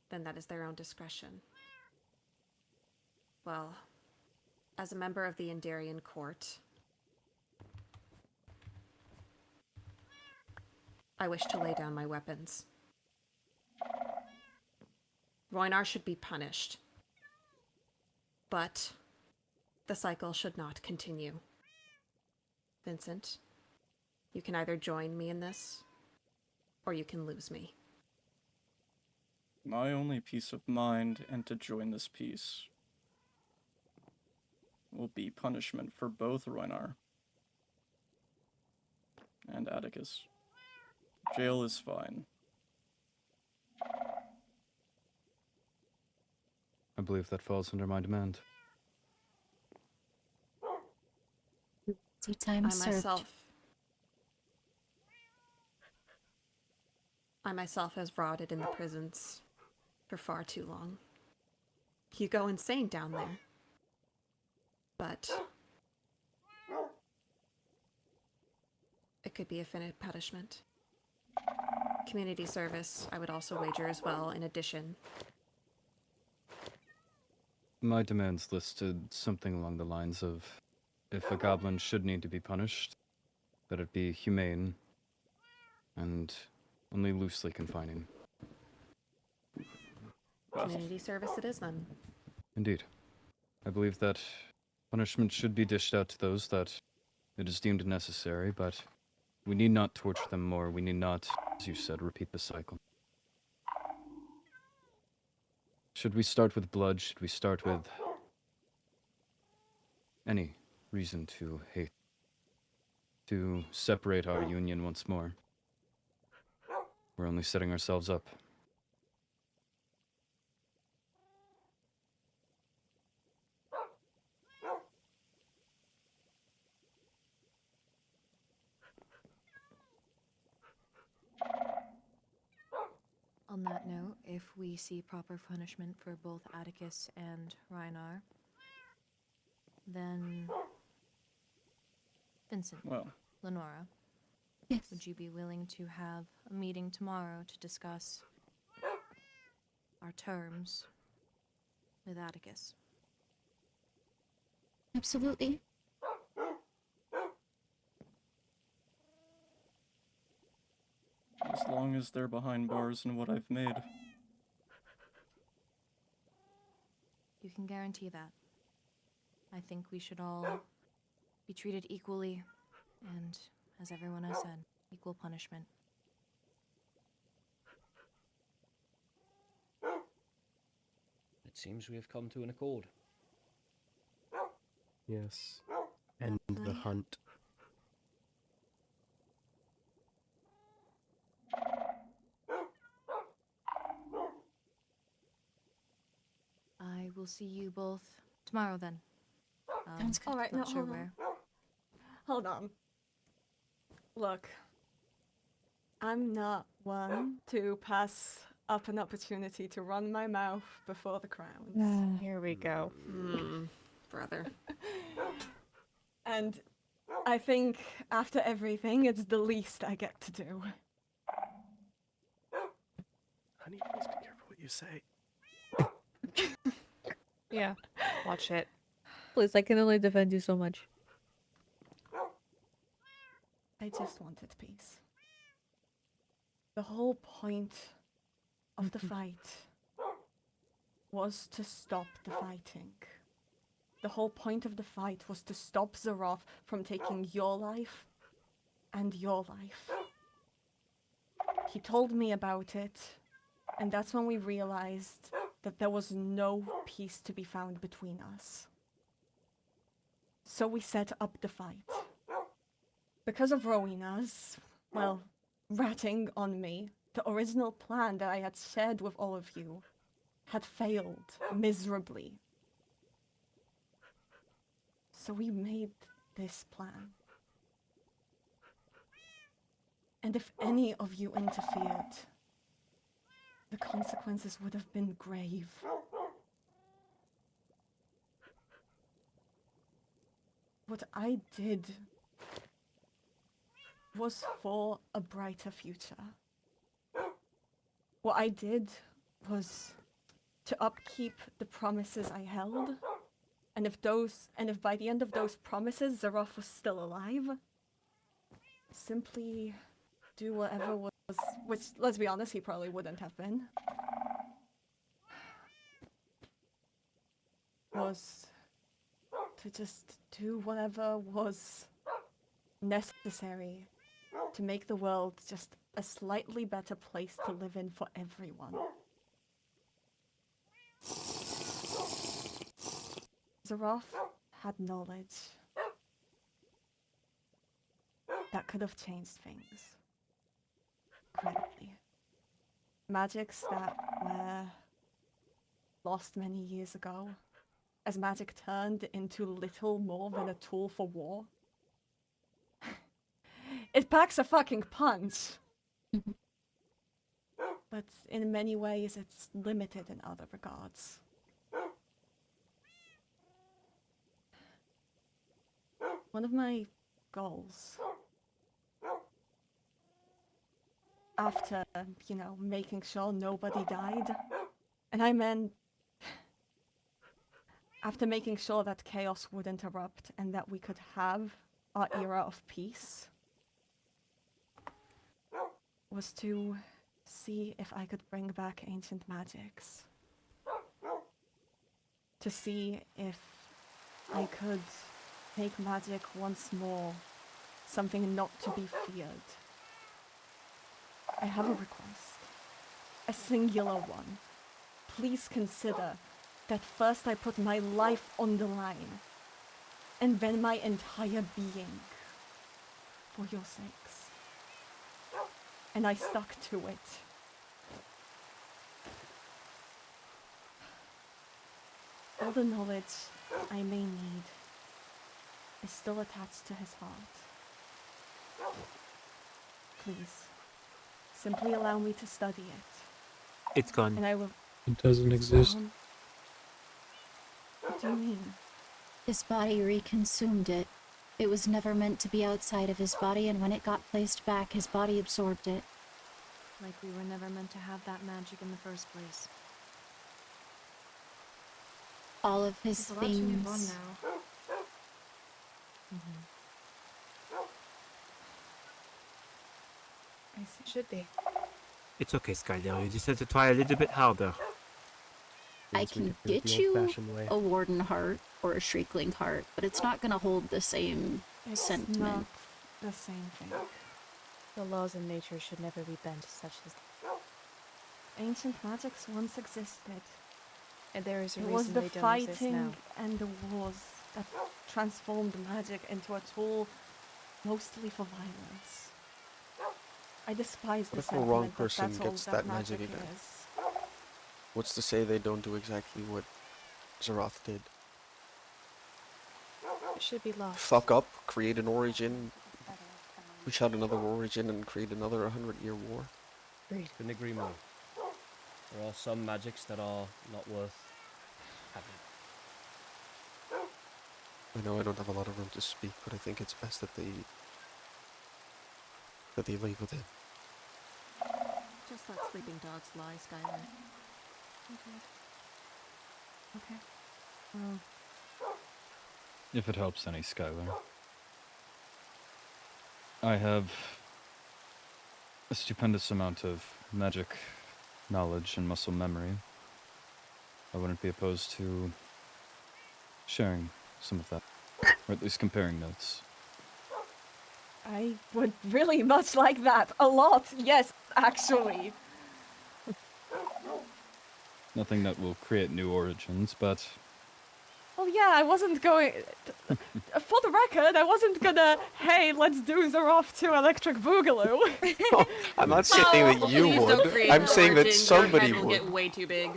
then that is their own discretion. Well, as a member of the Endarian court, I wish to lay down my weapons. Roinar should be punished. But the cycle should not continue. Vincent, you can either join me in this, or you can lose me. My only peace of mind and to join this peace will be punishment for both Roinar and Atticus. Jail is fine. I believe that falls under my demand. Tea time served. I myself has rotted in the prisons for far too long. You go insane down there. But it could be a finite punishment. Community service, I would also wager as well, in addition. My demands listed something along the lines of, if a goblin should need to be punished, that it be humane and only loosely confining. Community service it is then. Indeed. I believe that punishment should be dished out to those that it is deemed necessary, but we need not torture them more. We need not, as you said, repeat the cycle. Should we start with blood? Should we start with any reason to hate? To separate our union once more? We're only setting ourselves up. On that note, if we see proper punishment for both Atticus and Rhinar, then Vincent, well, Lenora, yes. Would you be willing to have a meeting tomorrow to discuss our terms with Atticus? Absolutely. As long as they're behind bars in what I've made. You can guarantee that. I think we should all be treated equally, and, as everyone has said, equal punishment. It seems we have come to an accord. Yes. End the hunt. I will see you both tomorrow then. Sounds good. All right, not no, sure hold on. where. Hold on. Look, I'm not one to pass up an opportunity to run my mouth before the crowns. Here we go. Brother. And I think after everything, it's the least I get to do. Honey, please be careful what you say. Yeah, watch it. Please, I can only defend you so much. I just wanted peace. The whole point of the fight was to stop the fighting. The whole point of the fight was to stop Zaroff from taking your life and your life. He told me about it, and that's when we realized that there was no peace to be found between us. So we set up the fight. Because of Rowena's, well, ratting on me, the original plan that I had shared with all of you had failed miserably. So we made this plan. And if any of you interfered, the consequences would have been grave. What I did was for a brighter future. what I did was to upkeep the promises I held. And if by the end of those promises Zaroff was still alive, simply do whatever was, which, let's be honest, he probably wouldn't have been, was to just do whatever was necessary to make the world just a slightly better place to live in for everyone. Zaroff had knowledge that could have changed things incredibly. Magics that were lost many years ago, as magic turned into little more than a tool for war. It packs a fucking punch. But in many ways, it's limited in other regards. One of my goals, after, making sure nobody died, and I meant after making sure that chaos wouldn't erupt and that we could have our era of peace, was to see if I could bring back ancient magics. To see if I could make magic once more something not to be feared. I have a request. A singular one. Please consider that first I put my life on the line, and then my entire being, for your sakes. And I stuck to it. All the knowledge I may need is still attached to his heart. Please, simply allow me to study it. It's gone. And I will... It doesn't exist. What do you mean? His body reconsumed it. It was never meant to be outside of his body, and when it got placed back, his body absorbed it. Like we were never meant to have that magic in the first place. All of his He's allowed to move on things. now. I see. Should be. It's okay, Skylar. You just have to try a little bit harder. I Yes, we can could do it get the you old-fashioned way. a warden heart or a Shriekling heart, but it's not gonna hold the same It's sentiment. not the same thing. The laws of nature should never be bent such as Ancient magics once existed. and there is a It reason was the they don't exist now. fighting and the wars that transformed magic into a tool mostly for violence. I despise the What if a wrong sentiment that person that's all gets that that magic magic again? is. What's to say they don't do exactly what Zaroff did? It should be lost. Fuck up, create an origin, push out another origin, and create another 100-year war. Couldn't agree more. There are some magics that are not worth having. I know I don't have a lot of room to speak, but I think it's best that they leave with it. Just let sleeping dogs lie, Skylar. Okay. Well, If it helps any, Skylar. I have a stupendous amount of magic knowledge and muscle memory. I wouldn't be opposed to sharing some of that, or at least comparing notes. I would really much like that. A lot. Yes, actually. Nothing that will create new origins, but Well, yeah, I wasn't going... For the record, I wasn't gonna, hey, let's do Zaroff to Electric Boogaloo. I'm not saying that you Please don't would. create I'm an saying that origin, somebody your head will would. get way too big.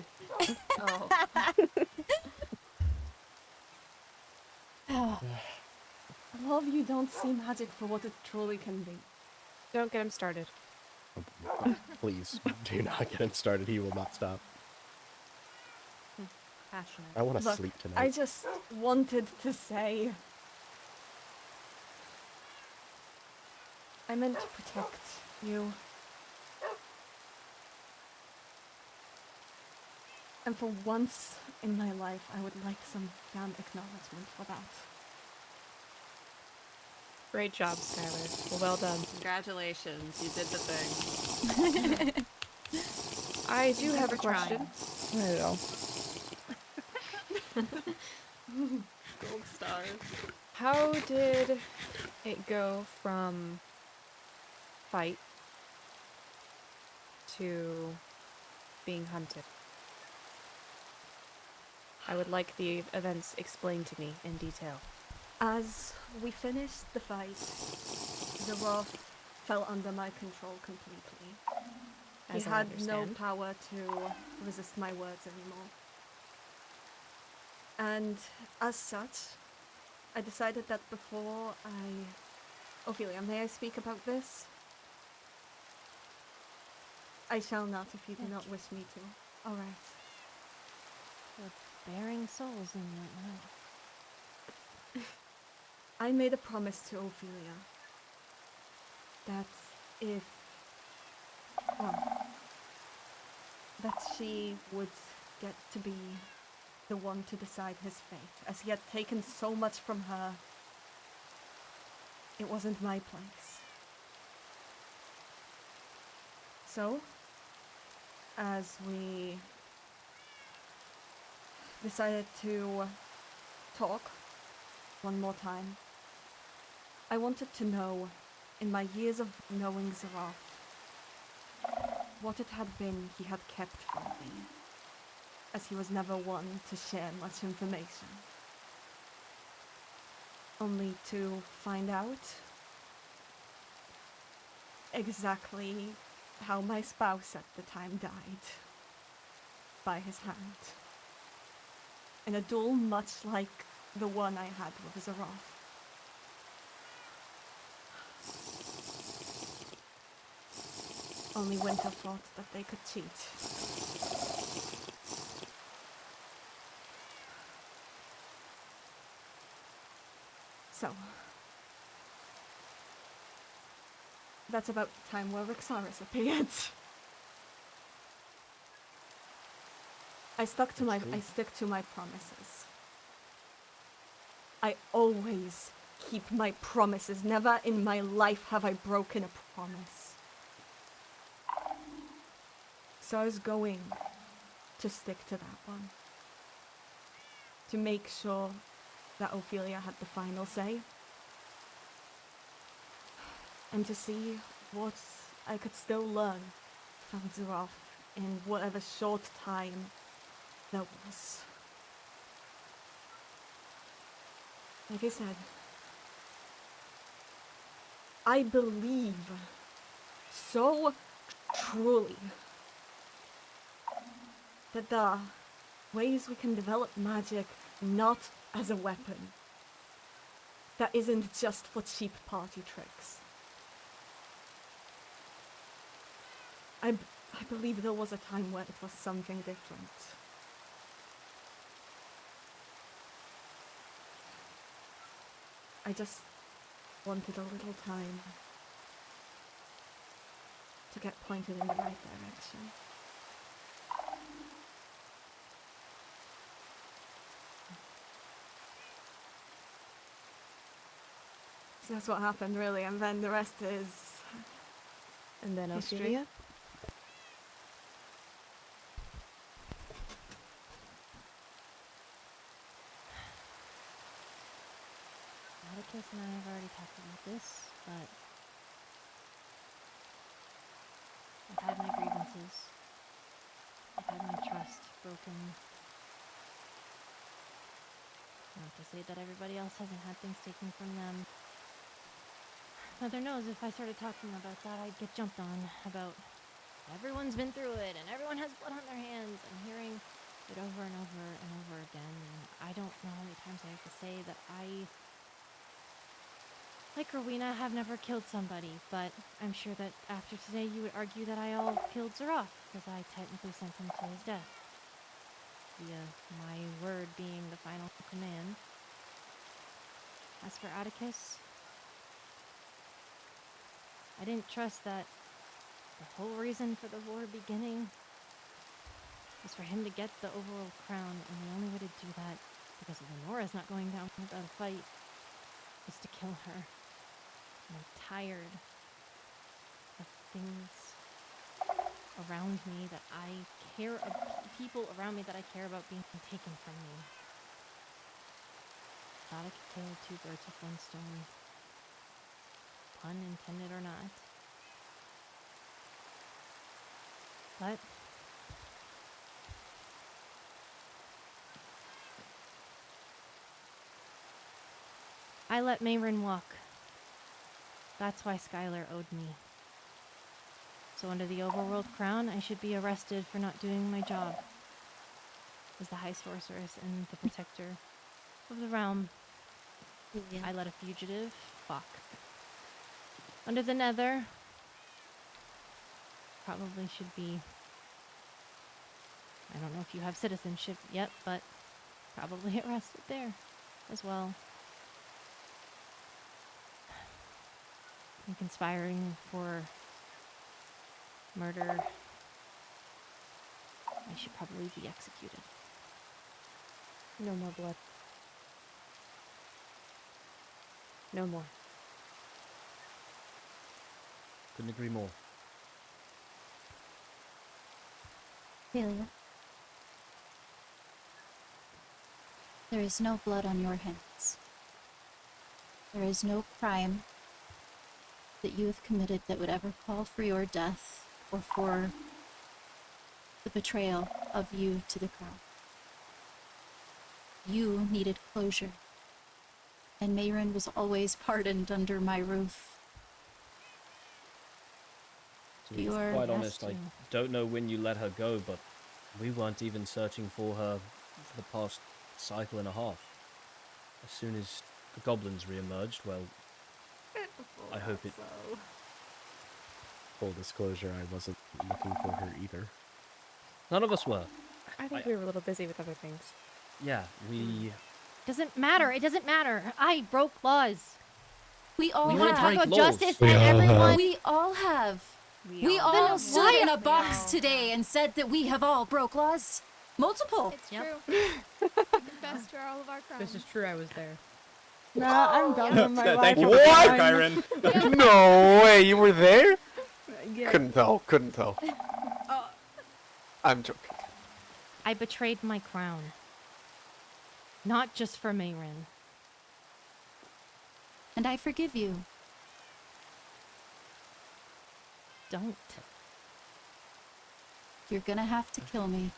Oh. A lot of you don't see magic for what it truly can be. Don't get him started. Please, do not get him started. He will not stop. Passionate. I want to Look, sleep tonight. I just wanted to say... I meant to protect you. And for once in my life, I would like some damn acknowledgement for that. Great job, Skylar. Well done. Congratulations, you did the thing. I do Thank you have a for trying. question. There you go. Gold star. How did it go from fight to being hunted? I would like the events explained to me in detail. As we finished the fight, the Wrath fell under my control completely. As He I had no understand. power to resist my words anymore. And as such, I decided that before I... Ophelia, may I speak about this? I shall not if you do not wish me to. Alright. We're bearing souls in right now. I made a promise to Ophelia that if... Well, that she would get to be the one to decide his fate, as he had taken so much from her. It wasn't my place. So, as we decided to talk one more time, I wanted to know, in my years of knowing Xerath, what it had been he had kept from me, as he was never one to share much information. Only to find out exactly how my spouse at the time died by his hand. In a duel much like the one I had with Xerath. Only Winter thought that they could cheat. So, that's about the time where Rixaris appeared. I stick to my promises. I always keep my promises. Never in my life have I broken a promise. So I was going to stick to that one. To make sure that Ophelia had the final say. And to see what I could still learn from Xerath in whatever short time there was. Like I said, I believe so truly that there are ways we can develop magic not as a weapon. That isn't just for cheap party tricks. I believe there was a time where it was something different. I just wanted a little time to get pointed in the right direction. So that's what happened, really, and then the rest is... And then history. Ophelia? Atticus and I have already talked about this, but I've had my grievances. I've had my trust broken. Not to say that everybody else hasn't had things taken from them. Mother knows if I started talking about that, I'd get jumped on about everyone's been through it and everyone has blood on their hands, and hearing it over and over and over again. And I don't know how many times I have to say that I, like Rowena, have never killed somebody, but I'm sure that after today you would argue that I all killed Xerath, because I technically sent him to his death. Via my word being the final command. As for Atticus, I didn't trust that the whole reason for the war beginning is for him to get the overworld crown, and the only way to do that, because of Nora's not going down without a fight, is to kill her. And I'm tired of things around me that I care about, people around me that I care about being taken from me. Thought I could kill two birds with one stone. Pun intended or not. But I let Mayrin walk. That's why Skylar owed me. So under the overworld crown, I should be arrested for not doing my job as the High Sorceress and the protector of the realm. Yeah. I let a fugitive walk. Under the Nether, probably should be, I don't know if you have citizenship yet, but probably arrested there as well. And conspiring for murder, I should probably be executed. No more blood. No more. Couldn't agree more. Celia. There is no blood on your hands. There is no crime that you have committed that would ever call for your death or for the betrayal of you to the crown. You needed closure, and Mayrin was always pardoned under my roof. To be You're quite honest, I resting. don't know when you let her go, but we weren't even searching for her for the past cycle and a half. As soon as the goblins re-emerged, well, I hope it... Full disclosure, I wasn't looking for her either. None of us were. I think we were a little busy with other things. Yeah, we... Doesn't matter. It doesn't matter. I broke laws. We all We have. don't Talk break about laws. justice We and all everyone. have. We all have. We all all have. stood Why- in a box today and said that we have all broke laws. Multiple. It's true. Best for all of our crimes. This is true. I was there. Nah, I'm done with my life. Thank you for being here, Kyron. No way, you were there? Yeah. Couldn't tell, couldn't tell. I'm joking. I betrayed my crown. Not just for Mayrin. And I forgive you. Don't. You're gonna have to kill me.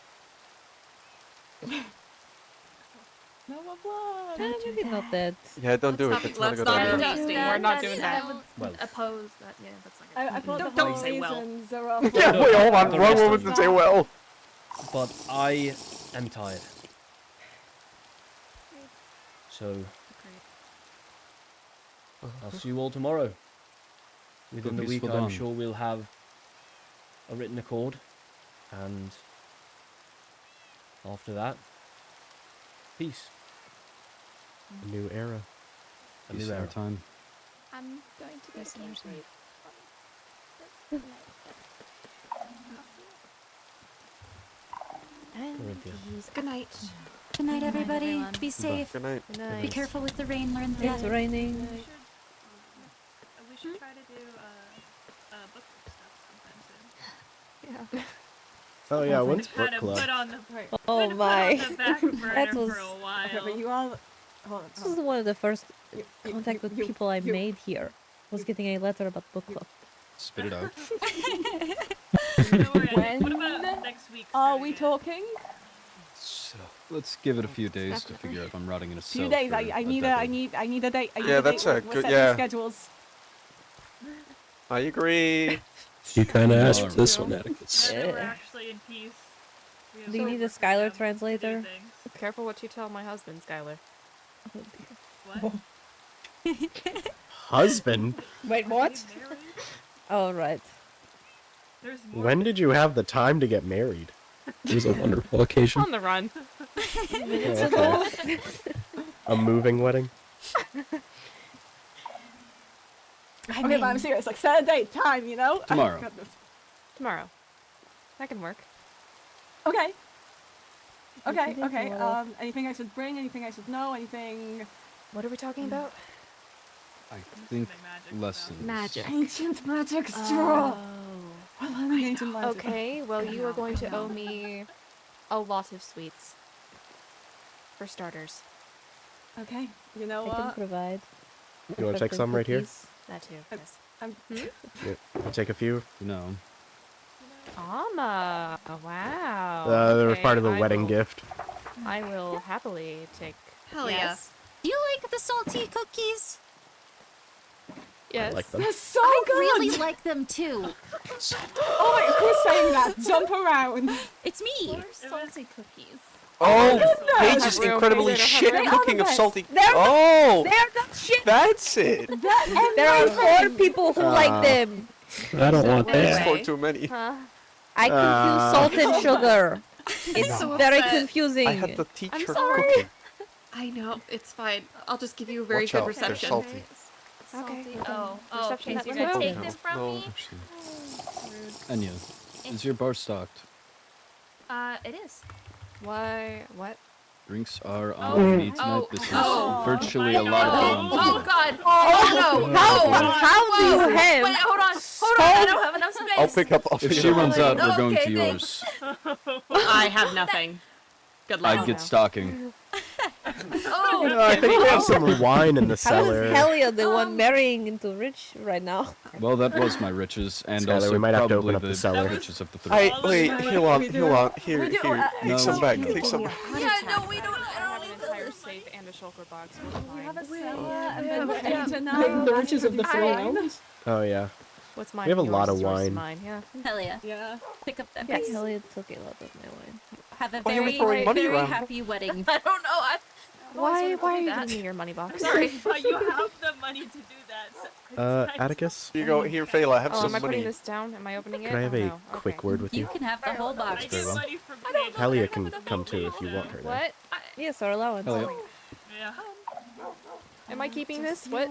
No more blood. Maybe not that. Yeah, don't do it. That's not a good idea. We're not doing that. Well, Oppose that. Yeah, that's not good. I thought Don't- the don't whole say well. reasons are all. Yeah, No, wait, hold on. the One rest of moment them. to say well. But I am tired. So, I'll see you all tomorrow. Within the week, Peaceful I'm dawn. sure we'll have a written accord. And after that, peace. A new era. A Peace new in our era. time. I'm going to go to camp sleep. Corinthia. Good night. Good night, everybody. everyone. Be safe. Good night. Be careful with the rain, Lorinthia. It's raining. We should try to do book stuff sometime soon. Yeah. Oh yeah, when's It's book kind of club? put on the Oh put my. on the back burner That was. for a while. Okay, but you all. Hold on. This is one of the first You- contact with you- people I you- made here. Was getting a letter about book club. Spit it out. Don't worry, When what about next week? are we talking? So, let's give it a few days to figure out if I'm rotting in a cell. Few days. for I need a decade. I need a date. I need Yeah, a that's date. a We're good- setting yeah. schedules. I agree. You kind of asked for Alright. this one, Atticus. Now that we're Yeah. actually in peace. we have Do you more need a work to Skylar do to translator? do things. Careful what you tell my husband, Skylar. What? Husband? Wait, what? Oh, right. There's more When did you have the time to get married? It was a wonderful occasion. On the run. Oh, okay. A moving wedding? Okay, but I'm serious. Like, set a date, time, you know? Tomorrow. Goodness. Tomorrow. That can work. Okay. Okay, okay. Anything I should bring? Anything I should know? Anything? What are we talking about? I think lessons. Magic. Ancient magic straw. Oh. Well, I'm ancient magic. Okay, well, you are going to owe me a lot of sweets. For starters. Okay, you know I what? can provide. You want to take some right here? That too, yes. Yeah, I'll take a few. No. Ama, wow. They were Okay, part of the I wedding will- gift. I will happily take. Hell yes. Do you like the salty cookies? Yes. like them. They're so I good. really like them too. Oh wait, who's saying that? Jump around. It's me. Salty cookies. Oh, goodness. Paige's Have we incredibly okay, shit have we- cooking of They're salty. the best. Oh, They're not shit. that's it. There are 4 people who like them. I don't want That's that. for too many. I confuse salt and sugar. It's so very upset. confusing. I had to teach I'm her sorry. cooking. I know, it's fine. I'll just give you a very Watch good out, they're reception. salty. Okay. Oh, Reception okay, that so you're gonna will take do. them from No. me? Anya, is your bar stocked? It is. Why? What? Drinks are Oh, on me tonight. oh, This is oh. virtually a lot of Oh, balloons. God. Oh, no. How do you Whoa. have? Wait, hold on. Hold on. I don't have enough space. I'll pick up. If she runs out, we're going to Okay, yours. I have nothing. Good luck. I'd get stocking. Oh, I think we have some wine in the How cellar. is Helia the one marrying into Rich right now? Well, that was my riches, and Skylar, also we might have to probably open up the cellar. riches of the three. Hey, wait, hold on. Here, We do, here. Take No. some back. Take some. yeah, no, we don't. I don't need Entire the safe and a shulker box. We have a Fine. cellar and yeah, then okay. we're tonight. The riches of the three realms. Oh yeah. What's mine? We have a Yours lot is of yours is wine. Mine, yeah. Hell yeah. Yeah. Pick up that. Yes. Helia took a lot of my wine. Have a Why are we very, throwing money very around? happy wedding. I don't know. Why are you that? giving me your money box? Sorry. You have the money to do that. Atticus, Here you go. Here, Fela. Have Oh, some am I putting money. this down? Am I opening it? can I have Oh, a no. quick Okay. word with You you? can have the whole box. Very well. I don't know. Helia can come too if you want her there. What? Yes, our allowance. Helia. Yeah. Am I keeping this? What?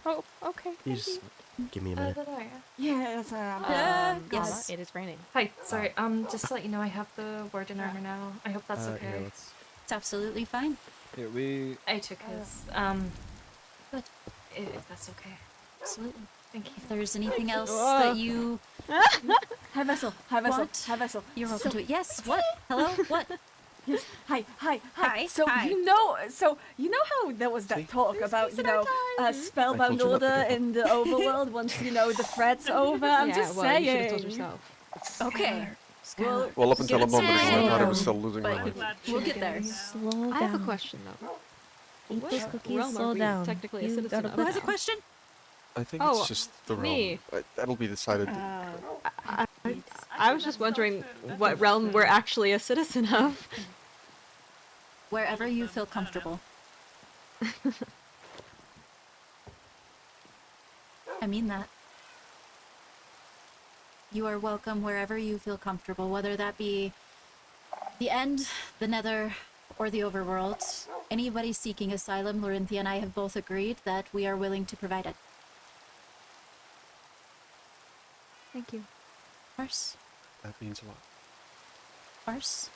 Oh, okay. You just give me a minute. Yes. Yes. Yes. It is raining. Hi, sorry, just to let you know I have the warden armor now. I hope that's okay. Here, let's... It's absolutely fine. Here we. I took his, Good. if that's okay. Absolutely. Thank you. If there's anything else that you Hi vessel. Hi vessel. want, Hi vessel. you're welcome to it. Yes. What? Hello? What? Yes. Hi. Hi, So hi. you know how there was that talk about spellbound I told you not to order get in the overworld once the threat's over. I'm just saying. You should have told yourself. Okay. Well, up until a moment ago, I thought I was still losing my But life. we'll get there. Slow down. I have a question though. Eat those What cookies, realm slow are we down. technically a You citizen gotta of? Who put has a down. question? I think Oh, it's just the me. realm. That'll be decided. I was just wondering what realm we're actually a citizen of. Wherever you feel comfortable. I mean that. You are welcome wherever you feel comfortable, whether that be the end, the nether, or the overworld. Anybody seeking asylum, Lorinthia and I have both agreed that we are willing to provide it. Thank you. Farce? That means a lot. Farce?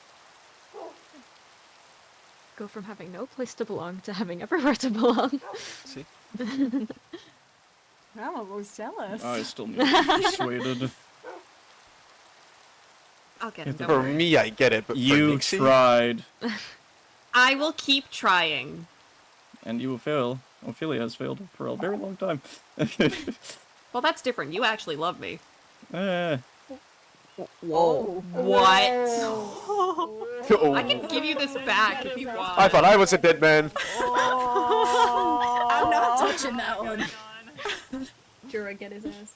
Go from having no place to belong to having everywhere to belong. See? I'm almost jealous. I still need to be persuaded. I'll get him. Don't For worry. me, I get it, but for You Nixie, tried, I will keep trying. and you will fail. Ophelia has failed for a very long time. Well, that's different. You actually love me. Eh, Whoa. What? I can give you this back if you want. I thought I was a dead man. I'm not touching that one. Jura, get his ass.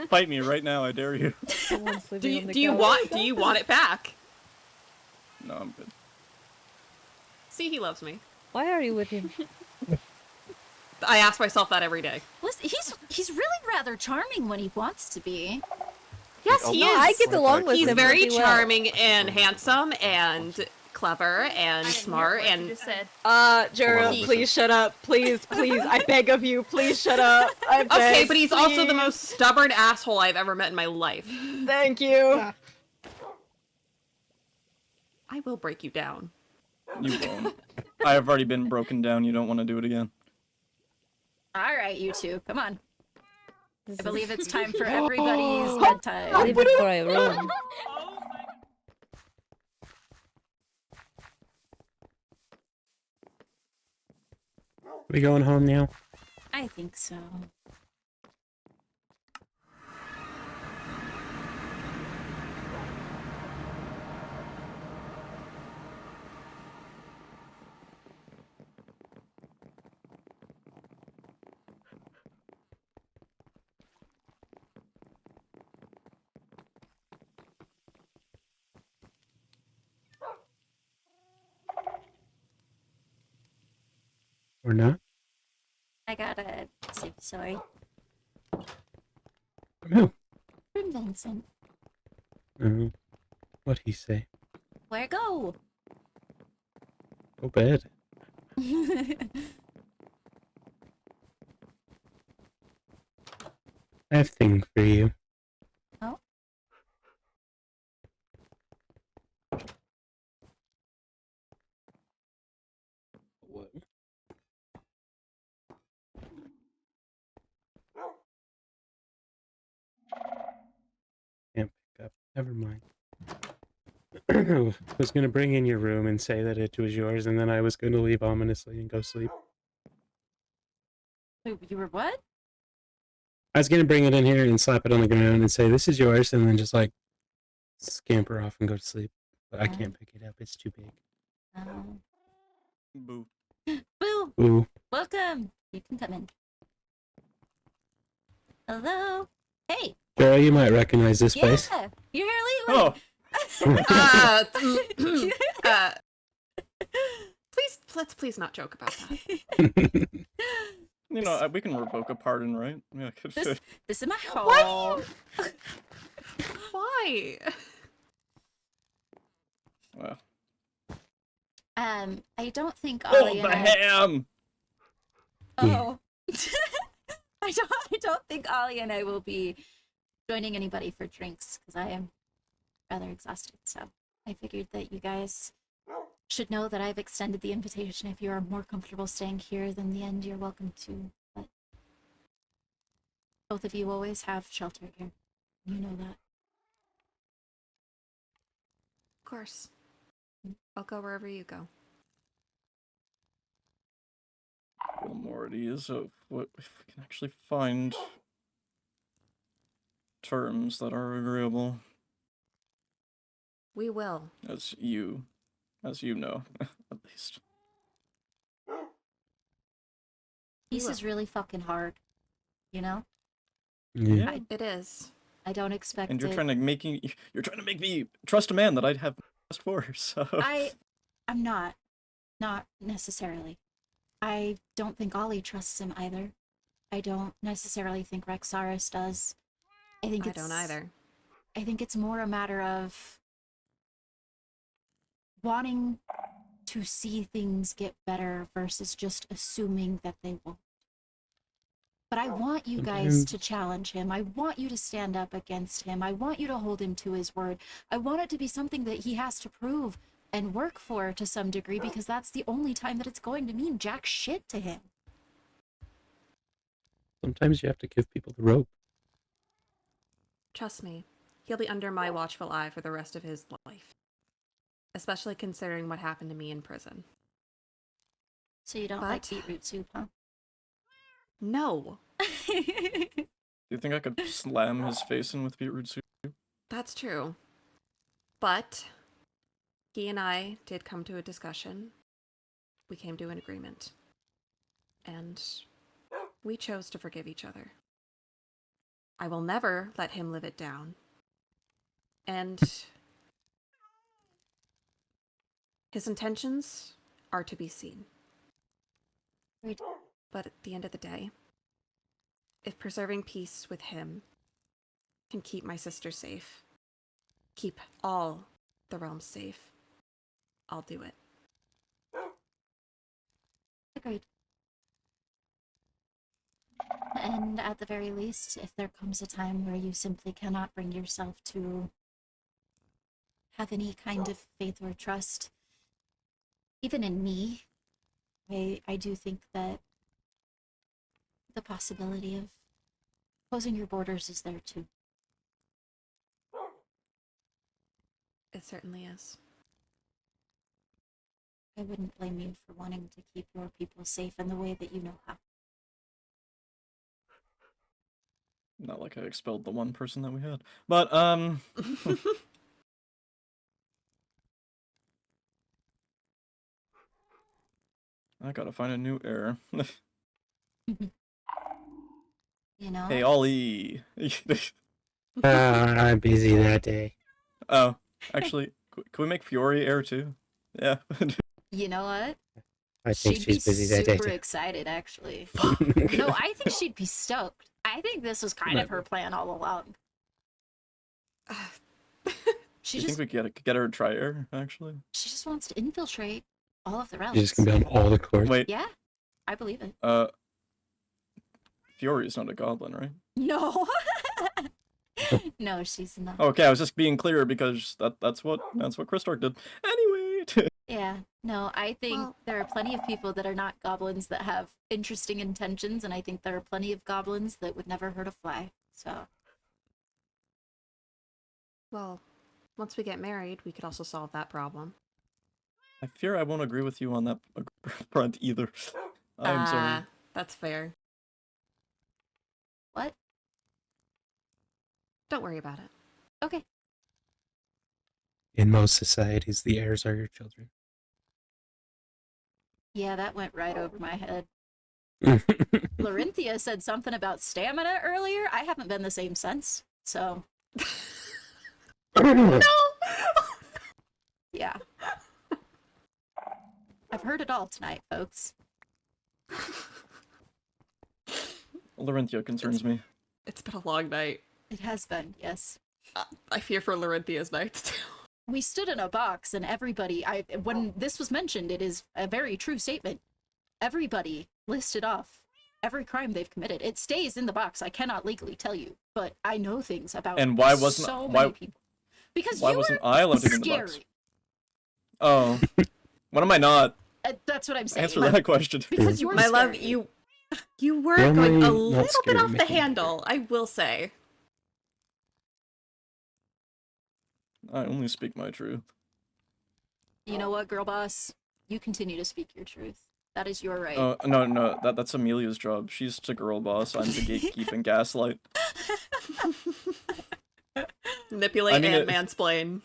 fight me right now, I dare you. Do you want it back? No, I'm good. See, he loves me. Why are you with him? I ask myself that every day. Listen, he's really rather charming when he wants to be. Yes, he is. I get along with He's him very pretty well. charming and handsome and clever and smart and. Jura, please shut up. Please, I beg of you, please shut up. I beg, Okay, but he's also the please. most stubborn asshole I've ever met in my life. Thank you. I will break you down. You won't. I have already been broken down. You don't want to do it again. All right, you two, come on. I believe it's time for everybody's bedtime. Leave it for a room. We going home now? I think so. Or not? I gotta say sorry. From who? From Vincent. What'd he say? Where go? Go bed. I have thing for you. Oh? What? Can't pick up. Never mind. I was gonna bring in your room and say that it was yours, and then I was gonna leave ominously and go sleep. Wait, you were what? I was gonna bring it in here and slap it on the ground and say this is yours, and then just like scamper off and go to sleep. But I can't pick it up; it's too big. Boo. Boo! Ooh. Welcome! You can come in. Hello? Hey! Girl, you might recognize this place. Yeah! You're here lately! Oh. Please not joke about that. You know, we can revoke a pardon, right? Yeah. This is my home. Why? Why? Well. I don't think Oh, Ollie the and I... ham! Oh. I don't think Ollie and I will be joining anybody for drinks, because I am rather exhausted, so I figured that you guys should know that I've extended the invitation. If you are more comfortable staying here than the end, you're welcome to, but both of you always have shelter here. You know that. Of course. I'll go wherever you go. Well, Morty is what if we can actually find terms that are agreeable. We will. As you know, at least. Peace is really fucking hard, you know? Yeah. It is. I don't expect And you're it. trying to make me trust a man that I'd have trust for. So I'm not necessarily. I don't think Ollie trusts him either. I don't necessarily think Rexaris does. I don't either. I think it's more a matter of wanting to see things get better versus just assuming that they won't. But I want you guys to challenge him. I want you to stand up against him. I want you to hold him to his word. I want it to be something that he has to prove and work for to some degree, because that's the only time that it's going to mean jack shit to him. Sometimes you have to give people the rope. Trust me, he'll be under my watchful eye for the rest of his life. Especially considering what happened to me in prison. So you don't like beetroot soup, huh? No. do you think I could slam his face in with beetroot soup? That's true. But he and I did come to a discussion. We came to an agreement. And we chose to forgive each other. I will never let him live it down. And his intentions are to be seen. But at the end of the day, if preserving peace with him can keep my sister safe, keep all the realms safe, I'll do it. Agreed. And at the very least, if there comes a time where you simply cannot bring yourself to have any kind of faith or trust, even in me, I do think that the possibility of closing your borders is there too. It certainly is. I wouldn't blame you for wanting to keep your people safe in the way that you know how. Not like I expelled the one person that we had. But, I gotta find a new heir. You know? Hey, Ollie! I'm busy that day. Oh, actually, can we make Fiori heir too? Yeah. You know what? I think She'd she's busy that be day. super excited, actually. No, I think she'd be stoked. I think this was kind of her plan all along. She You just think we could get her to try heir, actually? she just wants to infiltrate all of the realms. She's just gonna be on all the courts. Wait, Yeah, I believe it. Fiori's not a goblin, right? No. No, she's not. Okay, I was just being clear because that's what Chris Stark did. Anyway. Yeah, no, I think there are plenty of people that are not goblins that have interesting intentions, and I think there are plenty of goblins that would never hurt a fly. So, Well, once we get married, we could also solve that problem. I fear I won't agree with you on that front either. I'm sorry. That's fair. what? Don't worry about it. Okay. In most societies, the heirs are your children. Yeah, that went right over my head. Larinthia said something about stamina earlier. I haven't been the same since, so. No! Yeah. I've heard it all tonight, folks. Larinthia concerns me. It's been a long night. It has been, yes. I fear for Larinthia's nights too. We stood in a box and everybody, when this was mentioned, it is a very true statement. Everybody listed off every crime they've committed. It stays in the box. I cannot legally tell you, but I know things about And why wasn't so many people. Because why you wasn't were I allowed to be in the box? Oh, when am I not? That's what I'm saying. Answer that question. Because you were My love, scary. you were Why am going I a not little bit scared of off the making handle, I will say. I only speak my truth. You know what, girl boss? You continue to speak your truth. That is your right. Oh no, that's Amelia's job. She's the girl boss. I'm the gatekeep and gaslight. Manipulate and mansplain.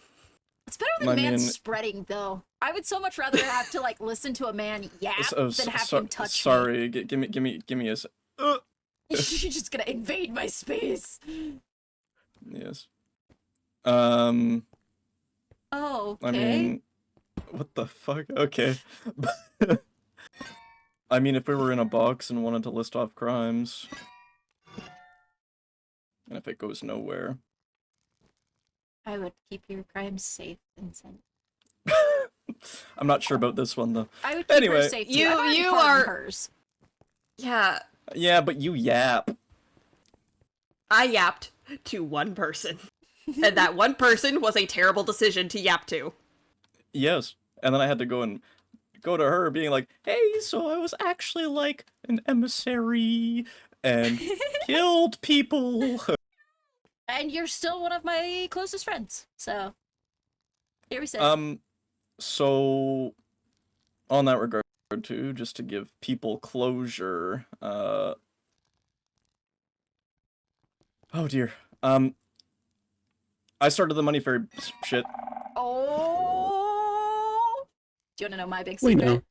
It's better than manspreading, though. I would so much rather have to like listen to a man yap than have him touch sorry, give me a. You're just gonna invade my space. Yes. Oh, okay. I mean, what the fuck? Okay. I mean, if we were in a box and wanted to list off crimes, and if it goes nowhere, I would keep your crimes safe, Vincent. I'm not sure about this one though. I would keep her safe too. You you are hers. Yeah. Yeah, but you yap. I yapped to one person. And that one person was a terrible decision to yap to. Yes, and then I had to go to her being like, hey, so I was actually like an emissary and killed people. And you're still one of my closest friends, so here we sit. So on that regard too, just to give people closure, oh dear. I started the money fairy shit. Oh, do you want to know my big We secret? know.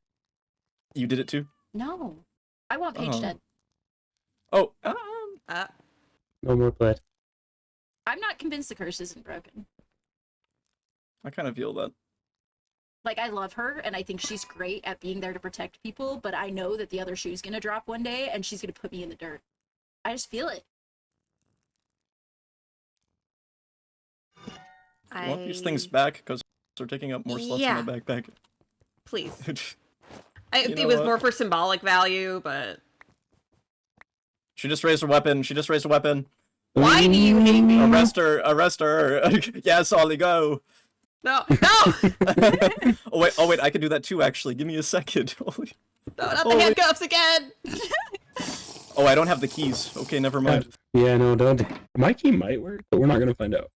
You did it too? No, I want Paige Oh. dead. Oh, No more blood. I'm not convinced the curse isn't broken. I kind of feel that. Like, I love her, and I think she's great at being there to protect people, but I know that the other shoe's gonna drop one day, and she's gonna put me in the dirt. I just feel it. I want these things back because they're taking up more slots in my backpack. Please. You It know was what? more for symbolic value, but... She just raised a weapon. She just raised a weapon. Why do you hate me? Arrest her. Arrest her. Yes, Ollie, go. No, no! Oh wait, I can do that too. Actually, give me a second. Holy. No, not the handcuffs again! Oh, I don't have the keys. Okay, never mind. Yeah, no, don't. My key might work, but we're not gonna find out.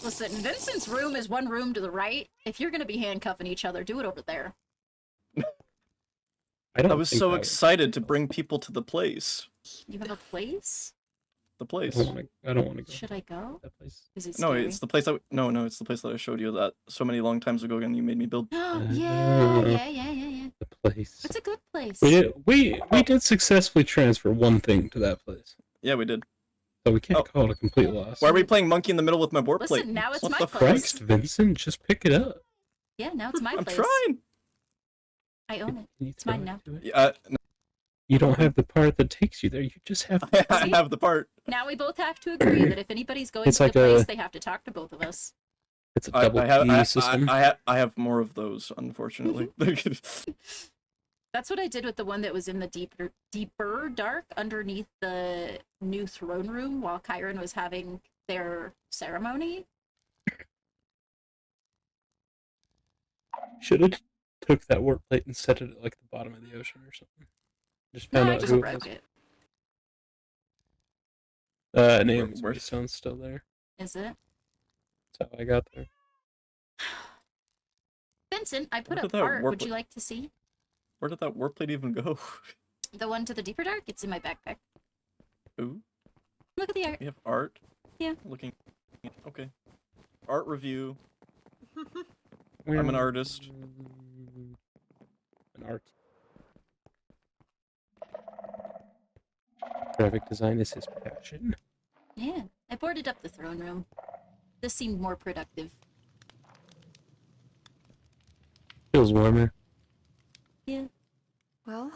Listen, Vincent's room is one room to the right. If you're gonna be handcuffing each other, do it over there. I was so excited to bring people to the place. You have a place? The place. I don't want to go. Should I go? That place. Is it No, scary? it's the place that it's the place that I showed you that so many long times ago, and you made me build. Yeah. The place. It's a good place. We did successfully transfer one thing to that place. Yeah, we did. So we can't call it a complete loss. Why are we playing monkey in the middle with my board plate? Listen, now it's What my the place. Christ, Vincent, just pick it up. Yeah, now it's my I'm place. trying. I own it. It's mine now. You don't have the part that takes you there. You just have. I have the part. Now we both have to agree that if anybody's going It's to like the place, a- they have to talk to both of us. It's a double key system. I have more of those, unfortunately. That's what I did with the one that was in the deeper dark underneath the new throne room while Chiron was having their ceremony. Should have took that warp plate and set it at like the bottom of the ocean or something. Just No, found I out just who broke it it. was. Name's Greystone's still there. Is it? That's how I got there. Vincent, I put Where up did that art. warp Would you like to see? Where did that warp plate even go? The one to the deeper dark? It's in my backpack. Ooh. Look at the art. We have art. Yeah. Looking. Okay. Art review. Where- I'm an artist. An art. Graphic design is his passion. Yeah, I boarded up the throne room. This seemed more productive. Feels warmer. Yeah. Well,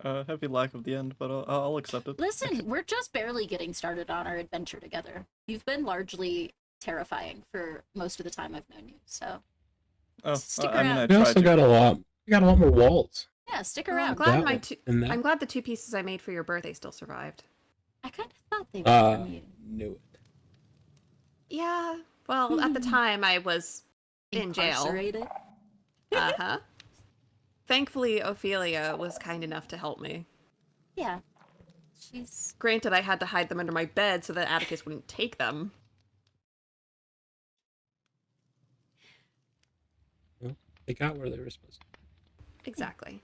Heavy lack of the end, but I'll accept it. Listen, we're just barely getting started on our adventure together. You've been largely terrifying for most of the time I've known you, so Oh, stick I mean, I around. We tried also to. got a lot. We got a lot more walls. Yeah, stick well, around. I'm glad the two pieces I made for your birthday still survived. I kind of thought they were from you. Knew it. Yeah. Well, at the time I was in jail. Incarcerated. Uh-huh. Thankfully, Ophelia was kind enough to help me. Yeah. She's... Granted, I had to hide them under my bed so that Atticus wouldn't take them. Well, they got where they were supposed to. Exactly.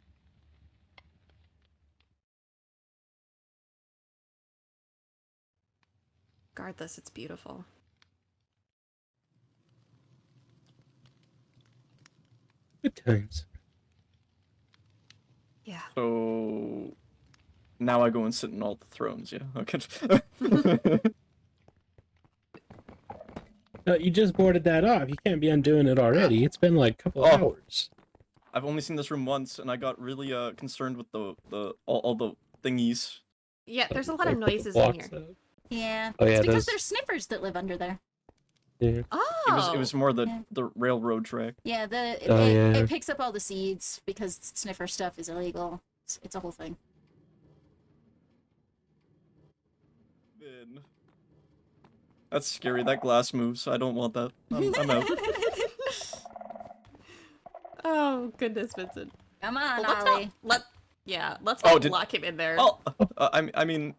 Regardless, it's beautiful. Good times. Yeah. So now I go and sit in all the thrones. Yeah. Okay. No, you just boarded that off. You can't be undoing it already. It's been like a couple hours. I've only seen this room once, and I got really concerned with all the thingies. Yeah, there's a lot of noises in here. Yeah. Oh, yeah, It's because those- there's sniffers that live under there. Yeah. Oh. It was more the railroad track. Yeah, Oh, yeah. it picks up all the seeds because sniffer stuff is illegal. It's a whole thing. Man. That's scary. That glass moves. I don't want that. I'm out. Oh, goodness, Vincent. Come on, Well, Ollie. let's Oh, not lock him in there. Oh, I mean,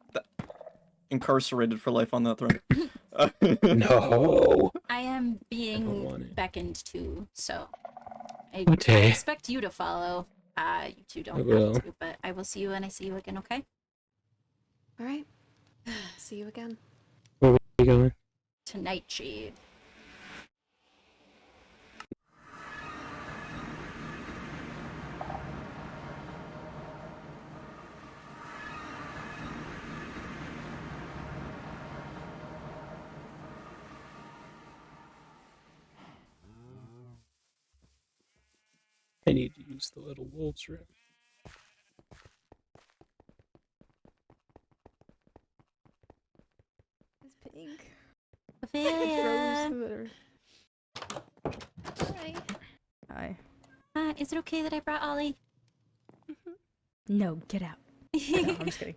incarcerated for life on that throne. No. I am being beckoned to, so I Okay. expect you to follow. You two don't will. have to, but I will see you when I see you again, okay? All right. See you again. Where are we going? Tonight, Shade. I need to use the little wolves room. It's pink. Ophelia. Hi. Hi. Is it okay that I brought Ollie? No, get out. No, I'm just kidding.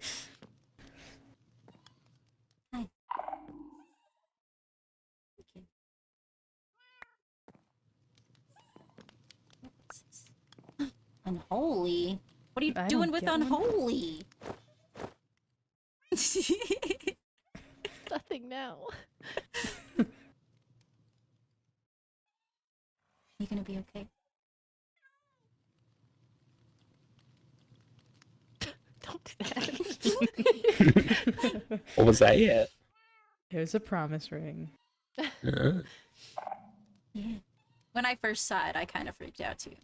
Unholy? What are you I doing don't with get one. unholy? Nothing now. You gonna be okay? Don't do that. What was that yet? It was a promise ring. Uh, Yeah. When I first saw it, I kind of freaked out too.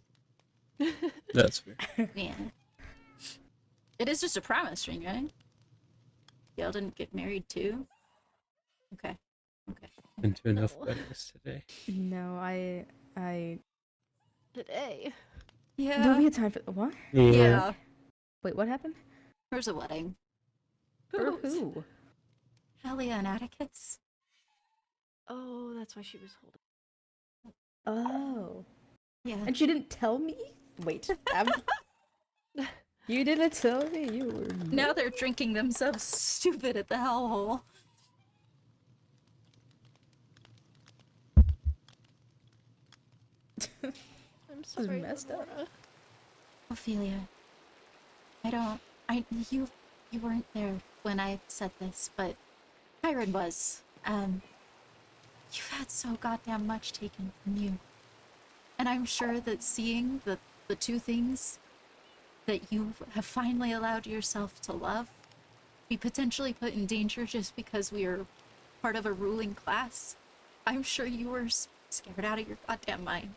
that's fair. Yeah. It is just a promise ring, right? Y'all didn't get married too? Okay. Okay. Been to enough weddings today. No, I. Today. Yeah. There'll be a time for what? Yeah. Wait, what happened? There's a wedding. For who? Alia and Atticus. Oh, that's why she was holding. Oh. Yeah. And she didn't tell me? Wait. You didn't tell me you were. Now they're drinking themselves stupid at the hellhole. I'm This is sorry, messed up. Lenora. Ophelia. You weren't there when I said this, but Kyron was. You've had so goddamn much taken from you. And I'm sure that seeing the two things that you have finally allowed yourself to love be potentially put in danger just because we are part of a ruling class, I'm sure you were scared out of your goddamn mind.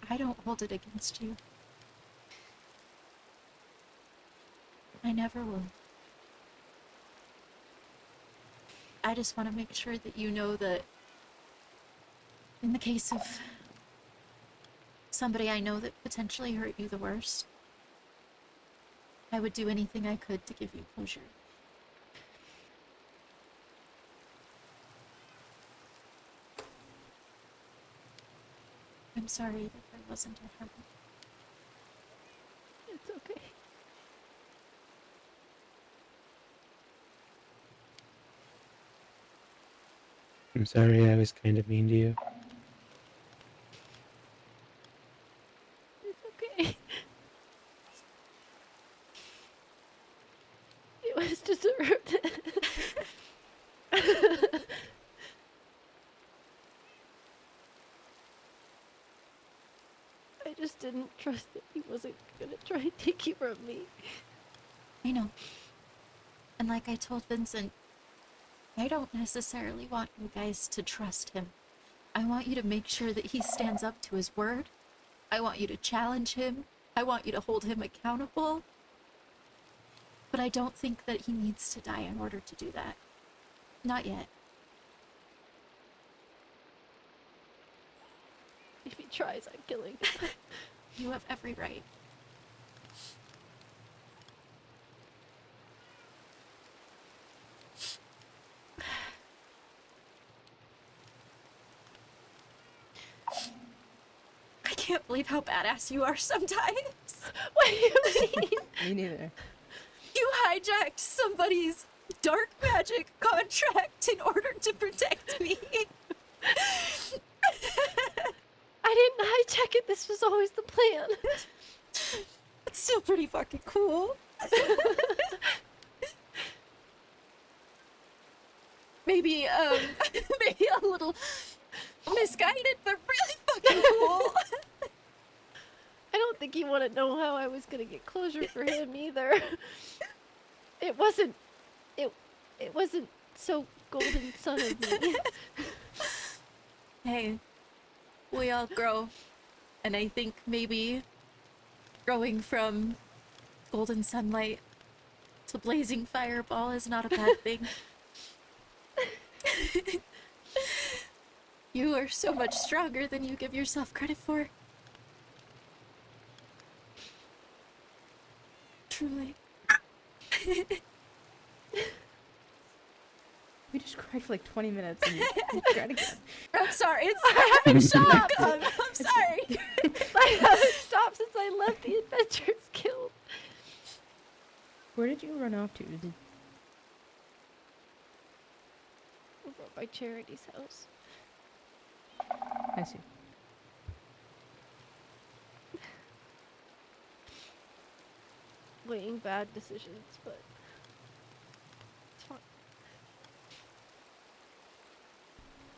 I don't hold it against you. I never will. I just want to make sure that you know that in the case of somebody I know that potentially hurt you the worst, I would do anything I could to give you closure. I'm sorry that there wasn't a heart. It's okay. I'm sorry I was kind of mean to you. It's okay. It was deserved. I just didn't trust that he wasn't gonna try and take you from me. I know. And like I told Vincent, I don't necessarily want you guys to trust him. I want you to make sure that he stands up to his word. I want you to challenge him. I want you to hold him accountable. But I don't think that he needs to die in order to do that. Not yet. If he tries, I'm killing him. You have every right. I can't believe how badass you are sometimes. What do you mean? Me neither. You hijacked somebody's dark magic contract in order to protect me. I didn't hijack it. This was always the plan. It's still pretty fucking cool. Maybe a little misguided, but really fucking cool. I don't think you want to know how I was gonna get closure for him either. It wasn't so golden son of me. Hey, we all grow, and I think maybe growing from golden sunlight to blazing fireball is not a bad thing. You are so much stronger than you give yourself credit for. Truly. We just cried for like 20 minutes and we cried again. I'm sorry, I haven't stopped. I'm sorry. I haven't stopped since I left the Adventurers Guild. Where did you run off to? Over by Charity's house. I see. weighing bad decisions, but it's fine.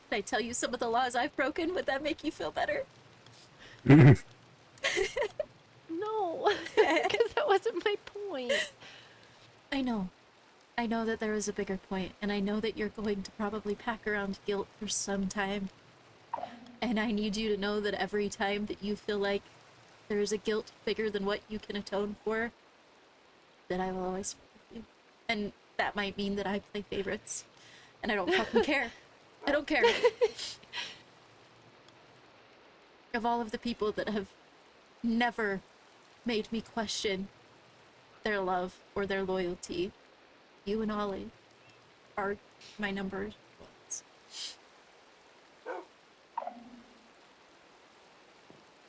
Did I tell you some of the laws I've broken? Would that make you feel better? No, because that wasn't my point. I know. I know that there is a bigger point, and I know that you're going to probably pack around guilt for some time. And I need you to know that every time that you feel like there is a guilt bigger than what you can atone for, that I will always forgive you. And that might mean that I play favorites, and I don't fucking care. I don't care. Of all of the people that have never made me question their love or their loyalty, you and Ollie are my number ones.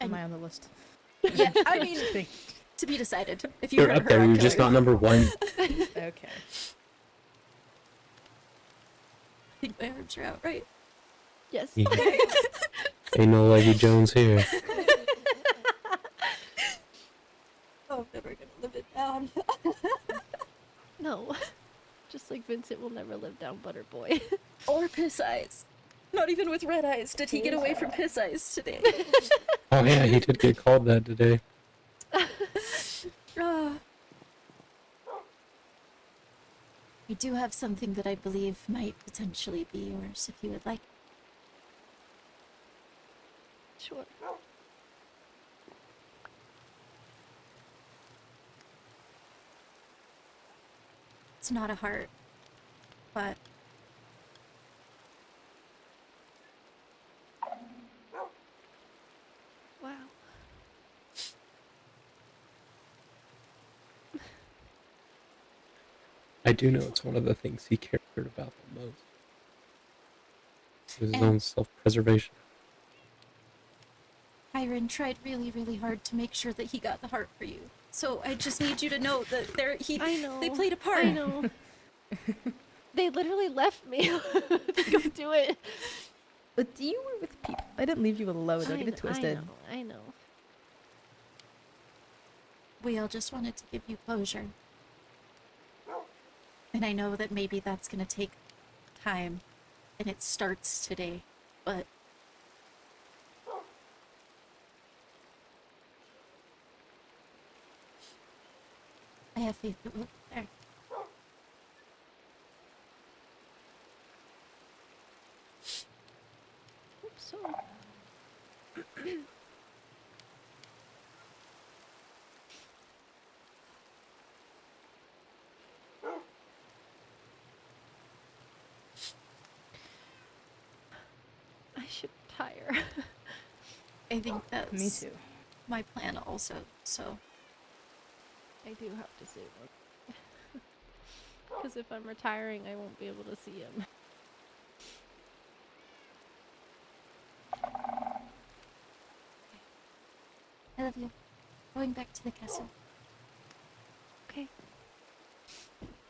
Am I on the list? Yeah, I mean, to be decided. If you You're hurt up her, there, I'll you're kill just you. not number 1. Okay. I think my arms are out, right? Yes. Yeah. Ain't no Leggy Jones here. Oh, I'm never gonna live it down. No. Just like Vincent will never live down Butterboy. Or Piss Eyes. Not even with Red Eyes did he get away from Piss Eyes today. Oh yeah, he did get called that today. I do have something that I believe might potentially be yours, if you would like. Sure. It's not a heart, but Wow. I do know it's one of the things he cared about the most. His And- own self-preservation. Hiron tried really, really hard to make sure that he got the heart for you. So I just need you to know that I know. they played a part. I know. They literally left me to go do it. But you were with people. I didn't leave you alone. Don't get it twisted. I know. We all just wanted to give you closure. And I know that maybe that's gonna take time, and it starts today, but I have faith that we'll get there. Hope so. I should retire. I think that's Me too. my plan also, so I do have to save him. Because if I'm retiring, I won't be able to see him. I love you. Going back to the castle. Okay.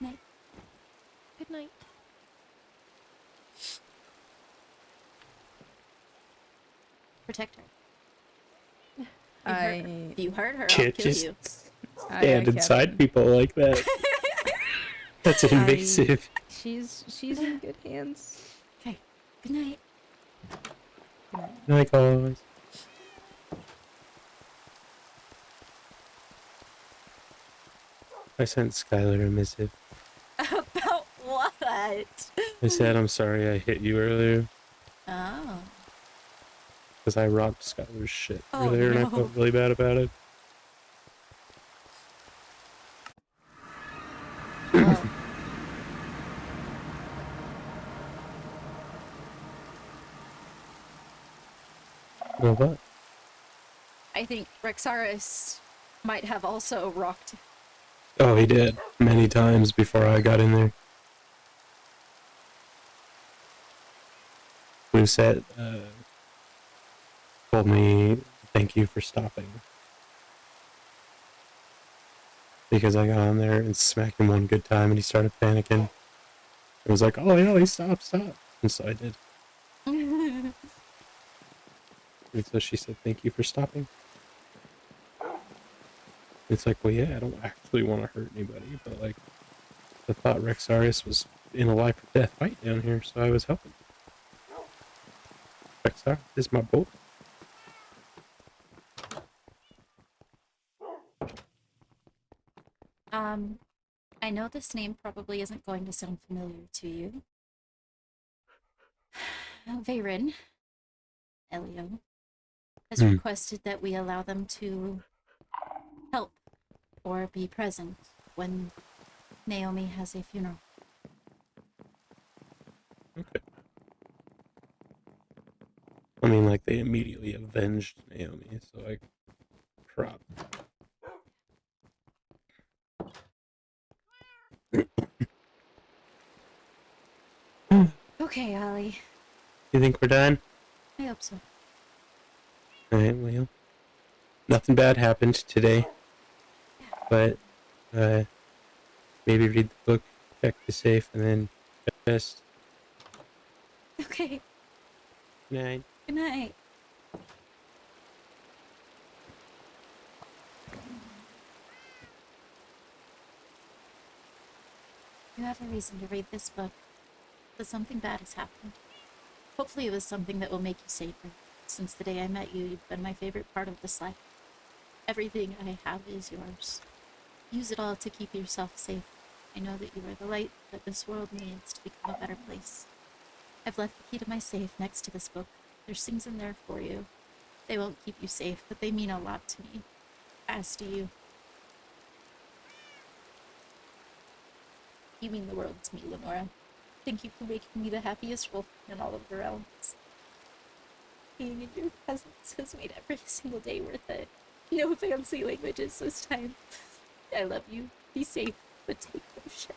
Night. Good night. Protect her. I. You hurt her, I'll Can't kill just you. stand inside people like that. That's invasive. She's in good hands. Okay. Good night. Like always. I sent Skylar a missive. About what? I said, I'm sorry I hit you earlier. Oh. Because I robbed Skylar's shit Oh, earlier and I no. felt really bad about it. Well, what? I think Rexaris might have also rocked. Oh, he did. Many times before I got in there. Lucette told me, thank you for stopping. Because I got on there and smacked him one good time and he started panicking. It was like, oh, yeah, stop. And so I did. And so she said, thank you for stopping. It's like, well, yeah, I don't actually want to hurt anybody, but like, I thought Rexarius was in a life or death fight down here, so I was helping. Rexarius is my boy. I know this name probably isn't going to sound familiar to you. Veyron, Elio, has requested that we allow them to help or be present when Naomi has a funeral. Okay. I mean, like, they immediately avenged Naomi, so like, prop. Okay, Ollie. You think we're done? I hope so. Alright, well, nothing bad happened today, but maybe read the book, check the safe, and then rest. Okay. Good night. Good night. You have a reason to read this book, but something bad has happened. Hopefully it was something that will make you safer. Since the day I met you, you've been my favorite part of this life. Everything I have is yours. Use it all to keep yourself safe. I know that you are the light that this world needs to become a better place. I've left the key to my safe next to this book. There's things in there for you. They won't keep you safe, but they mean a lot to me. As do you. You mean the world to me, Lenora. Thank you for making me the happiest wolf in all of the realms. Being in your presence has made every single day worth it. No fancy languages this time. I love you. Be safe, but take no shit.